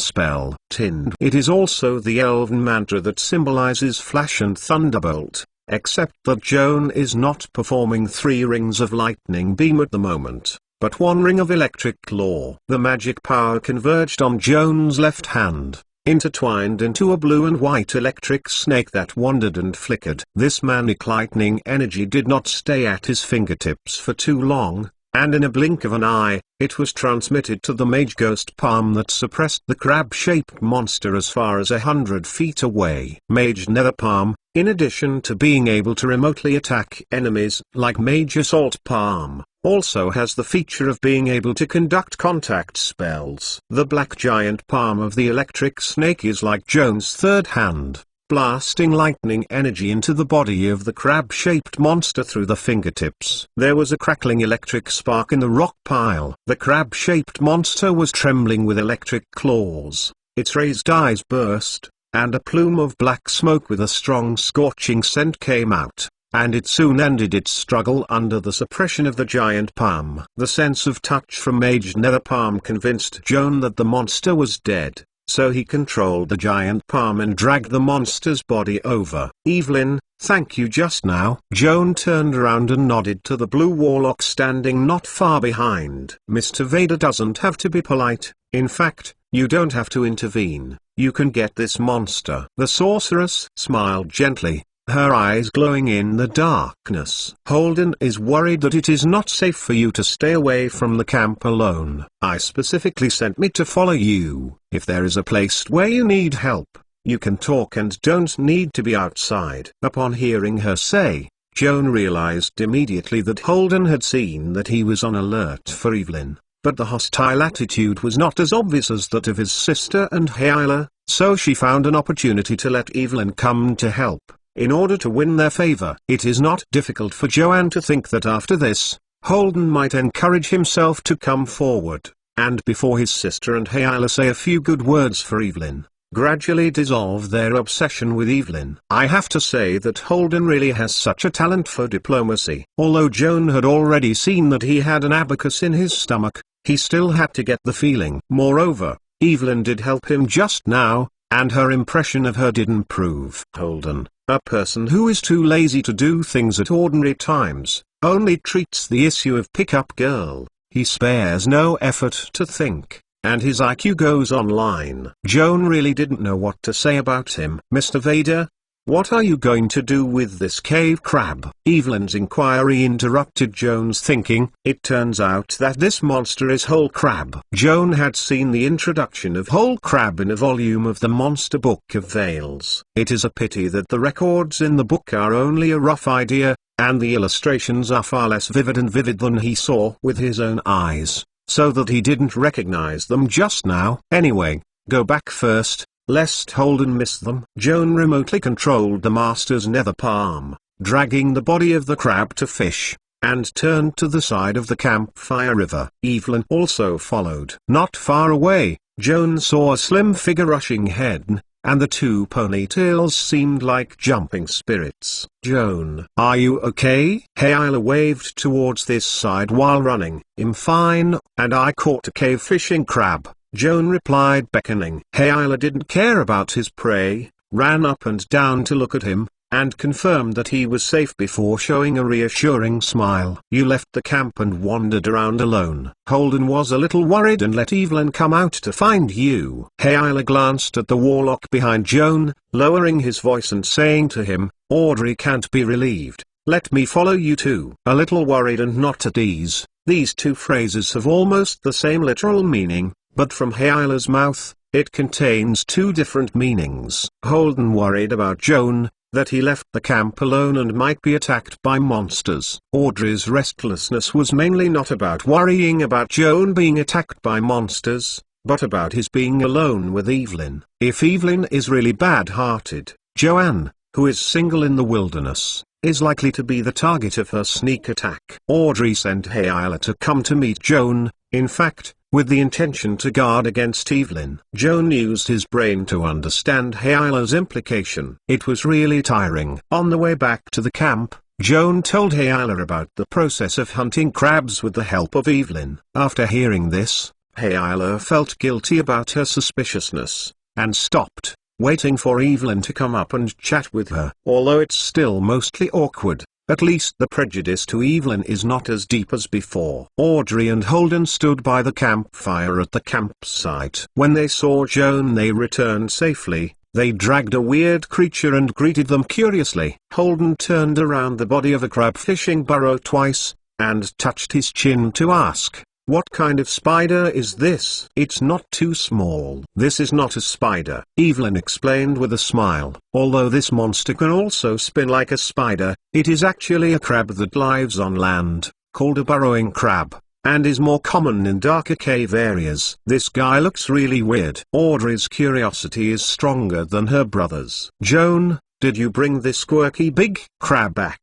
Tinned. It is also the elven mantra that symbolizes flash and thunderbolt, except that Joan is not performing 3 rings of lightning beam at the moment, but 1 ring of electric claw. The magic power converged on Joan's left hand, intertwined into a blue and white electric snake that wandered and flickered. This manic lightning energy did not stay at his fingertips for too long, and in a blink of an eye, it was transmitted to the mage ghost palm that suppressed the crab-shaped monster as far as 100 feet away. Mage nether palm, in addition to being able to remotely attack enemies like Mage Assault Palm, also has the feature of being able to conduct contact spells. The black giant palm of the electric snake is like Joan's third hand, blasting lightning energy into the body of the crab-shaped monster through the fingertips. There was a crackling electric spark in the rock pile. The crab-shaped monster was trembling with electric claws. Its raised eyes burst, and a plume of black smoke with a strong scorching scent came out, and it soon ended its struggle under the suppression of the giant palm. The sense of touch from Mage nether palm convinced Joan that the monster was dead, so he controlled the giant palm and dragged the monster's body over. "Evelyn, thank you just now." Joan turned around and nodded to the blue warlock standing not far behind. "Mr. Vader doesn't have to be polite. In fact, you don't have to intervene. You can get this monster." The sorceress smiled gently, her eyes glowing in the darkness. "Holden is worried that it is not safe for you to stay away from the camp alone. I specifically sent me to follow you. If there is a place where you need help, you can talk and don't need to be outside." Upon hearing her say, Joan realized immediately that Holden had seen that he was on alert for Evelyn, but the hostile attitude was not as obvious as that of his sister and Hyla, so she found an opportunity to let Evelyn come to help, in order to win their favor. It is not difficult for Joanne to think that after this, Holden might encourage himself to come forward, and before his sister and Hyla say a few good words for Evelyn, gradually dissolve their obsession with Evelyn. I have to say that Holden really has such a talent for diplomacy. Although Joan had already seen that he had an abacus in his stomach, he still had to get the feeling. Moreover, Evelyn did help him just now, and her impression of her did improve. Holden, a person who is too lazy to do things at ordinary times, only treats the issue of pick-up girl. He spares no effort to think, and his IQ goes online. Joan really didn't know what to say about him. Mr. Vader, what are you going to do with this cave crab? Evelyn's inquiry interrupted Joan's thinking. It turns out that this monster is whole crab. Joan had seen the introduction of whole crab in a volume of the Monster Book of Veils. It is a pity that the records in the book are only a rough idea, and the illustrations are far less vivid than he saw with his own eyes, so that he didn't recognize them just now. Anyway, go back first, lest Holden miss them. Joan remotely controlled the master's nether palm, dragging the body of the crab to fish, and turned to the side of the campfire river. Evelyn also followed. Not far away, Joan saw a slim figure rushing ahead, and the two ponytails seemed like jumping spirits. Joan, are you okay? Hayla waved towards this side while running. I'm fine, and I caught a cave fishing crab, Joan replied, beckoning. Hayla didn't care about his prey, ran up and down to look at him, and confirmed that he was safe before showing a reassuring smile. You left the camp and wandered around alone. Holden was a little worried and let Evelyn come out to find you. Hayla glanced at the warlock behind Joan, lowering his voice and saying to him, Audrey can't be relieved. Let me follow you too. A little worried and not at ease. These two phrases have almost the same literal meaning, but from Hayla's mouth, it contains two different meanings. Holden worried about Joan, that he left the camp alone and might be attacked by monsters. Audrey's restlessness was mainly not about worrying about Joan being attacked by monsters, but about his being alone with Evelyn. If Evelyn is really bad-hearted, Joanne, who is single in the wilderness, is likely to be the target of her sneak attack. Audrey sent Hayla to come to meet Joan, in fact, with the intention to guard against Evelyn. Joan used his brain to understand Hayla's implication. It was really tiring. On the way back to the camp, Joan told Hayla about the process of hunting crabs with the help of Evelyn. After hearing this, Hayla felt guilty about her suspiciousness, and stopped, waiting for Evelyn to come up and chat with her. Although it's still mostly awkward, at least the prejudice to Evelyn is not as deep as before. Audrey and Holden stood by the campfire at the campsite. When they saw Joan they returned safely. They dragged a weird creature and greeted them curiously. Holden turned around the body of a crab fishing burrow twice, and touched his chin to ask, what kind of spider is this? It's not too small. This is not a spider, Evelyn explained with a smile. Although this monster can also spin like a spider, it is actually a crab that lives on land, called a burrowing crab, and is more common in darker cave areas. This guy looks really weird. Audrey's curiosity is stronger than her brother's. Joan, did you bring this quirky big crab back?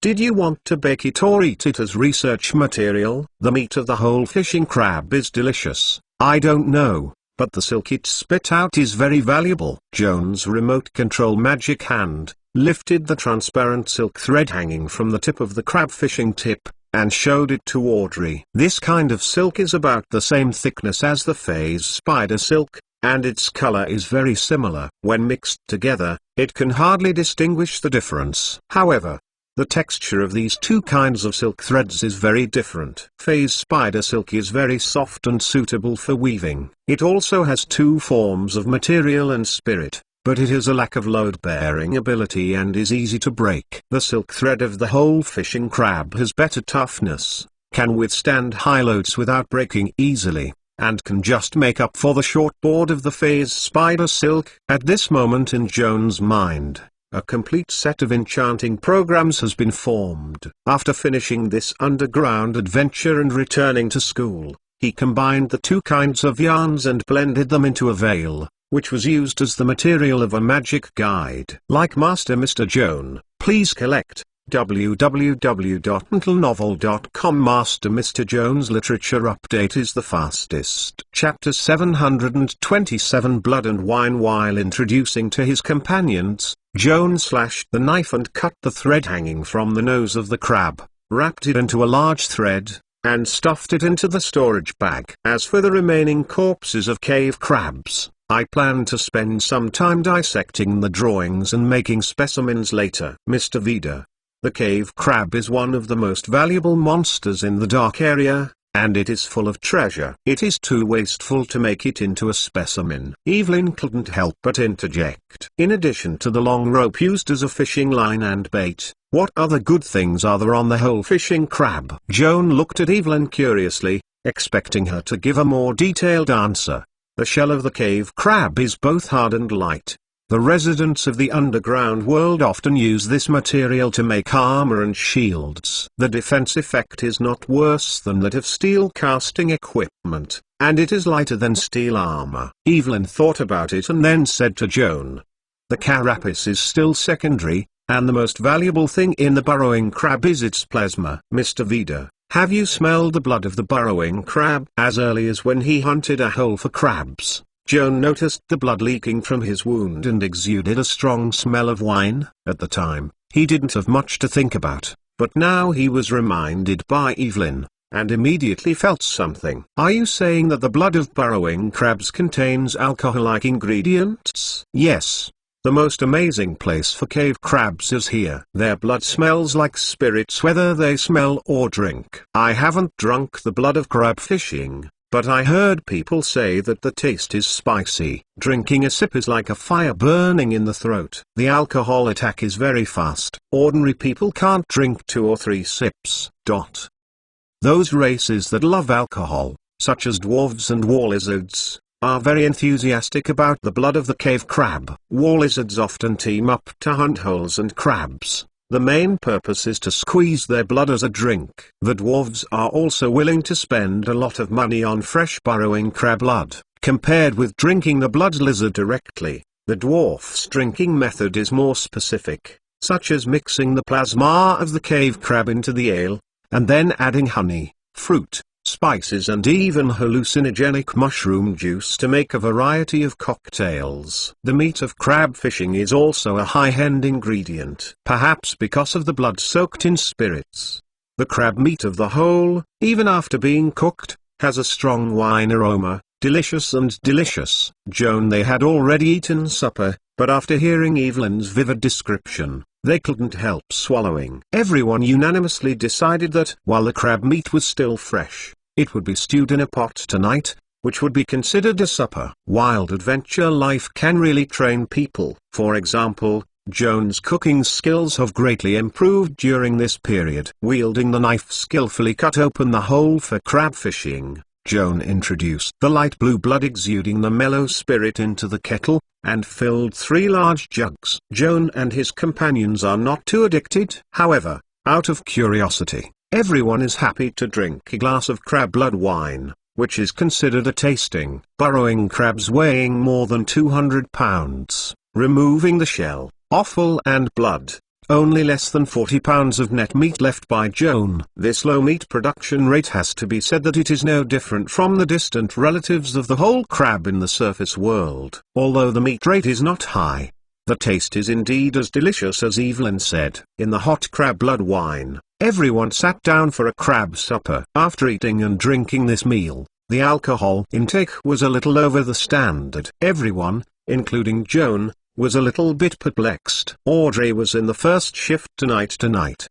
Did you want to bake it or eat it as research material? The meat of the whole fishing crab is delicious. I don't know, but the silk it spit out is very valuable. Joan's remote control magic hand lifted the transparent silk thread hanging from the tip of the crab fishing tip, and showed it to Audrey. This kind of silk is about the same thickness as the phase spider silk, and its color is very similar. When mixed together, it can hardly distinguish the difference. However, the texture of these two kinds of silk threads is very different. Phase spider silk is very soft and suitable for weaving. It also has two forms of material and spirit, but it has a lack of load-bearing ability and is easy to break. The silk thread of the whole fishing crab has better toughness, can withstand high loads without breaking easily, and can just make up for the short board of the phase spider silk. At this moment in Joan's mind, a complete set of enchanting programs has been formed. After finishing this underground adventure and returning to school, he combined the two kinds of yarns and blended them into a veil, which was used as the material of a magic guide. Like Master Mr. Joan, please collect, www.mentalnovel.com. Master Mr. Jones Literature Update is the fastest. Chapter 727 Blood and Wine. While introducing to his companions, Joan slashed the knife and cut the thread hanging from the nose of the crab, wrapped it into a large thread, and stuffed it into the storage bag. As for the remaining corpses of cave crabs, I plan to spend some time dissecting the drawings and making specimens later. Mr. Vida. The cave crab is one of the most valuable monsters in the dark area, and it is full of treasure. It is too wasteful to make it into a specimen. Evelyn couldn't help but interject. In addition to the long rope used as a fishing line and bait, what other good things are there on the whole fishing crab? Joan looked at Evelyn curiously, expecting her to give a more detailed answer. The shell of the cave crab is both hard and light. The residents of the underground world often use this material to make armor and shields. The defense effect is not worse than that of steel casting equipment, and it is lighter than steel armor. Evelyn thought about it and then said to Joan, "The carapace is still secondary, and the most valuable thing in the burrowing crab is its plasma." Mr. Vida. Have you smelled the blood of the burrowing crab? As early as when he hunted a hole for crabs, Joan noticed the blood leaking from his wound and exuded a strong smell of wine. At the time, he didn't have much to think about, but now he was reminded by Evelyn, and immediately felt something. Are you saying that the blood of burrowing crabs contains alcohol-like ingredients? Yes. The most amazing place for cave crabs is here. Their blood smells like spirits whether they smell or drink. I haven't drunk the blood of crab fishing, but I heard people say that the taste is spicy. Drinking a sip is like a fire burning in the throat. The alcohol attack is very fast. Ordinary people can't drink 2 or 3 sips. Those races that love alcohol, such as dwarves and war lizards, are very enthusiastic about the blood of the cave crab. War lizards often team up to hunt holes and crabs. The main purpose is to squeeze their blood as a drink. The dwarves are also willing to spend a lot of money on fresh burrowing crab blood. Compared with drinking the blood lizard directly, the dwarf's drinking method is more specific, such as mixing the plasma of the cave crab into the ale, and then adding honey, fruit, spices and even hallucinogenic mushroom juice to make a variety of cocktails. The meat of crab fishing is also a high-end ingredient, perhaps because of the blood soaked in spirits. The crab meat of the whole, even after being cooked, has a strong wine aroma, delicious and delicious. Joan. They had already eaten supper, but after hearing Evelyn's vivid description, they couldn't help swallowing. Everyone unanimously decided that, while the crab meat was still fresh, it would be stewed in a pot tonight, which would be considered a supper. Wild adventure life can really train people. For example, Joan's cooking skills have greatly improved during this period. Wielding the knife skillfully cut open the hole for crab fishing, Joan introduced the light blue blood exuding the mellow spirit into the kettle, and filled 3 large jugs. Joan and his companions are not too addicted. However, out of curiosity, everyone is happy to drink a glass of crab blood wine, which is considered a tasting. Burrowing crabs weighing more than 200 pounds, removing the shell, offal and blood. Only less than 40 pounds of net meat left by Joan. This low meat production rate has to be said that it is no different from the distant relatives of the whole crab in the surface world. Although the meat rate is not high, the taste is indeed as delicious as Evelyn said. In the hot crab blood wine, everyone sat down for a crab supper. After eating and drinking this meal, the alcohol intake was a little over the standard. Everyone, including Joan, was a little bit perplexed. Audrey was in the first shift tonight.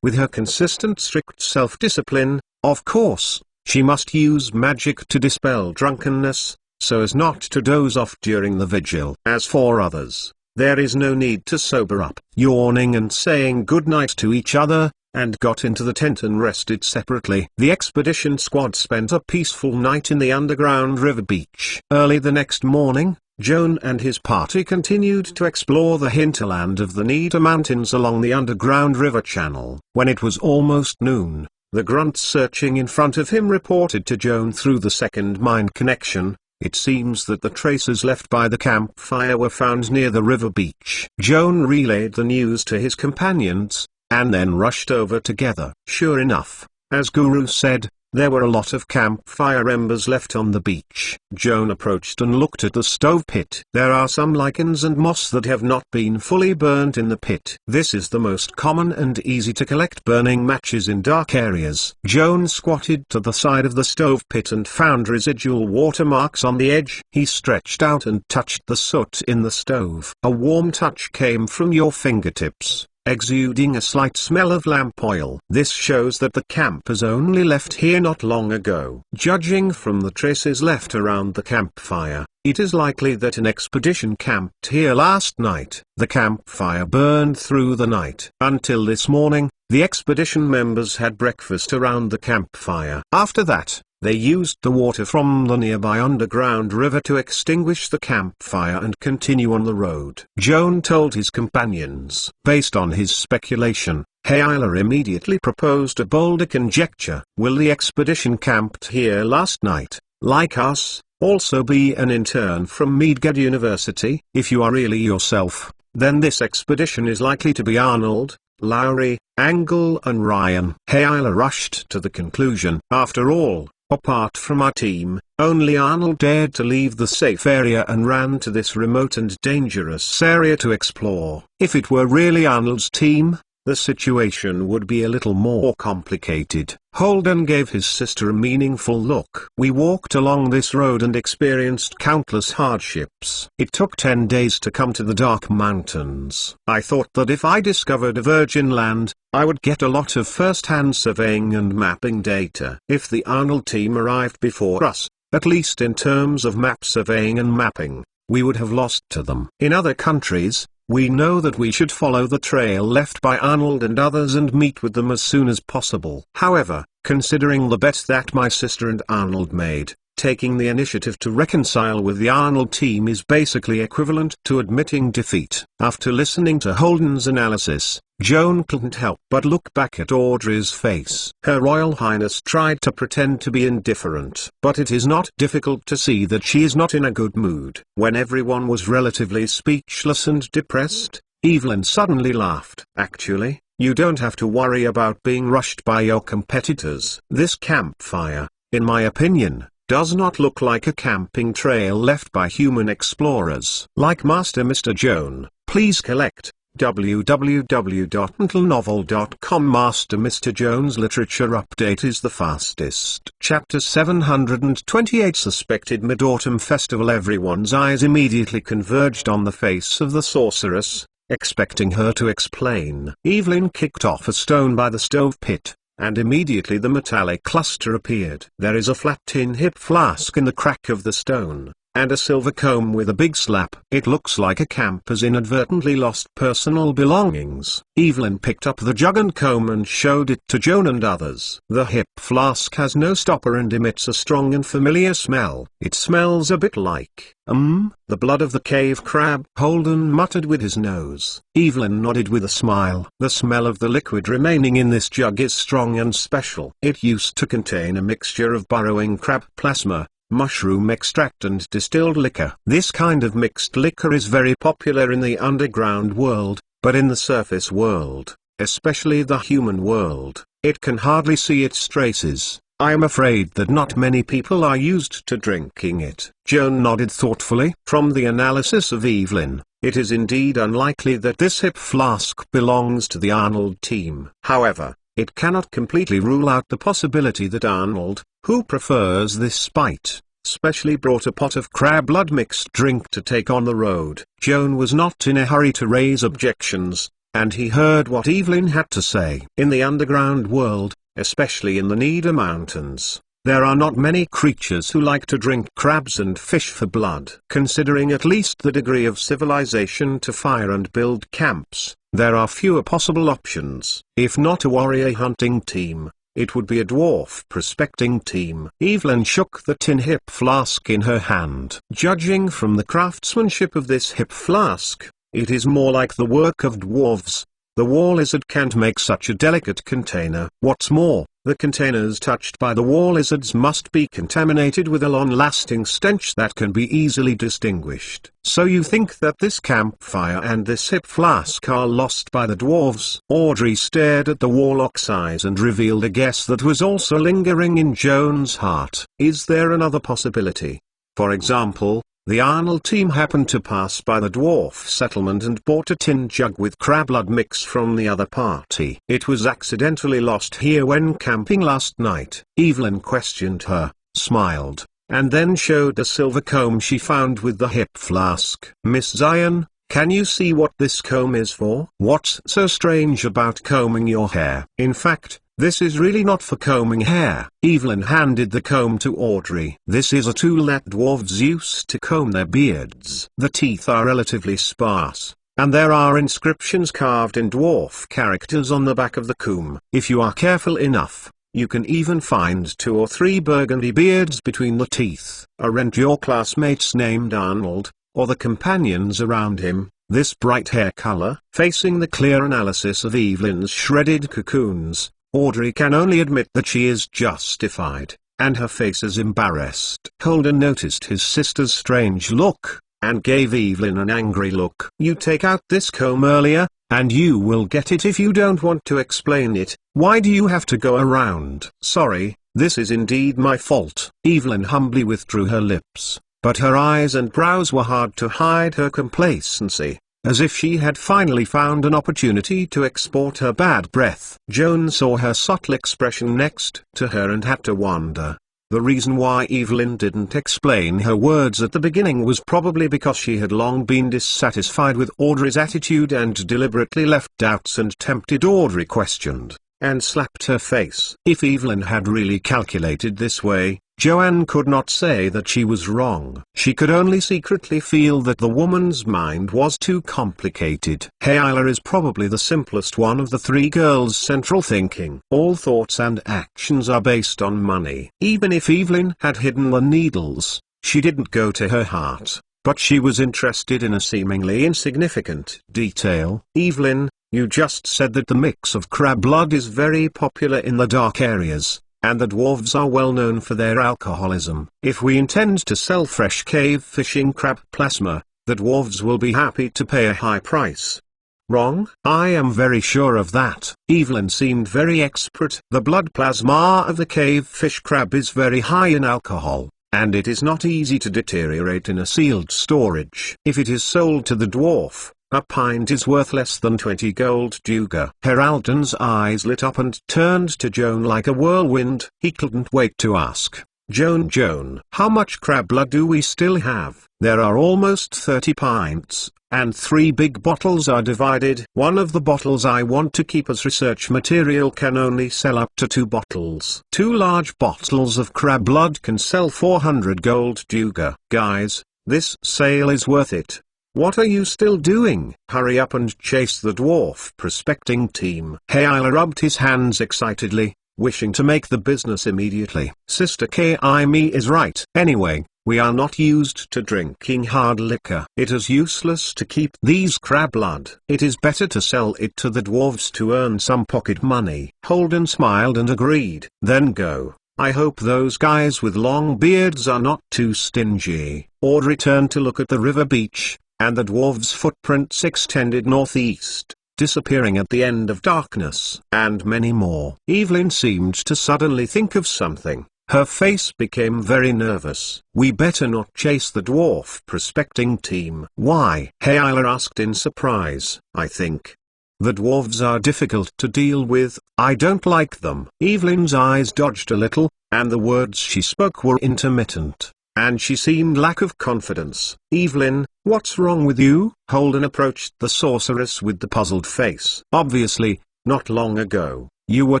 With her consistent strict self-discipline, of course, she must use magic to dispel drunkenness, so as not to doze off during the vigil. As for others, there is no need to sober up. Yawning and saying goodnight to each other, and got into the tent and rested separately. The expedition squad spent a peaceful night in the underground river beach. Early the next morning, Joan and his party continued to explore the hinterland of the Nita Mountains along the underground river channel. When it was almost noon, the grunt searching in front of him reported to Joan through the second mind connection, "It seems that the traces left by the campfire were found near the river beach." Joan relayed the news to his companions, and then rushed over together. Sure enough, as Guru said, there were a lot of campfire embers left on the beach. Joan approached and looked at the stove pit. There are some lichens and moss that have not been fully burnt in the pit. This is the most common and easy to collect burning matches in dark areas. Joan squatted to the side of the stove pit and found residual watermarks on the edge. He stretched out and touched the soot in the stove. A warm touch came from your fingertips, exuding a slight smell of lamp oil. This shows that the campers only left here not long ago. Judging from the traces left around the campfire, it is likely that an expedition camped here last night. The campfire burned through the night. Until this morning, the expedition members had breakfast around the campfire. After that, they used the water from the nearby underground river to extinguish the campfire and continue on the road. Joan told his companions. Based on his speculation, Hayla immediately proposed a bolder conjecture. Will the expedition camped here last night, like us, also be an intern from Mage University? If you are really yourself, then this expedition is likely to be Arnold, Lowry, Angle and Ryan. Hayla rushed to the conclusion. After all, apart from our team, only Arnold dared to leave the safe area and ran to this remote and dangerous area to explore. If it were really Arnold's team, the situation would be a little more complicated. Holden gave his sister a meaningful look. We walked along this road and experienced countless hardships. It took 10 days to come to the Dark Mountains. I thought that if I discovered a virgin land, I would get a lot of first-hand surveying and mapping data. If the Arnold team arrived before us, at least in terms of map surveying and mapping, we would have lost to them. In other countries, we know that we should follow the trail left by Arnold and others and meet with them as soon as possible. However, considering the bet that my sister and Arnold made, taking the initiative to reconcile with the Arnold team is basically equivalent to admitting defeat. After listening to Holden's analysis, Joan couldn't help but look back at Audrey's face. Her Royal Highness tried to pretend to be indifferent, but it is not difficult to see that she is not in a good mood. When everyone was relatively speechless and depressed, Evelyn suddenly laughed. Actually, you don't have to worry about being rushed by your competitors. This campfire, in my opinion, does not look like a camping trail left by human explorers. Like Master Mr. Joan, please collect www.mentalnovel.com. Master Mr. Joan's literature update is the fastest. Chapter 728 Suspected Mid-Autumn Festival. Everyone's eyes immediately converged on the face of the sorceress, expecting her to explain. Evelyn kicked off a stone by the stove pit, and immediately the metallic cluster appeared. There is a flat tin hip flask in the crack of the stone, and a silver comb with a big slap. It looks like a camper's inadvertently lost personal belongings. Evelyn picked up the jug and comb and showed it to Joan and others. The hip flask has no stopper and emits a strong and familiar smell. It smells a bit like, the blood of the cave crab. Holden muttered with his nose. Evelyn nodded with a smile. The smell of the liquid remaining in this jug is strong and special. It used to contain a mixture of burrowing crab plasma, mushroom extract and distilled liquor. This kind of mixed liquor is very popular in the underground world, but in the surface world, especially the human world, it can hardly see its traces. I am afraid that not many people are used to drinking it. Joan nodded thoughtfully. From the analysis of Evelyn, it is indeed unlikely that this hip flask belongs to the Arnold team. However, it cannot completely rule out the possibility that Arnold, who prefers this spite, specially brought a pot of crab blood mixed drink to take on the road. Joan was not in a hurry to raise objections, and he heard what Evelyn had to say. In the underground world, especially in the Nida Mountains, there are not many creatures who like to drink crabs and fish for blood. Considering at least the degree of civilization to fire and build camps, there are fewer possible options. If not a warrior hunting team, it would be a dwarf prospecting team. Evelyn shook the tin hip flask in her hand. Judging from the craftsmanship of this hip flask, it is more like the work of dwarves. The war lizard can't make such a delicate container. What's more, the containers touched by the war lizards must be contaminated with a long-lasting stench that can be easily distinguished. So you think that this campfire and this hip flask are lost by the dwarves? Audrey stared at the warlock's eyes and revealed a guess that was also lingering in Joan's heart. Is there another possibility? For example, the Arnold team happened to pass by the dwarf settlement and bought a tin jug with crab blood mix from the other party. It was accidentally lost here when camping last night. Evelyn questioned her, smiled, and then showed a silver comb she found with the hip flask. Miss Zion, can you see what this comb is for? What's so strange about combing your hair? In fact, this is really not for combing hair. Evelyn handed the comb to Audrey. This is a tool that dwarves use to comb their beards. The teeth are relatively sparse, and there are inscriptions carved in dwarf characters on the back of the comb. If you are careful enough, you can even find 2 or 3 burgundy beards between the teeth. Aren't your classmates named Arnold, or the companions around him, this bright hair color? Facing the clear analysis of Evelyn's shredded cocoons, Audrey can only admit that she is justified, and her face is embarrassed. Holden noticed his sister's strange look, and gave Evelyn an angry look. You take out this comb earlier, and you will get it if you don't want to explain it. Why do you have to go around? Sorry, this is indeed my fault. Evelyn humbly withdrew her lips, but her eyes and brows were hard to hide her complacency, as if she had finally found an opportunity to export her bad breath. Joan saw her subtle expression next to her and had to wonder. The reason why Evelyn didn't explain her words at the beginning was probably because she had long been dissatisfied with Audrey's attitude and deliberately left doubts and tempted. Audrey questioned, and slapped her face. If Evelyn had really calculated this way, Joanne could not say that she was wrong. She could only secretly feel that the woman's mind was too complicated. Hayla is probably the simplest one of the 3 girls' central thinking. All thoughts and actions are based on money. Even if Evelyn had hidden the needles, she didn't go to her heart, but she was interested in a seemingly insignificant detail. Evelyn, you just said that the mix of crab blood is very popular in the dark areas, and the dwarves are well known for their alcoholism. If we intend to sell fresh cave fishing crab plasma, the dwarves will be happy to pay a high price. Wrong? I am very sure of that. Evelyn seemed very expert. The blood plasma of the cave fish crab is very high in alcohol, and it is not easy to deteriorate in a sealed storage. If it is sold to the dwarf, a pint is worth less than 20 gold duga. Heraldon's eyes lit up and turned to Joan like a whirlwind. He couldn't wait to ask. Joan, how much crab blood do we still have? There are almost 30 pints, and 3 big bottles are divided. One of the bottles I want to keep as research material can only sell up to 2 bottles. 2 large bottles of crab blood can sell 400 gold duga. Guys, this sale is worth it. What are you still doing? Hurry up and chase the dwarf prospecting team. Hayla rubbed his hands excitedly, wishing to make the business immediately. Sister Kaimi is right. Anyway, we are not used to drinking hard liquor. It is useless to keep these crab blood. It is better to sell it to the dwarves to earn some pocket money. Holden smiled and agreed. Then go. I hope those guys with long beards are not too stingy. Audrey turned to look at the river beach, and the dwarves' footprints extended northeast, disappearing at the end of darkness. And many more. Evelyn seemed to suddenly think of something. Her face became very nervous. We better not chase the dwarf prospecting team. Why? Hayla asked in surprise. I think the dwarves are difficult to deal with. I don't like them. Evelyn's eyes dodged a little, and the words she spoke were intermittent, and she seemed lack of confidence. Evelyn, what's wrong with you? Holden approached the sorceress with the puzzled face. Obviously, not long ago, you were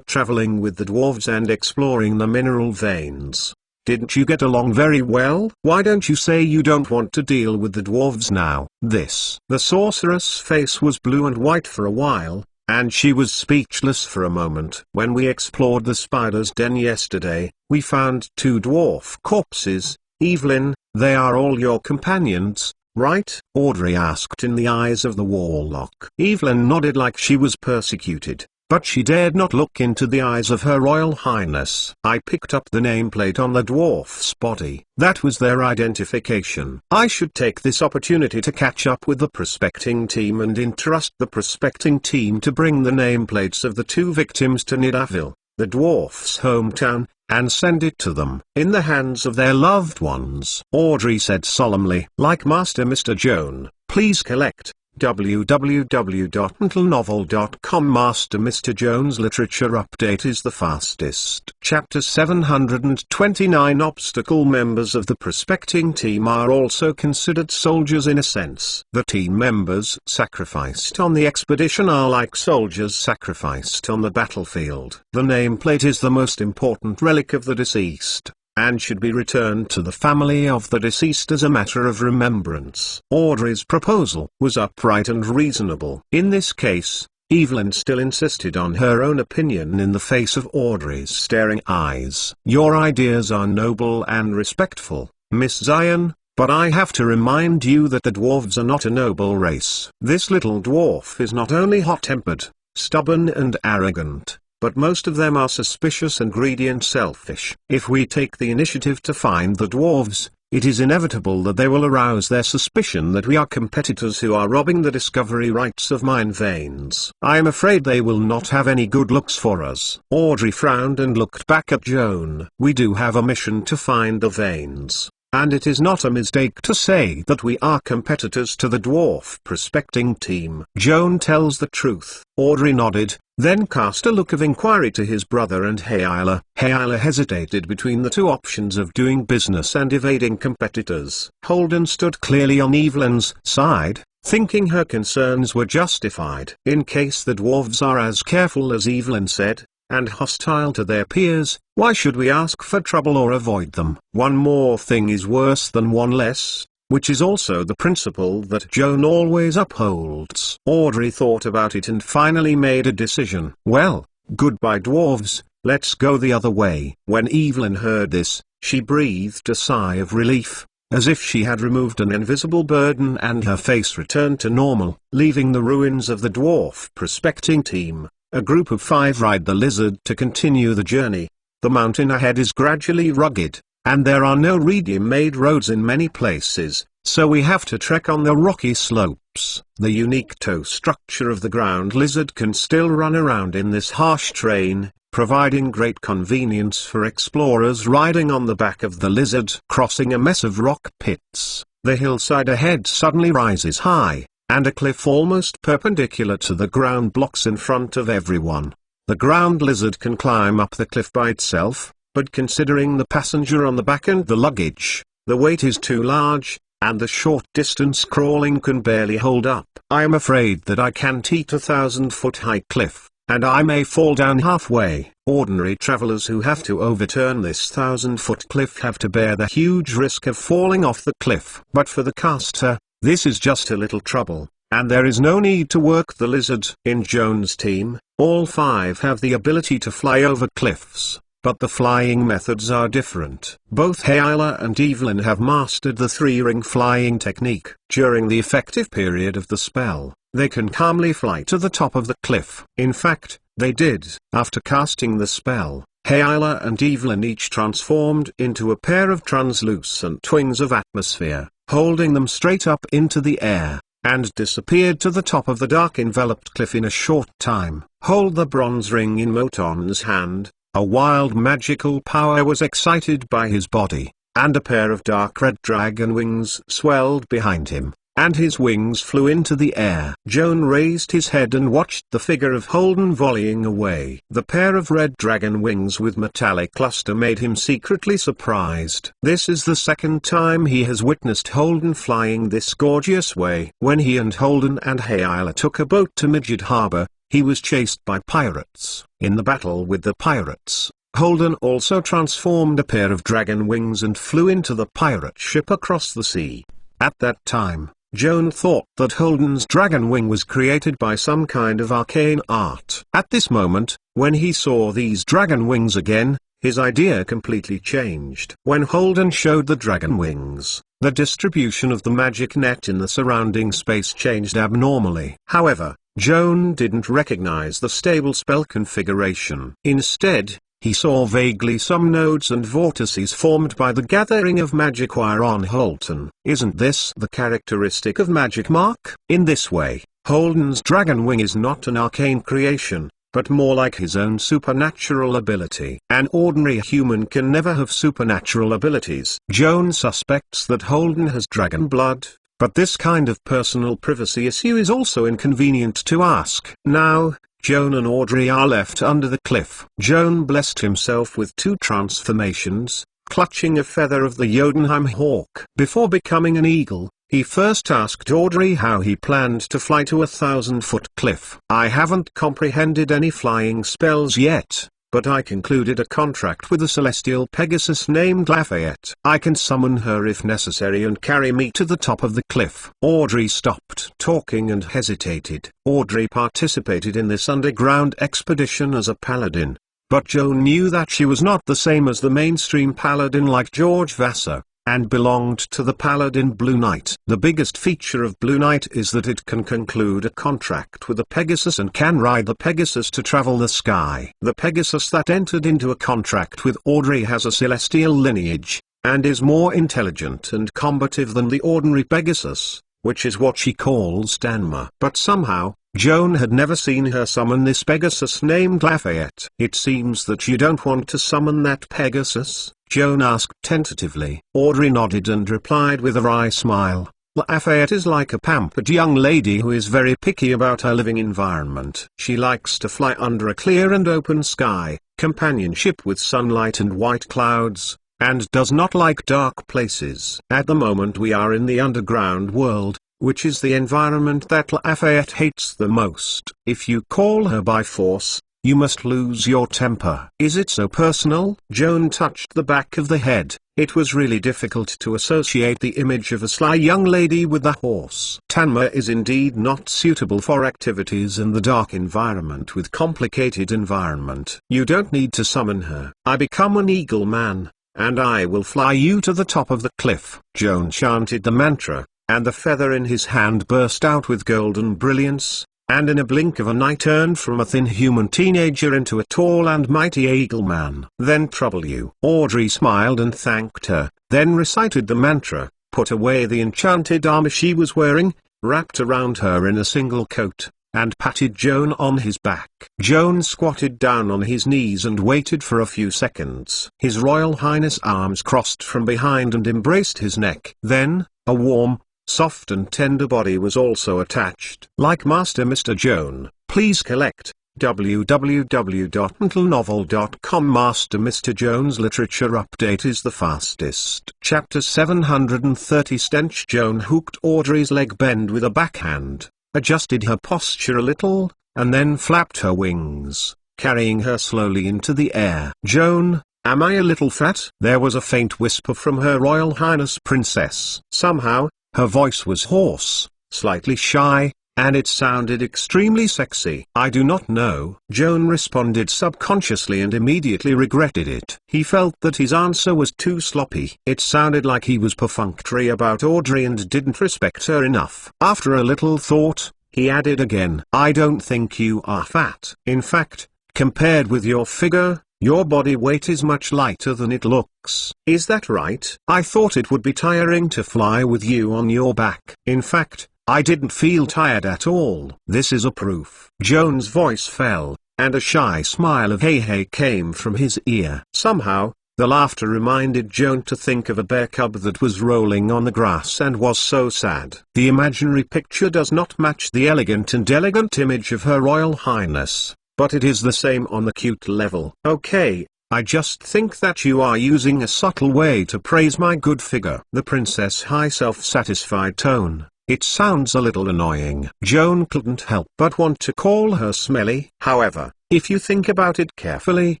traveling with the dwarves and exploring the mineral veins. Didn't you get along very well? Why don't you say you don't want to deal with the dwarves now? The sorceress' face was blue and white for a while, and she was speechless for a moment. When we explored the spider's den yesterday, we found 2 dwarf corpses. Evelyn, they are all your companions, right?" Audrey asked in the eyes of the warlock. Evelyn nodded like she was persecuted, but she dared not look into the eyes of Her Royal Highness. "I picked up the nameplate on the dwarf's body. That was their identification. I should take this opportunity to catch up with the prospecting team and entrust the prospecting team to bring the nameplates of the two victims to Nidaville, the dwarf's hometown, and send it to them, in the hands of their loved ones." Audrey said solemnly. "Like Master Mr. Joan, please collect www.mentalnovel.com. Master Mr. Joan's literature update is the fastest. Chapter 729. Obstacle. Members of the prospecting team are also considered soldiers in a sense. The team members sacrificed on the expedition are like soldiers sacrificed on the battlefield. The nameplate is the most important relic of the deceased, and should be returned to the family of the deceased as a matter of remembrance. Audrey's proposal was upright and reasonable. In this case, Evelyn still insisted on her own opinion in the face of Audrey's staring eyes. "Your ideas are noble and respectful, Miss Zion, but I have to remind you that the dwarves are not a noble race. This little dwarf is not only hot-tempered, stubborn and arrogant, but most of them are suspicious and greedy and selfish. If we take the initiative to find the dwarves, it is inevitable that they will arouse their suspicion that we are competitors who are robbing the discovery rights of mine veins. I am afraid they will not have any good looks for us." Audrey frowned and looked back at Joan. "We do have a mission to find the veins, and it is not a mistake to say that we are competitors to the dwarf prospecting team." "Joan tells the truth." Audrey nodded, then cast a look of inquiry to his brother and Hayala. Hayala hesitated between the two options of doing business and evading competitors. Holden stood clearly on Evelyn's side, thinking her concerns were justified. In case the dwarves are as careful as Evelyn said, and hostile to their peers, why should we ask for trouble or avoid them? One more thing is worse than one less, which is also the principle that Joan always upholds. Audrey thought about it and finally made a decision. "Well, goodbye dwarves, let's go the other way." When Evelyn heard this, she breathed a sigh of relief, as if she had removed an invisible burden, and her face returned to normal. Leaving the ruins of the dwarf prospecting team, a group of 5 ride the lizard to continue the journey. The mountain ahead is gradually rugged, and there are no ready-made roads in many places, so we have to trek on the rocky slopes. The unique toe structure of the ground lizard can still run around in this harsh terrain, providing great convenience for explorers riding on the back of the lizard. Crossing a mess of rock pits, the hillside ahead suddenly rises high, and a cliff almost perpendicular to the ground blocks in front of everyone. The ground lizard can climb up the cliff by itself, but considering the passenger on the back and the luggage, the weight is too large, and the short distance crawling can barely hold up. "I am afraid that I can't eat a 1,000-foot-high cliff, and I may fall down halfway." Ordinary travelers who have to overturn this 1,000-foot cliff have to bear the huge risk of falling off the cliff. But for the caster, this is just a little trouble, and there is no need to work the lizard. In Joan's team, all 5 have the ability to fly over cliffs, but the flying methods are different. Both Hayala and Evelyn have mastered the 3-ring flying technique. During the effective period of the spell, they can calmly fly to the top of the cliff. In fact, they did. After casting the spell, Hayala and Evelyn each transformed into a pair of translucent wings of atmosphere, holding them straight up into the air, and disappeared to the top of the dark enveloped cliff in a short time. Hold the bronze ring in Moton's hand. A wild magical power was excited by his body, and a pair of dark red dragon wings swelled behind him, and his wings flew into the air. Joan raised his head and watched the figure of Holden volleying away. The pair of red dragon wings with metallic luster made him secretly surprised. This is the second time he has witnessed Holden flying this gorgeous way. When he and Holden and Hayala took a boat to Midgard Harbor, he was chased by pirates. In the battle with the pirates, Holden also transformed a pair of dragon wings and flew into the pirate ship across the sea. At that time, Joan thought that Holden's dragon wing was created by some kind of arcane art. At this moment, when he saw these dragon wings again, his idea completely changed. When Holden showed the dragon wings, the distribution of the magic net in the surrounding space changed abnormally. However, Joan didn't recognize the stable spell configuration. Instead, he saw vaguely some nodes and vortices formed by the gathering of magic wire on Holden. Isn't this the characteristic of Magic Mark? In this way, Holden's dragon wing is not an arcane creation, but more like his own supernatural ability. An ordinary human can never have supernatural abilities. Joan suspects that Holden has dragon blood, but this kind of personal privacy issue is also inconvenient to ask. Now, Joan and Audrey are left under the cliff. Joan blessed himself with 2 transformations, clutching a feather of the Jotunheim hawk. Before becoming an eagle, he first asked Audrey how he planned to fly to a 1,000-foot cliff. "I haven't comprehended any flying spells yet, but I concluded a contract with a celestial Pegasus named Lafayette. I can summon her if necessary and carry me to the top of the cliff." Audrey stopped talking and hesitated. Audrey participated in this underground expedition as a paladin, but Joan knew that she was not the same as the mainstream paladin like George Vassar, and belonged to the Paladin Blue Knight. The biggest feature of Blue Knight is that it can conclude a contract with a Pegasus and can ride the Pegasus to travel the sky. The Pegasus that entered into a contract with Audrey has a celestial lineage, and is more intelligent and combative than the ordinary Pegasus, which is what she calls Danma. But somehow, Joan had never seen her summon this Pegasus named Lafayette. "It seems that you don't want to summon that Pegasus?" Joan asked tentatively. Audrey nodded and replied with a wry smile, "Lafayette is like a pampered young lady who is very picky about her living environment. She likes to fly under a clear and open sky, companionship with sunlight and white clouds, and does not like dark places. At the moment we are in the underground world, which is the environment that Lafayette hates the most. If you call her by force, you must lose your temper." "Is it so personal?" Joan touched the back of the head. It was really difficult to associate the image of a sly young lady with a horse. "Tanma is indeed not suitable for activities in the dark environment with complicated environment. You don't need to summon her. I become an eagle man, and I will fly you to the top of the cliff." Joan chanted the mantra, and the feather in his hand burst out with golden brilliance, and in a blink of an eye turned from a thin human teenager into a tall and mighty eagle man. "Then trouble you." Audrey smiled and thanked her, then recited the mantra, put away the enchanted armor she was wearing, wrapped around her in a single coat, and patted Joan on his back. Joan squatted down on his knees and waited for a few seconds. His Royal Highness' arms crossed from behind and embraced his neck. Then, a warm, soft and tender body was also attached. "Like Master Mr. Joan, please collect www.mentalnovel.com. Master Mr. Joan's literature update is the fastest." Chapter 730. Stench. Joan hooked Audrey's leg bend with a backhand, adjusted her posture a little, and then flapped her wings, carrying her slowly into the air. "Joan, am I a little fat?" There was a faint whisper from Her Royal Highness Princess. Somehow, her voice was hoarse, slightly shy, and it sounded extremely sexy. "I do not know," Joan responded subconsciously and immediately regretted it. He felt that his answer was too sloppy. It sounded like he was perfunctory about Audrey and didn't respect her enough. After a little thought, he added again, "I don't think you are fat. In fact, compared with your figure, your body weight is much lighter than it looks. Is that right? I thought it would be tiring to fly with you on your back. In fact, I didn't feel tired at all." "This is a proof." Joan's voice fell, and a shy smile of hey came from his ear. Somehow, the laughter reminded Joan to think of a bear cub that was rolling on the grass and was so sad. The imaginary picture does not match the elegant and elegant image of Her Royal Highness, but it is the same on the cute level. "Okay, I just think that you are using a subtle way to praise my good figure." The princess' high self-satisfied tone. It sounds a little annoying. Joan couldn't help but want to call her smelly. However, if you think about it carefully,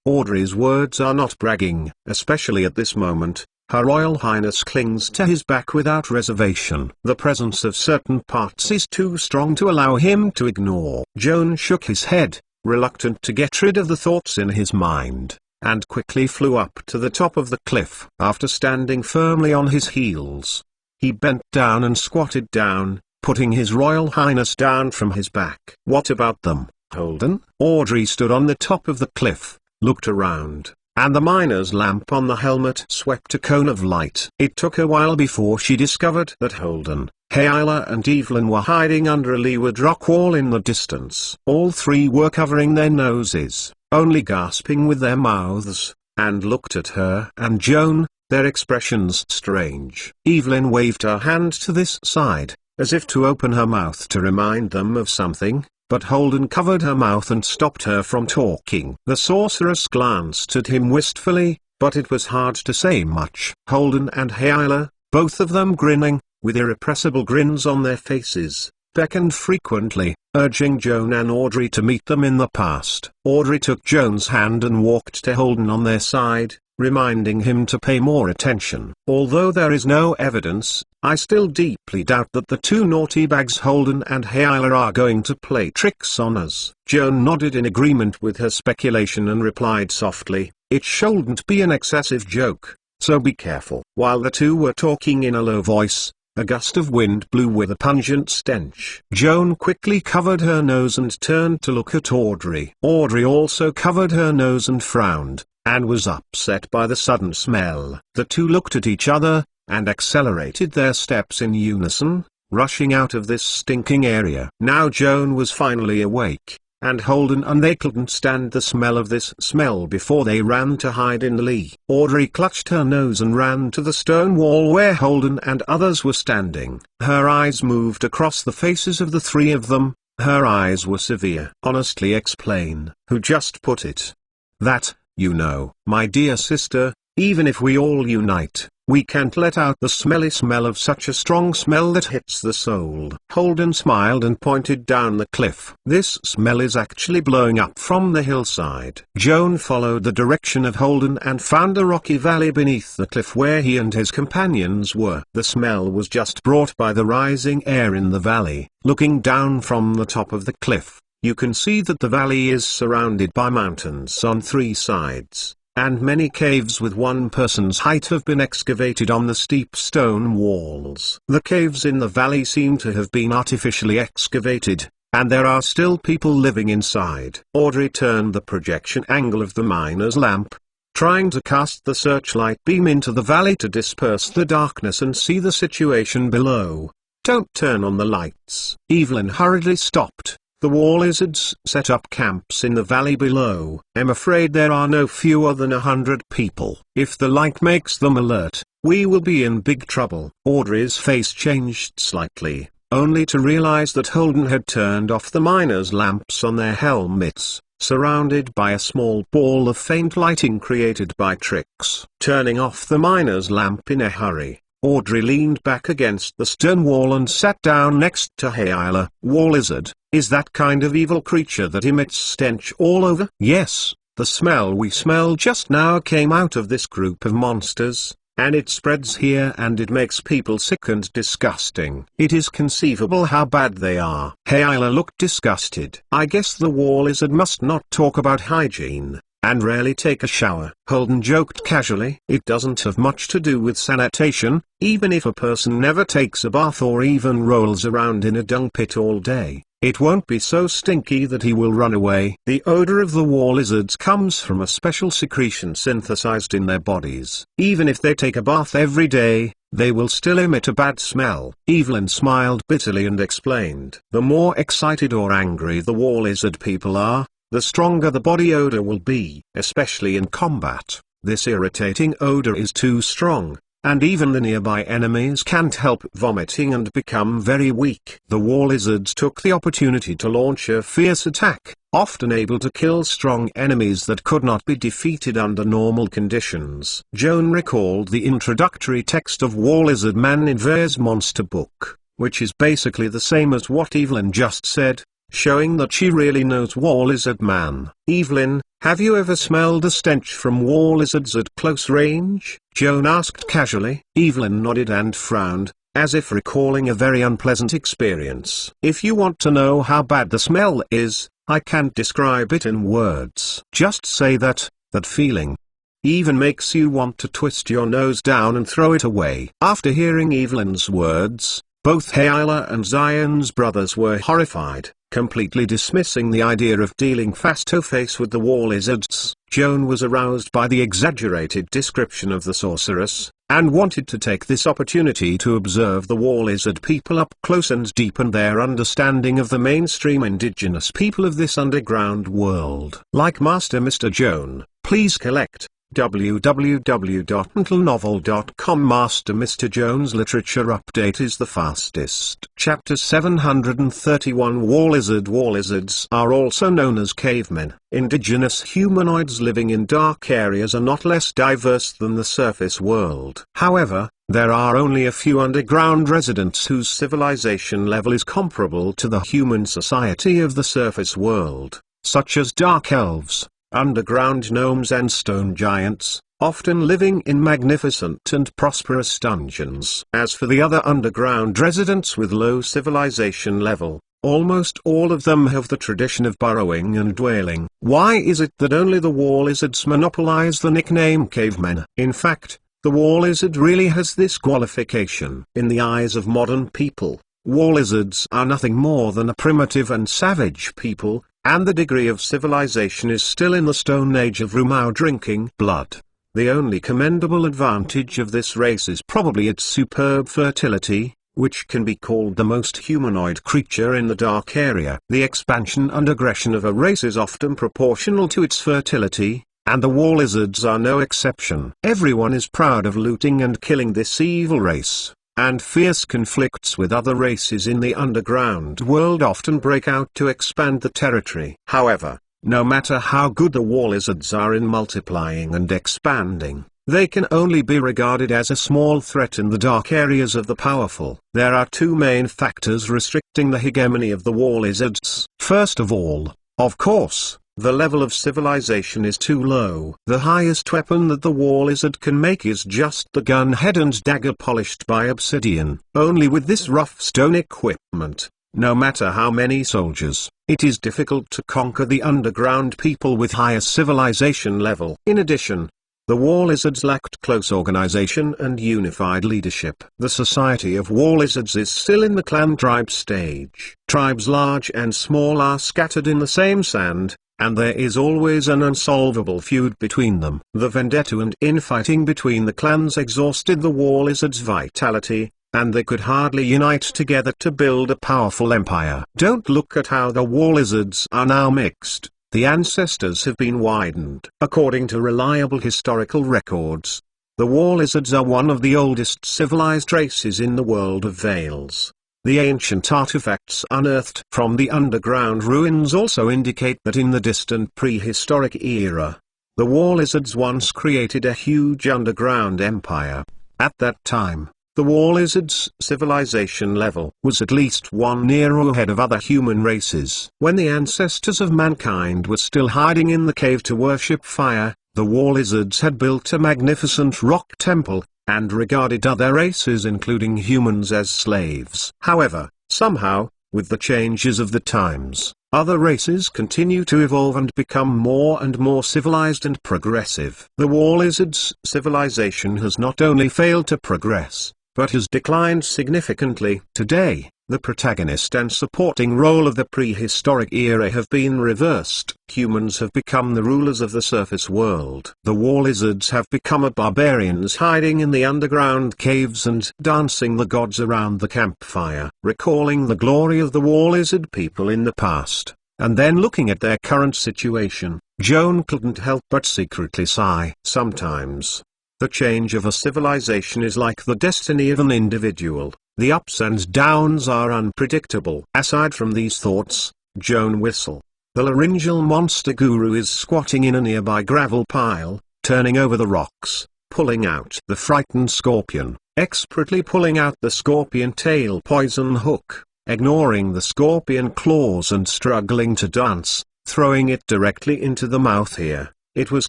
Audrey's words are not bragging. Especially at this moment, Her Royal Highness clings to his back without reservation. The presence of certain parts is too strong to allow him to ignore. Joan shook his head, reluctant to get rid of the thoughts in his mind, and quickly flew up to the top of the cliff. After standing firmly on his heels, He bent down and squatted down, putting his Royal Highness down from his back. "What about them, Holden?" Audrey stood on the top of the cliff, looked around, and the miner's lamp on the helmet swept a cone of light. It took a while before she discovered that Holden, Hyla and Evelyn were hiding under a leeward rock wall in the distance. All three were covering their noses, only gasping with their mouths, and looked at her and Joan, their expressions strange. Evelyn waved her hand to this side, as if to open her mouth to remind them of something, but Holden covered her mouth and stopped her from talking. The sorceress glanced at him wistfully, but it was hard to say much. Holden and Hyla, both of them grinning, with irrepressible grins on their faces, beckoned frequently, urging Joan and Audrey to meet them in the past. Audrey took Joan's hand and walked to Holden on their side, reminding him to pay more attention. "Although there is no evidence, I still deeply doubt that the two naughty bags Holden and Hyla are going to play tricks on us." Joan nodded in agreement with her speculation and replied softly, "It shouldn't be an excessive joke, so be careful." While the two were talking in a low voice, a gust of wind blew with a pungent stench. Joan quickly covered her nose and turned to look at Audrey. Audrey also covered her nose and frowned, and was upset by the sudden smell. The two looked at each other, and accelerated their steps in unison, rushing out of this stinking area. Now Joan was finally awake, and Holden and they couldn't stand the smell of this smell before they ran to hide in the lee. Audrey clutched her nose and ran to the stone wall where Holden and others were standing. Her eyes moved across the faces of the three of them. Her eyes were severe. "Honestly explain who just put it. That, you know, my dear sister, even if we all unite, we can't let out the smelly smell of such a strong smell that hits the soul." Holden smiled and pointed down the cliff. "This smell is actually blowing up from the hillside." Joan followed the direction of Holden and found a rocky valley beneath the cliff where he and his companions were. The smell was just brought by the rising air in the valley. Looking down from the top of the cliff, you can see that the valley is surrounded by mountains on three sides, and many caves with one person's height have been excavated on the steep stone walls. The caves in the valley seem to have been artificially excavated, and there are still people living inside. Audrey turned the projection angle of the miner's lamp, trying to cast the searchlight beam into the valley to disperse the darkness and see the situation below. "Don't turn on the lights." Evelyn hurriedly stopped. "The war lizards set up camps in the valley below. I'm afraid there are no fewer than 100 people. If the light makes them alert, we will be in big trouble." Audrey's face changed slightly, only to realize that Holden had turned off the miners' lamps on their helmets, surrounded by a small ball of faint lighting created by tricks. Turning off the miner's lamp in a hurry, Audrey leaned back against the stone wall and sat down next to Hyla. "War lizard, is that kind of evil creature that emits stench all over?" "Yes, the smell we smelled just now came out of this group of monsters, and it spreads here and it makes people sick and disgusting. It is conceivable how bad they are." Hyla looked disgusted. "I guess the war lizard must not talk about hygiene, and rarely take a shower." Holden joked casually. "It doesn't have much to do with sanitation. Even if a person never takes a bath or even rolls around in a dung pit all day, it won't be so stinky that he will run away." The odor of the war lizards comes from a special secretion synthesized in their bodies. Even if they take a bath every day, they will still emit a bad smell. Evelyn smiled bitterly and explained, "The more excited or angry the war lizard people are, the stronger the body odor will be. Especially in combat, this irritating odor is too strong, and even the nearby enemies can't help vomiting and become very weak." The war lizards took the opportunity to launch a fierce attack, often able to kill strong enemies that could not be defeated under normal conditions. Joan recalled the introductory text of War Lizard Man in Vere's monster book, which is basically the same as what Evelyn just said, showing that she really knows War Lizard Man. "Evelyn, have you ever smelled a stench from war lizards at close range?" Joan asked casually. Evelyn nodded and frowned, as if recalling a very unpleasant experience. "If you want to know how bad the smell is, I can't describe it in words. Just say that feeling. even makes you want to twist your nose down and throw it away. After hearing Evelyn's words, both Hayla and Zion's brothers were horrified, completely dismissing the idea of dealing face-to-face with the war lizards. Joan was aroused by the exaggerated description of the sorceress, and wanted to take this opportunity to observe the war lizard people up close and deepen their understanding of the mainstream indigenous people of this underground world. Like Master Mr. Joan, please collect www.mentalnovel.com. Master Mr. Joan's Literature Update is the fastest. Chapter 731 War Lizard. War lizards are also known as cavemen. Indigenous humanoids living in dark areas are not less diverse than the surface world. However, there are only a few underground residents whose civilization level is comparable to the human society of the surface world, such as dark elves, underground gnomes and stone giants, often living in magnificent and prosperous dungeons. As for the other underground residents with low civilization level, almost all of them have the tradition of burrowing and dwelling. Why is it that only the war lizards monopolize the nickname cavemen? In fact, the war lizard really has this qualification. In the eyes of modern people, war lizards are nothing more than a primitive and savage people, and the degree of civilization is still in the Stone Age of Rumau drinking blood. The only commendable advantage of this race is probably its superb fertility, which can be called the most humanoid creature in the dark area. The expansion and aggression of a race is often proportional to its fertility, and the war lizards are no exception. Everyone is proud of looting and killing this evil race, and fierce conflicts with other races in the underground world often break out to expand the territory. However, no matter how good the war lizards are in multiplying and expanding, they can only be regarded as a small threat in the dark areas of the powerful. There are two main factors restricting the hegemony of the war lizards. First of all, of course, the level of civilization is too low. The highest weapon that the war lizard can make is just the gun head and dagger polished by obsidian. Only with this rough stone equipment, no matter how many soldiers, it is difficult to conquer the underground people with higher civilization level. In addition, the war lizards lacked close organization and unified leadership. The society of war lizards is still in the clan-tribe stage. Tribes large and small are scattered in the same sand, and there is always an unsolvable feud between them. The vendetta and infighting between the clans exhausted the war lizards' vitality, and they could hardly unite together to build a powerful empire. Don't look at how the war lizards are now mixed. The ancestors have been widened. According to reliable historical records, the war lizards are one of the oldest civilized races in the world of Veils. The ancient artifacts unearthed from the underground ruins also indicate that in the distant prehistoric era, the war lizards once created a huge underground empire. At that time, the war lizards' civilization level was at least one nero ahead of other human races. When the ancestors of mankind were still hiding in the cave to worship fire, the war lizards had built a magnificent rock temple, and regarded other races including humans as slaves. However, somehow, with the changes of the times, other races continue to evolve and become more and more civilized and progressive. The war lizards' civilization has not only failed to progress, but has declined significantly. Today, the protagonist and supporting role of the prehistoric era have been reversed. Humans have become the rulers of the surface world. The war lizards have become barbarians hiding in the underground caves and dancing the gods around the campfire. Recalling the glory of the war lizard people in the past, and then looking at their current situation, Joan couldn't help but secretly sigh. Sometimes, the change of a civilization is like the destiny of an individual. The ups and downs are unpredictable. Aside from these thoughts, Joan whistle. The laryngeal monster guru is squatting in a nearby gravel pile, turning over the rocks, pulling out the frightened scorpion, expertly pulling out the scorpion tail poison hook, ignoring the scorpion claws and struggling to dance, throwing it directly into the mouth here. It was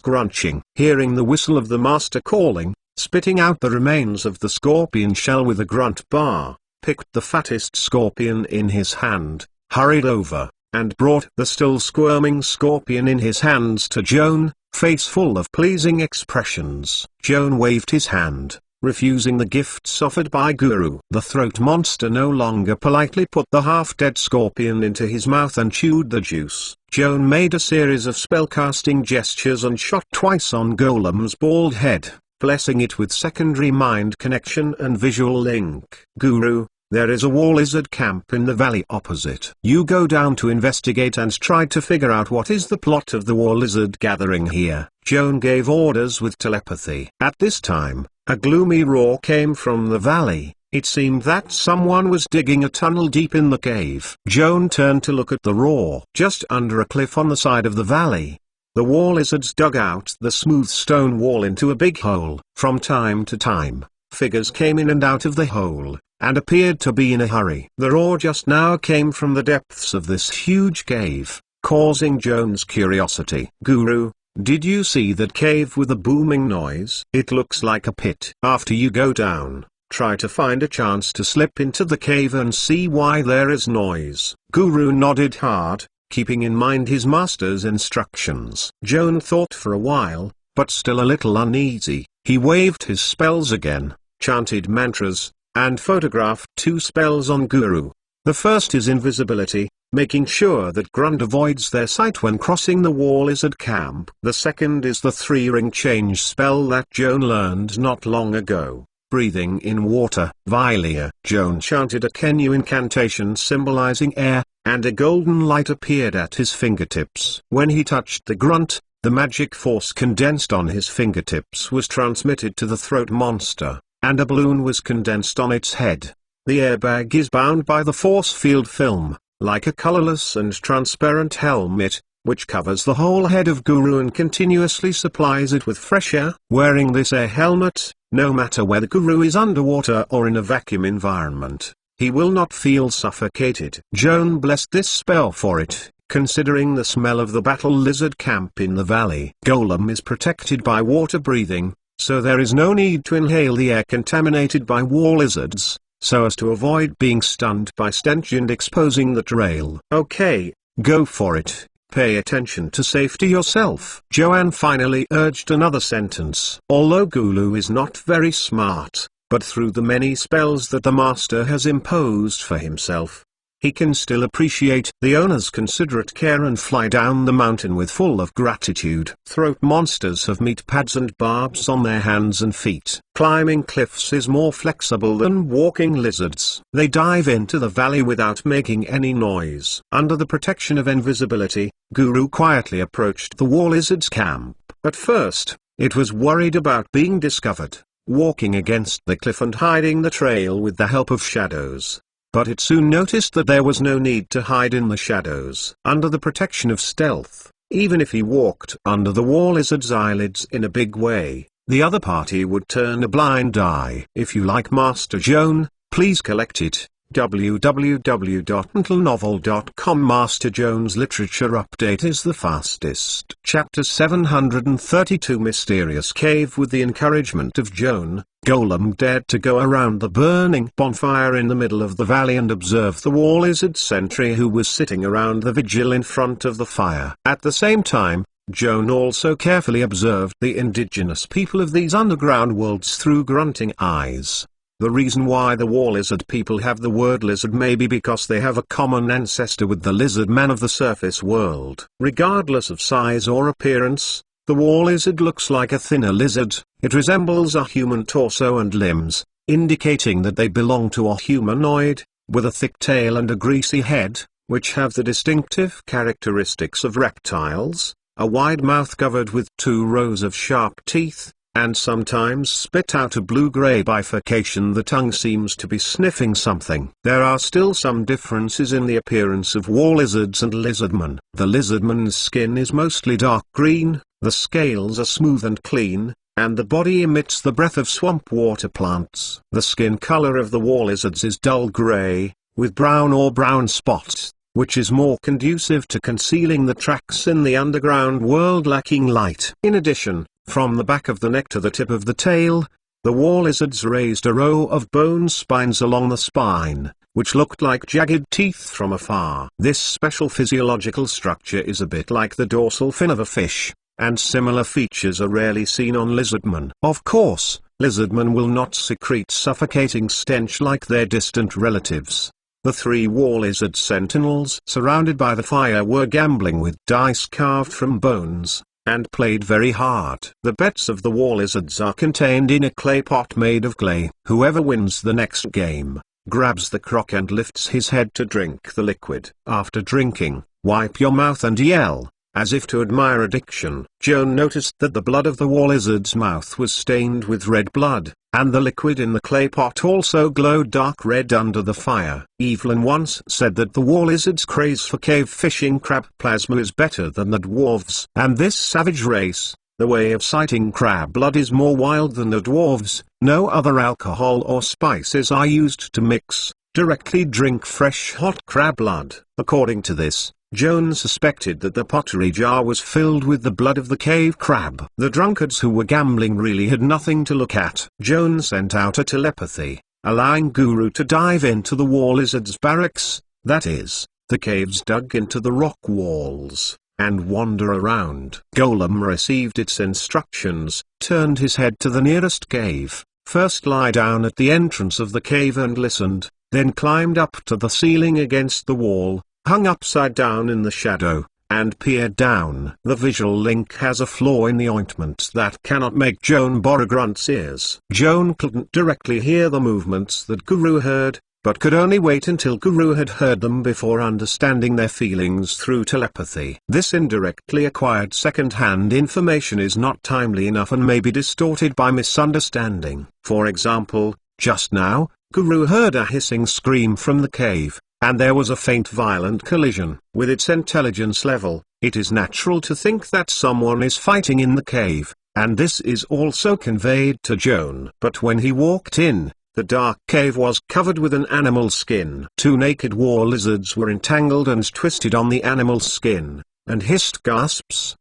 crunching. Hearing the whistle of the master calling, spitting out the remains of the scorpion shell with a grunt bar, picked the fattest scorpion in his hand, hurried over, and brought the still squirming scorpion in his hands to Joan, face full of pleasing expressions. Joan waved his hand, refusing the gifts offered by Guru. The throat monster no longer politely put the half-dead scorpion into his mouth and chewed the juice. Joan made a series of spellcasting gestures and shot twice on Golem's bald head, blessing it with secondary mind connection and visual link. Guru, there is a war lizard camp in the valley opposite. You go down to investigate and try to figure out what is the plot of the war lizard gathering here. Joan gave orders with telepathy. At this time, a gloomy roar came from the valley. It seemed that someone was digging a tunnel deep in the cave. Joan turned to look at the roar. Just under a cliff on the side of the valley, the war lizards dug out the smooth stone wall into a big hole. From time to time, figures came in and out of the hole, and appeared to be in a hurry. The roar just now came from the depths of this huge cave, causing Joan's curiosity. Guru, did you see that cave with a booming noise? It looks like a pit. After you go down, try to find a chance to slip into the cave and see why there is noise. Guru nodded hard, keeping in mind his master's instructions. Joan thought for a while, but still a little uneasy. He waved his spells again, chanted mantras, and photographed 2 spells on Guru. The first is invisibility, making sure that Grund avoids their sight when crossing the war lizard camp. The second is the 3-ring change spell that Joan learned not long ago, breathing in water. Vilia. Joan chanted a Kenyu incantation symbolizing air, and a golden light appeared at his fingertips. When he touched the grunt, the magic force condensed on his fingertips was transmitted to the throat monster, and a balloon was condensed on its head. The airbag is bound by the force field film, like a colorless and transparent helmet, which covers the whole head of Guru and continuously supplies it with fresh air. Wearing this air helmet, no matter whether Guru is underwater or in a vacuum environment, he will not feel suffocated. Joan blessed this spell for it, considering the smell of the battle lizard camp in the valley. Golem is protected by water breathing, so there is no need to inhale the air contaminated by war lizards, so as to avoid being stunned by stench and exposing the trail. Okay, go for it. Pay attention to safety yourself. Joanne finally urged another sentence. Although Gulu is not very smart, but through the many spells that the master has imposed for himself, he can still appreciate the owner's considerate care and fly down the mountain with full of gratitude. Throat monsters have meat pads and barbs on their hands and feet. Climbing cliffs is more flexible than walking lizards. They dive into the valley without making any noise. Under the protection of invisibility, Guru quietly approached the war lizard's camp. At first, it was worried about being discovered, walking against the cliff and hiding the trail with the help of shadows. But it soon noticed that there was no need to hide in the shadows. Under the protection of stealth, even if he walked under the war lizard's eyelids in a big way, the other party would turn a blind eye. If you like Master Joan, please collect it. www.mentalnovel.com. Master Joan's literature update is the fastest. Chapter 732. Mysterious Cave. With the encouragement of Joan, Golem dared to go around the burning bonfire in the middle of the valley and observe the war lizard sentry who was sitting around the vigil in front of the fire. At the same time, Joan also carefully observed the indigenous people of these underground worlds through grunting eyes. The reason why the war lizard people have the word lizard may be because they have a common ancestor with the lizard man of the surface world. Regardless of size or appearance, the war lizard looks like a thinner lizard. It resembles a human torso and limbs, indicating that they belong to a humanoid, with a thick tail and a greasy head, which have the distinctive characteristics of reptiles, a wide mouth covered with 2 rows of sharp teeth, and sometimes spit out a blue-gray bifurcation. The tongue seems to be sniffing something. There are still some differences in the appearance of war lizards and lizardmen. The lizardman's skin is mostly dark green, the scales are smooth and clean, and the body emits the breath of swamp water plants. The skin color of the war lizards is dull gray, with brown or brown spots, which is more conducive to concealing the tracks in the underground world lacking light. In addition, from the back of the neck to the tip of the tail, the war lizards raised a row of bone spines along the spine, which looked like jagged teeth from afar. This special physiological structure is a bit like the dorsal fin of a fish, and similar features are rarely seen on lizardmen. Of course, lizardmen will not secrete suffocating stench like their distant relatives. The 3 war lizard sentinels surrounded by the fire were gambling with dice carved from bones, and played very hard. The bets of the war lizards are contained in a clay pot made of clay. Whoever wins the next game, grabs the crock and lifts his head to drink the liquid. After drinking, wipe your mouth and yell, as if to admire addiction. Joan noticed that the blood of the war lizard's mouth was stained with red blood, and the liquid in the clay pot also glowed dark red under the fire. Evelyn once said that the war lizard's craze for cave fishing crab plasma is better than the dwarves. And this savage race, the way of sighting crab blood is more wild than the dwarves. No other alcohol or spices are used to mix. Directly drink fresh hot crab blood. According to this, Joan suspected that the pottery jar was filled with the blood of the cave crab. The drunkards who were gambling really had nothing to look at. Joan sent out a telepathy, allowing Guru to dive into the war lizard's barracks, that is, the caves dug into the rock walls, and wander around. Golem received its instructions, turned his head to the nearest cave, first lie down at the entrance of the cave and listened, then climbed up to the ceiling against the wall, hung upside down in the shadow, and peered down. The visual link has a flaw in the ointment that cannot make Joan borrow Grunt's ears. Joan couldn't directly hear the movements that Guru heard, but could only wait until Guru had heard them before understanding their feelings through telepathy. This indirectly acquired second-hand information is not timely enough and may be distorted by misunderstanding. For example, just now, Guru heard a hissing scream from the cave, and there was a faint violent collision. With its intelligence level, it is natural to think that someone is fighting in the cave, and this is also conveyed to Joan. But when he walked in, the dark cave was covered with an animal skin. 2 naked war lizards were entangled and twisted on the animal skin, and hissed gasps.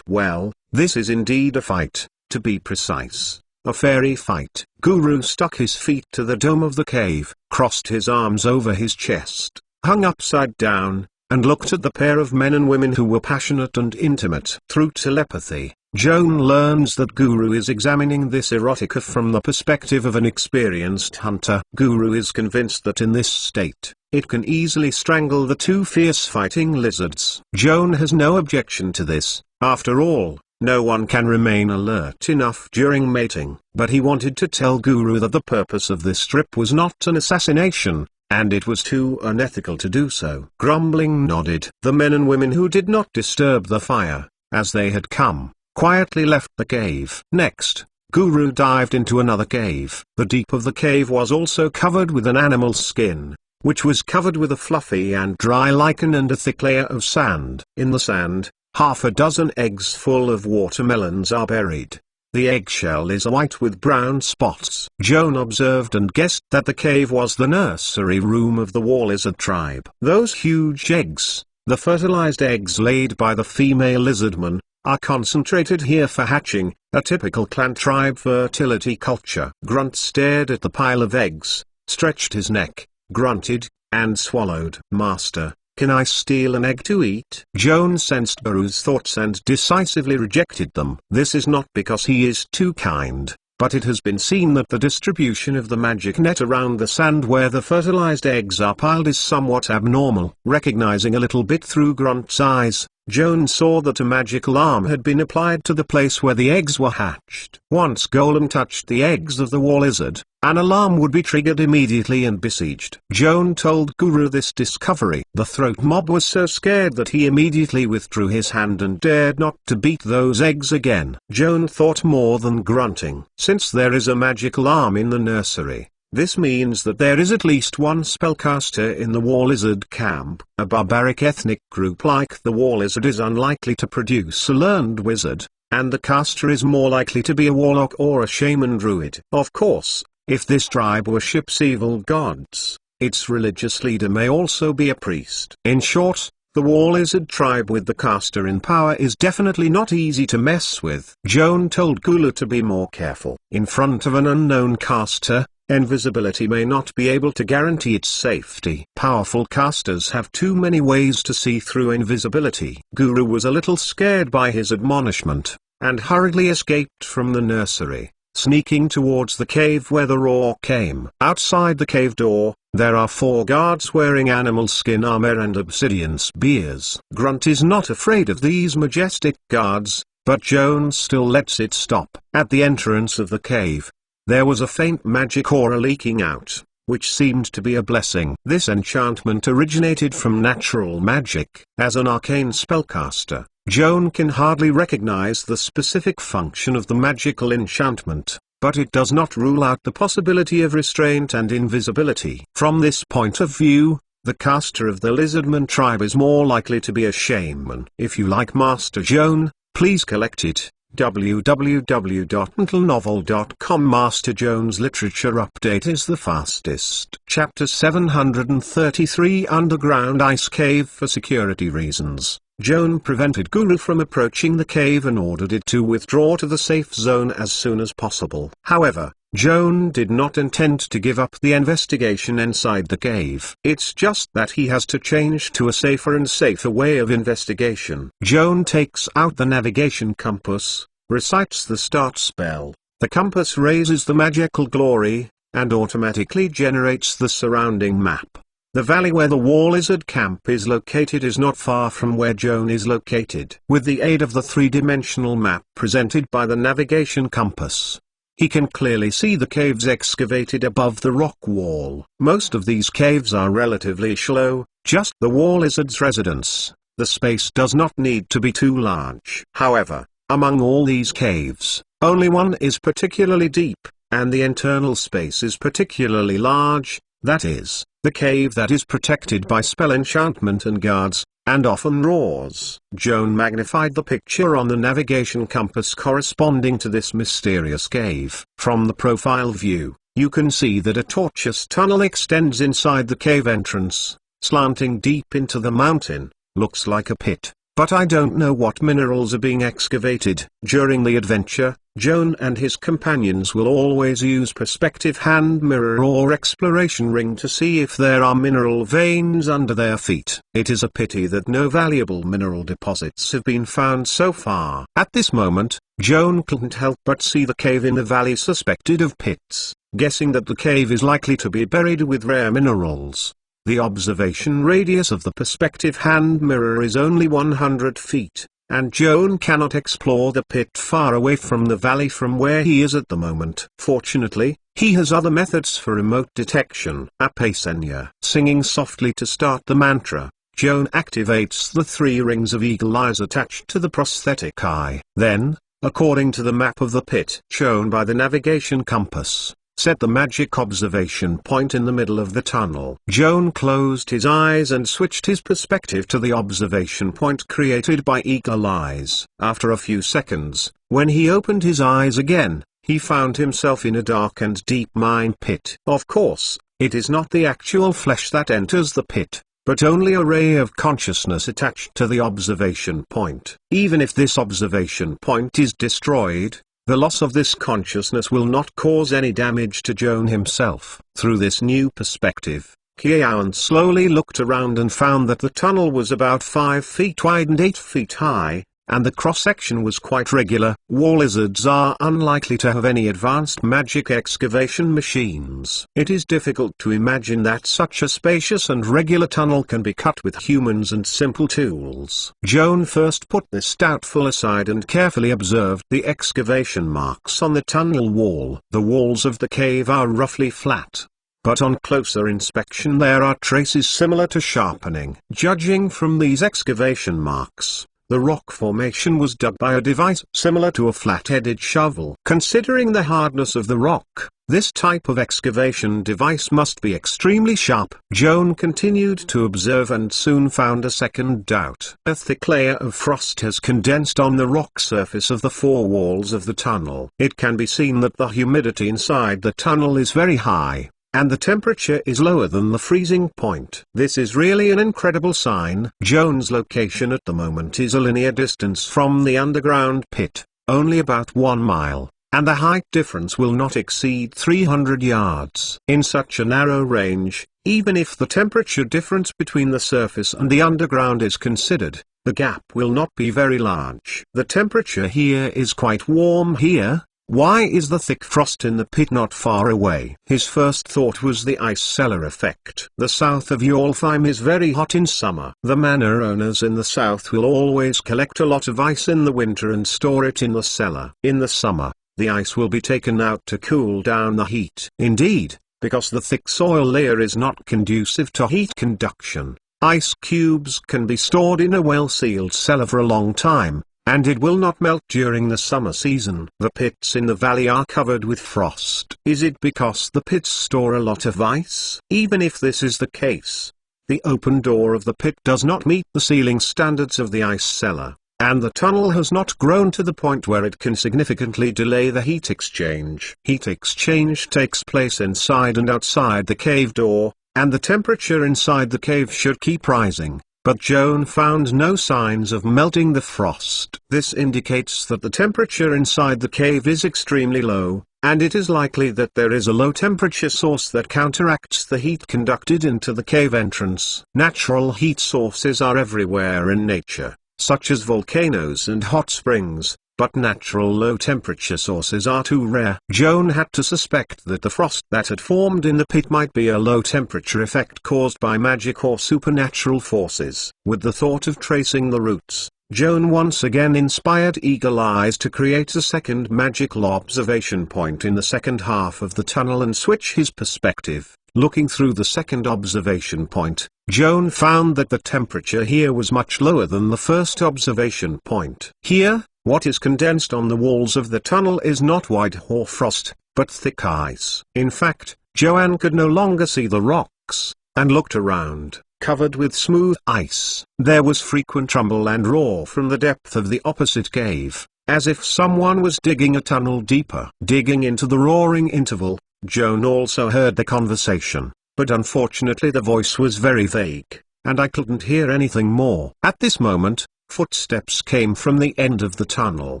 Well, this is indeed a fight, to be precise. A fairy fight. Guru stuck his feet to the dome of the cave, crossed his arms over his chest, hung upside down, and looked at the pair of men and women who were passionate and intimate. Through telepathy, Joan learns that Guru is examining this erotica from the perspective of an experienced hunter. Guru is convinced that in this state, it can easily strangle the 2 fierce fighting lizards. Joan has no objection to this. After all, no one can remain alert enough during mating. But he wanted to tell Guru that the purpose of this trip was not an assassination, and it was too unethical to do so. Grumbling nodded. The men and women who did not disturb the fire, as they had come, quietly left the cave. Next, Guru dived into another cave. The deep of the cave was also covered with an animal skin, which was covered with a fluffy and dry lichen and a thick layer of sand. In the sand, half a dozen eggs full of watermelons are buried. The eggshell is white with brown spots. Joan observed and guessed that the cave was the nursery room of the war lizard tribe. Those huge eggs, the fertilized eggs laid by the female lizardmen, are concentrated here for hatching, a typical clan tribe fertility culture. Grunt stared at the pile of eggs, stretched his neck, grunted, and swallowed. Master, can I steal an egg to eat? Joan sensed Guru's thoughts and decisively rejected them. This is not because he is too kind, but it has been seen that the distribution of the magic net around the sand where the fertilized eggs are piled is somewhat abnormal. Recognizing a little bit through Grunt's eyes, Joan saw that a magic alarm had been applied to the place where the eggs were hatched. Once Golem touched the eggs of the war lizard, an alarm would be triggered immediately and besieged. Joan told Guru this discovery. The throat mob was so scared that he immediately withdrew his hand and dared not to beat those eggs again. Joan thought more than grunting. Since there is a magic alarm in the nursery, this means that there is at least one spellcaster in the war lizard camp. A barbaric ethnic group like the war lizard is unlikely to produce a learned wizard, and the caster is more likely to be a warlock or a shaman druid. Of course, if this tribe worships evil gods, its religious leader may also be a priest. In short, the war lizard tribe with the caster in power is definitely not easy to mess with. Joan told Gulu to be more careful. In front of an unknown caster, invisibility may not be able to guarantee its safety. Powerful casters have too many ways to see through invisibility. Guru was a little scared by his admonishment, and hurriedly escaped from the nursery, sneaking towards the cave where the roar came. Outside the cave door, there are 4 guards wearing animal skin armor and obsidian spears. Grunt is not afraid of these majestic guards, but Joan still lets it stop. At the entrance of the cave, there was a faint magic aura leaking out, which seemed to be a blessing. This enchantment originated from natural magic. As an arcane spellcaster, Joan can hardly recognize the specific function of the magical enchantment, but it does not rule out the possibility of restraint and invisibility. From this point of view, the caster of the Lizardman tribe is more likely to be a shaman. If you like Master Joan, please collect it. www.mentalnovel.com. Master Joan's literature update is the fastest. Chapter 733 Underground Ice Cave. For security reasons, Joan prevented Guru from approaching the cave and ordered it to withdraw to the safe zone as soon as possible. However, Joan did not intend to give up the investigation inside the cave. It's just that he has to change to a safer and safer way of investigation. Joan takes out the navigation compass, recites the start spell. The compass raises the magical glory, and automatically generates the surrounding map. The valley where the War Lizard camp is located is not far from where Joan is located. With the aid of the 3-dimensional map presented by the navigation compass, he can clearly see the caves excavated above the rock wall. Most of these caves are relatively shallow, just the War Lizard's residence. The space does not need to be too large. However, among all these caves, only one is particularly deep, and the internal space is particularly large, that is, the cave that is protected by spell enchantment and guards, and often roars. Joan magnified the picture on the navigation compass corresponding to this mysterious cave. From the profile view, you can see that a tortuous tunnel extends inside the cave entrance, slanting deep into the mountain. Looks like a pit, but I don't know what minerals are being excavated. During the adventure, Joan and his companions will always use perspective hand mirror or exploration ring to see if there are mineral veins under their feet. It is a pity that no valuable mineral deposits have been found so far. At this moment, Joan couldn't help but see the cave in the valley suspected of pits, guessing that the cave is likely to be buried with rare minerals. The observation radius of the perspective hand mirror is only 100 feet. And Joan cannot explore the pit far away from the valley from where he is at the moment. Fortunately, he has other methods for remote detection. Apasenya. Singing softly to start the mantra, Joan activates the 3 rings of eagle eyes attached to the prosthetic eye. Then, according to the map of the pit shown by the navigation compass, set the magic observation point in the middle of the tunnel. Joan closed his eyes and switched his perspective to the observation point created by eagle eyes. After a few seconds, when he opened his eyes again, he found himself in a dark and deep mine pit. Of course, it is not the actual flesh that enters the pit, but only a ray of consciousness attached to the observation point. Even if this observation point is destroyed, the loss of this consciousness will not cause any damage to Joan himself. Through this new perspective, Joan slowly looked around and found that the tunnel was about 5 feet wide and 8 feet high, and the cross-section was quite regular. War lizards are unlikely to have any advanced magic excavation machines. It is difficult to imagine that such a spacious and regular tunnel can be cut with humans and simple tools. Joan first put this doubtful aside and carefully observed the excavation marks on the tunnel wall. The walls of the cave are roughly flat, but on closer inspection there are traces similar to sharpening. Judging from these excavation marks, the rock formation was dug by a device similar to a flat-headed shovel. Considering the hardness of the rock, this type of excavation device must be extremely sharp. Joan continued to observe and soon found a second doubt. A thick layer of frost has condensed on the rock surface of the 4 walls of the tunnel. It can be seen that the humidity inside the tunnel is very high, and the temperature is lower than the freezing point. This is really an incredible sign. Joan's location at the moment is a linear distance from the underground pit, only about 1 mile. and the height difference will not exceed 300 yards. In such a narrow range, even if the temperature difference between the surface and the underground is considered, the gap will not be very large. The temperature here is quite warm here. Why is the thick frost in the pit not far away? His first thought was the ice cellar effect. The south of Yalfheim is very hot in summer. The manor owners in the south will always collect a lot of ice in the winter and store it in the cellar. In the summer, the ice will be taken out to cool down the heat. Indeed, because the thick soil layer is not conducive to heat conduction, ice cubes can be stored in a well-sealed cellar for a long time, and it will not melt during the summer season. The pits in the valley are covered with frost. Is it because the pits store a lot of ice? Even if this is the case, the open door of the pit does not meet the sealing standards of the ice cellar, and the tunnel has not grown to the point where it can significantly delay the heat exchange. Heat exchange takes place inside and outside the cave door, and the temperature inside the cave should keep rising. But Joan found no signs of melting the frost. This indicates that the temperature inside the cave is extremely low, and it is likely that there is a low temperature source that counteracts the heat conducted into the cave entrance. Natural heat sources are everywhere in nature, such as volcanoes and hot springs, but natural low-temperature sources are too rare. Joan had to suspect that the frost that had formed in the pit might be a low-temperature effect caused by magic or supernatural forces. With the thought of tracing the roots, Joan once again inspired Eagle Eyes to create a second magical observation point in the second half of the tunnel and switch his perspective. Looking through the second observation point, Joan found that the temperature here was much lower than the first observation point. Here, what is condensed on the walls of the tunnel is not white hoarfrost, but thick ice. In fact, Joanne could no longer see the rocks, and looked around, covered with smooth ice. There was frequent rumble and roar from the depth of the opposite cave, as if someone was digging a tunnel deeper. Digging into the roaring interval, Joan also heard the conversation, but unfortunately the voice was very vague, and I couldn't hear anything more. At this moment, footsteps came from the end of the tunnel.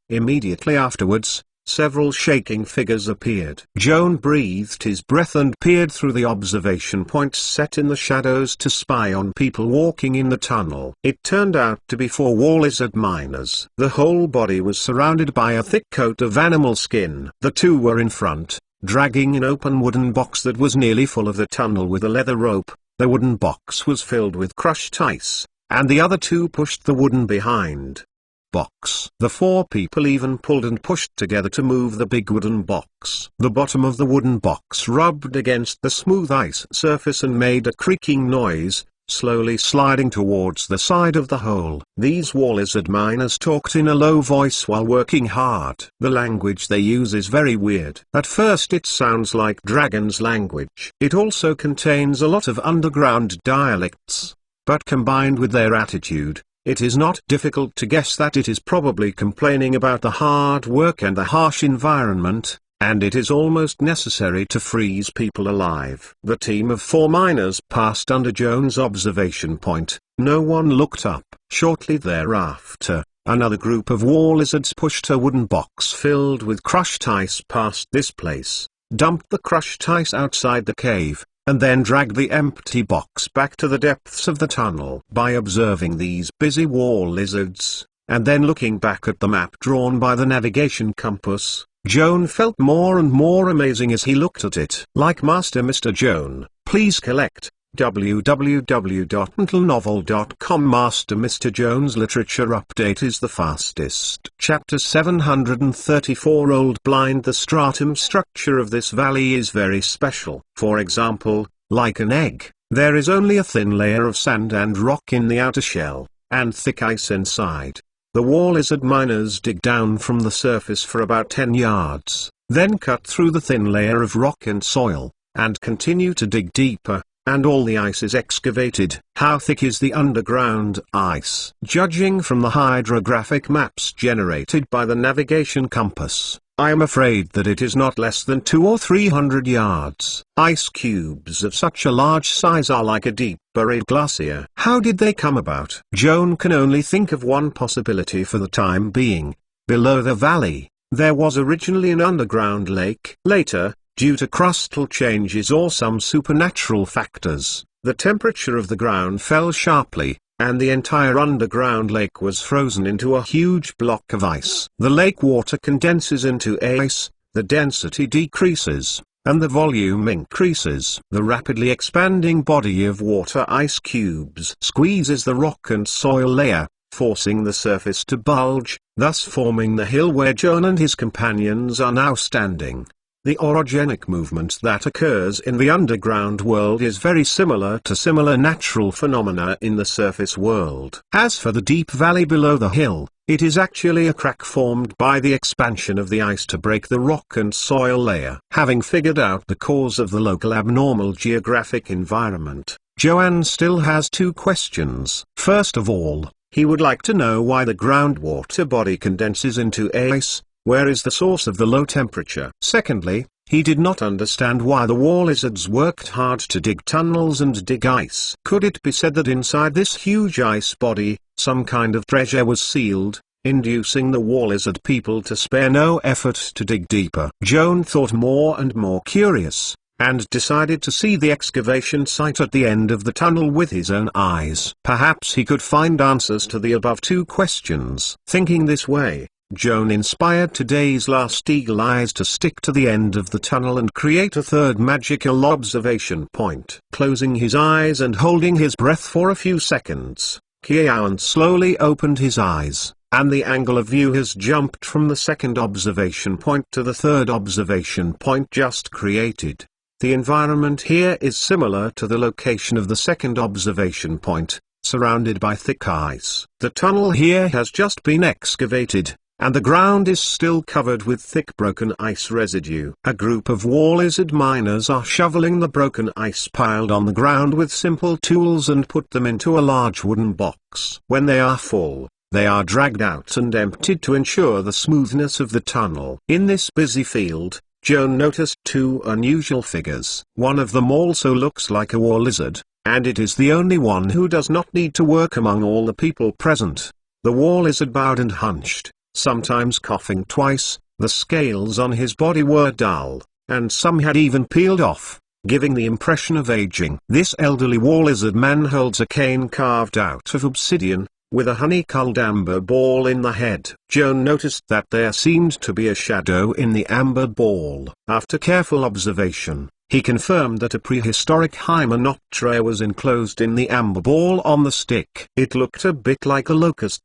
Immediately afterwards, several shaking figures appeared. Joan breathed his breath and peered through the observation points set in the shadows to spy on people walking in the tunnel. It turned out to be 4 war lizard miners. The whole body was surrounded by a thick coat of animal skin. The 2 were in front, dragging an open wooden box that was nearly full of the tunnel with a leather rope. The wooden box was filled with crushed ice, and the other 2 pushed the wooden behind box. The 4 people even pulled and pushed together to move the big wooden box. The bottom of the wooden box rubbed against the smooth ice surface and made a creaking noise, slowly sliding towards the side of the hole. These war lizard miners talked in a low voice while working hard. The language they use is very weird. At first it sounds like dragon's language. It also contains a lot of underground dialects, but combined with their attitude, it is not difficult to guess that it is probably complaining about the hard work and the harsh environment, and it is almost necessary to freeze people alive. The team of 4 miners passed under Joan's observation point. No one looked up. Shortly thereafter, another group of war lizards pushed a wooden box filled with crushed ice past this place, dumped the crushed ice outside the cave, and then dragged the empty box back to the depths of the tunnel. By observing these busy war lizards, and then looking back at the map drawn by the navigation compass, Joan felt more and more amazing as he looked at it. Like Master Mr. Joan, please collect www.mentalnovel.com. Master Mr. Joan's literature update is the fastest. Chapter 734 Old Blind. The stratum structure of this valley is very special. For example, like an egg, there is only a thin layer of sand and rock in the outer shell, and thick ice inside. The war lizard miners dig down from the surface for about 10 yards, then cut through the thin layer of rock and soil, and continue to dig deeper, and all the ice is excavated. How thick is the underground ice? Judging from the hydrographic maps generated by the navigation compass, I am afraid that it is not less than 200 or 300 yards. Ice cubes of such a large size are like a deep buried glacier. How did they come about? Joan can only think of one possibility for the time being. Below the valley, There was originally an underground lake. Later, due to crustal changes or some supernatural factors, the temperature of the ground fell sharply, and the entire underground lake was frozen into a huge block of ice. The lake water condenses into ice, the density decreases, and the volume increases. The rapidly expanding body of water ice cubes squeezes the rock and soil layer, forcing the surface to bulge, thus forming the hill where Joan and his companions are now standing. The orogenic movement that occurs in the underground world is very similar to similar natural phenomena in the surface world. As for the deep valley below the hill, it is actually a crack formed by the expansion of the ice to break the rock and soil layer. Having figured out the cause of the local abnormal geographic environment, Joan still has two questions. First of all, he would like to know why the groundwater body condenses into ice. Where is the source of the low temperature? Secondly, he did not understand why the war lizards worked hard to dig tunnels and dig ice. Could it be said that inside this huge ice body, some kind of treasure was sealed, inducing the war lizard people to spare no effort to dig deeper? Joan thought more and more curious, and decided to see the excavation site at the end of the tunnel with his own eyes. Perhaps he could find answers to the above two questions. Thinking this way, Joan inspired today's last eagle eyes to stick to the end of the tunnel and create a third magical observation point. Closing his eyes and holding his breath for a few seconds, Joan slowly opened his eyes, and the angle of view has jumped from the second observation point to the third observation point just created. The environment here is similar to the location of the second observation point, surrounded by thick ice. The tunnel here has just been excavated, and the ground is still covered with thick broken ice residue. A group of war lizard miners are shoveling the broken ice piled on the ground with simple tools and put them into a large wooden box. When they are full, they are dragged out and emptied to ensure the smoothness of the tunnel. In this busy field, Joan noticed two unusual figures. One of them also looks like a war lizard, and it is the only one who does not need to work among all the people present. The war lizard bowed and hunched, sometimes coughing twice. The scales on his body were dull, and some had even peeled off, giving the impression of aging. This elderly war lizard man holds a cane carved out of obsidian, with a honey-colored amber ball in the head. Joan noticed that there seemed to be a shadow in the amber ball. After careful observation, he confirmed that a prehistoric hymenoptera was enclosed in the amber ball on the stick. It looked a bit like a locust.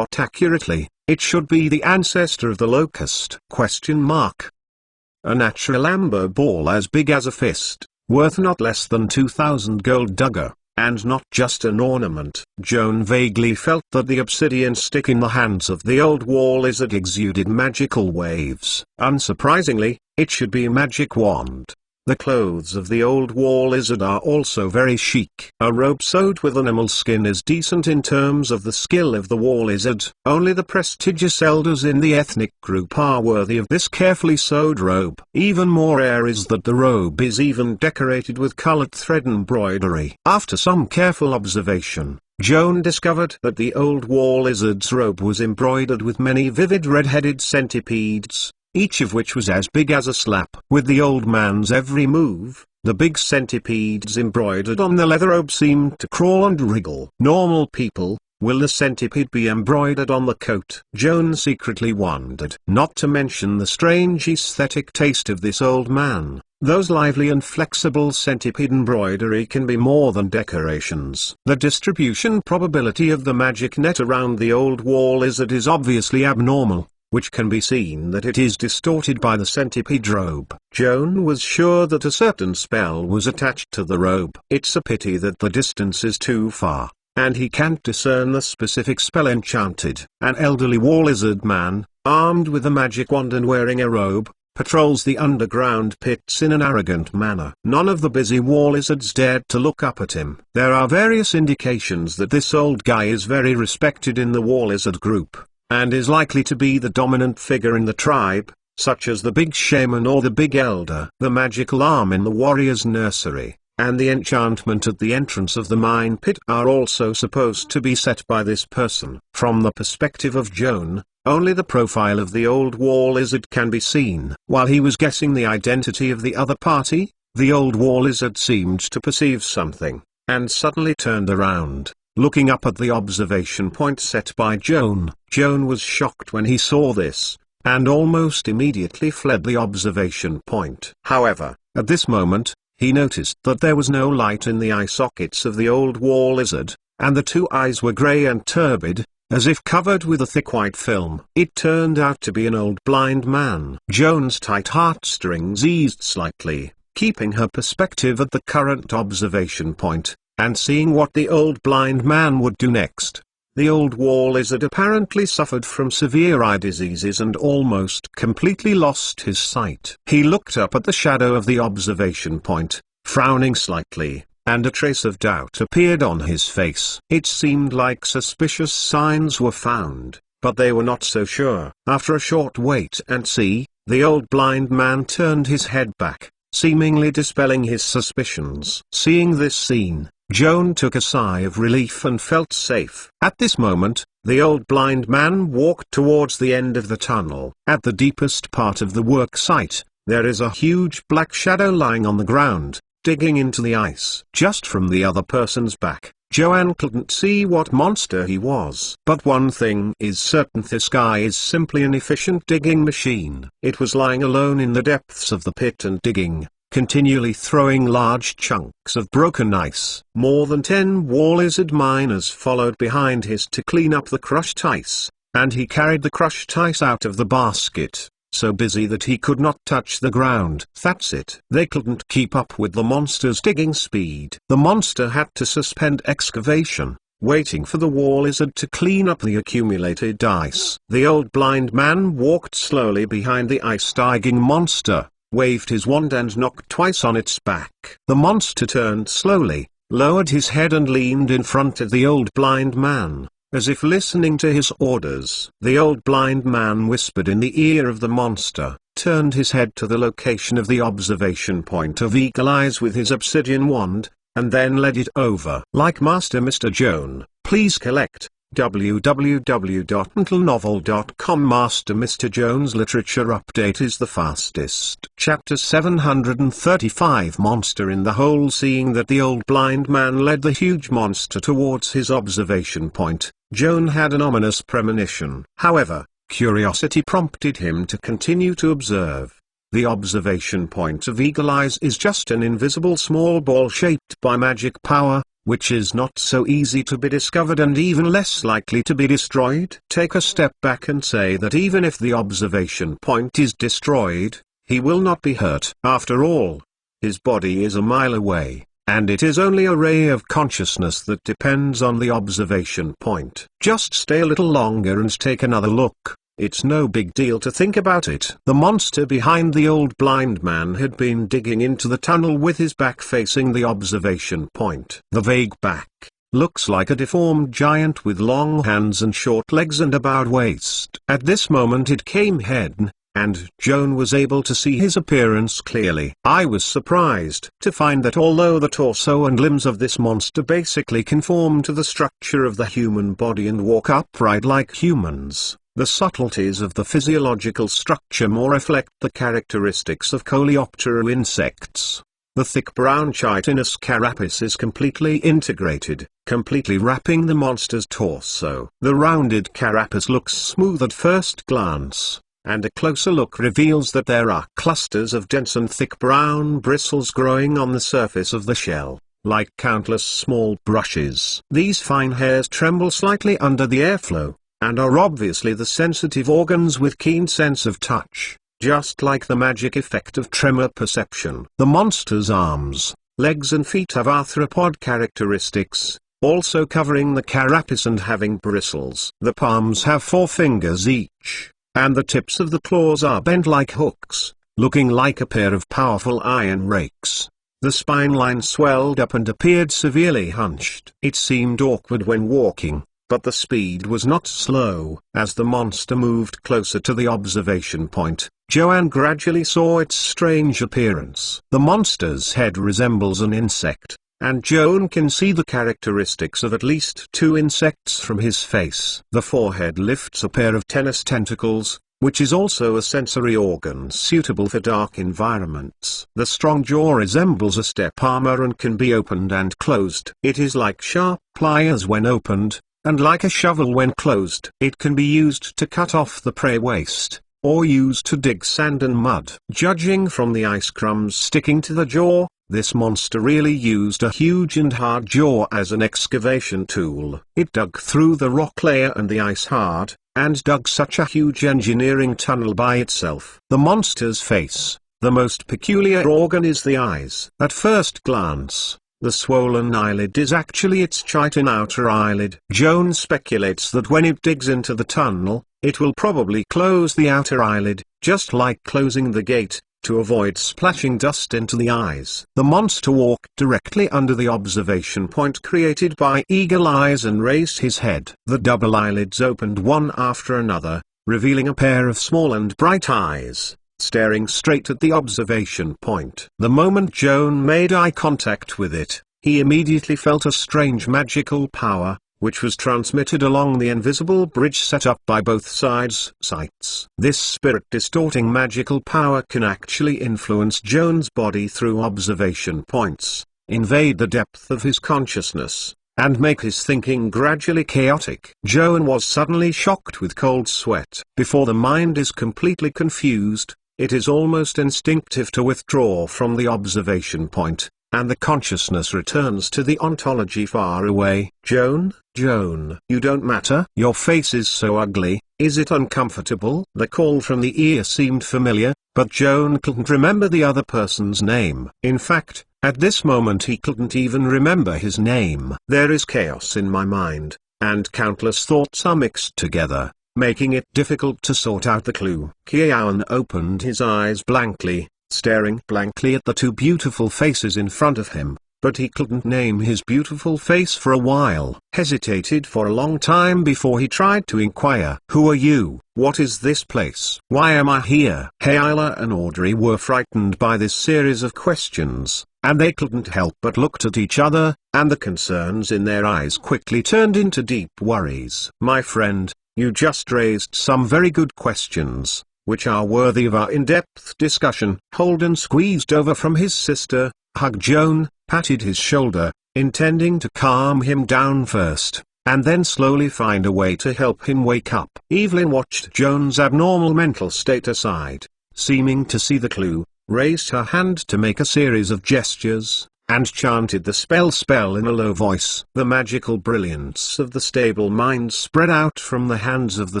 Accurately, it should be the ancestor of the locust. A natural amber ball as big as a fist, worth not less than 2,000 gold dagger, and not just an ornament. Joan vaguely felt that the obsidian stick in the hands of the old war lizard exuded magical waves. Unsurprisingly, it should be a magic wand. The clothes of the old war lizard are also very chic. A robe sewed with animal skin is decent in terms of the skill of the war lizard. Only the prestigious elders in the ethnic group are worthy of this carefully sewed robe. Even more rare is that the robe is even decorated with colored thread embroidery. After some careful observation, Joan discovered that the old war lizard's robe was embroidered with many vivid red-headed centipedes, each of which was as big as a slap. With the old man's every move, the big centipedes embroidered on the leather robe seemed to crawl and wriggle. Normal people, will the centipede be embroidered on the coat? Joan secretly wondered. Not to mention the strange aesthetic taste of this old man. Those lively and flexible centipede embroidery can be more than decorations. The distribution probability of the magic net around the old war lizard is obviously abnormal, which can be seen that it is distorted by the centipede robe. Joan was sure that a certain spell was attached to the robe. It's a pity that the distance is too far, and he can't discern the specific spell enchanted. An elderly war lizard man, armed with a magic wand and wearing a robe, patrols the underground pits in an arrogant manner. None of the busy war lizards dared to look up at him. There are various indications that this old guy is very respected in the war lizard group, and is likely to be the dominant figure in the tribe, such as the big shaman or the big elder. The magical arm in the warrior's nursery, and the enchantment at the entrance of the mine pit are also supposed to be set by this person. From the perspective of Joan, only the profile of the old war lizard can be seen. While he was guessing the identity of the other party, the old war lizard seemed to perceive something, and suddenly turned around, looking up at the observation point set by Joan. Joan was shocked when he saw this, and almost immediately fled the observation point. However, at this moment, he noticed that there was no light in the eye sockets of the old war lizard, and the two eyes were grey and turbid, as if covered with a thick white film. It turned out to be an old blind man. Joan's tight heartstrings eased slightly, keeping her perspective at the current observation point, and seeing what the old blind man would do next. The old war lizard apparently suffered from severe eye diseases and almost completely lost his sight. He looked up at the shadow of the observation point, frowning slightly, and a trace of doubt appeared on his face. It seemed like suspicious signs were found, but they were not so sure. After a short wait and see, the old blind man turned his head back, seemingly dispelling his suspicions. Seeing this scene, Joan took a sigh of relief and felt safe. At this moment, the old blind man walked towards the end of the tunnel. At the deepest part of the work site, there is a huge black shadow lying on the ground, digging into the ice. Just from the other person's back, Joan couldn't see what monster he was. But one thing is certain: this guy is simply an efficient digging machine. It was lying alone in the depths of the pit and digging, continually throwing large chunks of broken ice. More than 10 war lizard miners followed behind his to clean up the crushed ice, and he carried the crushed ice out of the basket, so busy that he could not touch the ground. That's it. They couldn't keep up with the monster's digging speed. The monster had to suspend excavation, waiting for the war lizard to clean up the accumulated ice. The old blind man walked slowly behind the ice-digging monster, waved his wand and knocked twice on its back. The monster turned slowly, lowered his head and leaned in front of the old blind man, as if listening to his orders. The old blind man whispered in the ear of the monster, turned his head to the location of the observation point of Eagle Eyes with his obsidian wand, and then led it over. Like Master Mr. Joan, please collect www.mentalnovel.com. Master Mr. Joan's literature update is the fastest. Chapter 735 Monster in the Hole. Seeing that the old blind man led the huge monster towards his observation point, Joan had an ominous premonition. However, curiosity prompted him to continue to observe. The observation point of Eagle Eyes is just an invisible small ball shaped by magic power, which is not so easy to be discovered and even less likely to be destroyed. Take a step back and say that even if the observation point is destroyed, he will not be hurt. After all, his body is a mile away, and it is only a ray of consciousness that depends on the observation point. Just stay a little longer and take another look. It's no big deal to think about it. The monster behind the old blind man had been digging into the tunnel with his back facing the observation point. The vague back looks like a deformed giant with long hands and short legs and a bowed waist. At this moment it came head, and Joan was able to see his appearance clearly. I was surprised to find that although the torso and limbs of this monster basically conform to the structure of the human body and walk upright like humans, the subtleties of the physiological structure more reflect the characteristics of Coleoptera insects. The thick brown chitinous carapace is completely integrated, completely wrapping the monster's torso. The rounded carapace looks smooth at first glance, and a closer look reveals that there are clusters of dense and thick brown bristles growing on the surface of the shell, like countless small brushes. These fine hairs tremble slightly under the airflow, and are obviously the sensitive organs with keen sense of touch, just like the magic effect of tremor perception. The monster's arms, legs and feet have arthropod characteristics, also covering the carapace and having bristles. The palms have 4 fingers each, and the tips of the claws are bent like hooks, looking like a pair of powerful iron rakes. The spine line swelled up and appeared severely hunched. It seemed awkward when walking, But the speed was not slow. As the monster moved closer to the observation point, Joan gradually saw its strange appearance. The monster's head resembles an insect, and Joan can see the characteristics of at least 2 insects from his face. The forehead lifts a pair of tennis tentacles, which is also a sensory organ suitable for dark environments. The strong jaw resembles a step armor and can be opened and closed. It is like sharp pliers when opened, and like a shovel when closed. It can be used to cut off the prey waste, or used to dig sand and mud. Judging from the ice crumbs sticking to the jaw, this monster really used a huge and hard jaw as an excavation tool. It dug through the rock layer and the ice hard, and dug such a huge engineering tunnel by itself. The monster's face, the most peculiar organ, is the eyes. At first glance, the swollen eyelid is actually its chitin outer eyelid. Joan speculates that when it digs into the tunnel, it will probably close the outer eyelid, just like closing the gate, to avoid splashing dust into the eyes. The monster walked directly under the observation point created by Eagle Eyes and raised his head. The double eyelids opened one after another, revealing a pair of small and bright eyes, staring straight at the observation point. The moment Joan made eye contact with it, he immediately felt a strange magical power, which was transmitted along the invisible bridge set up by both sides' sights. This spirit-distorting magical power can actually influence Joan's body through observation points, invade the depth of his consciousness, and make his thinking gradually chaotic. Joan was suddenly shocked with cold sweat. Before the mind is completely confused, it is almost instinctive to withdraw from the observation point, and the consciousness returns to the ontology far away. Joan, Joan, you don't matter. Your face is so ugly, is it uncomfortable? The call from the ear seemed familiar, but Joan couldn't remember the other person's name. In fact, at this moment he couldn't even remember his name. There is chaos in my mind, and countless thoughts are mixed together, making it difficult to sort out the clue. Joan opened his eyes blankly, staring blankly at the 2 beautiful faces in front of him, but he couldn't name his beautiful face for a while. Hesitated for a long time before he tried to inquire. Who are you? What is this place? Why am I here? Hayla and Audrey were frightened by this series of questions, and they couldn't help but looked at each other, and the concerns in their eyes quickly turned into deep worries. My friend, you just raised some very good questions, which are worthy of our in-depth discussion. Holden squeezed over from his sister, hugged Joan, patted his shoulder, intending to calm him down first, and then slowly find a way to help him wake up. Evelyn watched Joan's abnormal mental state aside, seeming to see the clue, raised her hand to make a series of gestures, and chanted the spell in a low voice. The magical brilliance of the stable mind spread out from the hands of the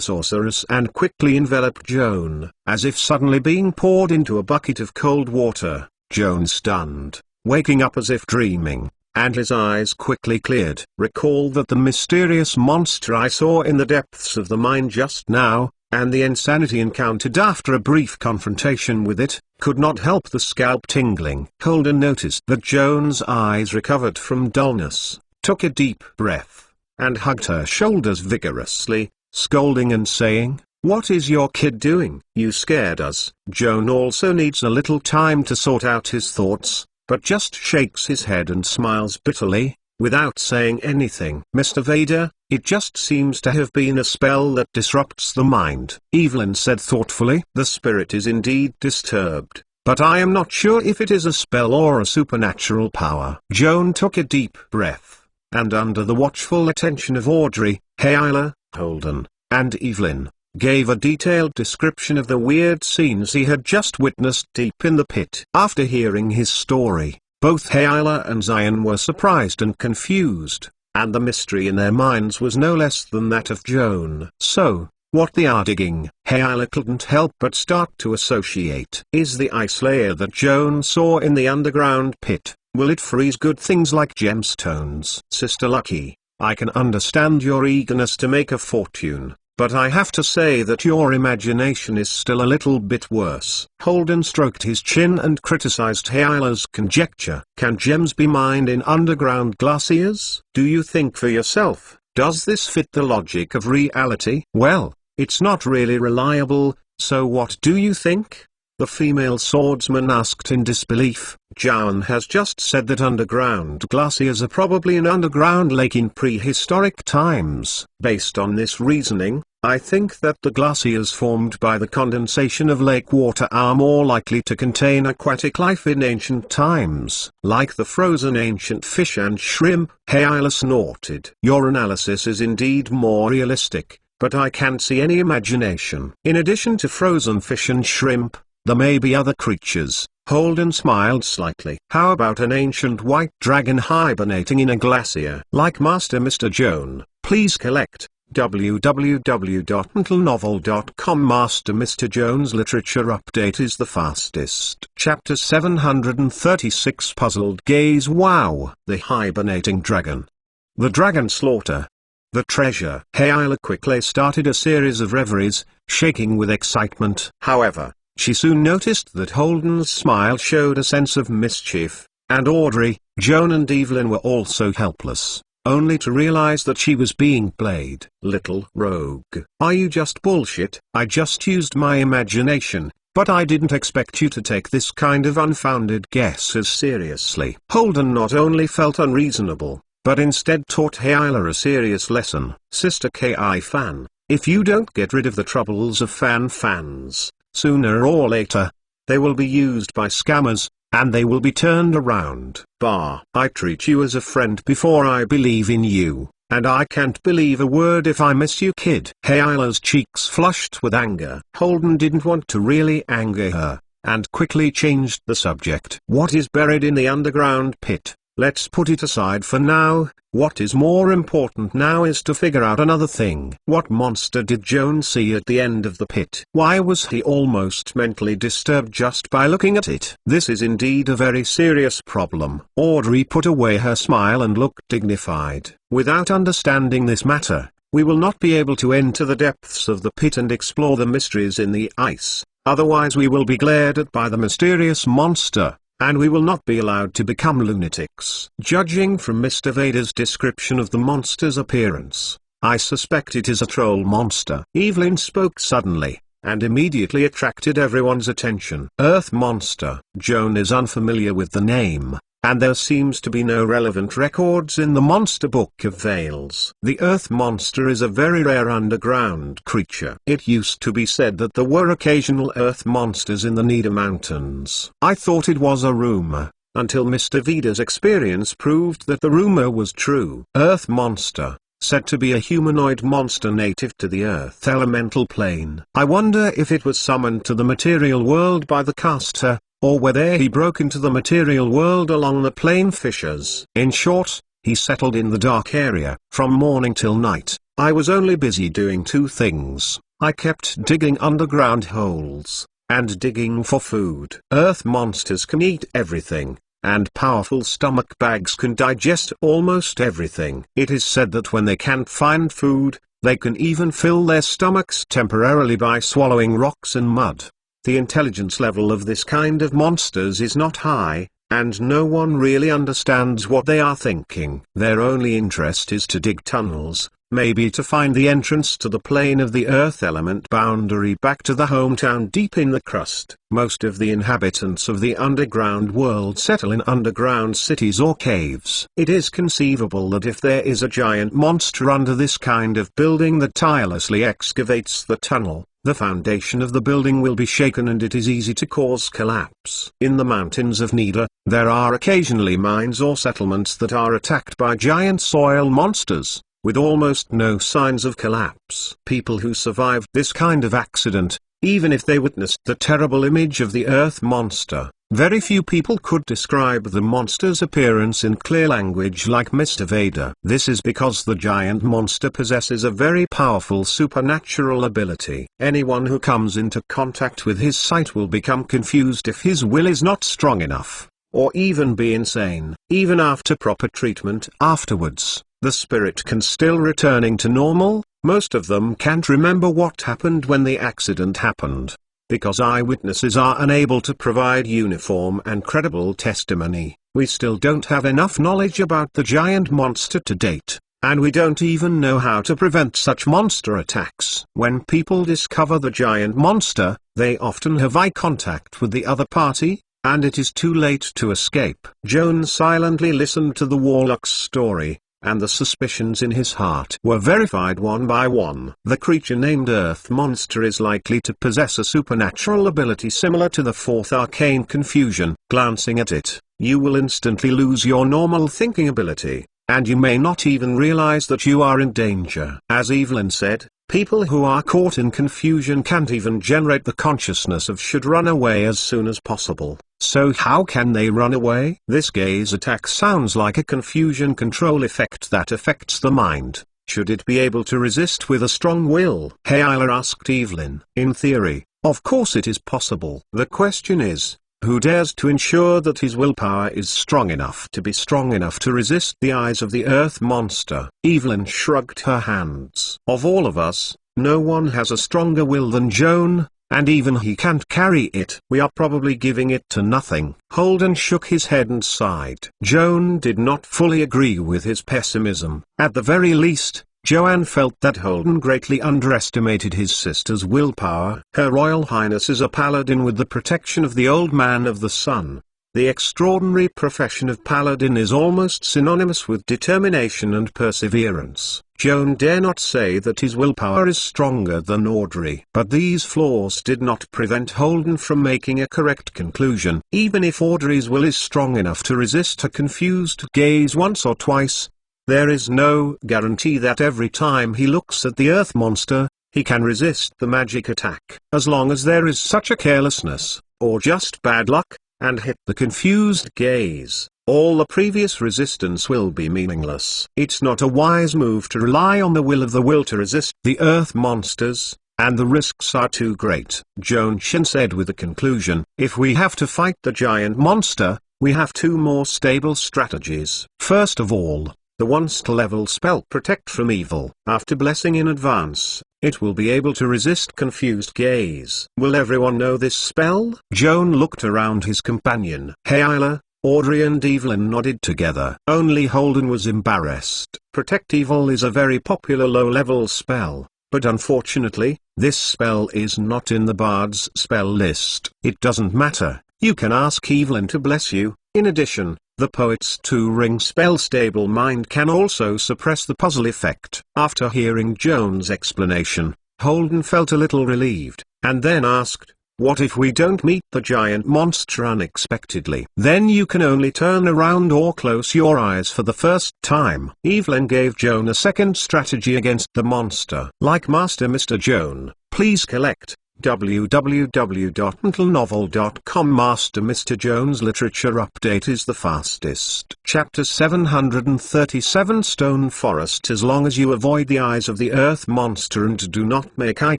sorceress and quickly enveloped Joan, as if suddenly being poured into a bucket of cold water. Joan stunned, waking up as if dreaming, and his eyes quickly cleared. Recall that the mysterious monster I saw in the depths of the mind just now, and the insanity encountered after a brief confrontation with it, could not help the scalp tingling. Holden noticed that Joan's eyes recovered from dullness, took a deep breath, and hugged her shoulders vigorously, scolding and saying, "What is your kid doing? You scared us." Joan also needs a little time to sort out his thoughts, but just shakes his head and smiles bitterly, without saying anything. Mr. Vader, it just seems to have been a spell that disrupts the mind. Evelyn said thoughtfully. The spirit is indeed disturbed, but I am not sure if it is a spell or a supernatural power. Joan took a deep breath, and under the watchful attention of Audrey, Hayla, Holden, and Evelyn, gave a detailed description of the weird scenes he had just witnessed deep in the pit. After hearing his story, both Hayla and Zion were surprised and confused, and the mystery in their minds was no less than that of Joan. So, what they are digging? Hayla couldn't help but start to associate. Is the ice layer that Joan saw in the underground pit, will it freeze good things like gemstones? Sister Lucky, I can understand your eagerness to make a fortune, but I have to say that your imagination is still a little bit worse. Holden stroked his chin and criticized Hayla's conjecture. Can gems be mined in underground glaciers? Do you think for yourself? Does this fit the logic of reality? Well, it's not really reliable, so what do you think? The female swordsman asked in disbelief. Joan has just said that underground glaciers are probably an underground lake in prehistoric times. Based on this reasoning, I think that the glaciers formed by the condensation of lake water are more likely to contain aquatic life in ancient times, like the frozen ancient fish and shrimp. Hyla snorted. Your analysis is indeed more realistic, but I can't see any imagination. In addition to frozen fish and shrimp, there may be other creatures. Holden smiled slightly. How about an ancient white dragon hibernating in a glacier? Like Master Mr. Joan, please collect. www.mentalnovel.com. Master Mr. Joan's literature update is the fastest. Chapter 736. Puzzled gaze. Wow. The hibernating dragon. The dragon slaughter. The treasure. Hyla quickly started a series of reveries, shaking with excitement. However, she soon noticed that Holden's smile showed a sense of mischief, and Audrey, Joan and Evelyn were also helpless, only to realize that she was being played. Little rogue. Are you just bullshit? I just used my imagination, but I didn't expect you to take this kind of unfounded guess as seriously. Holden not only felt unreasonable, but instead taught Hyla a serious lesson. Sister Ki fan, if you don't get rid of the troubles of fans, sooner or later, they will be used by scammers, and they will be turned around. Bah. I treat you as a friend before I believe in you, and I can't believe a word if I miss you, kid. Hyla's cheeks flushed with anger. Holden didn't want to really anger her, and quickly changed the subject. What is buried in the underground pit? Let's put it aside for now. What is more important now is to figure out another thing. What monster did Joan see at the end of the pit? Why was he almost mentally disturbed just by looking at it? This is indeed a very serious problem. Audrey put away her smile and looked dignified. Without understanding this matter, we will not be able to enter the depths of the pit and explore the mysteries in the ice. Otherwise we will be glared at by the mysterious monster, and we will not be allowed to become lunatics. Judging from Mr. Vader's description of the monster's appearance, I suspect it is a troll monster. Evelyn spoke suddenly, and immediately attracted everyone's attention. Earth monster. Joan is unfamiliar with the name, and there seems to be no relevant records in the Monster Book of Veils. The Earth monster is a very rare underground creature. It used to be said that there were occasional Earth monsters in the Nida Mountains. I thought it was a rumor, until Mr. Vida's experience proved that the rumor was true. Earth monster, said to be a humanoid monster native to the Earth elemental plane. I wonder if it was summoned to the material world by the caster, or whether he broke into the material world along the plane fissures. In short, he settled in the dark area. From morning till night, I was only busy doing two things. I kept digging underground holes, and digging for food. Earth monsters can eat everything, and powerful stomach bags can digest almost everything. It is said that when they can't find food, they can even fill their stomachs temporarily by swallowing rocks and mud. The intelligence level of this kind of monsters is not high, and no one really understands what they are thinking. Their only interest is to dig tunnels, maybe to find the entrance to the plane of the Earth element boundary back to the hometown deep in the crust. Most of the inhabitants of the underground world settle in underground cities or caves. It is conceivable that if there is a giant monster under this kind of building that tirelessly excavates the tunnel, the foundation of the building will be shaken and it is easy to cause collapse. In the mountains of Nida, there are occasionally mines or settlements that are attacked by giant soil monsters, with almost no signs of collapse. People who survived this kind of accident, even if they witnessed the terrible image of the Earth monster, very few people could describe the monster's appearance in clear language like Mr. Vader. This is because the giant monster possesses a very powerful supernatural ability. Anyone who comes into contact with his sight will become confused if his will is not strong enough, or even be insane. Even after proper treatment afterwards, the spirit can still returning to normal. Most of them can't remember what happened when the accident happened, because eyewitnesses are unable to provide uniform and credible testimony. We still don't have enough knowledge about the giant monster to date, and we don't even know how to prevent such monster attacks. When people discover the giant monster, they often have eye contact with the other party, and it is too late to escape. Joan silently listened to the warlock's story, and the suspicions in his heart were verified one by one. The creature named Earth Monster is likely to possess a supernatural ability similar to the fourth arcane Confusion. Glancing at it, you will instantly lose your normal thinking ability, and you may not even realize that you are in danger. As Evelyn said, people who are caught in confusion can't even generate the consciousness of should run away as soon as possible. So how can they run away? This gaze attack sounds like a confusion control effect that affects the mind. Should it be able to resist with a strong will? Hayla asked Evelyn. In theory, of course it is possible. The question is, who dares to ensure that his willpower is strong enough to resist the eyes of the Earth Monster? Evelyn shrugged her hands. Of all of us, no one has a stronger will than Joan, and even he can't carry it. We are probably giving it to nothing. Holden shook his head and sighed. Joan did not fully agree with his pessimism. At the very least, Joanne felt that Holden greatly underestimated his sister's willpower. Her Royal Highness is a paladin with the protection of the Old Man of the Sun. The extraordinary profession of paladin is almost synonymous with determination and perseverance. Joan dare not say that his willpower is stronger than Audrey. But these flaws did not prevent Holden from making a correct conclusion. Even if Audrey's will is strong enough to resist a confused gaze once or twice, there is no guarantee that every time he looks at the Earth Monster, he can resist the magic attack. As long as there is such a carelessness, or just bad luck, and hit the confused gaze, all the previous resistance will be meaningless. It's not a wise move to rely on the will of the will to resist the Earth Monsters, and the risks are too great. Joan Shin said with a conclusion, if we have to fight the giant monster, we have two more stable strategies. First of all, the once-level spell Protect from Evil. After blessing in advance, it will be able to resist confused gaze. Will everyone know this spell? Joan looked around his companion. Hayla, Audrey and Evelyn nodded together. Only Holden was embarrassed. Protect Evil is a very popular low-level spell, but unfortunately, this spell is not in the Bard's spell list. It doesn't matter, you can ask Evelyn to bless you. In addition, the poet's two-ring spell Stable Mind can also suppress the puzzle effect. After hearing Joan's explanation, Holden felt a little relieved, and then asked, what if we don't meet the giant monster unexpectedly? Then you can only turn around or close your eyes for the first time. Evelyn gave Joan a second strategy against the monster. Like Master Mr. Joan, please collect www.mentalnovel.com. Master Mr. Joan's literature update is the fastest. Chapter 737 Stone Forest. As long as you avoid the eyes of the Earth Monster and do not make eye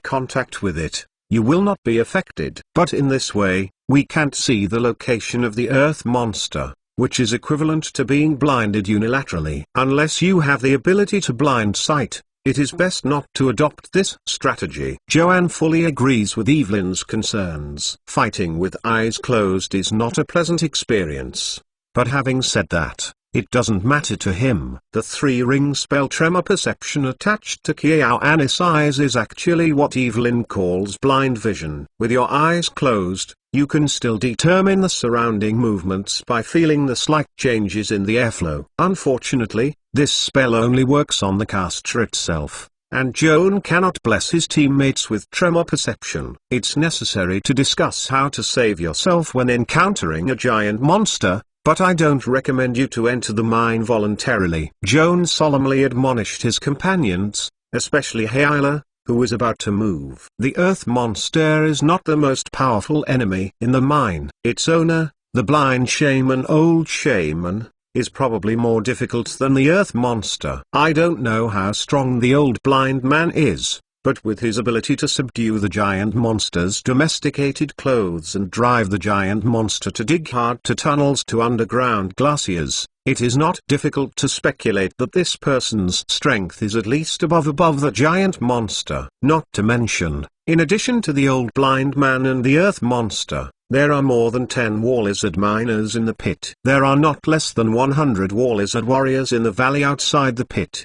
contact with it, you will not be affected. But in this way, we can't see the location of the Earth Monster, which is equivalent to being blinded unilaterally. Unless you have the ability to blind sight, it is best not to adopt this strategy. Joanne fully agrees with Evelyn's concerns. Fighting with eyes closed is not a pleasant experience. But having said that, it doesn't matter to him. The three-ring spell Tremor Perception attached to Kiao Anis' eyes is actually what Evelyn calls blind vision. With your eyes closed, you can still determine the surrounding movements by feeling the slight changes in the airflow. Unfortunately, this spell only works on the caster itself, and Joan cannot bless his teammates with Tremor Perception. It's necessary to discuss how to save yourself when encountering a giant monster, but I don't recommend you to enter the mine voluntarily. Joan solemnly admonished his companions, especially Hayla, who was about to move. The Earth Monster is not the most powerful enemy in the mine. Its owner, the blind shaman Old Shaman, is probably more difficult than the Earth Monster. I don't know how strong the old blind man is, but with his ability to subdue the giant monster's domesticated clothes and drive the giant monster to dig hard to tunnels to underground glaciers, It is not difficult to speculate that this person's strength is at least above the giant monster. Not to mention, in addition to the old blind man and the earth monster, there are more than 10 war lizard miners in the pit. There are not less than 100 war lizard warriors in the valley outside the pit.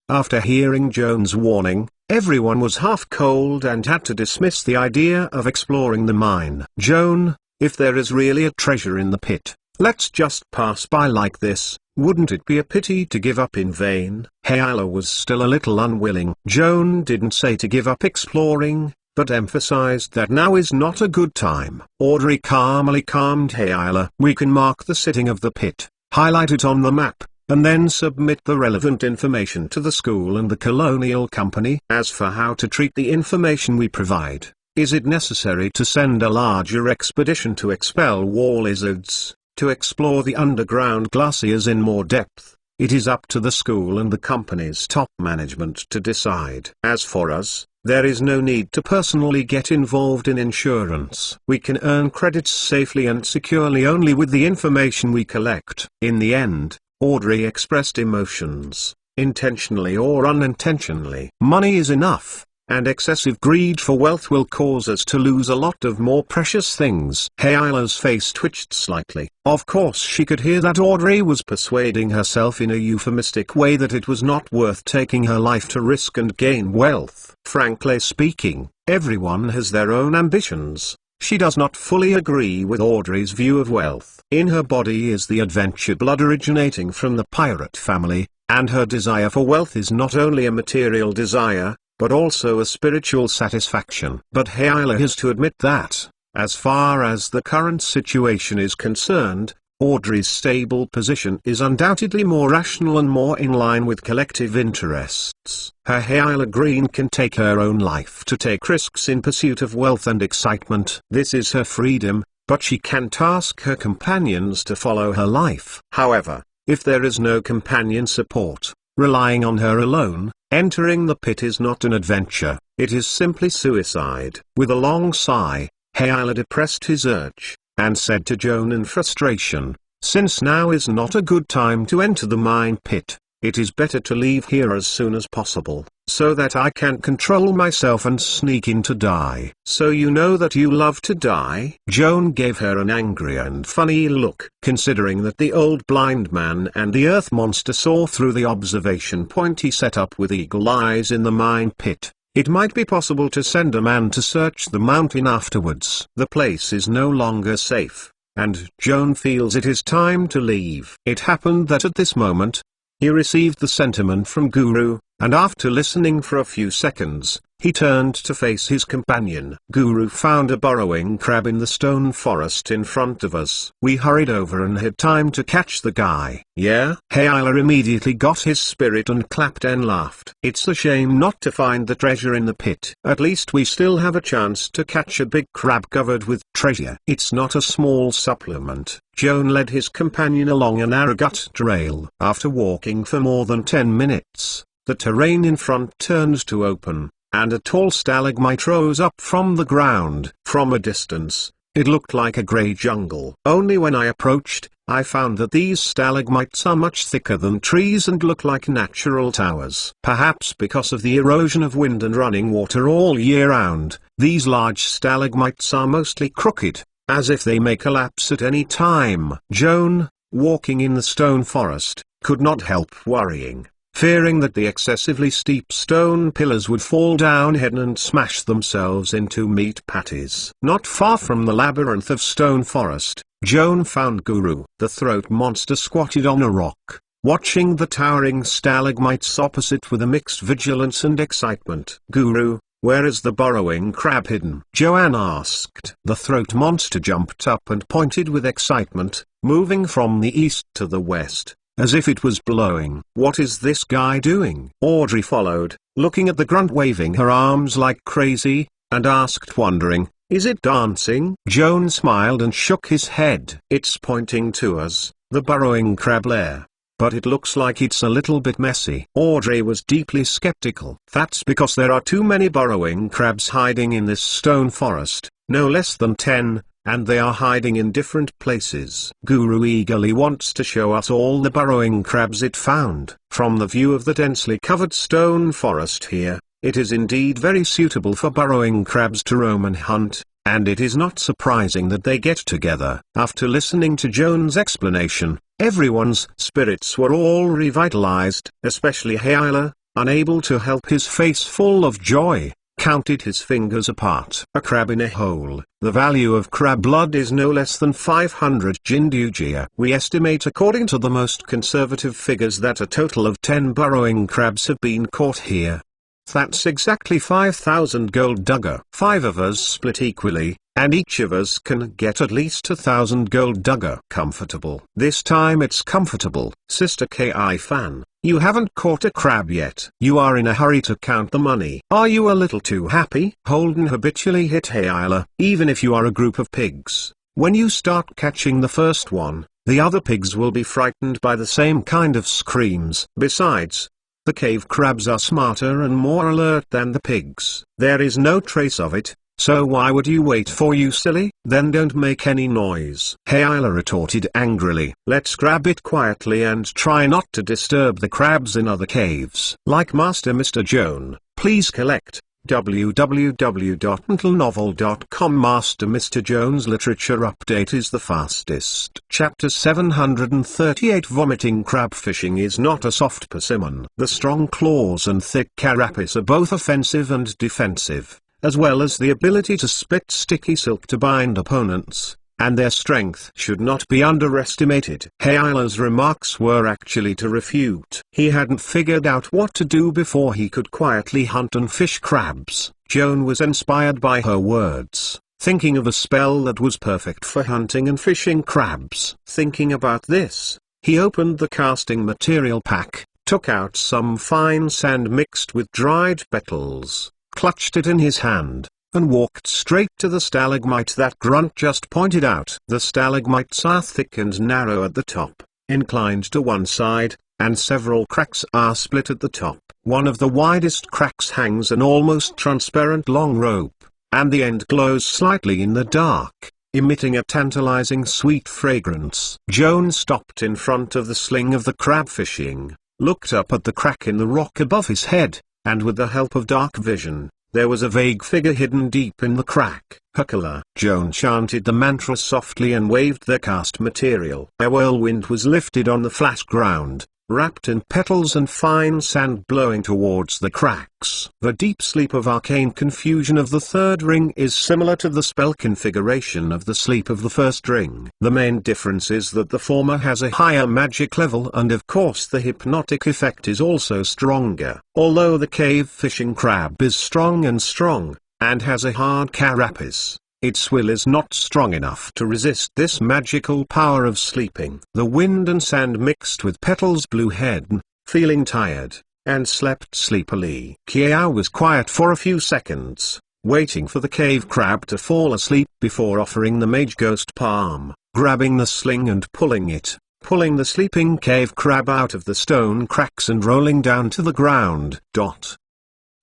After hearing Joan's warning, everyone was half cold and had to dismiss the idea of exploring the mine. "Joan, if there is really a treasure in the pit, let's just pass by like this. Wouldn't it be a pity to give up in vain?" Hyla was still a little unwilling. Joan didn't say to give up exploring, but emphasized that now is not a good time. Audrey calmly calmed Hyla. "We can mark the sitting of the pit, highlight it on the map, and then submit the relevant information to the school and the colonial company. As for how to treat the information we provide, is it necessary to send a larger expedition to expel war lizards, to explore the underground glaciers in more depth? It is up to the school and the company's top management to decide. As for us, there is no need to personally get involved in insurance. We can earn credits safely and securely only with the information we collect." In the end, Audrey expressed emotions, intentionally or unintentionally. Money is enough, and excessive greed for wealth will cause us to lose a lot of more precious things. Hyla's face twitched slightly. Of course she could hear that Audrey was persuading herself in a euphemistic way that it was not worth taking her life to risk and gain wealth. Frankly speaking, everyone has their own ambitions. She does not fully agree with Audrey's view of wealth. In her body is the adventure blood originating from the pirate family, and her desire for wealth is not only a material desire, but also a spiritual satisfaction. But Hyla has to admit that, as far as the current situation is concerned, Audrey's stable position is undoubtedly more rational and more in line with collective interests. Her Hyla Green can take her own life to take risks in pursuit of wealth and excitement. This is her freedom, but she can task her companions to follow her life. However, if there is no companion support, relying on her alone, entering the pit is not an adventure, it is simply suicide. With a long sigh, Hyla depressed his urge, and said to Joan in frustration, "Since now is not a good time to enter the mine pit, it is better to leave here as soon as possible, so that I can control myself and sneak in to die." "So you know that you love to die?" Joan gave her an angry and funny look. Considering that the old blind man and the earth monster saw through the observation point he set up with eagle eyes in the mine pit, it might be possible to send a man to search the mountain afterwards. The place is no longer safe, and Joan feels it is time to leave. It happened that at this moment, he received the sentiment from Guru, and after listening for a few seconds, he turned to face his companion. "Guru found a burrowing crab in the stone forest in front of us. We hurried over and had time to catch the guy." "Yeah?" Hyla immediately got his spirit and clapped and laughed. "It's a shame not to find the treasure in the pit. At least we still have a chance to catch a big crab covered with treasure. It's not a small supplement." Joan led his companion along a narrow gut trail. After walking for more than 10 minutes, the terrain in front turned to open, and a tall stalagmite rose up from the ground. From a distance, it looked like a grey jungle. Only when I approached, I found that these stalagmites are much thicker than trees and look like natural towers. Perhaps because of the erosion of wind and running water all year round, these large stalagmites are mostly crooked, as if they may collapse at any time. Joan, walking in the stone forest, could not help worrying, fearing that the excessively steep stone pillars would fall down and smash themselves into meat patties. Not far from the labyrinth of stone forest, Joan found Guru. The throat monster squatted on a rock, watching the towering stalagmites opposite with a mixed vigilance and excitement. "Guru, where is the burrowing crab hidden?" Joanne asked. The throat monster jumped up and pointed with excitement, moving from the east to the west, as if it was blowing. "What is this guy doing?" Audrey followed, looking at the grunt waving her arms like crazy, and asked wondering, "Is it dancing?" Joan smiled and shook his head. "It's pointing to us, the burrowing crab lair. But it looks like it's a little bit messy." Audrey was deeply skeptical. "That's because there are too many burrowing crabs hiding in this stone forest, no less than 10, and they are hiding in different places. Guru eagerly wants to show us all the burrowing crabs it found. From the view of the densely covered stone forest here, it is indeed very suitable for burrowing crabs to roam and hunt, and it is not surprising that they get together. After listening to Joan's explanation, everyone's spirits were all revitalized, especially Hyla, unable to help his face full of joy, counted his fingers apart. A crab in a hole. The value of crab blood is no less than 500 Jindugia. We estimate according to the most conservative figures that a total of 10 burrowing crabs have been caught here. That's exactly 5,000 gold dugger. 5 of us split equally, and each of us can get at least 1,000 gold dugger. Comfortable. This time it's comfortable. Sister Ki fan, you haven't caught a crab yet. You are in a hurry to count the money. Are you a little too happy? Holden habitually hit Hyla. Even if you are a group of pigs, when you start catching the first one, the other pigs will be frightened by the same kind of screams. Besides, the cave crabs are smarter and more alert than the pigs. There is no trace of it, so why would you wait for, you silly? Then don't make any noise. Hyla retorted angrily. Let's grab it quietly and try not to disturb the crabs in other caves. Like Master Mr. Joan, please collect www.mentalnovel.com. Master Mr. Joan's literature update is the fastest. Chapter 738. Vomiting crab fishing is not a soft persimmon. The strong claws and thick carapace are both offensive and defensive, as well as the ability to spit sticky silk to bind opponents, and their strength should not be underestimated. Hyla's remarks were actually to refute. He hadn't figured out what to do before he could quietly hunt and fish crabs. Joan was inspired by her words, thinking of a spell that was perfect for hunting and fishing crabs. Thinking about this, he opened the casting material pack, took out some fine sand mixed with dried petals, clutched it in his hand, and walked straight to the stalagmite that Grunt just pointed out. The stalagmites are thick and narrow at the top, inclined to one side, and several cracks are split at the top. One of the widest cracks hangs an almost transparent long rope, and the end glows slightly in the dark, emitting a tantalizing sweet fragrance. Joan stopped in front of the sling of the crab fishing, looked up at the crack in the rock above his head, and with the help of dark vision, there was a vague figure hidden deep in the crack. Hakala. Joan chanted the mantra softly and waved the cast material. A whirlwind was lifted on the flat ground, wrapped in petals and fine sand blowing towards the cracks. The deep sleep of arcane confusion of the third ring is similar to the spell configuration of the sleep of the first ring. The main difference is that the former has a higher magic level, and of course the hypnotic effect is also stronger. Although the cave fishing crab is strong, and has a hard carapace, its will is not strong enough to resist this magical power of sleeping. The wind and sand mixed with petals blew Hedden, feeling tired, and slept sleepily. Kiao was quiet for a few seconds, waiting for the cave crab to fall asleep before offering the mage ghost palm, grabbing the sling and pulling the sleeping cave crab out of the stone cracks and rolling down to the ground.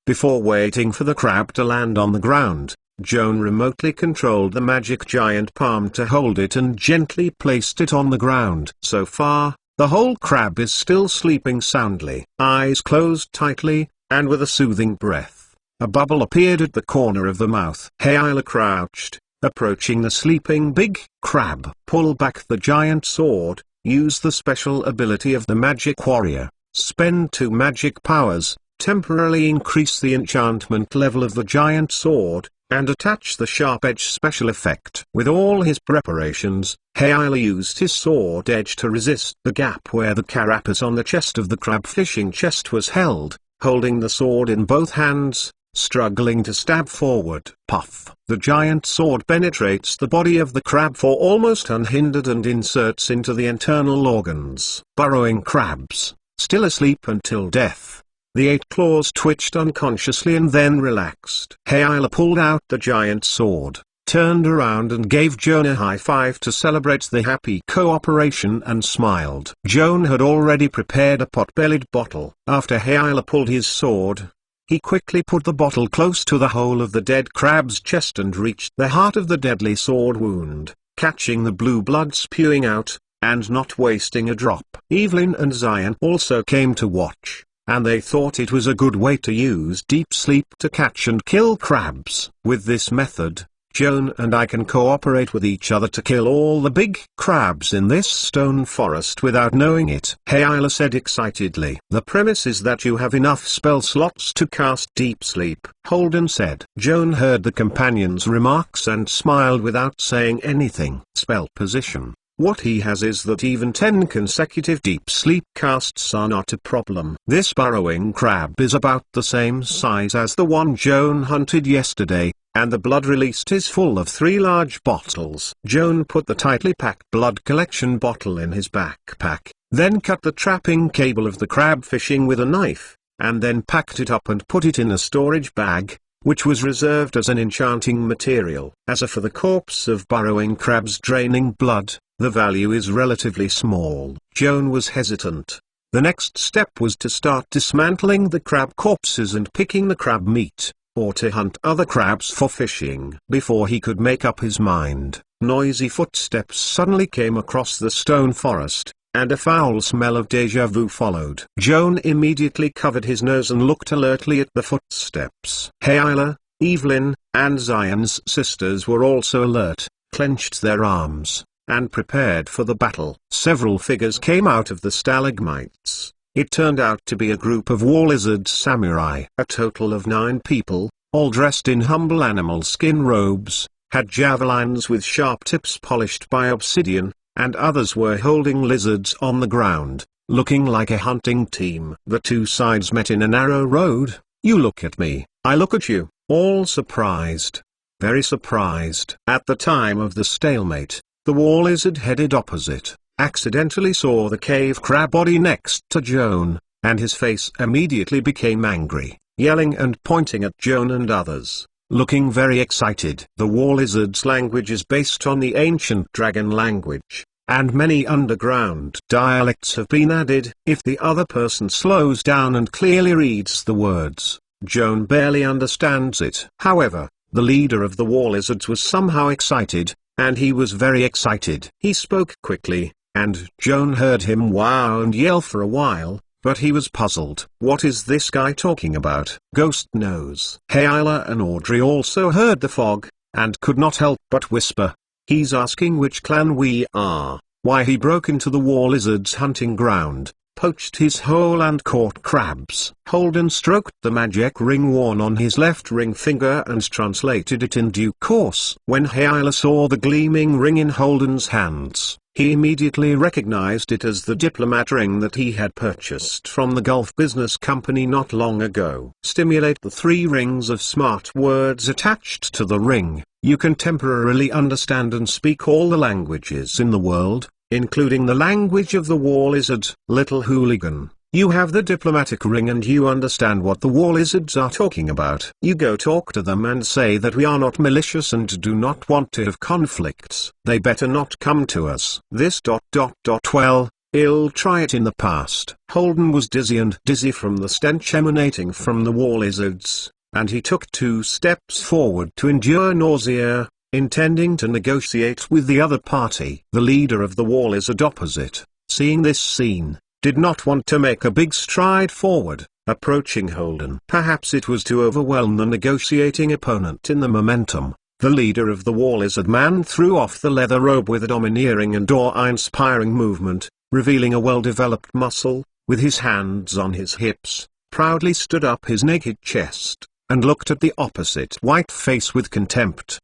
Before waiting for the crab to land on the ground, Joan remotely controlled the magic giant palm to hold it and gently placed it on the ground. So far, the whole crab is still sleeping soundly. Eyes closed tightly, and with a soothing breath, a bubble appeared at the corner of the mouth. Hyla crouched, approaching the sleeping big crab. Pull back the giant sword, use the special ability of the magic warrior, spend 2 magic powers, temporarily increase the enchantment level of the giant sword, and attach the sharp edge special effect. With all his preparations, Hyla used his sword edge to resist the gap where the carapace on the chest of the crab fishing chest was held, holding the sword in both hands, struggling to stab forward. Puff! The giant sword penetrates the body of the crab for almost unhindered and inserts into the internal organs. Burrowing crabs, still asleep until death. The 8 claws twitched unconsciously and then relaxed. Hyla pulled out the giant sword, turned around and gave Joan a high five to celebrate the happy cooperation and smiled. Joan had already prepared a pot-bellied bottle. After Hyla pulled his sword, He quickly put the bottle close to the hole of the dead crab's chest and reached the heart of the deadly sword wound, catching the blue blood spewing out, and not wasting a drop. Evelyn and Zion also came to watch, and they thought it was a good way to use deep sleep to catch and kill crabs. With this method, Joan and I can cooperate with each other to kill all the big crabs in this stone forest without knowing it. Hayla said excitedly. The premise is that you have enough spell slots to cast deep sleep, Holden said. Joan heard the companion's remarks and smiled without saying anything. Spell position. What he has is that even 10 consecutive deep sleep casts are not a problem. This burrowing crab is about the same size as the one Joan hunted yesterday, and the blood released is full of 3 large bottles. Joan put the tightly packed blood collection bottle in his backpack, then cut the trapping cable of the crab fishing with a knife, and then packed it up and put it in a storage bag, which was reserved as an enchanting material. As for the corpse of burrowing crabs draining blood, the value is relatively small. Joan was hesitant. The next step was to start dismantling the crab corpses and picking the crab meat, or to hunt other crabs for fishing. Before he could make up his mind, noisy footsteps suddenly came across the stone forest, and a foul smell of déjà vu followed. Joan immediately covered his nose and looked alertly at the footsteps. Hayla, Evelyn, and Zion's sisters were also alert, clenched their arms, and prepared for the battle. Several figures came out of the stalagmites. It turned out to be a group of war lizard samurai. A total of 9 people, all dressed in humble animal skin robes, had javelins with sharp tips polished by obsidian, and others were holding lizards on the ground, looking like a hunting team. The 2 sides met in a narrow road. You look at me, I look at you, all surprised. Very surprised. At the time of the stalemate, the war lizard headed opposite, accidentally saw the cave crab body next to Joan, and his face immediately became angry, yelling and pointing at Joan and others, looking very excited. The war lizard's language is based on the ancient dragon language, and many underground dialects have been added. If the other person slows down and clearly reads the words, Joan barely understands it. However, the leader of the war lizards was somehow excited, and he was very excited. He spoke quickly, and Joan heard him wow and yell for a while, but he was puzzled. What is this guy talking about? Ghost knows. Hayla and Audrey also heard the fog, and could not help but whisper. He's asking which clan we are, why he broke into the war lizard's hunting ground, poached his hole and caught crabs. Holden stroked the magic ring worn on his left ring finger and translated it in due course. When Hayla saw the gleaming ring in Holden's hands, he immediately recognized it as the diplomat ring that he had purchased from the Gulf Business Company not long ago. Stimulate the 3 rings of smart words attached to the ring. You can temporarily understand and speak all the languages in the world, including the language of the war lizard. Little hooligan, you have the diplomatic ring and you understand what the war lizards are talking about. You go talk to them and say that we are not malicious and do not want to have conflicts. They better not come to us. Well, I'll try it in the past. Holden was dizzy from the stench emanating from the war lizards, and he took 2 steps forward to endure nausea, intending to negotiate with the other party. The leader of the war lizard opposite, seeing this scene, did not want to make a big stride forward, approaching Holden. Perhaps it was to overwhelm the negotiating opponent in the momentum. The leader of the war lizard man threw off the leather robe with a domineering and awe-inspiring movement, revealing a well-developed muscle. With his hands on his hips, proudly stood up his naked chest, and looked at the opposite white face with contempt.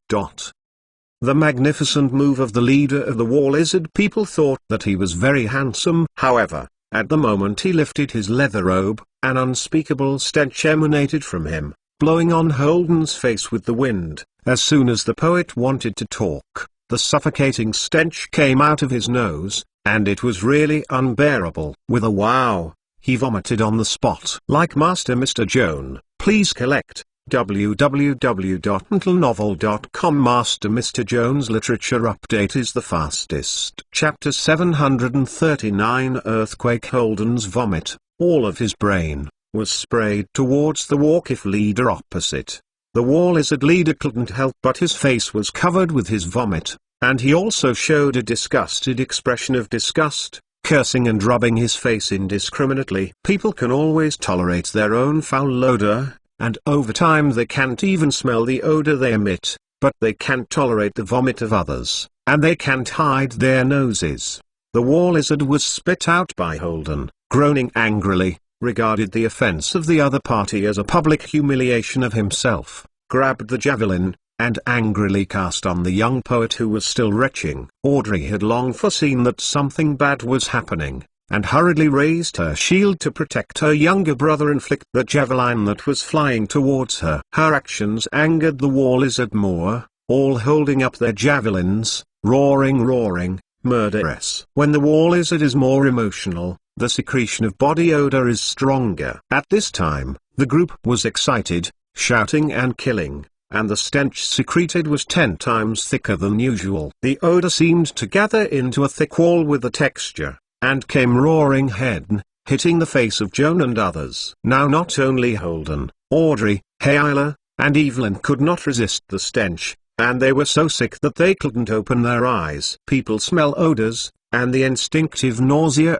The magnificent move of the leader of the war lizard people thought that he was very handsome. However, at the moment he lifted his leather robe, an unspeakable stench emanated from him, blowing on Holden's face with the wind. As soon as the poet wanted to talk, the suffocating stench came out of his nose, and it was really unbearable. With a wow, he vomited on the spot. Like Master Mr. Joan, please collect www.mentalnovel.com. Master Mr. Joan's literature update is the fastest. Chapter 739 Earthquake. Holden's vomit. All of his brain, was sprayed towards the Warkiff leader opposite. The war lizard leader couldn't help but his face was covered with his vomit, and he also showed a disgusted expression of disgust, cursing and rubbing his face indiscriminately. People can always tolerate their own foul odor, and over time they can't even smell the odor they emit, but they can't tolerate the vomit of others, and they can't hide their noses. The war lizard was spit out by Holden, groaning angrily, regarded the offense of the other party as a public humiliation of himself, grabbed the javelin, and angrily cast on the young poet who was still retching. Audrey had long foreseen that something bad was happening, and hurriedly raised her shield to protect her younger brother and flicked the javelin that was flying towards her. Her actions angered the war lizard more, all holding up their javelins, roaring, murderous. When the war lizard is more emotional, the secretion of body odor is stronger. At this time, the group was excited, shouting and killing, and the stench secreted was 10 times thicker than usual. The odor seemed to gather into a thick wall with a texture, and came roaring ahead, hitting the face of Joan and others. Now not only Holden, Audrey, Hayla, and Evelyn could not resist the stench, and they were so sick that they couldn't open their eyes. People smell odors, and the instinctive nausea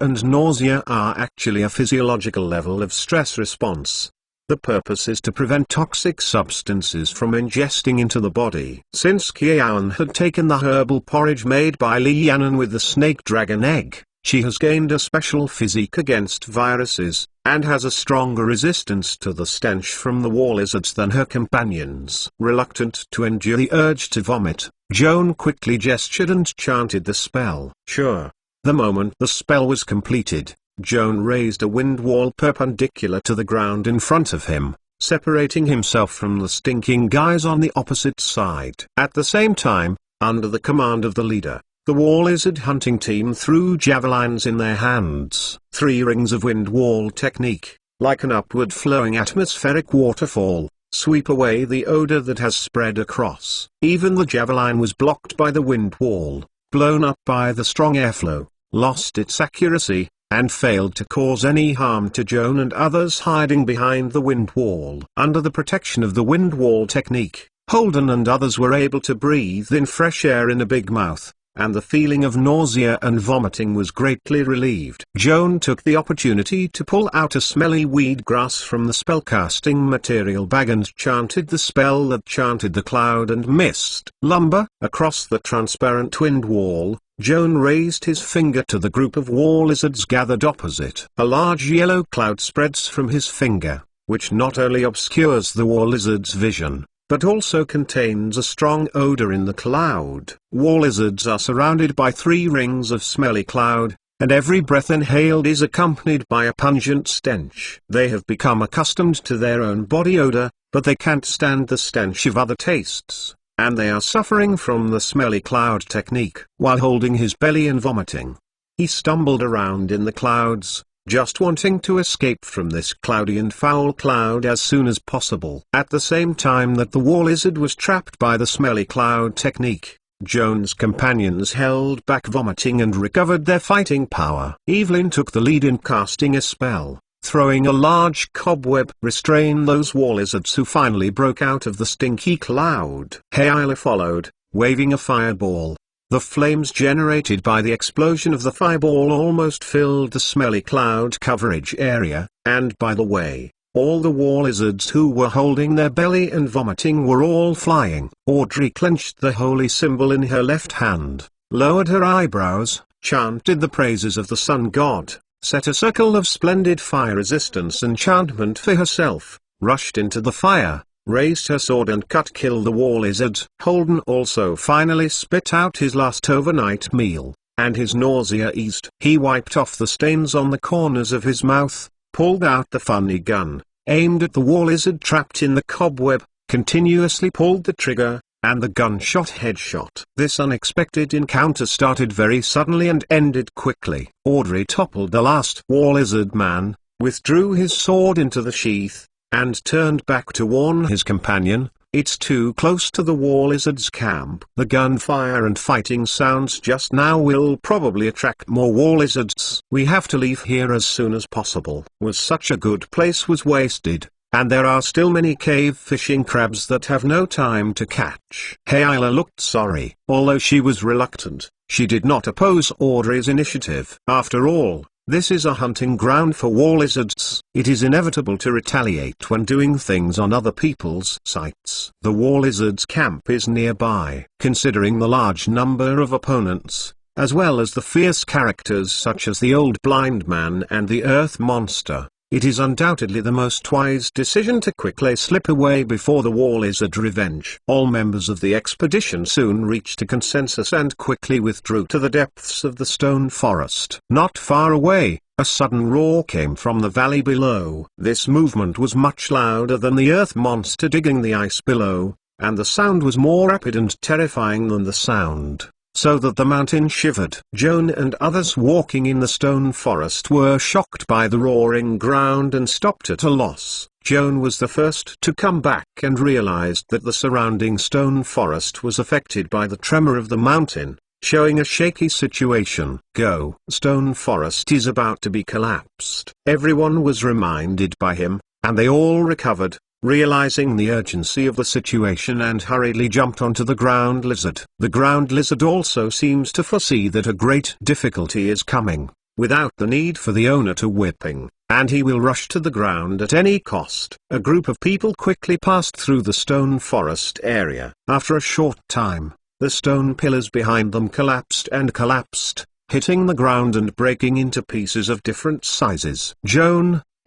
are actually a physiological level of stress response. The purpose is to prevent toxic substances from ingesting into the body. Since Kian had taken the herbal porridge made by Li Yannon with the snake dragon egg, she has gained a special physique against viruses, and has a stronger resistance to the stench from the war lizards than her companions. Reluctant to endure the urge to vomit, Joan quickly gestured and chanted the spell. Sure. The moment the spell was completed, Joan raised a wind wall perpendicular to the ground in front of him, separating himself from the stinking guys on the opposite side. At the same time, under the command of the leader, the war lizard hunting team threw javelins in their hands. 3 rings of wind wall technique, like an upward flowing atmospheric waterfall, sweep away the odor that has spread across. Even the javelin was blocked by the wind wall, blown up by the strong airflow, lost its accuracy, and failed to cause any harm to Joan and others hiding behind the wind wall. Under the protection of the wind wall technique, Holden and others were able to breathe in fresh air in a big mouth, and the feeling of nausea and vomiting was greatly relieved. Joan took the opportunity to pull out a smelly weed grass from the spellcasting material bag and chanted the spell that chanted the cloud and mist. Lumber. Across the transparent wind wall, Joan raised his finger to the group of war lizards gathered opposite. A large yellow cloud spreads from his finger, which not only obscures the war lizard's vision, but also contains a strong odor in the cloud. War lizards are surrounded by 3 rings of smelly cloud, and every breath inhaled is accompanied by a pungent stench. They have become accustomed to their own body odor, but they can't stand the stench of other tastes, and they are suffering from the smelly cloud technique. While holding his belly and vomiting, he stumbled around in the clouds, just wanting to escape from this cloudy and foul cloud as soon as possible. At the same time that the war lizard was trapped by the smelly cloud technique, Joan's companions held back vomiting and recovered their fighting power. Evelyn took the lead in casting a spell, throwing a large cobweb. Restrain those war lizards who finally broke out of the stinky cloud. Hayla followed, waving a fireball. The flames generated by the explosion of the fireball almost filled the smelly cloud coverage area, and by the way, all the war lizards who were holding their belly and vomiting were all flying. Audrey clenched the holy symbol in her left hand, lowered her eyebrows, chanted the praises of the sun god, set a circle of splendid fire resistance enchantment for herself, rushed into the fire, raised her sword and kill the war lizard. Holden also finally spit out his last overnight meal, and his nausea eased. He wiped off the stains on the corners of his mouth, pulled out the funny gun, aimed at the war lizard trapped in the cobweb, continuously pulled the trigger, and the gun shot headshot. This unexpected encounter started very suddenly and ended quickly. Audrey toppled the last war lizard man, withdrew his sword into the sheath, and turned back to warn his companion, It's too close to the war lizard's camp. The gunfire and fighting sounds just now will probably attract more war lizards. We have to leave here as soon as possible. Was such a good place was wasted. And there are still many cave fishing crabs that have no time to catch. Hayla looked sorry. Although she was reluctant, she did not oppose Audrey's initiative. After all, this is a hunting ground for war lizards. It is inevitable to retaliate when doing things on other people's sites. The war lizard's camp is nearby. Considering the large number of opponents, as well as the fierce characters such as the old blind man and the earth monster, it is undoubtedly the most wise decision to quickly slip away before the war lizard revenge. All members of the expedition soon reached a consensus and quickly withdrew to the depths of the stone forest. Not far away, a sudden roar came from the valley below. This movement was much louder than the earth monster digging the ice below, and the sound was more rapid and terrifying than the sound, so that the mountain shivered. Joan and others walking in the stone forest were shocked by the roaring ground and stopped at a loss. Joan was the first to come back and realized that the surrounding stone forest was affected by the tremor of the mountain, showing a shaky situation. Stone forest is about to be collapsed. Everyone was reminded by him, and they all recovered, realizing the urgency of the situation, and hurriedly jumped onto the ground lizard. The ground lizard also seems to foresee that a great difficulty is coming, without the need for the owner to whipping, and he will rush to the ground at any cost. A group of people quickly passed through the stone forest area. After a short time, the stone pillars behind them collapsed, hitting the ground and breaking into pieces of different sizes.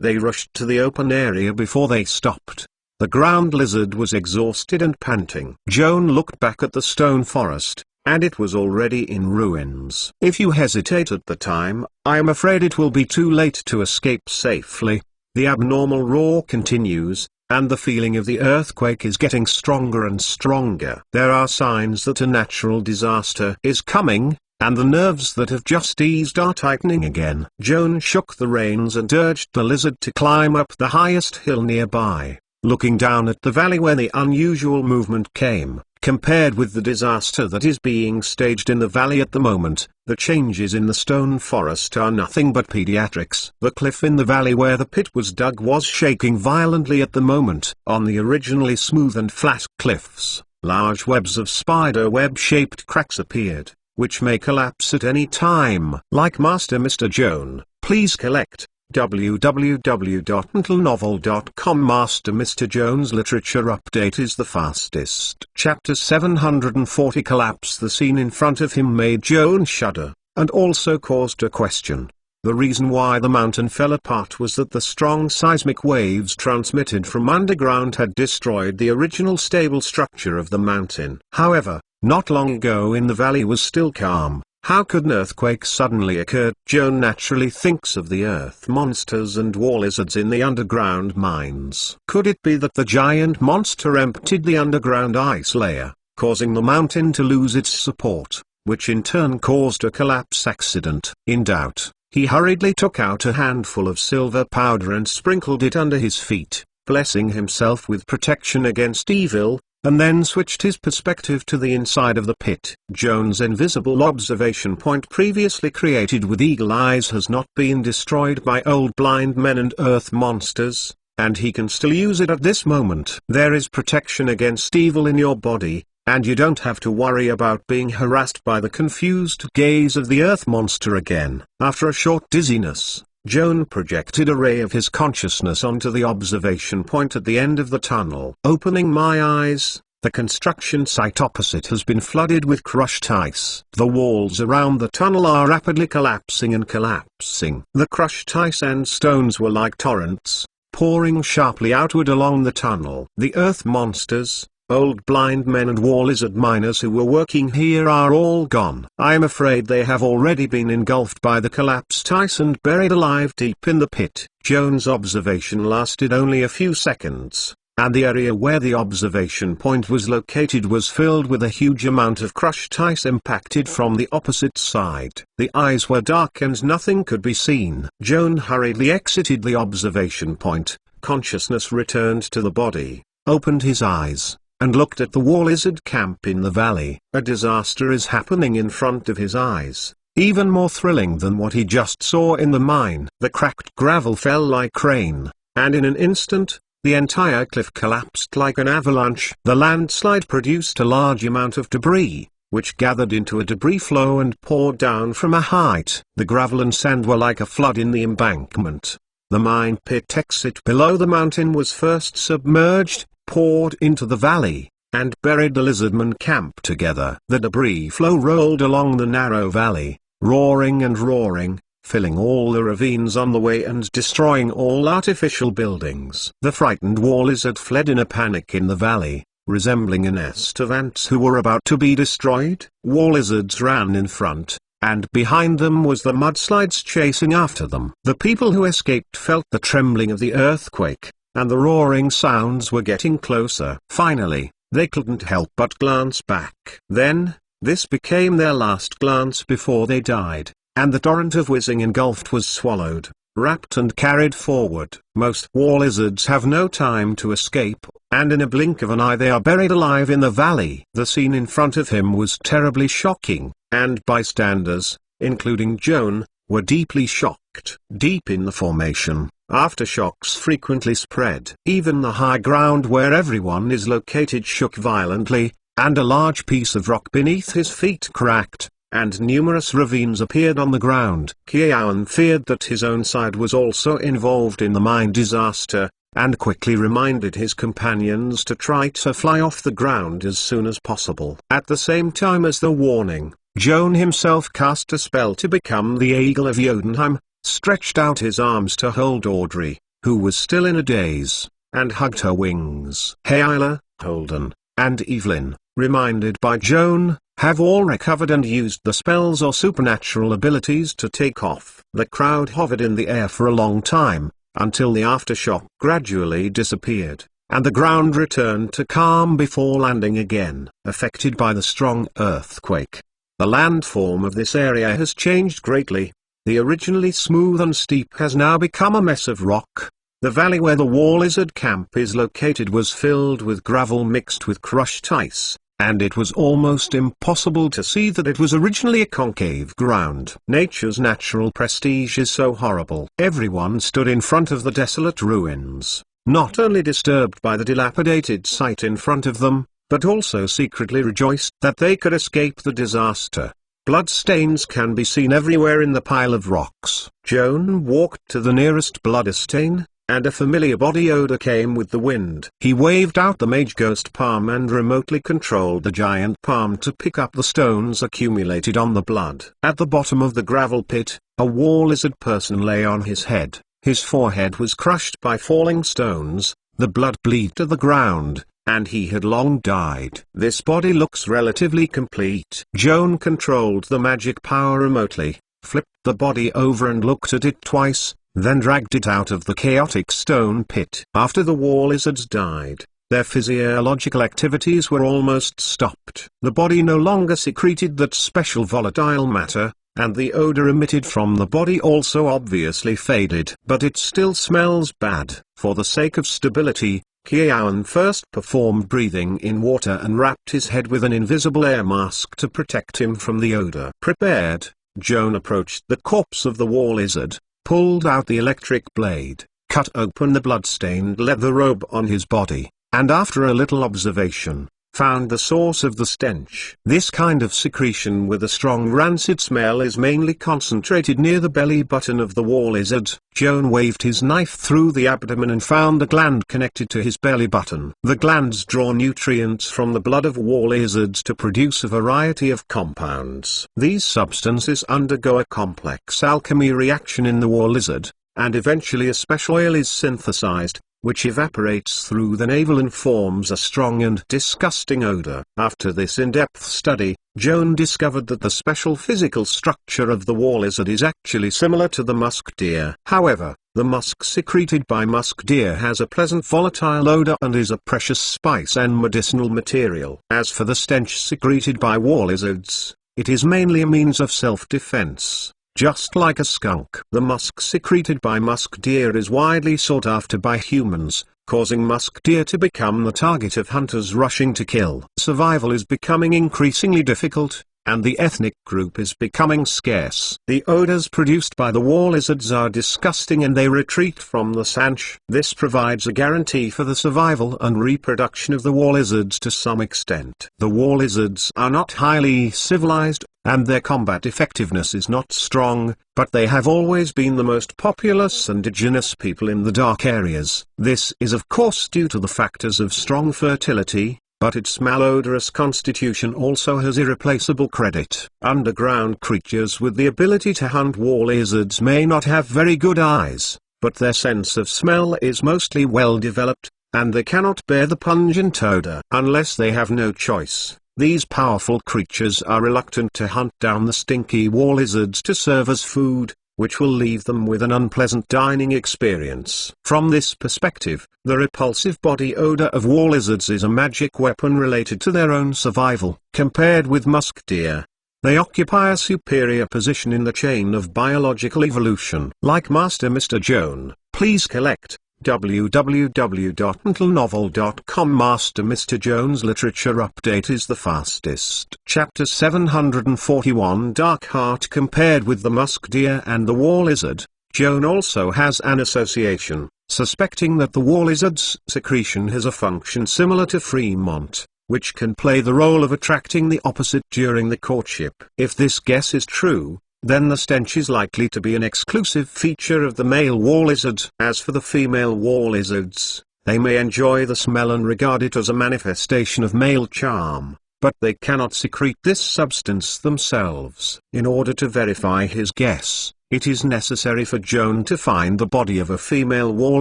They rushed to the open area before they stopped. The ground lizard was exhausted and panting. Joan looked back at the stone forest, and it was already in ruins. If you hesitate at the time, I am afraid it will be too late to escape safely. The abnormal roar continues, and the feeling of the earthquake is getting stronger and stronger. There are signs that a natural disaster is coming, and the nerves that have just eased are tightening again. Joan shook the reins and urged the lizard to climb up the highest hill nearby. Looking down at the valley where the unusual movement came, compared with the disaster that is being staged in the valley at the moment, the changes in the stone forest are nothing but pediatrics. The cliff in the valley where the pit was dug was shaking violently at the moment. On the originally smooth and flat cliffs, large webs of spider web-shaped cracks appeared, which may collapse at any time. Like Master Mr. Joan, please collect www.mentalnovel.com. Master Mr. Joan's literature update is the fastest. Chapter 740. Collapse. The scene in front of him made Joan shudder, and also caused a question. The reason why the mountain fell apart was that the strong seismic waves transmitted from underground had destroyed the original stable structure of the mountain. However, not long ago in the valley was still calm. How could an earthquake suddenly occur? Joan naturally thinks of the earth monsters and war lizards in the underground mines. Could it be that the giant monster emptied the underground ice layer, causing the mountain to lose its support, which in turn caused a collapse accident? In doubt, he hurriedly took out a handful of silver powder and sprinkled it under his feet, blessing himself with protection against evil, and then switched his perspective to the inside of the pit. Joan's invisible observation point previously created with eagle eyes has not been destroyed by old blind men and earth monsters, and he can still use it at this moment. There is protection against evil in your body, and you don't have to worry about being harassed by the confused gaze of the earth monster again. After a short dizziness, Joan projected a ray of his consciousness onto the observation point at the end of the tunnel. Opening my eyes, the construction site opposite has been flooded with crushed ice. The walls around the tunnel are rapidly collapsing and collapsing. The crushed ice and stones were like torrents, pouring sharply outward along the tunnel. The earth monsters, old blind men and war lizard miners who were working here are all gone. I am afraid they have already been engulfed by the collapsed ice and buried alive deep in the pit. Joan's observation lasted only a few seconds, and the area where the observation point was located was filled with a huge amount of crushed ice impacted from the opposite side. The eyes were dark and nothing could be seen. Joan hurriedly exited the observation point, consciousness returned to the body, opened his eyes, and looked at the war lizard camp in the valley. A disaster is happening in front of his eyes, even more thrilling than what he just saw in the mine. The cracked gravel fell like rain, and in an instant, the entire cliff collapsed like an avalanche. The landslide produced a large amount of debris, which gathered into a debris flow and poured down from a height. The gravel and sand were like a flood in the embankment. The mine pit exit below the mountain was first submerged, poured into the valley, and buried the lizardman camp together. The debris flow rolled along the narrow valley, roaring and roaring, filling all the ravines on the way and destroying all artificial buildings. The frightened war lizard fled in a panic in the valley, resembling a nest of ants who were about to be destroyed. War lizards ran in front, and behind them was the mudslides chasing after them. The people who escaped felt the trembling of the earthquake, and the roaring sounds were getting closer. Finally, they couldn't help but glance back. Then, this became their last glance before they died, and the torrent of whizzing engulfed was swallowed, wrapped and carried forward. Most war lizards have no time to escape, and in a blink of an eye they are buried alive in the valley. The scene in front of him was terribly shocking, and bystanders, including Joan, were deeply shocked. Deep in the formation, aftershocks frequently spread. Even the high ground where everyone is located shook violently, and a large piece of rock beneath his feet cracked, and numerous ravines appeared on the ground. Joan feared that his own side was also involved in the mine disaster, and quickly reminded his companions to try to fly off the ground as soon as possible. At the same time as the warning, Joan himself cast a spell to become the Eagle of Jotunheim, stretched out his arms to hold Audrey, who was still in a daze, and hugged her wings. Hyla, Holden, and Evelyn, reminded by Joan, have all recovered and used the spells or supernatural abilities to take off. The crowd hovered in the air for a long time, until the aftershock gradually disappeared, and the ground returned to calm before landing again. Affected by the strong earthquake, the landform of this area has changed greatly. The originally smooth and steep has now become a mess of rock. The valley where the war lizard camp is located was filled with gravel mixed with crushed ice, and it was almost impossible to see that it was originally a concave ground. Nature's natural prestige is so horrible. Everyone stood in front of the desolate ruins, not only disturbed by the dilapidated sight in front of them, but also secretly rejoiced that they could escape the disaster. Bloodstains can be seen everywhere in the pile of rocks. Joan walked to the nearest bloodstain, and a familiar body odor came with the wind. He waved out the mage ghost palm and remotely controlled the giant palm to pick up the stones accumulated on the blood. At the bottom of the gravel pit, a war lizard person lay on his head. His forehead was crushed by falling stones, the blood bleed to the ground, and he had long died. This body looks relatively complete. Joan controlled the magic power remotely, flipped the body over and looked at it twice, then dragged it out of the chaotic stone pit. After the war lizards died, their physiological activities were almost stopped. The body no longer secreted that special volatile matter, and the odor emitted from the body also obviously faded. But it still smells bad. For the sake of stability, Joan first performed breathing in water and wrapped his head with an invisible air mask to protect him from the odor. Prepared, Joan approached the corpse of the war lizard, pulled out the electric blade, cut open the blood-stained leather robe on his body, and after a little observation, found the source of the stench. This kind of secretion with a strong rancid smell is mainly concentrated near the belly button of the war lizard. Joan waved his knife through the abdomen and found a gland connected to his belly button. The glands draw nutrients from the blood of war lizards to produce a variety of compounds. These substances undergo a complex alchemy reaction in the war lizard, and eventually a special oil is synthesized, which evaporates through the navel and forms a strong and disgusting odor. After this in-depth study, Joan discovered that the special physical structure of the war lizard is actually similar to the musk deer. However, the musk secreted by musk deer has a pleasant volatile odor and is a precious spice and medicinal material. As for the stench secreted by war lizards, it is mainly a means of self-defense. Just like a skunk, the musk secreted by musk deer is widely sought after by humans, causing musk deer to become the target of hunters rushing to kill. Survival is becoming increasingly difficult, and the ethnic group is becoming scarce. The odors produced by the war lizards are disgusting and they retreat from the sanch. This provides a guarantee for the survival and reproduction of the war lizards to some extent. The war lizards are not highly civilized, and their combat effectiveness is not strong, but they have always been the most populous indigenous people in the dark areas. This is of course due to the factors of strong fertility, but its malodorous constitution also has irreplaceable credit. Underground creatures with the ability to hunt war lizards may not have very good eyes, but their sense of smell is mostly well developed, and they cannot bear the pungent odor. Unless they have no choice, these powerful creatures are reluctant to hunt down the stinky war lizards to serve as food, which will leave them with an unpleasant dining experience. From this perspective, the repulsive body odor of war lizards is a magic weapon related to their own survival. Compared with musk deer, they occupy a superior position in the chain of biological evolution. Like Master Mr. Joan, please collect www.mentalnovel.com. Master Mr. Joan's literature update is the fastest. Chapter 741 Dark Heart. Compared with the musk deer and the war lizard, Joan also has an association, suspecting that the war lizard's secretion has a function similar to Fremont, which can play the role of attracting the opposite during the courtship. If this guess is true, then the stench is likely to be an exclusive feature of the male war lizard. As for the female war lizards, they may enjoy the smell and regard it as a manifestation of male charm, but they cannot secrete this substance themselves. In order to verify his guess, it is necessary for Joan to find the body of a female war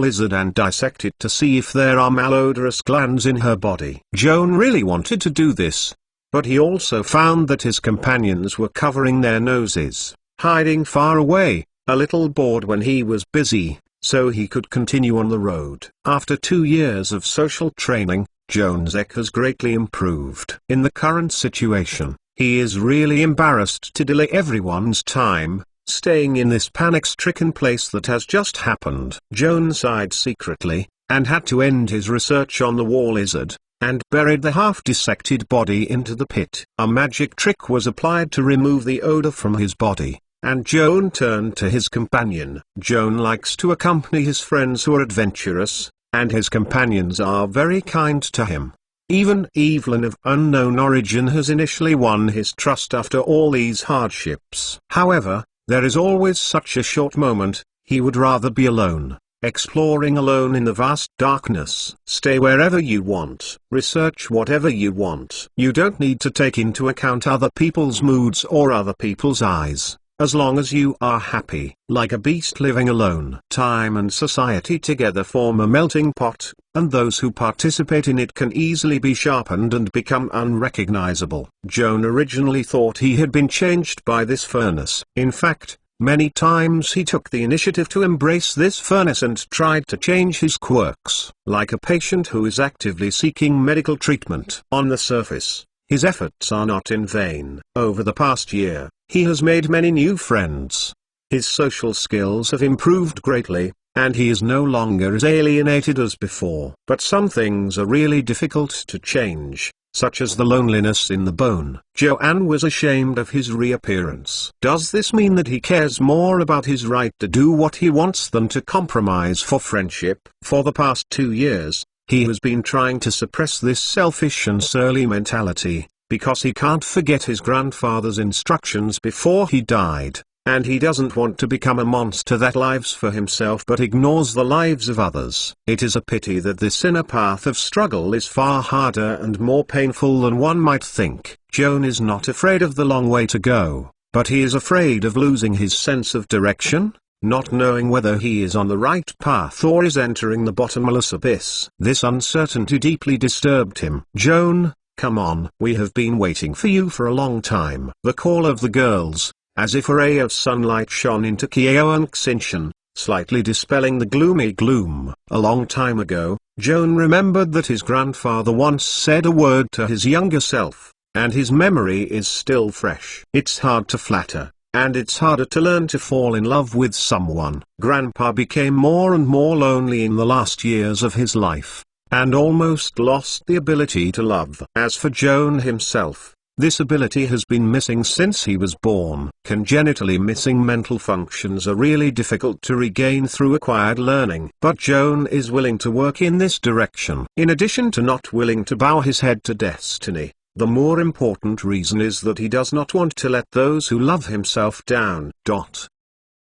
lizard and dissect it to see if there are malodorous glands in her body. Joan really wanted to do this, but he also found that his companions were covering their noses, hiding far away, a little bored when he was busy, so he could continue on the road. After 2 years of social training, Joan's EQ has greatly improved. In the current situation, he is really embarrassed to delay everyone's time, staying in this panic-stricken place that has just happened. Joan sighed secretly, and had to end his research on the war lizard, and buried the half-dissected body into the pit. A magic trick was applied to remove the odor from his body, and Joan turned to his companion. Joan likes to accompany his friends who are adventurous, and his companions are very kind to him. Even Evelyn of unknown origin has initially won his trust after all these hardships. However, there is always such a short moment, he would rather be alone, exploring alone in the vast darkness. Stay wherever you want, research whatever you want. You don't need to take into account other people's moods or other people's eyes, as long as you are happy. Like a beast living alone. Time and society together form a melting pot, and those who participate in it can easily be sharpened and become unrecognizable. Joan originally thought he had been changed by this furnace. In fact, many times he took the initiative to embrace this furnace and tried to change his quirks. Like a patient who is actively seeking medical treatment. On the surface, his efforts are not in vain. Over the past year, he has made many new friends. His social skills have improved greatly, and he is no longer as alienated as before. But some things are really difficult to change, such as the loneliness in the bone. Joanne was ashamed of his reappearance. Does this mean that he cares more about his right to do what he wants than to compromise for friendship? For the past 2 years, he has been trying to suppress this selfish and surly mentality, because he can't forget his grandfather's instructions before he died, and he doesn't want to become a monster that lives for himself but ignores the lives of others. It is a pity that this inner path of struggle is far harder and more painful than one might think. Joan is not afraid of the long way to go, but he is afraid of losing his sense of direction, not knowing whether he is on the right path or is entering the bottomless abyss. This uncertainty deeply disturbed him. Joan, come on. We have been waiting for you for a long time. The call of the girls, as if a ray of sunlight shone into Kyeonk's Inshan, slightly dispelling the gloomy gloom. A long time ago, Joan remembered that his grandfather once said a word to his younger self, and his memory is still fresh. It's hard to flatter, and it's harder to learn to fall in love with someone. Grandpa became more and more lonely in the last years of his life, and almost lost the ability to love. As for Joan himself, this ability has been missing since he was born. Congenitally missing mental functions are really difficult to regain through acquired learning. But Joan is willing to work in this direction. In addition to not willing to bow his head to destiny, the more important reason is that he does not want to let those who love himself down.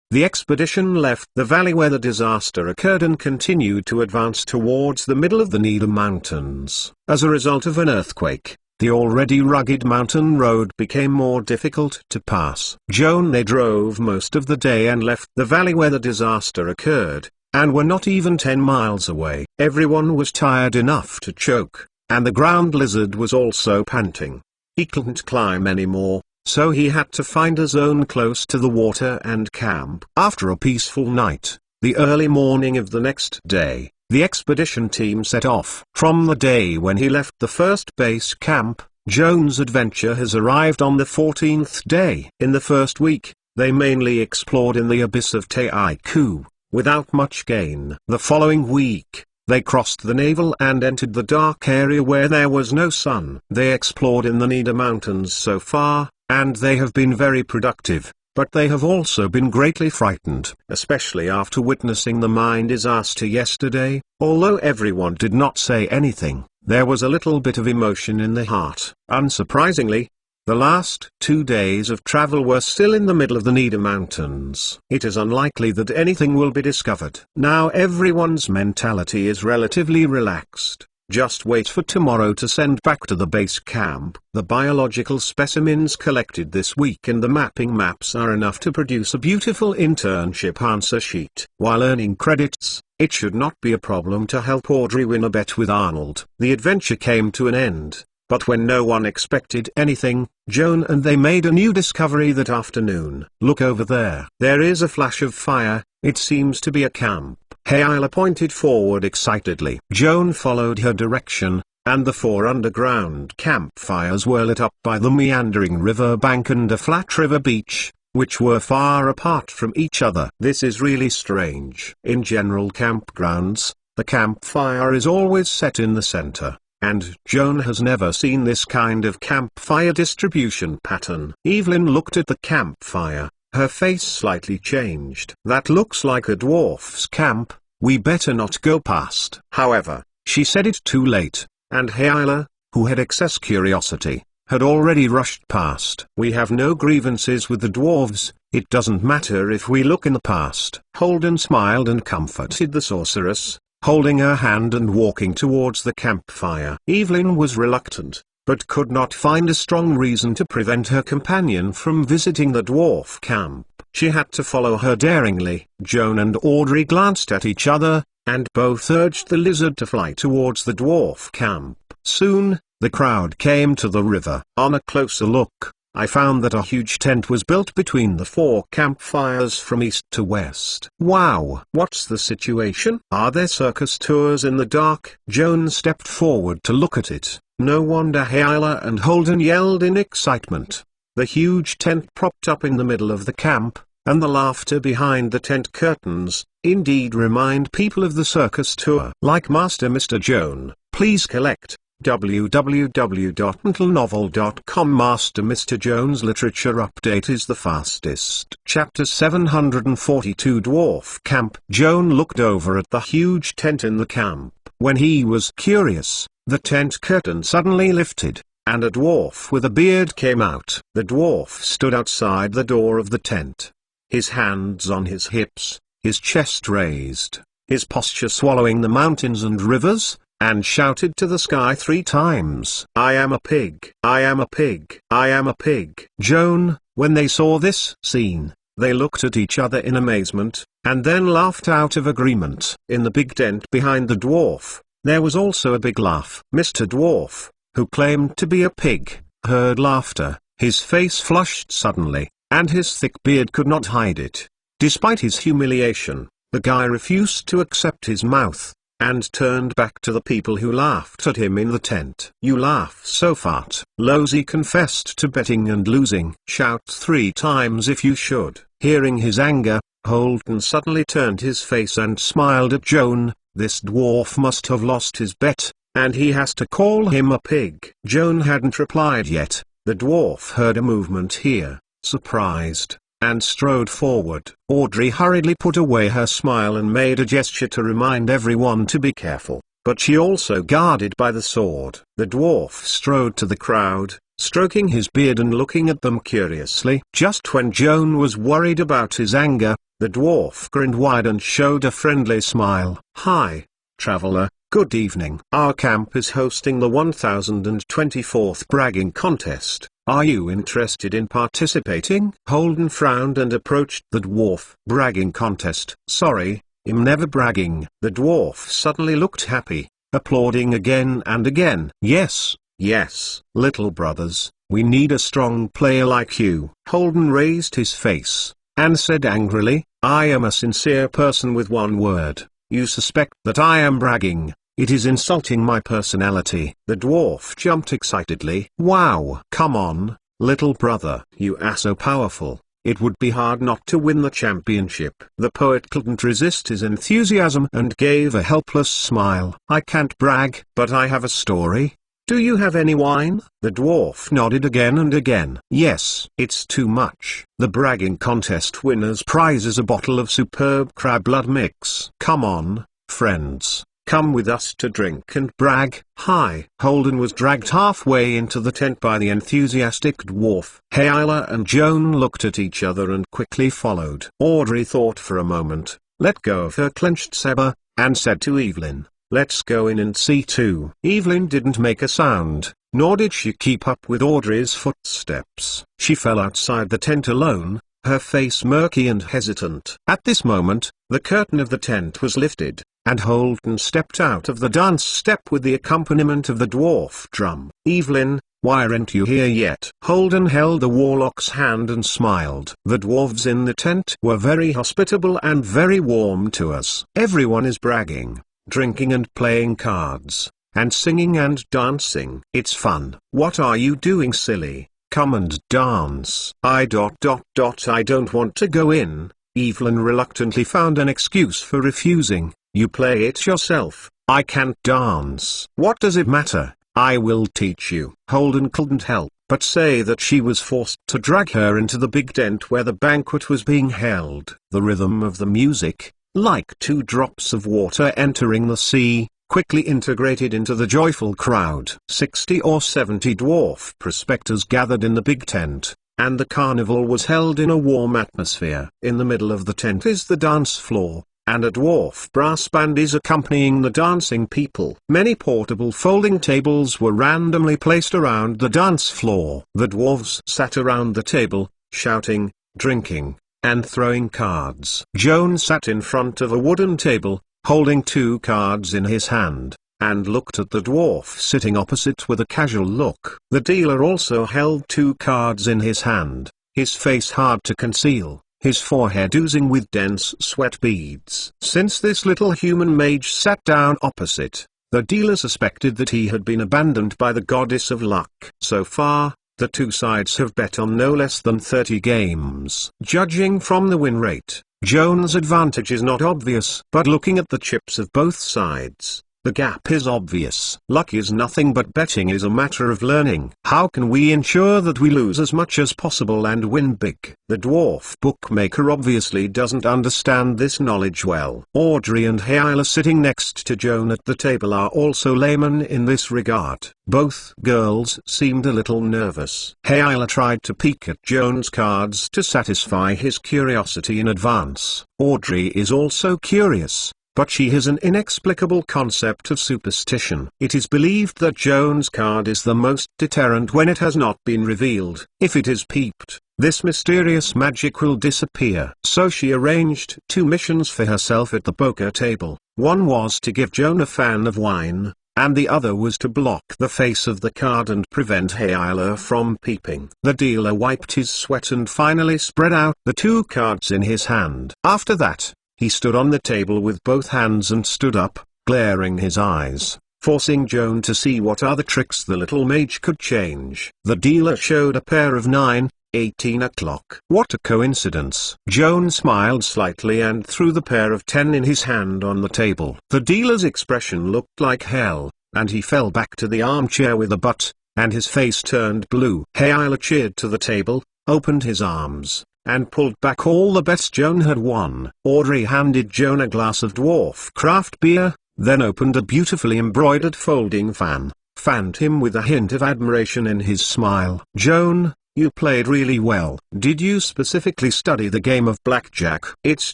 The expedition left the valley where the disaster occurred and continued to advance towards the middle of the Nida Mountains. As a result of an earthquake, the already rugged mountain road became more difficult to pass. They drove most of the day and left the valley where the disaster occurred, and were not even 10 miles away. Everyone was tired enough to choke, and the ground lizard was also panting. He couldn't climb anymore, so he had to find a zone close to the water and camp. After a peaceful night, the early morning of the next day, the expedition team set off. From the day when he left the first base camp, Joan's adventure has arrived on the 14th day. In the first week, they mainly explored in the abyss of Taiku, without much gain. The following week, they crossed the navel and entered the dark area where there was no sun. They explored in the Nida Mountains so far, and they have been very productive. But they have also been greatly frightened, especially after witnessing the mine disaster yesterday. Although everyone did not say anything, there was a little bit of emotion in the heart. Unsurprisingly, the last 2 days of travel were still in the middle of the Nida Mountains. It is unlikely that anything will be discovered. Now everyone's mentality is relatively relaxed. Just wait for tomorrow to send back to the base camp. The biological specimens collected this week and the mapping maps are enough to produce a beautiful internship answer sheet. While earning credits, it should not be a problem to help Audrey win a bet with Arnold. The adventure came to an end, but when no one expected anything, Joan and they made a new discovery that afternoon. Look over there. There is a flash of fire. It seems to be a camp. Hayla pointed forward excitedly. Joan followed her direction, and the 4 underground campfires were lit up by the meandering river bank and a flat river beach, which were far apart from each other. This is really strange. In general campgrounds, the campfire is always set in the center, and Joan has never seen this kind of campfire distribution pattern. Evelyn looked at the campfire. Her face slightly changed. That looks like a dwarf's camp. We better not go past. However, she said it too late, and Hayla, who had excess curiosity, had already rushed past. We have no grievances with the dwarves. It doesn't matter if we look in the past. Holden smiled and comforted the sorceress, holding her hand and walking towards the campfire. Evelyn was reluctant, but could not find a strong reason to prevent her companion from visiting the dwarf camp. She had to follow her daringly. Joan and Audrey glanced at each other, and both urged the lizard to fly towards the dwarf camp. Soon, the crowd came to the river. On a closer look, I found that a huge tent was built between the 4 campfires from east to west. Wow! What's the situation? Are there circus tours in the dark? Joan stepped forward to look at it. No wonder Hayla and Holden yelled in excitement. The huge tent propped up in the middle of the camp, and the laughter behind the tent curtains, indeed remind people of the circus tour. Like Master Mr. Joan, please collect. www.mentalnovel.com. Master Mr. Joan's literature update is the fastest. Chapter 742 Dwarf Camp. Joan looked over at the huge tent in the camp. When he was curious, the tent curtain suddenly lifted, and a dwarf with a beard came out. The dwarf stood outside the door of the tent, his hands on his hips, his chest raised, his posture swallowing the mountains and rivers, and shouted to the sky 3 times, "I am a pig, I am a pig, I am a pig." Joan, when they saw this scene, they looked at each other in amazement, and then laughed out of agreement. In the big tent behind the dwarf, there was also a big laugh. Mr. Dwarf, who claimed to be a pig, heard laughter. His face flushed suddenly, and his thick beard could not hide it. Despite his humiliation, the guy refused to accept his mouth, and turned back to the people who laughed at him in the tent. "You laugh so fat." Losey confessed to betting and losing. "Shout 3 times if you should." Hearing his anger, Holden suddenly turned his face and smiled at Joan. This dwarf must have lost his bet, and he has to call him a pig. Joan hadn't replied yet. The dwarf heard a movement here, surprised, and strode forward. Audrey hurriedly put away her smile and made a gesture to remind everyone to be careful, but she also guarded by the sword. The dwarf strode to the crowd, stroking his beard and looking at them curiously. Just when Joan was worried about his anger, the dwarf grinned wide and showed a friendly smile. "Hi, traveler, good evening. Our camp is hosting the 1024th bragging contest. Are you interested in participating?" Holden frowned and approached the dwarf. "Bragging contest? Sorry, I'm never bragging." The dwarf suddenly looked happy, applauding again and again. "Yes, yes, little brothers, we need a strong player like you." Holden raised his face, and said angrily, "I am a sincere person with one word. You suspect that I am bragging. It is insulting my personality." The dwarf jumped excitedly. "Wow! Come on, little brother. You are so powerful, it would be hard not to win the championship." The poet couldn't resist his enthusiasm and gave a helpless smile. "I can't brag, but I have a story. Do you have any wine?" The dwarf nodded again and again. "Yes, it's too much. The bragging contest winner's prize is a bottle of superb crab blood mix. Come on, friends. Come with us to drink and brag." "Hi!" Holden was dragged halfway into the tent by the enthusiastic dwarf. Hayla and Joan looked at each other and quickly followed. Audrey thought for a moment, let go of her clenched saber, and said to Evelyn, "Let's go in and see too." Evelyn didn't make a sound, nor did she keep up with Audrey's footsteps. She fell outside the tent alone, her face murky and hesitant. At this moment, the curtain of the tent was lifted, and Holden stepped out of the dance step with the accompaniment of the dwarf drum. "Evelyn, why aren't you here yet?" Holden held the warlock's hand and smiled. "The dwarves in the tent were very hospitable and very warm to us. Everyone is bragging, drinking and playing cards, and singing and dancing. It's fun." "What are you doing, silly? Come and dance." I don't want to go in." Evelyn reluctantly found an excuse for refusing. "You play it yourself. I can't dance." "What does it matter? I will teach you." Holden couldn't help but say that she was forced to drag her into the big tent where the banquet was being held. The rhythm of the music, like 2 drops of water entering the sea, quickly integrated into the joyful crowd. 60 or 70 dwarf prospectors gathered in the big tent, and the carnival was held in a warm atmosphere. In the middle of the tent is the dance floor, and a dwarf brass band is accompanying the dancing people. Many portable folding tables were randomly placed around the dance floor. The dwarves sat around the table, shouting, drinking, and throwing cards. Joan sat in front of a wooden table, holding 2 cards in his hand, and looked at the dwarf sitting opposite with a casual look. The dealer also held 2 cards in his hand, his face hard to conceal, his forehead oozing with dense sweat beads. Since this little human mage sat down opposite, the dealer suspected that he had been abandoned by the goddess of luck. So far, the 2 sides have bet on no less than 30 games. Judging from the win rate, Joan's advantage is not obvious. But looking at the chips of both sides, the gap is obvious. Luck is nothing but betting is a matter of learning. How can we ensure that we lose as much as possible and win big? The dwarf bookmaker obviously doesn't understand this knowledge well. Audrey and Hayla sitting next to Joan at the table are also laymen in this regard. Both girls seemed a little nervous. Hayla tried to peek at Joan's cards to satisfy his curiosity in advance. Audrey is also curious, but she has an inexplicable concept of superstition. It is believed that Joan's card is the most deterrent when it has not been revealed. If it is peeped, this mysterious magic will disappear. So she arranged 2 missions for herself at the poker table. One was to give Joan a fan of wine, and the other was to block the face of the card and prevent Hayla from peeping. The dealer wiped his sweat and finally spread out the 2 cards in his hand. After that, he stood on the table with both hands and stood up, glaring his eyes, forcing Joan to see what other tricks the little mage could change. The dealer showed a pair of 9-18 o'clock. What a coincidence. Joan smiled slightly and threw the pair of 10 in his hand on the table. The dealer's expression looked like hell, and he fell back to the armchair with a butt, and his face turned blue. Hayla cheered to the table, opened his arms, and pulled back all the bets Joan had won. Audrey handed Joan a glass of dwarf craft beer, then opened a beautifully embroidered folding fan, fanned him with a hint of admiration in his smile. "Joan, you played really well. Did you specifically study the game of blackjack?" "It's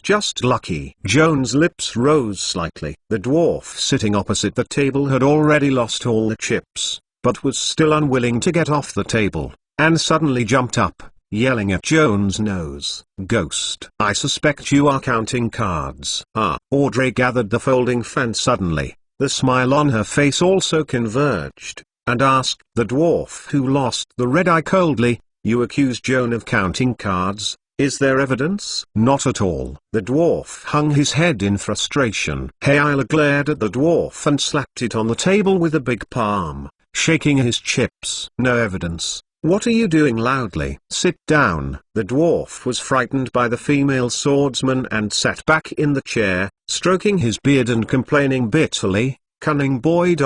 just lucky." Joan's lips rose slightly. The dwarf sitting opposite the table had already lost all the chips, but was still unwilling to get off the table, and suddenly jumped up, yelling at Joan's nose. "Ghost, I suspect you are counting cards." "Ah." Audrey gathered the folding fan suddenly, the smile on her face also converged, and asked the dwarf who lost the red eye coldly, "You accuse Joan of counting cards, is there evidence?" "Not at all." The dwarf hung his head in frustration. Hayla glared at the dwarf and slapped it on the table with a big palm, shaking his chips. "No evidence. What are you doing?" loudly. "Sit down." The dwarf was frightened by the female swordsman and sat back in the chair, stroking his beard and complaining bitterly, "Cunning boy ...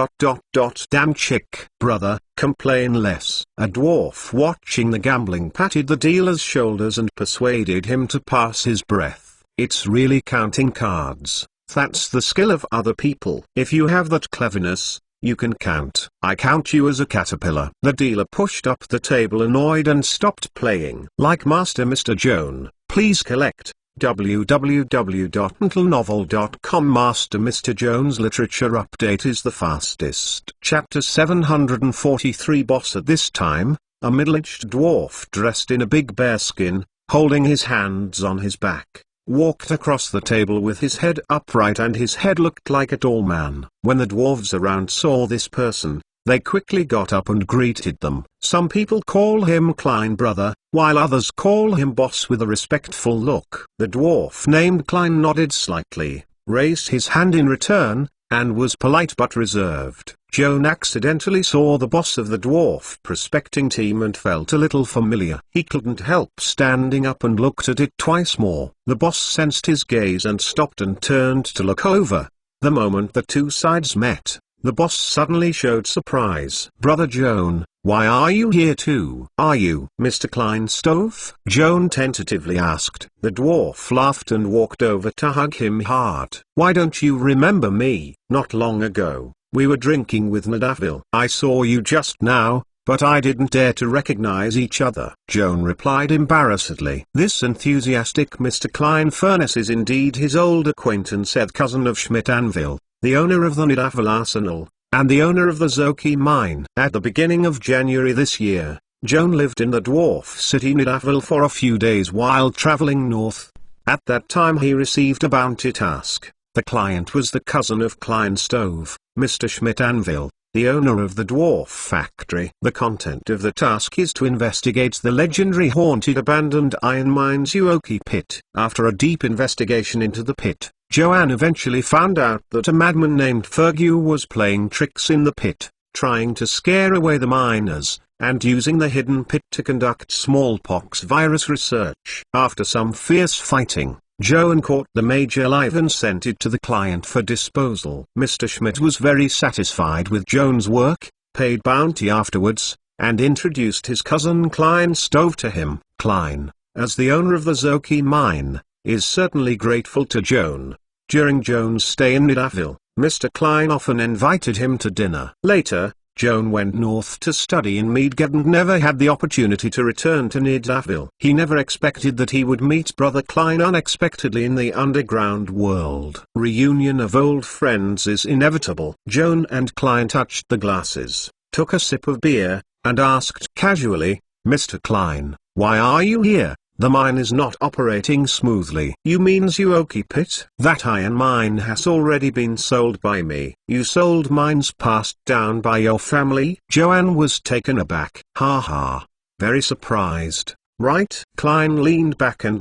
Damn chick." "Brother, complain less." A dwarf watching the gambling patted the dealer's shoulders and persuaded him to pass his breath. "It's really counting cards. That's the skill of other people. If you have that cleverness, you can count. I count you as a caterpillar." The dealer pushed up the table annoyed and stopped playing. Like Master Mr. Joan, please collect. www.mentalnovel.com. Master Mr. Joan's literature update is the fastest. Chapter 743. Boss. At this time, a middle-aged dwarf dressed in a big bearskin, holding his hands on his back, walked across the table with his head upright, and his head looked like a tall man. When the dwarves around saw this person, they quickly got up and greeted them. Some people call him Klein brother, while others call him boss with a respectful look. The dwarf named Klein nodded slightly, raised his hand in return, and was polite but reserved. Joan accidentally saw the boss of the dwarf prospecting team and felt a little familiar. He couldn't help standing up and looked at it twice more. The boss sensed his gaze and stopped and turned to look over. The moment the two sides met, the boss suddenly showed surprise. "Brother Joan, why are you here too?" "Are you Mr. Kleinstove?" Joan tentatively asked. The dwarf laughed and walked over to hug him hard. "Why don't you remember me? Not long ago, we were drinking with Nadavil. I saw you just now, but I didn't dare to recognize each other." Joan replied embarrassedly. This enthusiastic Mr. Klein Furnace is indeed his old acquaintance and cousin of Schmidt Anvil, the owner of the Nadavil Arsenal, and the owner of the Zoki mine. At the beginning of January this year, Joan lived in the dwarf city Nadavil for a few days while traveling north. At that time he received a bounty task. The client was the cousin of Kleinstove, Mr. Schmidt Anvil, the owner of the dwarf factory. The content of the task is to investigate the legendary haunted abandoned iron mines Uoki pit. After a deep investigation into the pit, Joanne eventually found out that a madman named Fergu was playing tricks in the pit, trying to scare away the miners, and using the hidden pit to conduct smallpox virus research. After some fierce fighting, Joanne caught the mage alive and sent it to the client for disposal. Mr. Schmidt was very satisfied with Joan's work, paid bounty afterwards, and introduced his cousin Kleinstove to him. Klein, as the owner of the Zoki mine, is certainly grateful to Joan. During Joan's stay in Nadavil, Mr. Klein often invited him to dinner. Later, Joan went north to study in Midgard and never had the opportunity to return to Nadavil. He never expected that he would meet Brother Klein unexpectedly in the underground world. Reunion of old friends is inevitable. Joan and Klein touched the glasses, took a sip of beer, and asked casually, "Mr. Klein, why are you here? The mine is not operating smoothly." "You mean Uoki pit?" "That iron mine has already been sold by me." "You sold mines passed down by your family?" Joanne was taken aback. "Ha ha. Very surprised, right?" Klein leaned back in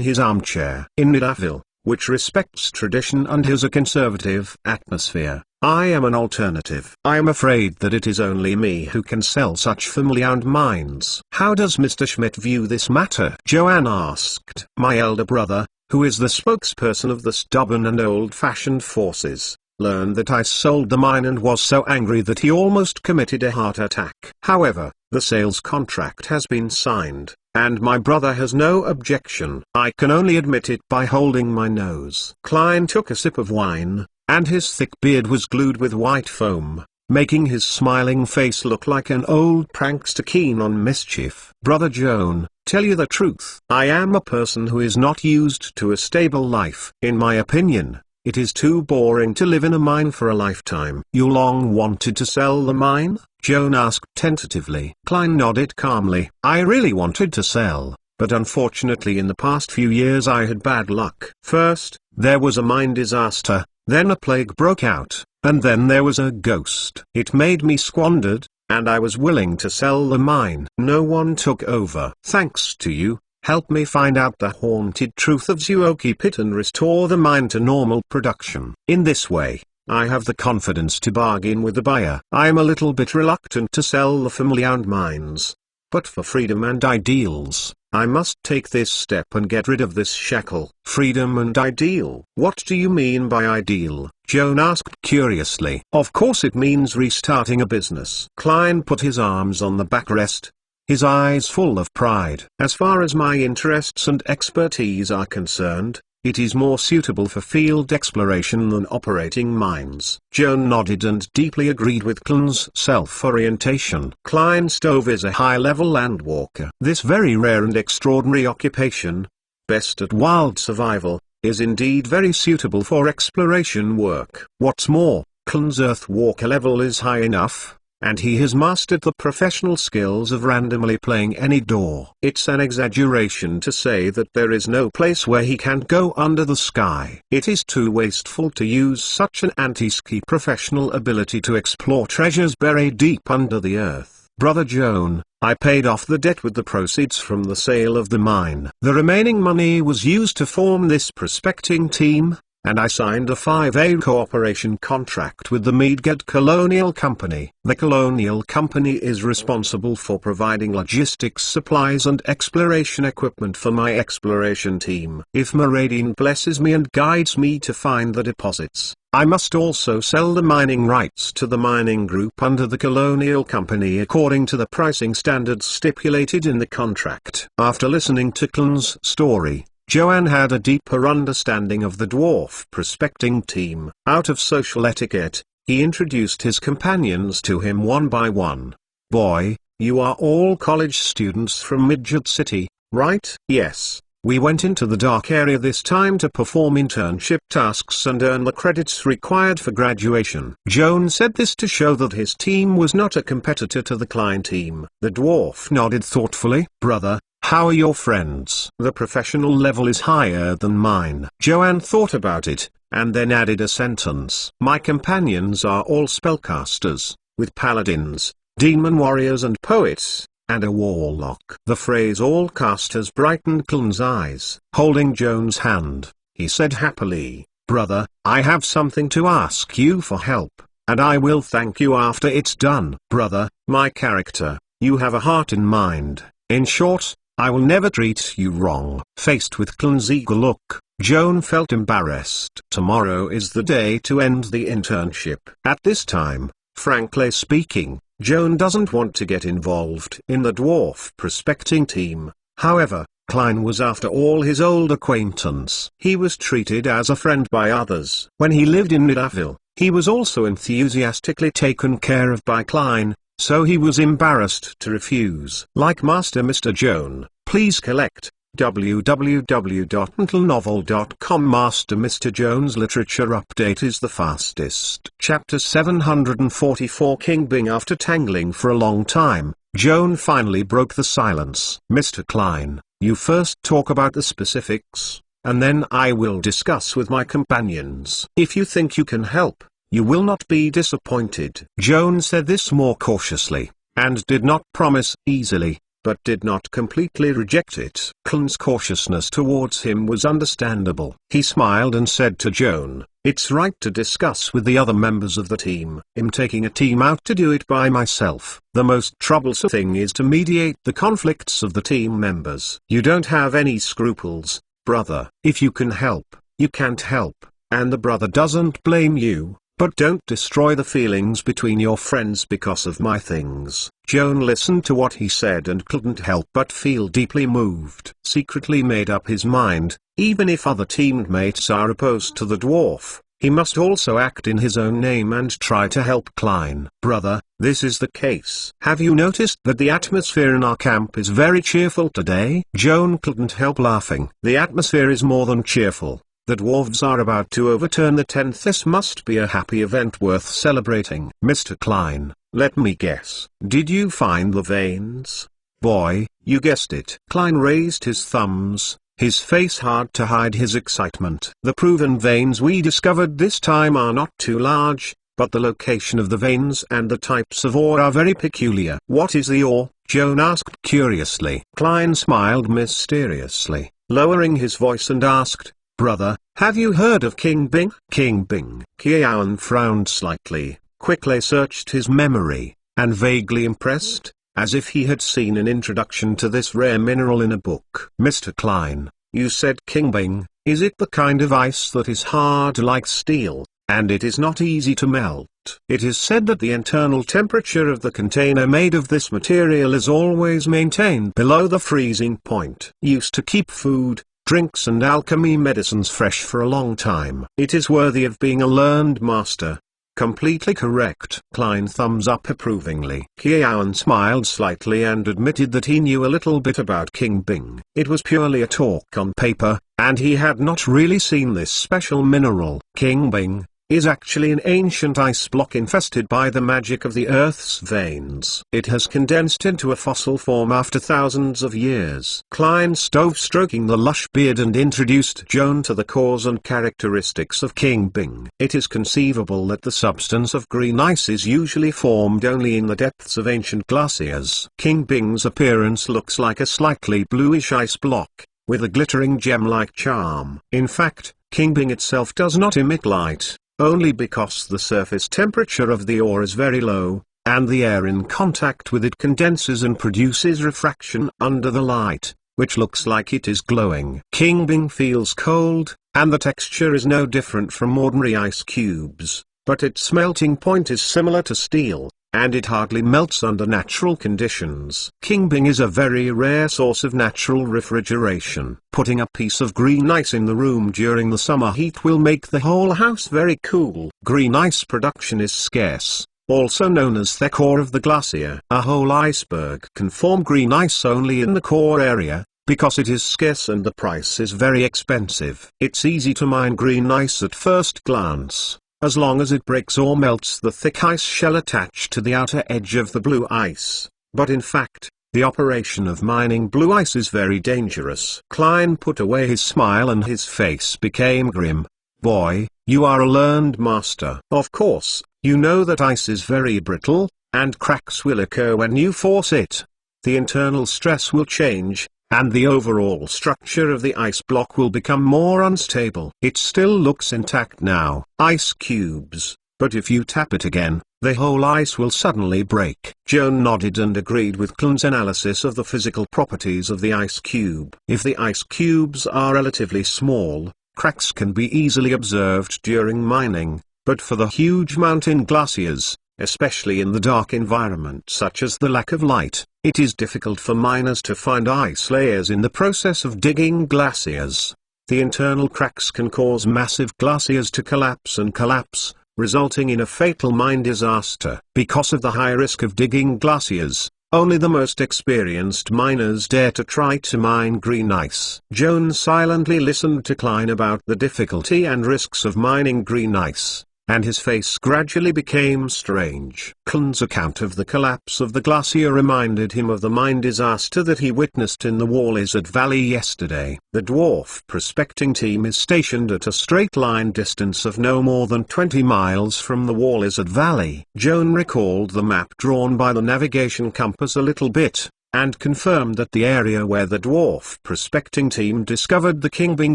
his armchair. "In Nadavil, which respects tradition and has a conservative atmosphere. I am an alternative. I am afraid that it is only me who can sell such familiar mines. How does Mr. Schmidt view this matter? Joanne asked. My elder brother, who is the spokesperson of the stubborn and old-fashioned forces, learned that I sold the mine and was so angry that he almost committed a heart attack. However, the sales contract has been signed, and my brother has no objection. I can only admit it by holding my nose. Klein took a sip of wine, and his thick beard was glued with white foam, making his smiling face look like an old prankster keen on mischief. Brother Joan, tell you the truth. I am a person who is not used to a stable life. In my opinion, it is too boring to live in a mine for a lifetime. You long wanted to sell the mine? Joan asked tentatively. Klein nodded calmly. I really wanted to sell, but unfortunately in the past few years I had bad luck. First, there was a mine disaster, then a plague broke out, and then there was a ghost. It made me squandered, and I was willing to sell the mine. No one took over. Thanks to you, help me find out the haunted truth of Zuoki Pit and restore the mine to normal production. In this way, I have the confidence to bargain with the buyer. I am a little bit reluctant to sell the familiar mines, but for freedom and ideals, I must take this step and get rid of this shackle. Freedom and ideal? What do you mean by ideal? Joan asked curiously. Of course it means restarting a business. Klein put his arms on the backrest, his eyes full of pride. As far as my interests and expertise are concerned, it is more suitable for field exploration than operating mines. Joan nodded and deeply agreed with Klein's self-orientation. Klein Stove is a high-level landwalker. This very rare and extraordinary occupation, best at wild survival, is indeed very suitable for exploration work. What's more, Klein's Earthwalker level is high enough, and he has mastered the professional skills of randomly playing any door. It's an exaggeration to say that there is no place where he can't go under the sky. It is too wasteful to use such an anti-ski professional ability to explore treasures buried deep under the earth. Brother Joan, I paid off the debt with the proceeds from the sale of the mine. The remaining money was used to form this prospecting team, and I signed a 5-year cooperation contract with the Midgard Colonial Company. The Colonial Company is responsible for providing logistics supplies and exploration equipment for my exploration team. If Meridian blesses me and guides me to find the deposits, I must also sell the mining rights to the mining group under the Colonial Company according to the pricing standards stipulated in the contract. After listening to Klein's story, Joanne had a deeper understanding of the dwarf prospecting team. Out of social etiquette, he introduced his companions to him one by one. Boy, you are all college students from Midgard City, right? Yes. We went into the dark area this time to perform internship tasks and earn the credits required for graduation. Joan said this to show that his team was not a competitor to the Klein team. The dwarf nodded thoughtfully. Brother, how are your friends? The professional level is higher than mine. Joanne thought about it, and then added a sentence. My companions are all spellcasters, with paladins, demon warriors and poets, and a warlock. The phrase all casters brightened Klein's eyes. Holding Joan's hand, he said happily, Brother, I have something to ask you for help, and I will thank you after it's done. Brother, my character, you have a heart and mind. In short, I will never treat you wrong. Faced with Klein's eager look, Joan felt embarrassed. Tomorrow is the day to end the internship. At this time, frankly speaking, Joan doesn't want to get involved in the dwarf prospecting team. However, Klein was after all his old acquaintance. He was treated as a friend by others. When he lived in Nidavellir, he was also enthusiastically taken care of by Klein, so he was embarrassed to refuse. Like Master Mr. Joan, please collect www.mentalnovel.com. Master Mr. Joan's literature update is the fastest. Chapter 744 King Bing. After tangling for a long time, Joan finally broke the silence. Mr. Klein, you first talk about the specifics, and then I will discuss with my companions. If you think you can help, you will not be disappointed. Joan said this more cautiously, and did not promise easily, but did not completely reject it. Clan's cautiousness towards him was understandable. He smiled and said to Joan, "It's right to discuss with the other members of the team. I'm taking a team out to do it by myself. The most troublesome thing is to mediate the conflicts of the team members. You don't have any scruples, brother. If you can help, you can't help, and the brother doesn't blame you. But don't destroy the feelings between your friends because of my things." Joan listened to what he said and couldn't help but feel deeply moved. Secretly made up his mind, even if other teammates are opposed to the dwarf, he must also act in his own name and try to help Klein. "Brother, this is the case. Have you noticed that the atmosphere in our camp is very cheerful today?" Joan couldn't help laughing. "The atmosphere is more than cheerful. The dwarves are about to overturn the 10th. This must be a happy event worth celebrating." "Mr. Klein, let me guess. Did you find the veins?" "Boy, you guessed it." Klein raised his thumbs, his face hard to hide his excitement. "The proven veins we discovered this time are not too large, but the location of the veins and the types of ore are very peculiar." "What is the ore?" Joan asked curiously. Klein smiled mysteriously, lowering his voice and asked, "Brother, have you heard of King Bing?" "King Bing?" Kian frowned slightly, quickly searched his memory, and vaguely impressed, as if he had seen an introduction to this rare mineral in a book. "Mr. Klein, you said King Bing. Is it the kind of ice that is hard like steel, and it is not easy to melt?" "It is said that the internal temperature of the container made of this material is always maintained below the freezing point. Used to keep food, drinks and alchemy medicines fresh for a long time. It is worthy of being a learned master." "Completely correct." Klein thumbs up approvingly. Kian smiled slightly and admitted that he knew a little bit about King Bing. It was purely a talk on paper, and he had not really seen this special mineral. King Bing is actually an ancient ice block infested by the magic of the Earth's veins. It has condensed into a fossil form after thousands of years. Klein stove stroking the lush beard and introduced Joan to the cause and characteristics of King Bing. "It is conceivable that the substance of green ice is usually formed only in the depths of ancient glaciers. King Bing's appearance looks like a slightly bluish ice block, with a glittering gem-like charm. In fact, King Bing itself does not emit light, only because the surface temperature of the ore is very low, and the air in contact with it condenses and produces refraction under the light, which looks like it is glowing. King Bing feels cold, and the texture is no different from ordinary ice cubes, but its melting point is similar to steel, and it hardly melts under natural conditions. King Bing is a very rare source of natural refrigeration. Putting a piece of green ice in the room during the summer heat will make the whole house very cool. Green ice production is scarce, also known as the core of the glacier. A whole iceberg can form green ice only in the core area, because it is scarce and the price is very expensive. It's easy to mine green ice at first glance, as long as it breaks or melts the thick ice shell attached to the outer edge of the blue ice. But in fact, the operation of mining blue ice is very dangerous. Klein put away his smile and his face became grim. "Boy, you are a learned master. Of course, you know that ice is very brittle, and cracks will occur when you force it. The internal stress will change, and the overall structure of the ice block will become more unstable. It still looks intact now, ice cubes, but if you tap it again, the whole ice will suddenly break." Joan nodded and agreed with Clan's analysis of the physical properties of the ice cube. If the ice cubes are relatively small, cracks can be easily observed during mining, but for the huge mountain glaciers, especially in the dark environment such as the lack of light, it is difficult for miners to find ice layers in the process of digging glaciers. The internal cracks can cause massive glaciers to collapse, resulting in a fatal mine disaster. Because of the high risk of digging glaciers, only the most experienced miners dare to try to mine green ice. Joan silently listened to Klein about the difficulty and risks of mining green ice, and his face gradually became strange. Clan's account of the collapse of the glacier reminded him of the mine disaster that he witnessed in the War Lizard Valley yesterday. The dwarf prospecting team is stationed at a straight line distance of no more than 20 miles from the War Lizard Valley. Joan recalled the map drawn by the navigation compass a little bit, and confirmed that the area where the dwarf prospecting team discovered the Kingbing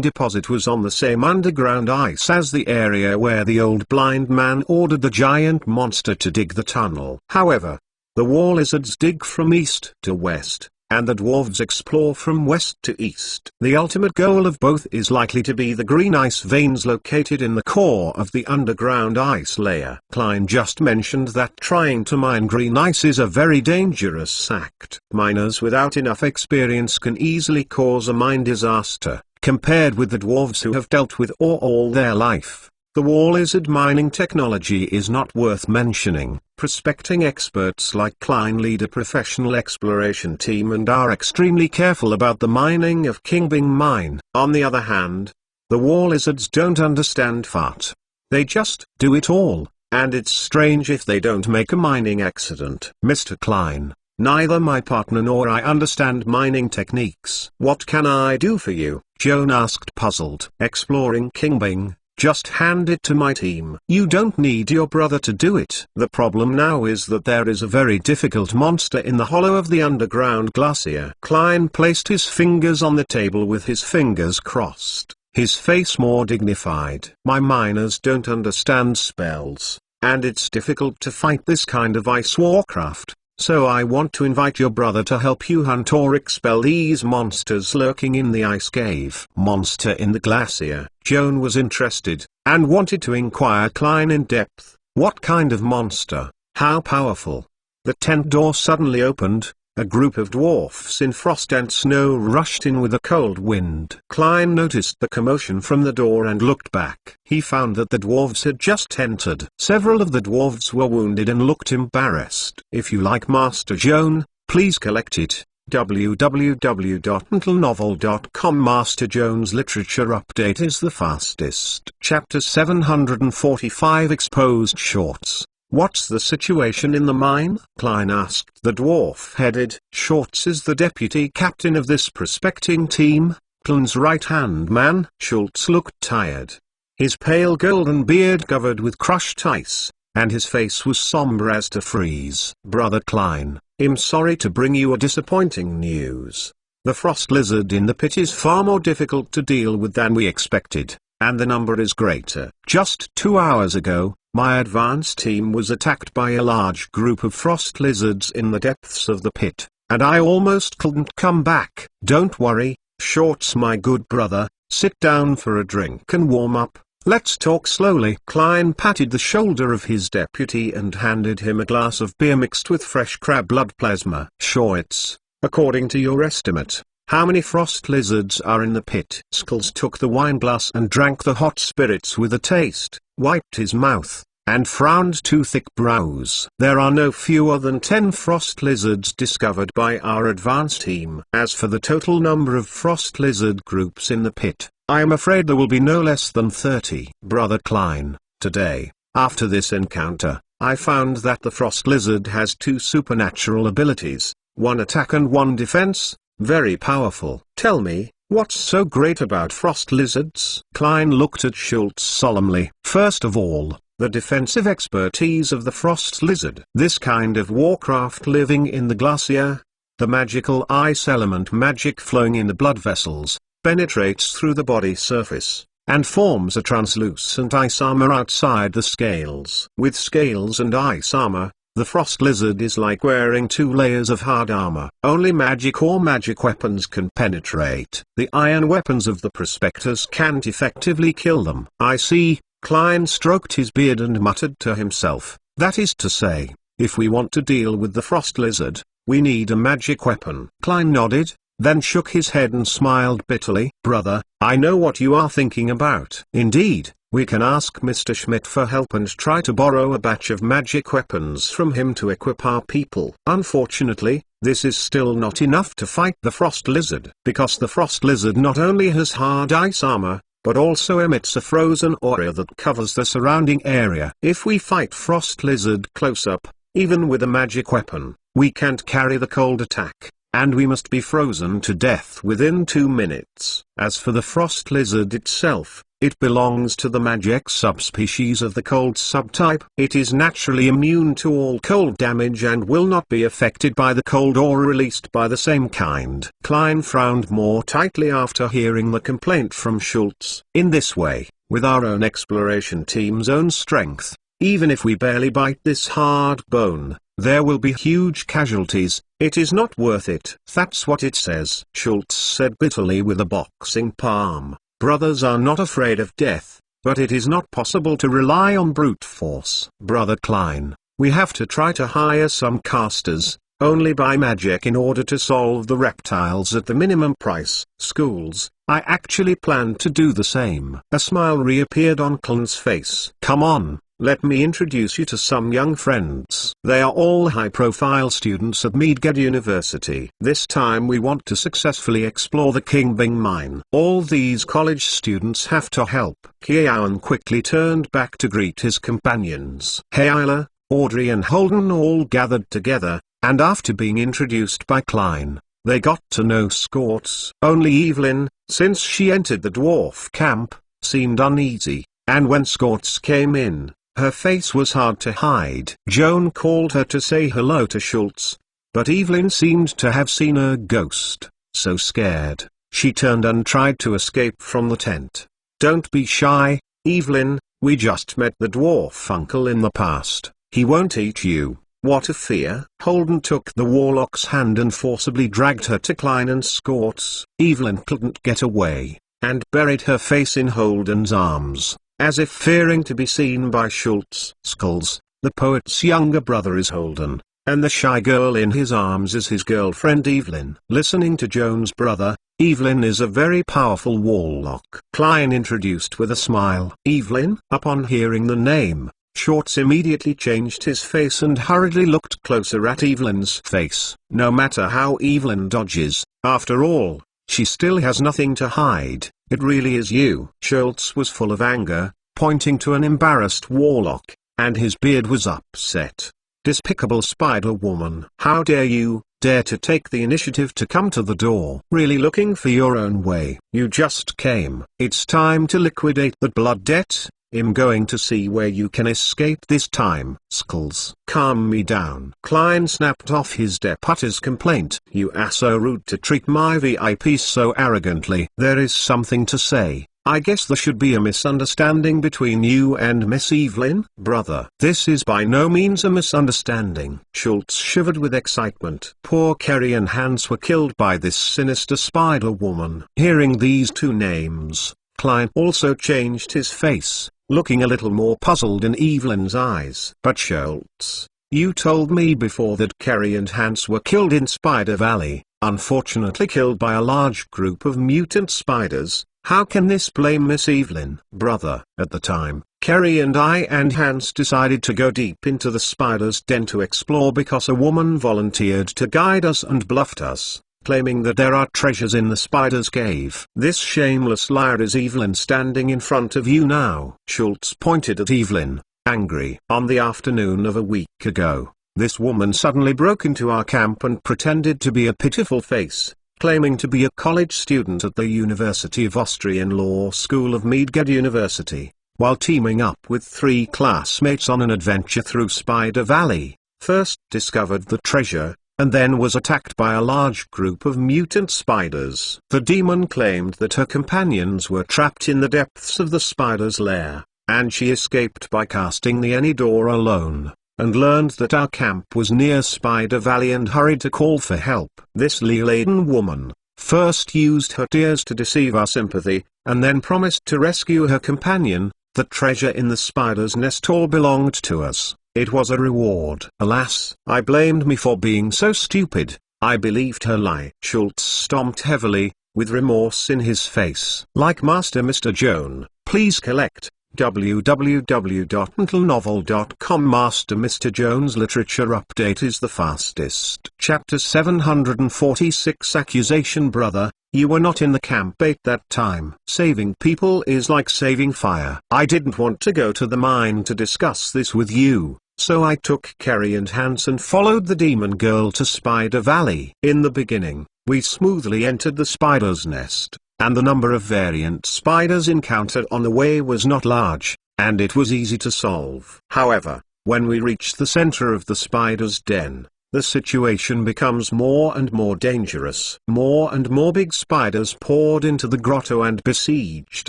deposit was on the same underground ice as the area where the old blind man ordered the giant monster to dig the tunnel. However, the war lizards dig from east to west, and the dwarves explore from west to east. The ultimate goal of both is likely to be the green ice veins located in the core of the underground ice layer. Klein just mentioned that trying to mine green ice is a very dangerous act. Miners without enough experience can easily cause a mine disaster, compared with the dwarves who have dealt with ore all their life. The war lizard mining technology is not worth mentioning. Prospecting experts like Klein lead a professional exploration team and are extremely careful about the mining of Kingbing Mine. On the other hand, the war lizards don't understand fart. They just do it all, and it's strange if they don't make a mining accident. Mr. Klein, neither my partner nor I understand mining techniques. What can I do for you? Joan asked, puzzled. Exploring Kingbing. Just hand it to my team. You don't need your brother to do it. The problem now is that there is a very difficult monster in the hollow of the underground glacier. Klein placed his fingers on the table with his fingers crossed, his face more dignified. My miners don't understand spells, and it's difficult to fight this kind of ice warcraft. So I want to invite your brother to help you hunt or expel these monsters lurking in the ice cave. Monster in the glacier. Joan was interested, and wanted to inquire Klein in depth. What kind of monster? How powerful? The tent door suddenly opened. A group of dwarfs in frost and snow rushed in with a cold wind. Klein noticed the commotion from the door and looked back. He found that the dwarves had just entered. Several of the dwarves were wounded and looked embarrassed. If you like Master Joan, please collect it. www.mentalnovel.com. Master Joan's literature update is the fastest. Chapter 745 Exposed Shorts. What's the situation in the mine? Klein asked. The dwarf-headed Shorts is the deputy captain of this prospecting team, Klein's right-hand man. Schultz looked tired. His pale golden beard covered with crushed ice, and his face was somber as to freeze. Brother Klein, I'm sorry to bring you a disappointing news. The frost lizard in the pit is far more difficult to deal with than we expected, and the number is greater. Just 2 hours ago, my advance team was attacked by a large group of frost lizards in the depths of the pit, and I almost couldn't come back. Don't worry, Shorts my good brother, sit down for a drink and warm up. Let's talk slowly. Klein patted the shoulder of his deputy and handed him a glass of beer mixed with fresh crab blood plasma. Shorts, according to your estimate, how many frost lizards are in the pit? Skulls took the wine glass and drank the hot spirits with a taste, wiped his mouth, and frowned two thick brows. There are no fewer than 10 frost lizards discovered by our advance team. As for the total number of frost lizard groups in the pit, I am afraid there will be no less than 30. Brother Klein, today, after this encounter, I found that the frost lizard has 2 supernatural abilities, 1 attack and 1 defense. Very powerful. Tell me, what's so great about frost lizards? Klein looked at Schultz solemnly. First of all, the defensive expertise of the frost lizard. This kind of warcraft living in the glacier, the magical ice element magic flowing in the blood vessels, penetrates through the body surface, and forms a translucent ice armor outside the scales. With scales and ice armor, the frost lizard is like wearing 2 layers of hard armor. Only magic or magic weapons can penetrate. The iron weapons of the prospectors can't effectively kill them. I see. Klein stroked his beard and muttered to himself. That is to say, if we want to deal with the frost lizard, we need a magic weapon. Klein nodded, then shook his head and smiled bitterly. Brother, I know what you are thinking about. Indeed. We can ask Mr. Schmidt for help and try to borrow a batch of magic weapons from him to equip our people. Unfortunately, this is still not enough to fight the frost lizard, because the frost lizard not only has hard ice armor, but also emits a frozen aura that covers the surrounding area. If we fight frost lizard close up, even with a magic weapon, we can't carry the cold attack, and we must be frozen to death within 2 minutes. As for the frost lizard itself, It belongs to the magic subspecies of the cold subtype. It is naturally immune to all cold damage and will not be affected by the cold or released by the same kind. Klein frowned more tightly after hearing the complaint from Schultz. In this way, with our own exploration team's own strength, even if we barely bite this hard bone, there will be huge casualties. It is not worth it. That's what it says, Schultz said bitterly with a boxing palm. Brothers are not afraid of death, but it is not possible to rely on brute force. Brother Klein, we have to try to hire some casters, only by magic in order to solve the reptiles at the minimum price. Schools, I actually plan to do the same. A smile reappeared on Klein's face. Come on. Let me introduce you to some young friends. They are all high-profile students at Mage University. This time we want to successfully explore the Kingbing mine. All these college students have to help. Kiawan quickly turned back to greet his companions. Hayla, Audrey and Holden all gathered together, and after being introduced by Klein, they got to know Scorts. Only Evelyn, since she entered the dwarf camp, seemed uneasy, and when Scorts came in, her face was hard to hide. Joan called her to say hello to Schultz, but Evelyn seemed to have seen a ghost. So scared, she turned and tried to escape from the tent. Don't be shy, Evelyn, we just met the dwarf uncle in the past. He won't eat you. What a fear. Holden took the warlock's hand and forcibly dragged her to Klein and Scorts. Evelyn couldn't get away, and buried her face in Holden's arms, as if fearing to be seen by Schultz. Skulls, the poet's younger brother, is Holden, and the shy girl in his arms is his girlfriend Evelyn. Listening to Joan's brother, Evelyn is a very powerful warlock, Klein introduced with a smile. Evelyn? Upon hearing the name, Schultz immediately changed his face and hurriedly looked closer at Evelyn's face. No matter how Evelyn dodges, after all, she still has nothing to hide. It really is you. Schultz was full of anger, pointing to an embarrassed warlock, and his beard was upset. Despicable spider woman. How dare you, dare to take the initiative to come to the door? Really looking for your own way? You just came. It's time to liquidate that blood debt. I'm going to see where you can escape this time. Skulls. Calm me down. Klein snapped off his deputy's complaint. You are so rude to treat my VIPs so arrogantly. There is something to say. I guess there should be a misunderstanding between you and Miss Evelyn. Brother, this is by no means a misunderstanding. Schultz shivered with excitement. Poor Kerry and Hans were killed by this sinister spider woman. Hearing these two names, Klein also changed his face, looking a little more puzzled in Evelyn's eyes. But Schultz, you told me before that Kerry and Hans were killed in Spider Valley, unfortunately killed by a large group of mutant spiders. How can this blame Miss Evelyn? Brother, at the time, Kerry and I and Hans decided to go deep into the spider's den to explore because a woman volunteered to guide us and bluffed us, claiming that there are treasures in the spider's cave. This shameless liar is Evelyn standing in front of you now. Schultz pointed at Evelyn, angry. On the afternoon of a week ago, this woman suddenly broke into our camp and pretended to be a pitiful face, claiming to be a college student at the University of Austrian Law School of Mage University, while teaming up with 3 classmates on an adventure through Spider Valley. First discovered the treasure, and then was attacked by a large group of mutant spiders. The demon claimed that her companions were trapped in the depths of the spider's lair, and she escaped by casting the any door alone, and learned that our camp was near Spider Valley and hurried to call for help. This Lee-laden woman first used her tears to deceive our sympathy, and then promised to rescue her companion. The treasure in the spider's nest all belonged to us. It was a reward. Alas, I blamed me for being so stupid. I believed her lie. Schultz stomped heavily, with remorse in his face. Like Master Mr. Joan, please collect. www.mentalnovel.com. Master Mr. Joan's literature update is the fastest. Chapter 746. Accusation. Brother, you were not in the camp at that time. Saving people is like saving fire. I didn't want to go to the mine to discuss this with you, so I took Kerry and Hans and followed the demon girl to Spider Valley. In the beginning, we smoothly entered the spider's nest, and the number of variant spiders encountered on the way was not large, and it was easy to solve. However, when we reached the center of the spider's den, the situation becomes more and more dangerous. More and more big spiders poured into the grotto and besieged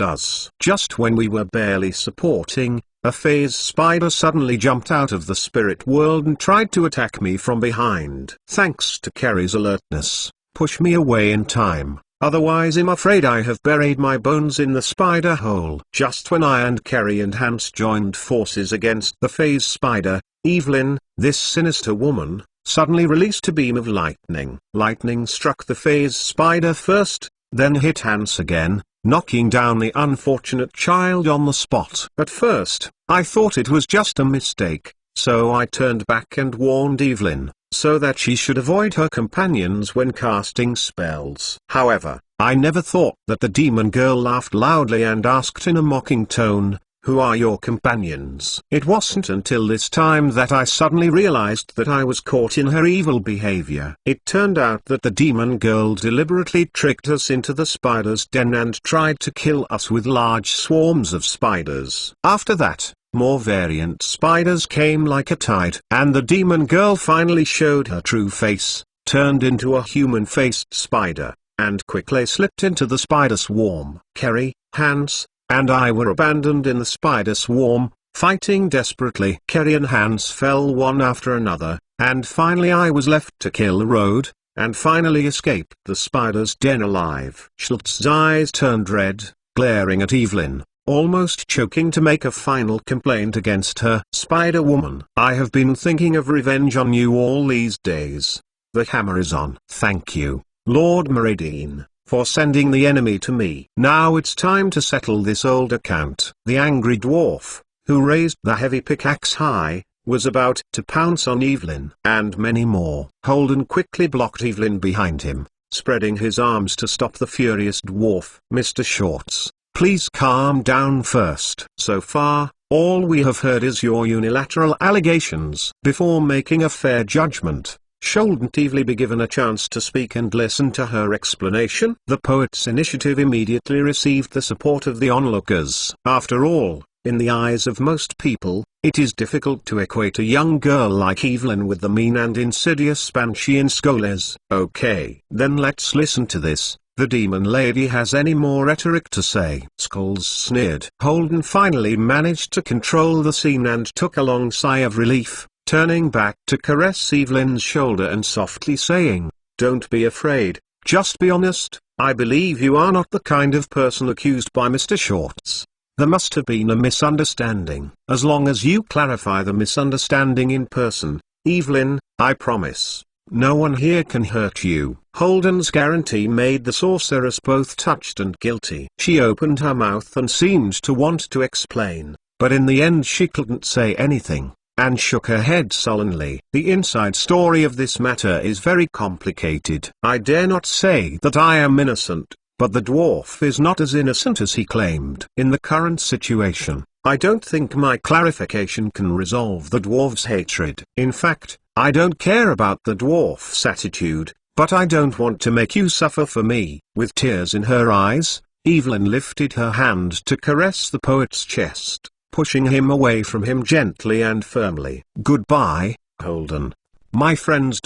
us. Just when we were barely supporting, a phase spider suddenly jumped out of the spirit world and tried to attack me from behind. Thanks to Kerry's alertness, push me away in time, otherwise I'm afraid I have buried my bones in the spider hole. Just when I and Kerry and Hans joined forces against the phase spider, Evelyn, this sinister woman, suddenly released a beam of lightning. Lightning struck the phase spider first, then hit Hans again, knocking down the unfortunate child on the spot. At first, I thought it was just a mistake, so I turned back and warned Evelyn, so that she should avoid her companions when casting spells. However, I never thought that the demon girl laughed loudly and asked in a mocking tone, "Who are your companions?" It wasn't until this time that I suddenly realized that I was caught in her evil behavior. It turned out that the demon girl deliberately tricked us into the spider's den and tried to kill us with large swarms of spiders. After that, more variant spiders came like a tide, and the demon girl finally showed her true face, turned into a human-faced spider, and quickly slipped into the spider swarm. Kerry, Hans, and I were abandoned in the spider swarm, fighting desperately. Kerry and Hans fell one after another, and finally I was left to kill the road, and finally escaped the spider's den alive. Schultz's eyes turned red, glaring at Evelyn, almost choking to make a final complaint against her. "Spider-Woman, I have been thinking of revenge on you all these days. The hammer is on." "Thank you, Lord Meridian, for sending the enemy to me. Now it's time to settle this old account." The angry dwarf, who raised the heavy pickaxe high, was about to pounce on Evelyn and many more. Holden quickly blocked Evelyn behind him, spreading his arms to stop the furious dwarf. "Mr. Shorts, please calm down first. So far, all we have heard is your unilateral allegations. Before making a fair judgment, shouldn't Evelyn be given a chance to speak and listen to her explanation?" The poet's initiative immediately received the support of the onlookers. After all, in the eyes of most people, it is difficult to equate a young girl like Evelyn with the mean and insidious banshee in Skoles. "Okay, then let's listen to this. The demon lady has any more rhetoric to say." Skulls sneered. Holden finally managed to control the scene and took a long sigh of relief, turning back to caress Evelyn's shoulder and softly saying, "Don't be afraid, just be honest. I believe you are not the kind of person accused by Mr. Shorts. There must have been a misunderstanding. As long as you clarify the misunderstanding in person, Evelyn, I promise, no one here can hurt you." Holden's guarantee made the sorceress both touched and guilty. She opened her mouth and seemed to want to explain, but in the end she couldn't say anything, and shook her head sullenly. "The inside story of this matter is very complicated. I dare not say that I am innocent, but the dwarf is not as innocent as he claimed. In the current situation, I don't think my clarification can resolve the dwarf's hatred. In fact, I don't care about the dwarf's attitude, but I don't want to make you suffer for me." With tears in her eyes, Evelyn lifted her hand to caress the poet's chest, pushing him away from him gently and firmly. "Goodbye, Holden. My friends.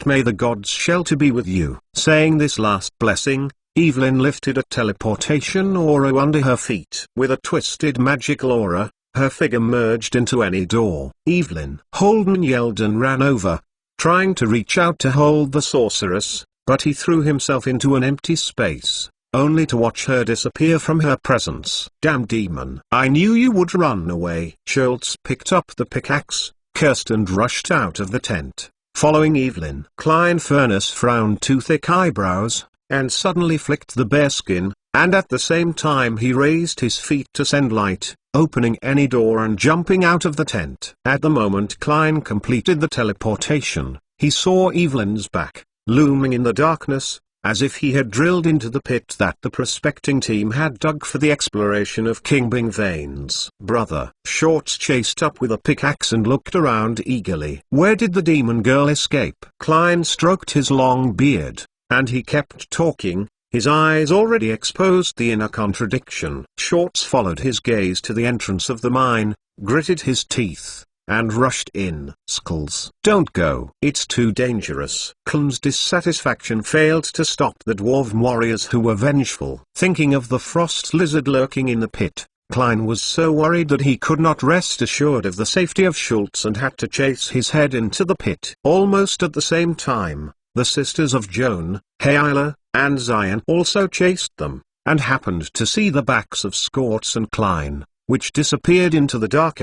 May the gods shelter be with you." Saying this last blessing, Evelyn lifted a teleportation aura under her feet. With a twisted magical aura, her figure merged into any door. "Evelyn!" Holden yelled and ran over, trying to reach out to hold the sorceress, but he threw himself into an empty space, only to watch her disappear from her presence. "Damn demon! I knew you would run away." Schultz picked up the pickaxe, cursed and rushed out of the tent, following Evelyn. Klein Furnace frowned two thick eyebrows, and suddenly flicked the bearskin, and at the same time he raised his feet to send light, opening any door and jumping out of the tent. At the moment Klein completed the teleportation, he saw Evelyn's back, looming in the darkness, as if he had drilled into the pit that the prospecting team had dug for the exploration of Kingbing veins. "Brother." Shorts chased up with a pickaxe and looked around eagerly. "Where did the demon girl escape?" Klein stroked his long beard, and he kept talking, His eyes already exposed the inner contradiction. Shorts followed his gaze to the entrance of the mine, gritted his teeth, and rushed in. Skulls. Don't go. It's too dangerous. Klein's dissatisfaction failed to stop the dwarven warriors who were vengeful. Thinking of the frost lizard lurking in the pit, Klein was so worried that he could not rest assured of the safety of Schultz and had to chase his head into the pit. Almost at the same time, the sisters of Joan, Hayla, and Zion also chased them, and happened to see the backs of Schwartz and Klein, which disappeared into the dark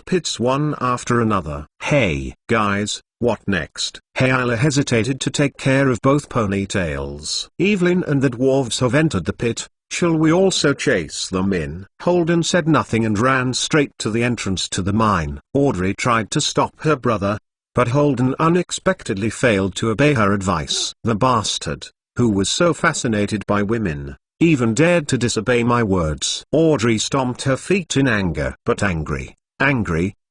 pits one after another. Hey, guys, what next? Hayla hesitated to take care of both ponytails. Evelyn and the dwarves have entered the pit. Shall we also chase them in? Holden said nothing and ran straight to the entrance to the mine. Audrey tried to stop her brother, but Holden unexpectedly failed to obey her advice. The bastard, who was so fascinated by women, even dared to disobey my words. Audrey stomped her feet in anger. But angry,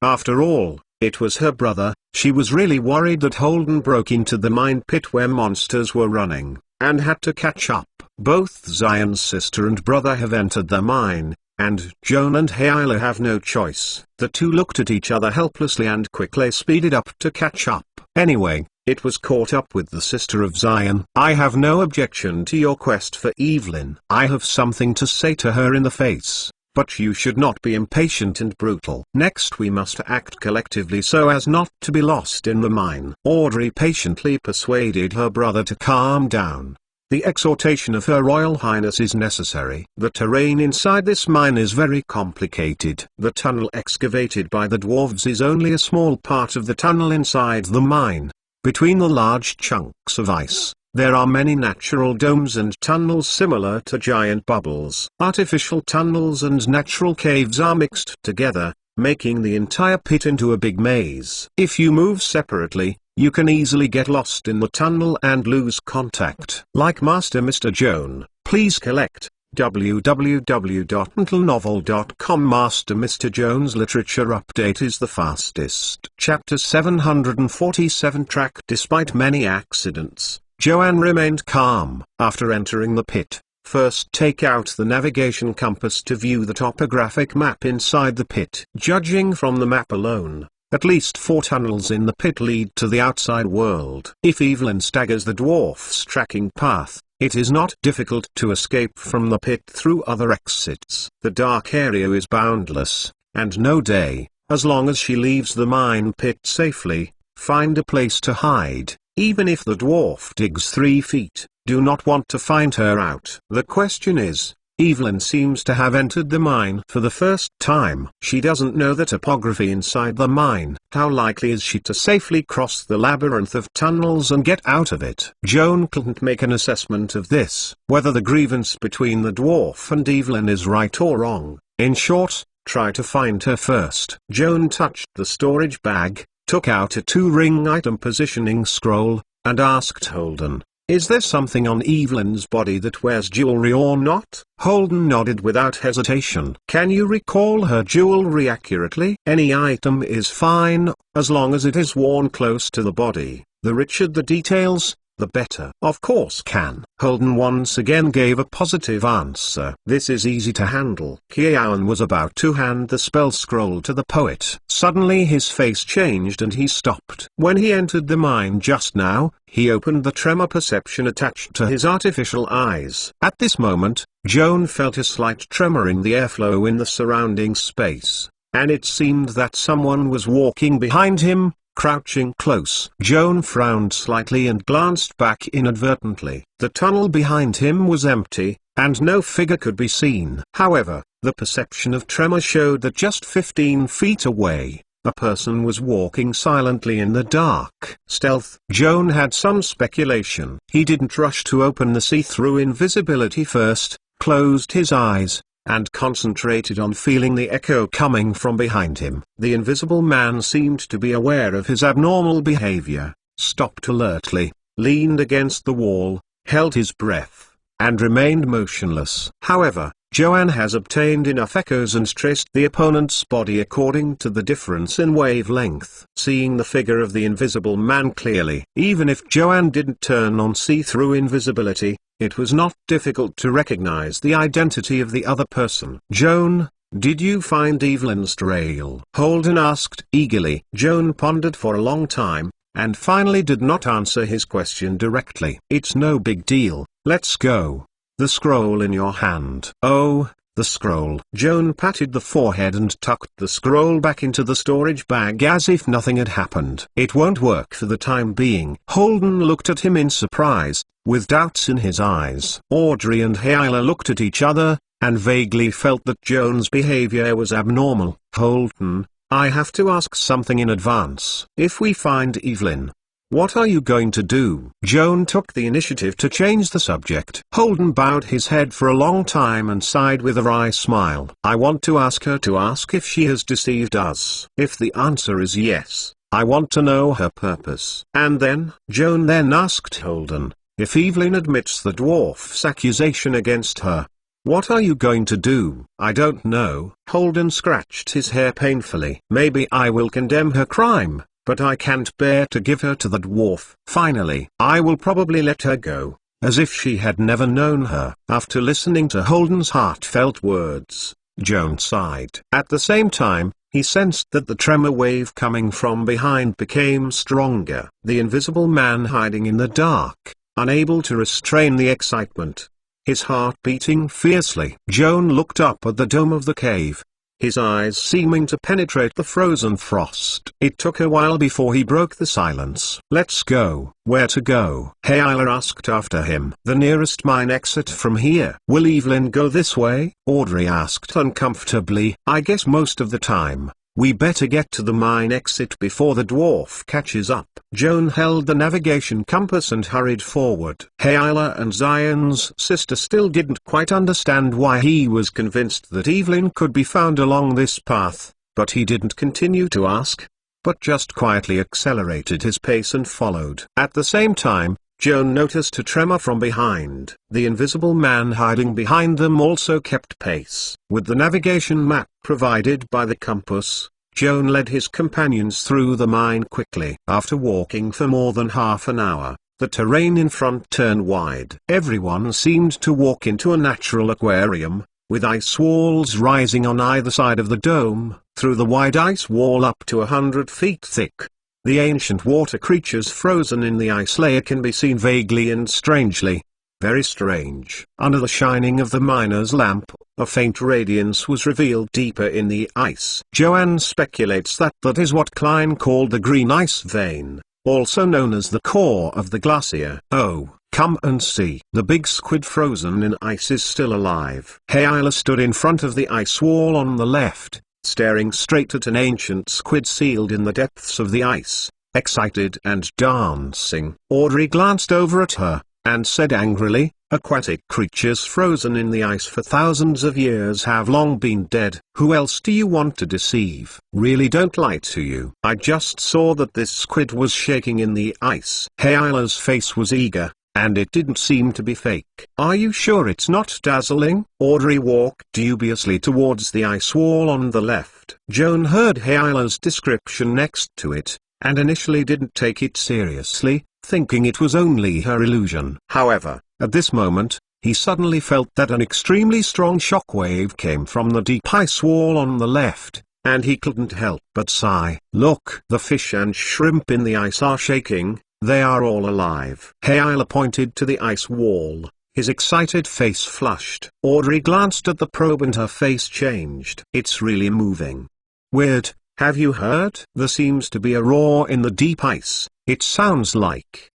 after all, it was her brother. She was really worried that Holden broke into the mine pit where monsters were running, and had to catch up. Both Zion's sister and brother have entered the mine, and Joan and Hayla have no choice. The two looked at each other helplessly and quickly speeded up to catch up. Anyway, it was caught up with the sister of Zion. I have no objection to your quest for Evelyn. I have something to say to her in the face, but you should not be impatient and brutal. Next we must act collectively so as not to be lost in the mine. Audrey patiently persuaded her brother to calm down. The exhortation of Her Royal Highness is necessary. The terrain inside this mine is very complicated. The tunnel excavated by the dwarves is only a small part of the tunnel inside the mine. Between the large chunks of ice, there are many natural domes and tunnels similar to giant bubbles. Artificial tunnels and natural caves are mixed together, making the entire pit into a big maze. If you move separately, you can easily get lost in the tunnel and lose contact. Like Master Mr. Joan, please collect www.mentalnovel.com. Master Mr. Joan's literature update is the fastest. Chapter 747 Track. Despite many accidents, Joanne remained calm. After entering the pit, first take out the navigation compass to view the topographic map inside the pit. Judging from the map alone, at least 4 tunnels in the pit lead to the outside world. If Evelyn staggers the dwarf's tracking path, it is not difficult to escape from the pit through other exits. The dark area is boundless, and no day, as long as she leaves the mine pit safely, find a place to hide. Even if the dwarf digs 3 feet, do not want to find her out. The question is, Evelyn seems to have entered the mine for the first time. She doesn't know the topography inside the mine. How likely is she to safely cross the labyrinth of tunnels and get out of it? Joan couldn't make an assessment of this, whether the grievance between the dwarf and Evelyn is right or wrong. In short, try to find her first. Joan touched the storage bag, took out a 2-ring item positioning scroll, and asked Holden, "Is there something on Evelyn's body that wears jewelry or not?" Holden nodded without hesitation. "Can you recall her jewelry accurately?" "Any item is fine, as long as it is worn close to the body. The richer the details, the better." "Of course can." Holden once again gave a positive answer. "This is easy to handle." Kiawan was about to hand the spell scroll to the poet. Suddenly his face changed and he stopped. When he entered the mine just now, he opened the tremor perception attached to his artificial eyes. At this moment, Joan felt a slight tremor in the airflow in the surrounding space, and it seemed that someone was walking behind him, crouching close. Joan frowned slightly and glanced back inadvertently. The tunnel behind him was empty, and no figure could be seen. However, the perception of tremor showed that just 15 feet away, a person was walking silently in the dark. Stealth. Joan had some speculation. He didn't rush to open the see-through invisibility first, closed his eyes, and concentrated on feeling the echo coming from behind him. The invisible man seemed to be aware of his abnormal behavior, stopped alertly, leaned against the wall, held his breath, and remained motionless. However, Joan has obtained enough echoes and traced the opponent's body according to the difference in wavelength. Seeing the figure of the invisible man clearly, even if Joan didn't turn on see-through invisibility, it was not difficult to recognize the identity of the other person. "Joan, did you find Evelyn's trail?" Holden asked eagerly. Joan pondered for a long time, and finally did not answer his question directly. "It's no big deal, let's go. The scroll in your hand." "Oh, the scroll." Joan patted the forehead and tucked the scroll back into the storage bag as if nothing had happened. "It won't work for the time being." Holden looked at him in surprise, with doubts in his eyes. Audrey and Hyla looked at each other, and vaguely felt that Joan's behavior was abnormal. "Holden, I have to ask something in advance. If we find Evelyn, what are you going to do?" Joan took the initiative to change the subject. Holden bowed his head for a long time and sighed with a wry smile. "I want to ask her to ask if she has deceived us. If the answer is yes, I want to know her purpose." "And then?" Joan then asked Holden, "if Evelyn admits the dwarf's accusation against her, what are you going to do?" "I don't know." Holden scratched his hair painfully. "Maybe I will condemn her crime, but I can't bear to give her to the dwarf. Finally, I will probably let her go, as if she had never known her." After listening to Holden's heartfelt words, Joan sighed. At the same time, he sensed that the tremor wave coming from behind became stronger. The invisible man hiding in the dark, unable to restrain the excitement, his heart beating fiercely. Joan looked up at the dome of the cave, his eyes seeming to penetrate the frozen frost. It took a while before he broke the silence. "Let's go." "Where to go?" Hyla asked after him. "The nearest mine exit from here." "Will Evelyn go this way?" Audrey asked uncomfortably. "I guess most of the time. We better get to the mine exit before the dwarf catches up." Joan held the navigation compass and hurried forward. Hyla and Zion's sister still didn't quite understand why he was convinced that Evelyn could be found along this path, but he didn't continue to ask, but just quietly accelerated his pace and followed. At the same time, Joan noticed a tremor from behind. The invisible man hiding behind them also kept pace. With the navigation map provided by the compass, Joan led his companions through the mine quickly. After walking for more than half an hour, the terrain in front turned wide. Everyone seemed to walk into a natural aquarium, with ice walls rising on either side of the dome, through the wide ice wall up to 100 feet thick. The ancient water creatures frozen in the ice layer can be seen vaguely and strangely. Very strange. Under the shining of the miner's lamp, a faint radiance was revealed deeper in the ice. Joanne speculates that is what Klein called the green ice vein, also known as the core of the glacier. "Oh, come and see." The big squid frozen in ice is still alive. Hyla stood in front of the ice wall on the left, staring straight at an ancient squid sealed in the depths of the ice, excited and dancing. Audrey glanced over at her, and said angrily, "Aquatic creatures frozen in the ice for thousands of years have long been dead. Who else do you want to deceive?" "Really don't lie to you. I just saw that this squid was shaking in the ice." Hyla's face was eager, and it didn't seem to be fake. "Are you sure it's not dazzling?" Audrey walked dubiously towards the ice wall on the left. Joan heard Hyla's description next to it, and initially didn't take it seriously, thinking it was only her illusion. However, at this moment, he suddenly felt that an extremely strong shockwave came from the deep ice wall on the left, and he couldn't help but sigh. "Look, the fish and shrimp in the ice are shaking. They are all alive." Hyla pointed to the ice wall, his excited face flushed. Audrey glanced at the probe and her face changed. "It's really moving. Weird, have you heard? There seems to be a roar in the deep ice. It sounds like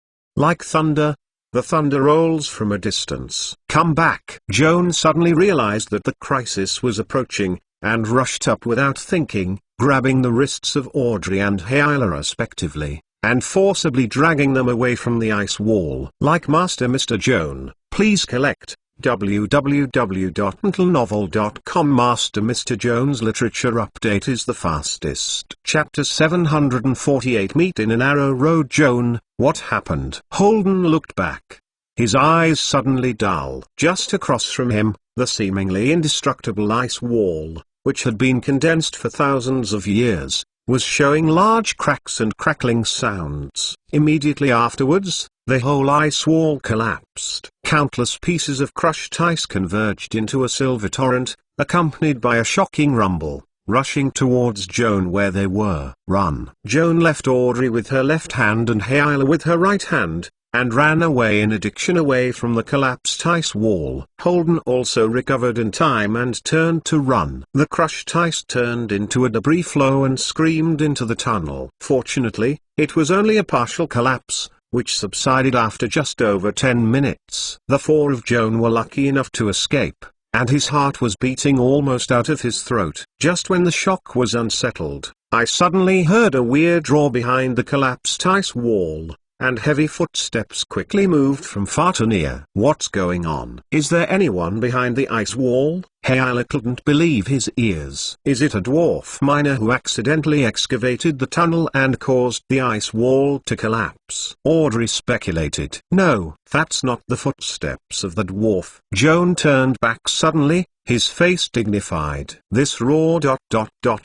thunder. The thunder rolls from a distance." "Come back." Joan suddenly realized that the crisis was approaching, and rushed up without thinking, grabbing the wrists of Audrey and Hyla respectively, and forcibly dragging them away from the ice wall. "Like Master Mr. Joan, please collect. www.mentalnovel.com. Master Mr. Joan's literature update is the fastest. Chapter 748. Meet in a narrow road. Joan, what happened? Holden looked back, his eyes suddenly dull. Just across from him, The seemingly indestructible ice wall, which had been condensed for thousands of years, was showing large cracks and crackling sounds. Immediately afterwards, the whole ice wall collapsed. Countless pieces of crushed ice converged into a silver torrent, accompanied by a shocking rumble, rushing towards Joan where they were. "Run!" Joan left Audrey with her left hand and Hayla with her right hand, and ran away in addiction away from the collapsed ice wall. Holden also recovered in time and turned to run. The crushed ice turned into a debris flow and screamed into the tunnel. Fortunately, it was only a partial collapse, which subsided after just over 10 minutes. The four of Joan were lucky enough to escape, and his heart was beating almost out of his throat. Just when the shock was unsettled, I suddenly heard a weird roar behind the collapsed ice wall, and heavy footsteps quickly moved from far to near. "What's going on? Is there anyone behind the ice wall?" Hayla couldn't believe his ears. "Is it a dwarf miner who accidentally excavated the tunnel and caused the ice wall to collapse?" Audrey speculated. "No, that's not the footsteps of the dwarf." Joan turned back suddenly, his face dignified. "This roar ...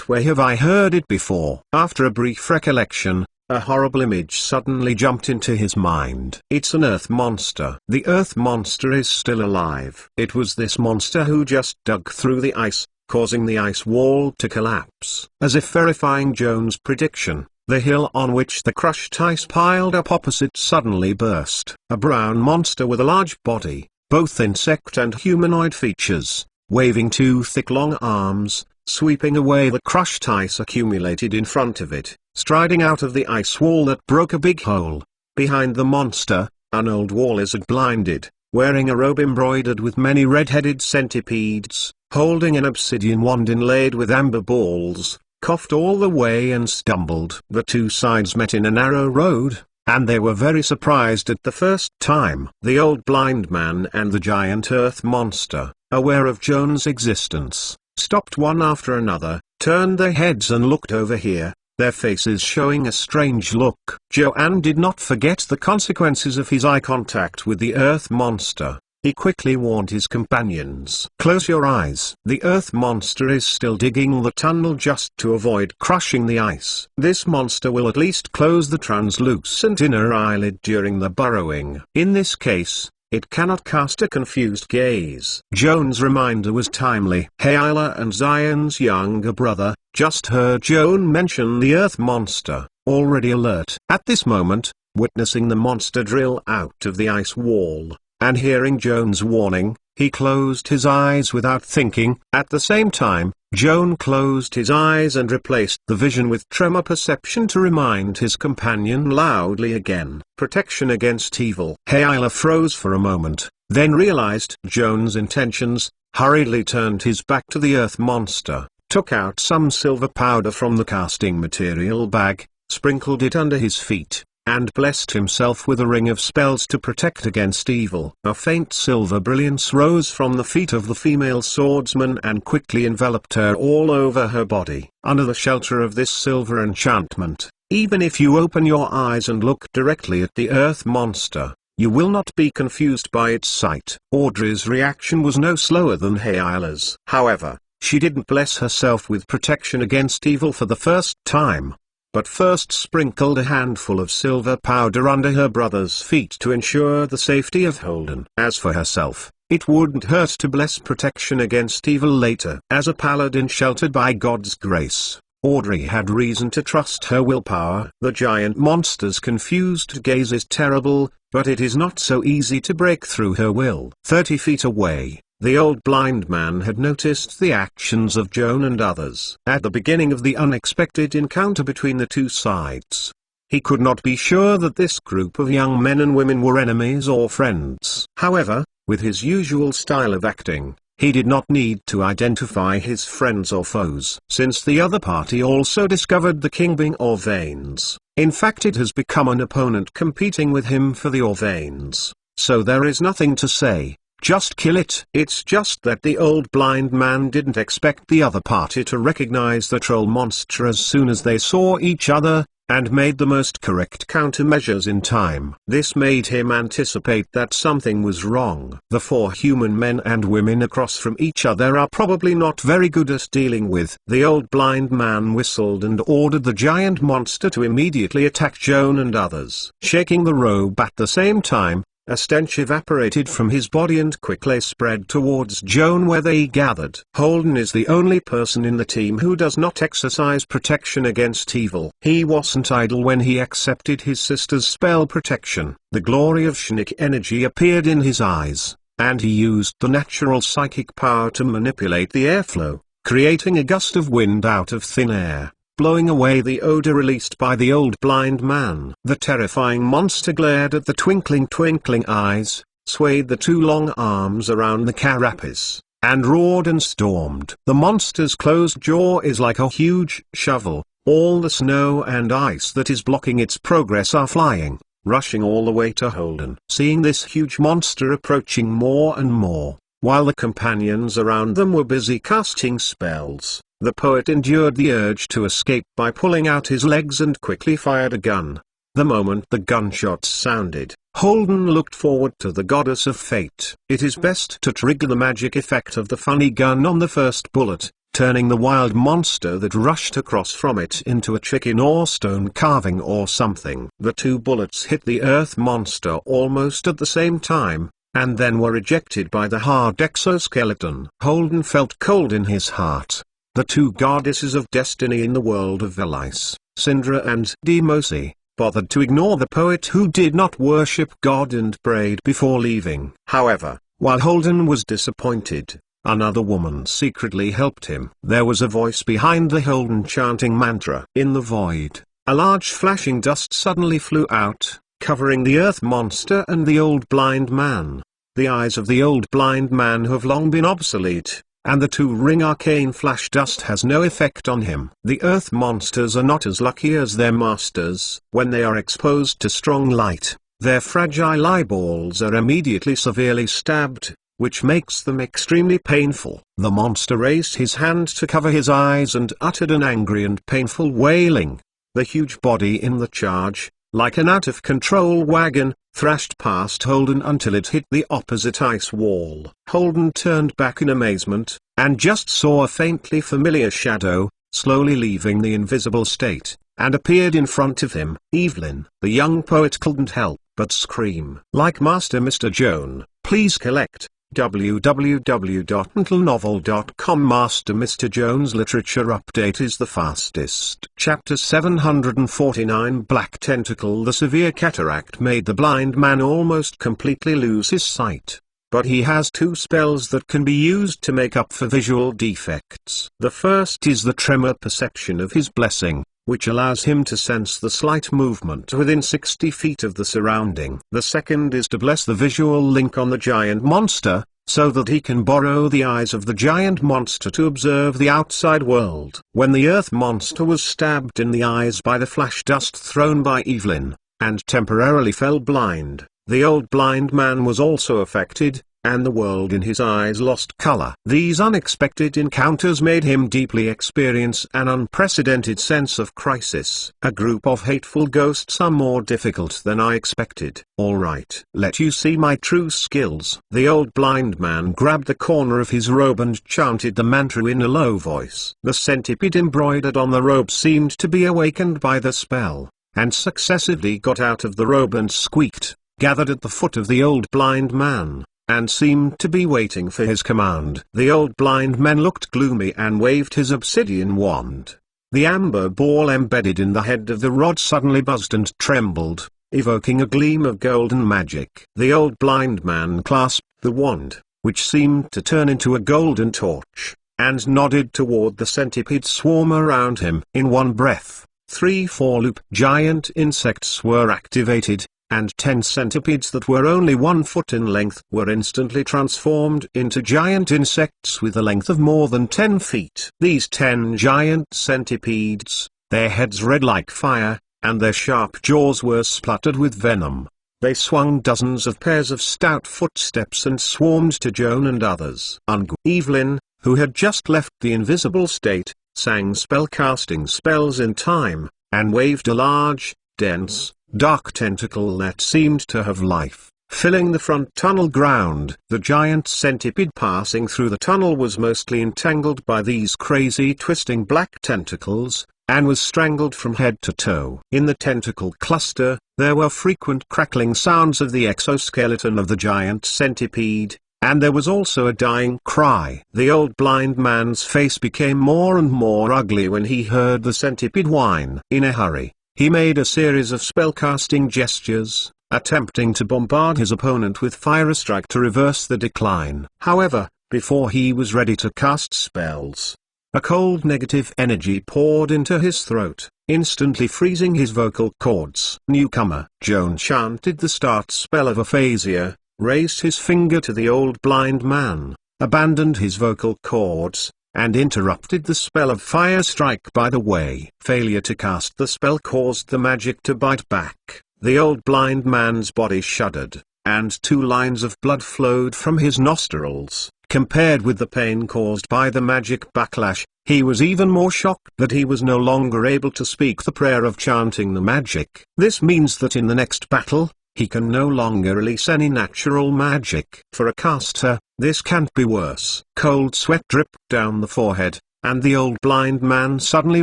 where have I heard it before?" After a brief recollection, a horrible image suddenly jumped into his mind. "It's an earth monster." The earth monster is still alive. It was this monster who just dug through the ice, causing the ice wall to collapse. As if verifying Joan's prediction, the hill on which the crushed ice piled up opposite suddenly burst. A brown monster with a large body, both insect and humanoid features, waving two thick long arms, sweeping away the crushed ice accumulated in front of it, striding out of the ice wall that broke a big hole. Behind the monster, an old wall lizard blinded, wearing a robe embroidered with many red-headed centipedes, holding an obsidian wand inlaid with amber balls, coughed all the way and stumbled. The two sides met in a narrow road, and they were very surprised at the first time. The old blind man and the giant earth monster, aware of Joan's existence, stopped one after another, turned their heads and looked over here, their faces showing a strange look. Joan did not forget the consequences of his eye contact with the earth monster. He quickly warned his companions. "Close your eyes." The earth monster is still digging the tunnel just to avoid crushing the ice. This monster will at least close the translucent inner eyelid during the burrowing. In this case, it cannot cast a confused gaze. Joan's reminder was timely. Hayla and Zion's younger brother just heard Joan mention the earth monster, already alert. At this moment, witnessing the monster drill out of the ice wall, and hearing Joan's warning, he closed his eyes without thinking. At the same time, Joan closed his eyes and replaced the vision with tremor perception to remind his companion loudly again. Protection against evil. Hayla froze for a moment, then realized Joan's intentions, hurriedly turned his back to the earth monster, took out some silver powder from the casting material bag, sprinkled it under his feet, and blessed himself with a ring of spells to protect against evil. A faint silver brilliance rose from the feet of the female swordsman and quickly enveloped her all over her body. Under the shelter of this silver enchantment, even if you open your eyes and look directly at the earth monster, you will not be confused by its sight. Audrey's reaction was no slower than Hayla's. However, she didn't bless herself with protection against evil for the first time, but first sprinkled a handful of silver powder under her brother's feet to ensure the safety of Holden. As for herself, it wouldn't hurt to bless protection against evil later. As a paladin sheltered by God's grace, Audrey had reason to trust her willpower. The giant monster's confused gaze is terrible, but it is not so easy to break through her will. 30 feet away, the old blind man had noticed the actions of Joan and others. At the beginning of the unexpected encounter between the two sides, he could not be sure that this group of young men and women were enemies or friends. However, with his usual style of acting, he did not need to identify his friends or foes. Since the other party also discovered the Kingpin or Veins, in fact it has become an opponent competing with him for the Orvanes, so there is nothing to say. Just kill it. It's just that the old blind man didn't expect the other party to recognize the troll monster as soon as they saw each other, and made the most correct countermeasures in time. This made him anticipate that something was wrong. The 4 human men and women across from each other are probably not very good at dealing with. The old blind man whistled and ordered the giant monster to immediately attack Joan and others. Shaking the robe at the same time, a stench evaporated from his body and quickly spread towards Joan where they gathered. Holden is the only person in the team who does not exercise protection against evil. He wasn't idle when he accepted his sister's spell protection. The glory of Shnik energy appeared in his eyes, and he used the natural psychic power to manipulate the airflow, creating a gust of wind out of thin air, blowing away the odor released by the old blind man. The terrifying monster glared at the twinkling eyes, swayed the 2 long arms around the carapace, and roared and stormed. The monster's closed jaw is like a huge shovel. All the snow and ice that is blocking its progress are flying, rushing all the way to Holden. Seeing this huge monster approaching more and more, while the companions around them were busy casting spells, the poet endured the urge to escape by pulling out his legs and quickly fired a gun. The moment the gunshots sounded, Holden looked forward to the goddess of fate. It is best to trigger the magic effect of the funny gun on the first bullet, turning the wild monster that rushed across from it into a chicken or stone carving or something. The 2 bullets hit the earth monster almost at the same time, and then were ejected by the hard exoskeleton. Holden felt cold in his heart. The 2 goddesses of destiny in the world of Velis, Syndra and Demosi, bothered to ignore the poet who did not worship God and prayed before leaving. However, while Holden was disappointed, another woman secretly helped him. There was a voice behind the Holden chanting mantra. In the void, a large flashing dust suddenly flew out, covering the earth monster and the old blind man. The eyes of the old blind man have long been obsolete, and the 2-ring arcane flash dust has no effect on him. The earth monsters are not as lucky as their masters. When they are exposed to strong light, their fragile eyeballs are immediately severely stabbed, which makes them extremely painful. The monster raised his hand to cover his eyes and uttered an angry and painful wailing. The huge body in the charge, like an out-of-control wagon, thrashed past Holden until it hit the opposite ice wall. Holden turned back in amazement, and just saw a faintly familiar shadow, slowly leaving the invisible state, and appeared in front of him. Evelyn. The young poet couldn't help but scream. Like Master Mr. Joan, please collect www.untlenovel.com. Master Mr. Joan's literature update is the fastest. Chapter 749 Black Tentacle. The severe cataract made the blind man almost completely lose his sight, but he has 2 spells that can be used to make up for visual defects. The first is the tremor perception of his blessing, which allows him to sense the slight movement within 60 feet of the surrounding. The second is to bless the visual link on the giant monster, so that he can borrow the eyes of the giant monster to observe the outside world. When the earth monster was stabbed in the eyes by the flash dust thrown by Evelyn, and temporarily fell blind, the old blind man was also affected, and the world in his eyes lost color. These unexpected encounters made him deeply experience an unprecedented sense of crisis. A group of hateful ghosts are more difficult than I expected. Alright, let you see my true skills. The old blind man grabbed the corner of his robe and chanted the mantra in a low voice. The centipede embroidered on the robe seemed to be awakened by the spell, and successively got out of the robe and squeaked, gathered at the foot of the old blind man, and seemed to be waiting for his command. The old blind man looked gloomy and waved his obsidian wand. The amber ball embedded in the head of the rod suddenly buzzed and trembled, evoking a gleam of golden magic. The old blind man clasped the wand, which seemed to turn into a golden torch, and nodded toward the centipede swarm around him. In one breath, 3 4-loop giant insects were activated, and 10 centipedes that were only 1 foot in length were instantly transformed into giant insects with a length of more than 10 feet. These 10 giant centipedes, their heads red like fire, and their sharp jaws were spluttered with venom. They swung dozens of pairs of stout footsteps and swarmed to Joan and others. Evelyn, who had just left the invisible state, sang spellcasting spells in time, and waved a large, dense, dark tentacle that seemed to have life, filling the front tunnel ground. The giant centipede passing through the tunnel was mostly entangled by these crazy twisting black tentacles, and was strangled from head to toe. In the tentacle cluster, there were frequent crackling sounds of the exoskeleton of the giant centipede, and there was also a dying cry. The old blind man's face became more and more ugly when he heard the centipede whine. In a hurry, he made a series of spellcasting gestures, attempting to bombard his opponent with fire strike to reverse the decline. However, before he was ready to cast spells, a cold negative energy poured into his throat, instantly freezing his vocal cords. Newcomer Joan chanted the start spell of aphasia, raised his finger to the old blind man, abandoned his vocal cords, and interrupted the spell of fire strike by the way. Failure to cast the spell caused the magic to bite back. The old blind man's body shuddered, and 2 lines of blood flowed from his nostrils. Compared with the pain caused by the magic backlash, he was even more shocked that he was no longer able to speak the prayer of chanting the magic. This means that in the next battle, he can no longer release any natural magic. For a caster, this can't be worse. Cold sweat dripped down the forehead, and the old blind man suddenly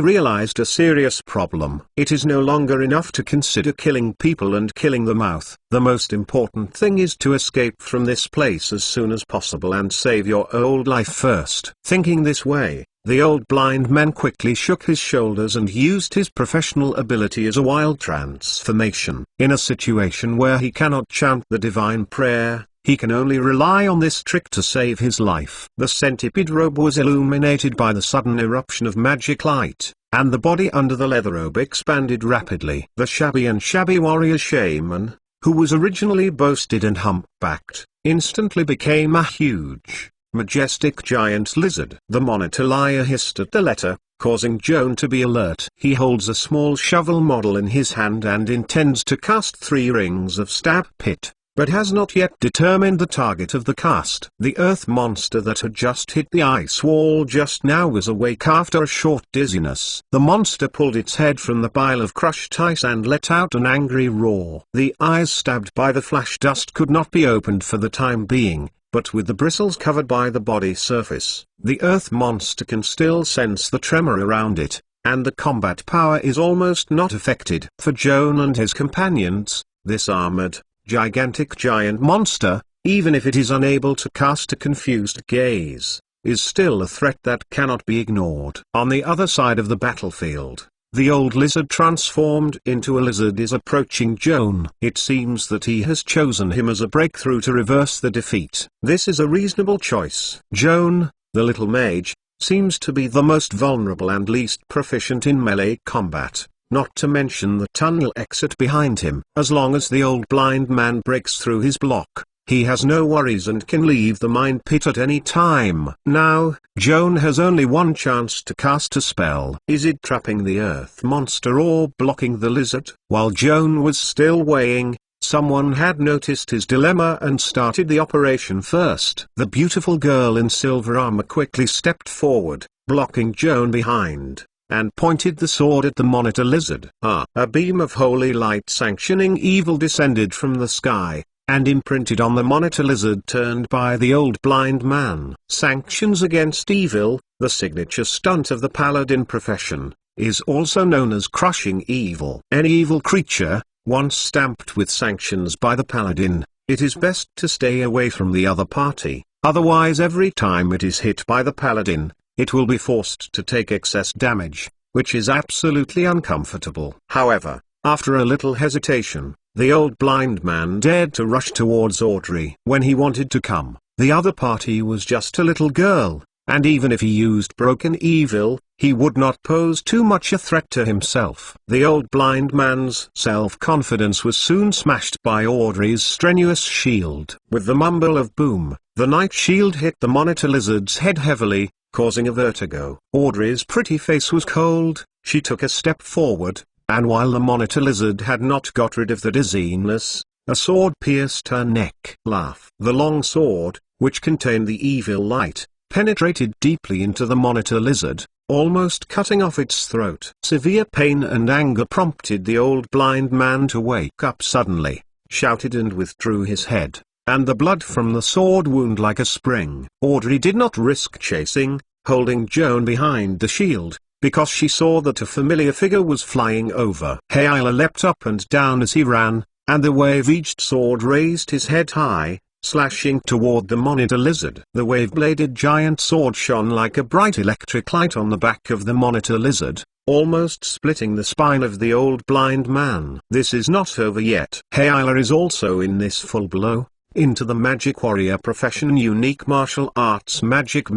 realized a serious problem. It is no longer enough to consider killing people and killing the mouth. The most important thing is to escape from this place as soon as possible and save your old life first. Thinking this way, the old blind man quickly shook his shoulders and used his professional ability as a wild transformation. In a situation where he cannot chant the divine prayer, he can only rely on this trick to save his life. The centipede robe was illuminated by the sudden eruption of magic light, and the body under the leather robe expanded rapidly. The shabby warrior shaman, who was originally boasted and humpbacked, instantly became a huge, majestic giant lizard. The monitor liar hissed at the letter, causing Joan to be alert. He holds a small shovel model in his hand and intends to cast 3 rings of stab pit, but has not yet determined the target of the cast. The earth monster that had just hit the ice wall just now was awake after a short dizziness. The monster pulled its head from the pile of crushed ice and let out an angry roar. The eyes stabbed by the flash dust could not be opened for the time being, but with the bristles covered by the body surface, the earth monster can still sense the tremor around it, and the combat power is almost not affected. For Joan and his companions, this armored, gigantic giant monster, even if it is unable to cast a confused gaze, is still a threat that cannot be ignored. On the other side of the battlefield, the old lizard transformed into a lizard is approaching Joan. It seems that he has chosen him as a breakthrough to reverse the defeat. This is a reasonable choice. Joan, the little mage, seems to be the most vulnerable and least proficient in melee combat, not to mention the tunnel exit behind him. As long as the old blind man breaks through his block, he has no worries and can leave the mine pit at any time. Now, Joan has only one chance to cast a spell. Is it trapping the earth monster or blocking the lizard? While Joan was still weighing, someone had noticed his dilemma and started the operation first. The beautiful girl in silver armor quickly stepped forward, blocking Joan behind, and pointed the sword at the monitor lizard. A beam of holy light sanctioning evil descended from the sky, and imprinted on the monitor lizard turned by the old blind man. Sanctions against evil, the signature stunt of the paladin profession, is also known as crushing evil. Any evil creature, once stamped with sanctions by the paladin, it is best to stay away from the other party, otherwise every time it is hit by the paladin, it will be forced to take excess damage, which is absolutely uncomfortable. However, after a little hesitation, the old blind man dared to rush towards Audrey. When he wanted to come, the other party was just a little girl, and even if he used broken evil, he would not pose too much a threat to himself. The old blind man's self-confidence was soon smashed by Audrey's strenuous shield. With the mumble of boom, the night shield hit the monitor lizard's head heavily, causing a vertigo. Audrey's pretty face was cold. She took a step forward, and while the monitor lizard had not got rid of the dizziness, a sword pierced her neck. The long sword, which contained the evil light, penetrated deeply into the monitor lizard, almost cutting off its throat. Severe pain and anger prompted the old blind man to wake up suddenly, shouted and withdrew his head, and the blood from the sword wound like a spring. Audrey did not risk chasing, holding Joan behind the shield, because she saw that a familiar figure was flying over. Hayla leapt up and down as he ran, and the wave-edged sword raised his head high, slashing toward the monitor lizard. The wave-bladed giant sword shone like a bright electric light on the back of the monitor lizard, almost splitting the spine of the old blind man. This is not over yet. Hayla is also in this full blow, into the magic warrior profession, unique martial arts magic,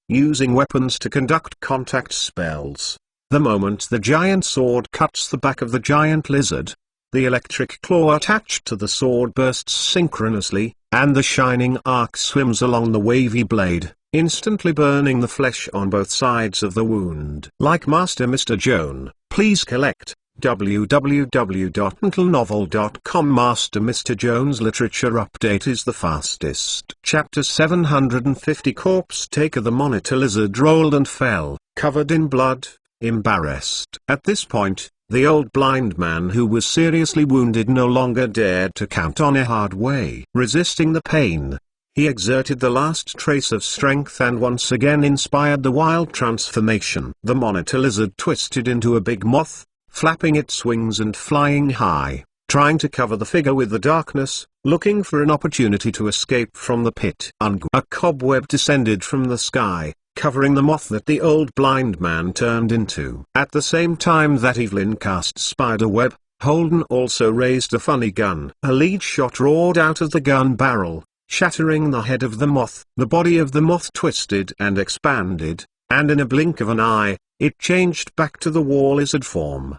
using weapons to conduct contact spells. The moment the giant sword cuts the back of the giant lizard, the electric claw attached to the sword bursts synchronously, and the shining arc swims along the wavy blade, instantly burning the flesh on both sides of the wound. Like Master Mr. Joan, please collect www.mentalnovel.com. Master Mr. Joan's literature update is the fastest. Chapter 750. Corpse Taker. The monitor lizard rolled and fell, covered in blood, embarrassed. At this point, the old blind man who was seriously wounded no longer dared to count on a hard way. Resisting the pain, he exerted the last trace of strength and once again inspired the wild transformation. The monitor lizard twisted into a big moth, flapping its wings and flying high, trying to cover the figure with the darkness, looking for an opportunity to escape from the pit. A cobweb descended from the sky, covering the moth that the old blind man turned into. At the same time that Evelyn cast spiderweb, Holden also raised a funny gun. A lead shot roared out of the gun barrel, shattering the head of the moth. The body of the moth twisted and expanded, and in a blink of an eye, it changed back to the war lizard form.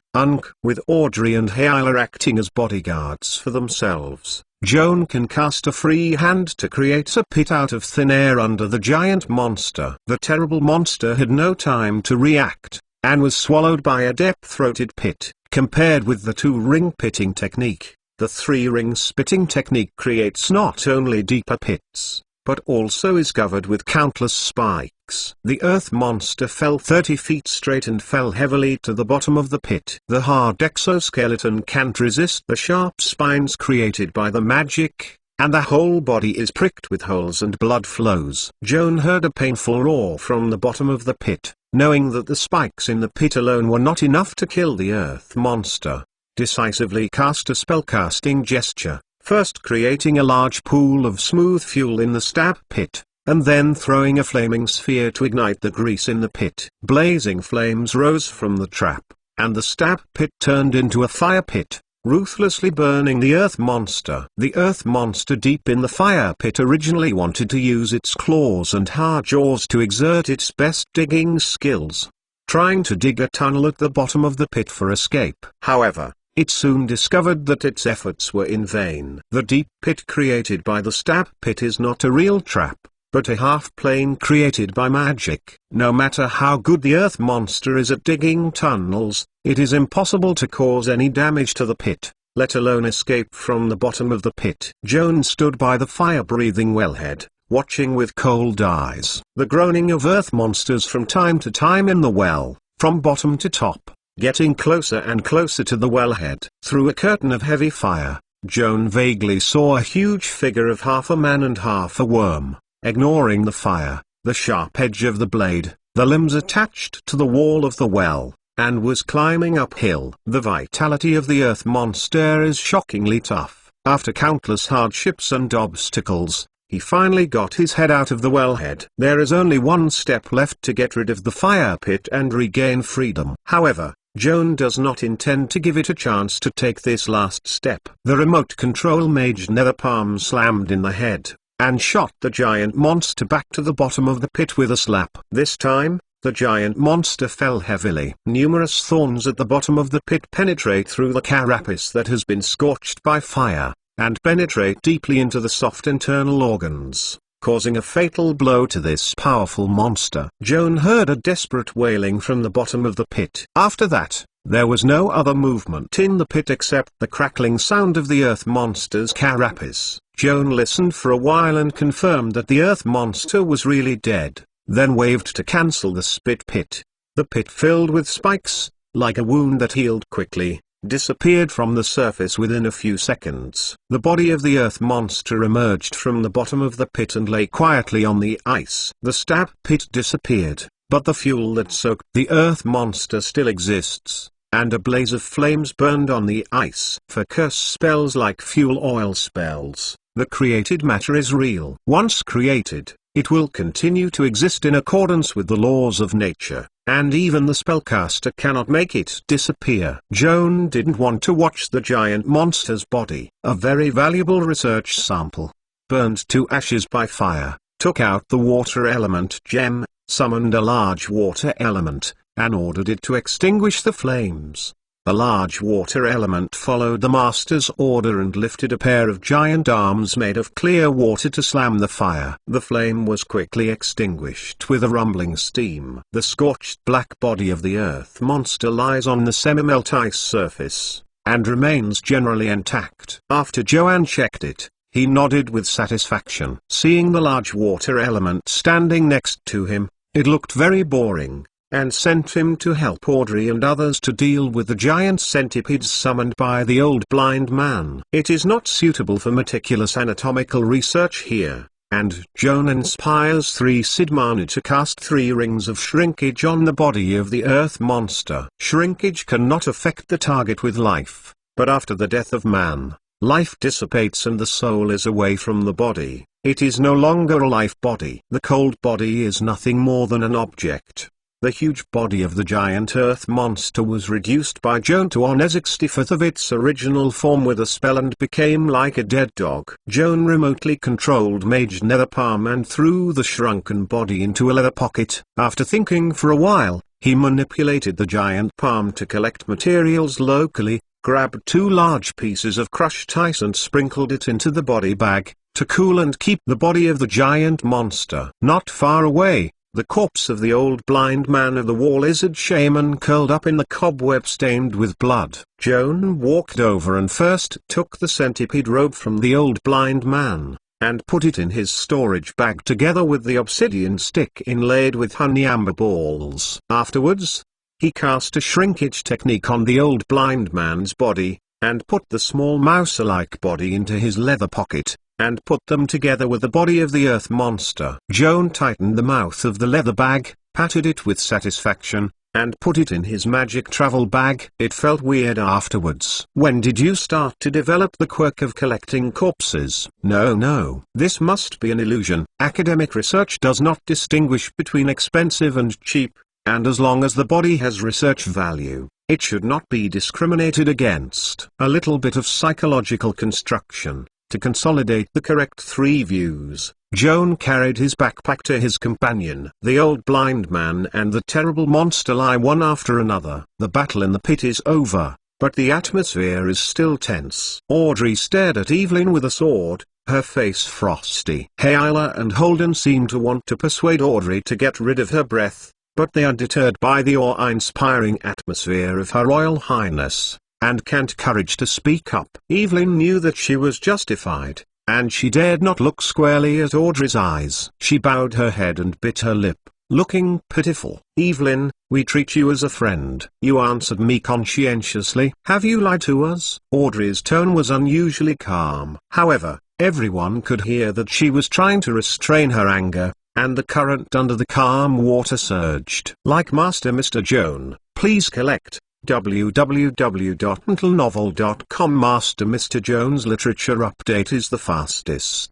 With Audrey and Hayla acting as bodyguards for themselves, Joan can cast a free hand to create a pit out of thin air under the giant monster. The terrible monster had no time to react, and was swallowed by a depth-throated pit. Compared with the two-ring pitting technique, the three-ring spitting technique creates not only deeper pits, but also is covered with countless spikes. The earth monster fell 30 feet straight and fell heavily to the bottom of the pit. The hard exoskeleton can't resist the sharp spines created by the magic, and the whole body is pricked with holes and blood flows. Joan heard a painful roar from the bottom of the pit, knowing that the spikes in the pit alone were not enough to kill the earth monster. Decisively cast a spellcasting gesture, first creating a large pool of smooth fuel in the stab pit, and then throwing a flaming sphere to ignite the grease in the pit. Blazing flames rose from the trap, and the stab pit turned into a fire pit, ruthlessly burning the earth monster. The earth monster deep in the fire pit originally wanted to use its claws and hard jaws to exert its best digging skills, trying to dig a tunnel at the bottom of the pit for escape. However, it soon discovered that its efforts were in vain. The deep pit created by the stab pit is not a real trap, but a half-plane created by magic. No matter how good the earth monster is at digging tunnels, it is impossible to cause any damage to the pit, let alone escape from the bottom of the pit. Joan stood by the fire-breathing wellhead, watching with cold eyes. The groaning of earth monsters from time to time in the well, from bottom to top, getting closer and closer to the wellhead. Through a curtain of heavy fire, Joan vaguely saw a huge figure of half a man and half a worm, ignoring the fire, the sharp edge of the blade, the limbs attached to the wall of the well, and was climbing uphill. The vitality of the earth monster is shockingly tough. After countless hardships and obstacles, he finally got his head out of the wellhead. There is only one step left to get rid of the fire pit and regain freedom. However, Joan does not intend to give it a chance to take this last step. The remote control mage nether palm slammed in the head, and shot the giant monster back to the bottom of the pit with a slap. This time, the giant monster fell heavily. Numerous thorns at the bottom of the pit penetrate through the carapace that has been scorched by fire, and penetrate deeply into the soft internal organs, causing a fatal blow to this powerful monster. Joan heard a desperate wailing from the bottom of the pit. After that, there was no other movement in the pit except the crackling sound of the earth monster's carapace. Joan listened for a while and confirmed that the earth monster was really dead. then waved to cancel the spit pit. The pit, filled with spikes, like a wound that healed quickly, disappeared from the surface within a few seconds. The body of the earth monster emerged from the bottom of the pit and lay quietly on the ice. The stab pit disappeared, but the fuel that soaked the earth monster still exists, and a blaze of flames burned on the ice. For curse spells like fuel oil spells, the created matter is real. Once created, it will continue to exist in accordance with the laws of nature, and even the spellcaster cannot make it disappear. Joan didn't want to watch the giant monster's body. A very valuable research sample, burned to ashes by fire, took out the water element gem, summoned a large water element, and ordered it to extinguish the flames. The large water element followed the master's order and lifted a pair of giant arms made of clear water to slam the fire. The flame was quickly extinguished with a rumbling steam. The scorched black body of the earth monster lies on the semi-melt ice surface, and remains generally intact. After Joan checked it, he nodded with satisfaction. Seeing the large water element standing next to him, it looked very boring, and sent him to help Audrey and others to deal with the giant centipedes summoned by the old blind man. It is not suitable for meticulous anatomical research here, and Joan inspires 3 Sidmani to cast 3 rings of shrinkage on the body of the earth monster. Shrinkage cannot affect the target with life, but after the death of man, life dissipates and the soul is away from the body. It is no longer a life body. The cold body is nothing more than an object. The huge body of the giant earth monster was reduced by Joan to 1/65th of its original form with a spell and became like a dead dog. Joan remotely controlled Mage Nether Palm and threw the shrunken body into a leather pocket. After thinking for a while, he manipulated the giant palm to collect materials locally, grabbed 2 large pieces of crushed ice and sprinkled it into the body bag, to cool and keep the body of the giant monster. Not far away, the corpse of the old blind man of the war lizard shaman curled up in the cobweb stained with blood. Joan walked over and first took the centipede robe from the old blind man, and put it in his storage bag together with the obsidian stick inlaid with honey amber balls. Afterwards, he cast a shrinkage technique on the old blind man's body, and put the small mouse-like body into his leather pocket, and put them together with the body of the earth monster. Joan tightened the mouth of the leather bag, patted it with satisfaction, and put it in his magic travel bag. It felt weird afterwards. When did you start to develop the quirk of collecting corpses? No, this must be an illusion. Academic research does not distinguish between expensive and cheap, and as long as the body has research value, it should not be discriminated against. A little bit of psychological construction. To consolidate the correct 3 views, Joan carried his backpack to his companion. The old blind man and the terrible monster lie one after another. The battle in the pit is over, but the atmosphere is still tense. Audrey stared at Evelyn with a sword, her face frosty. Hayla and Holden seem to want to persuade Audrey to get rid of her breath, but they are deterred by the awe-inspiring atmosphere of Her Royal Highness, and can't courage to speak up. Evelyn knew that she was justified, and she dared not look squarely at Audrey's eyes. She bowed her head and bit her lip, looking pitiful. Evelyn, we treat you as a friend. You answered me conscientiously. Have you lied to us? Audrey's tone was unusually calm. However, everyone could hear that she was trying to restrain her anger, and the current under the calm water surged. Like Master Mr. Joan, please collect www.mentalnovel.com. Master Mr. Joan's literature update is the fastest.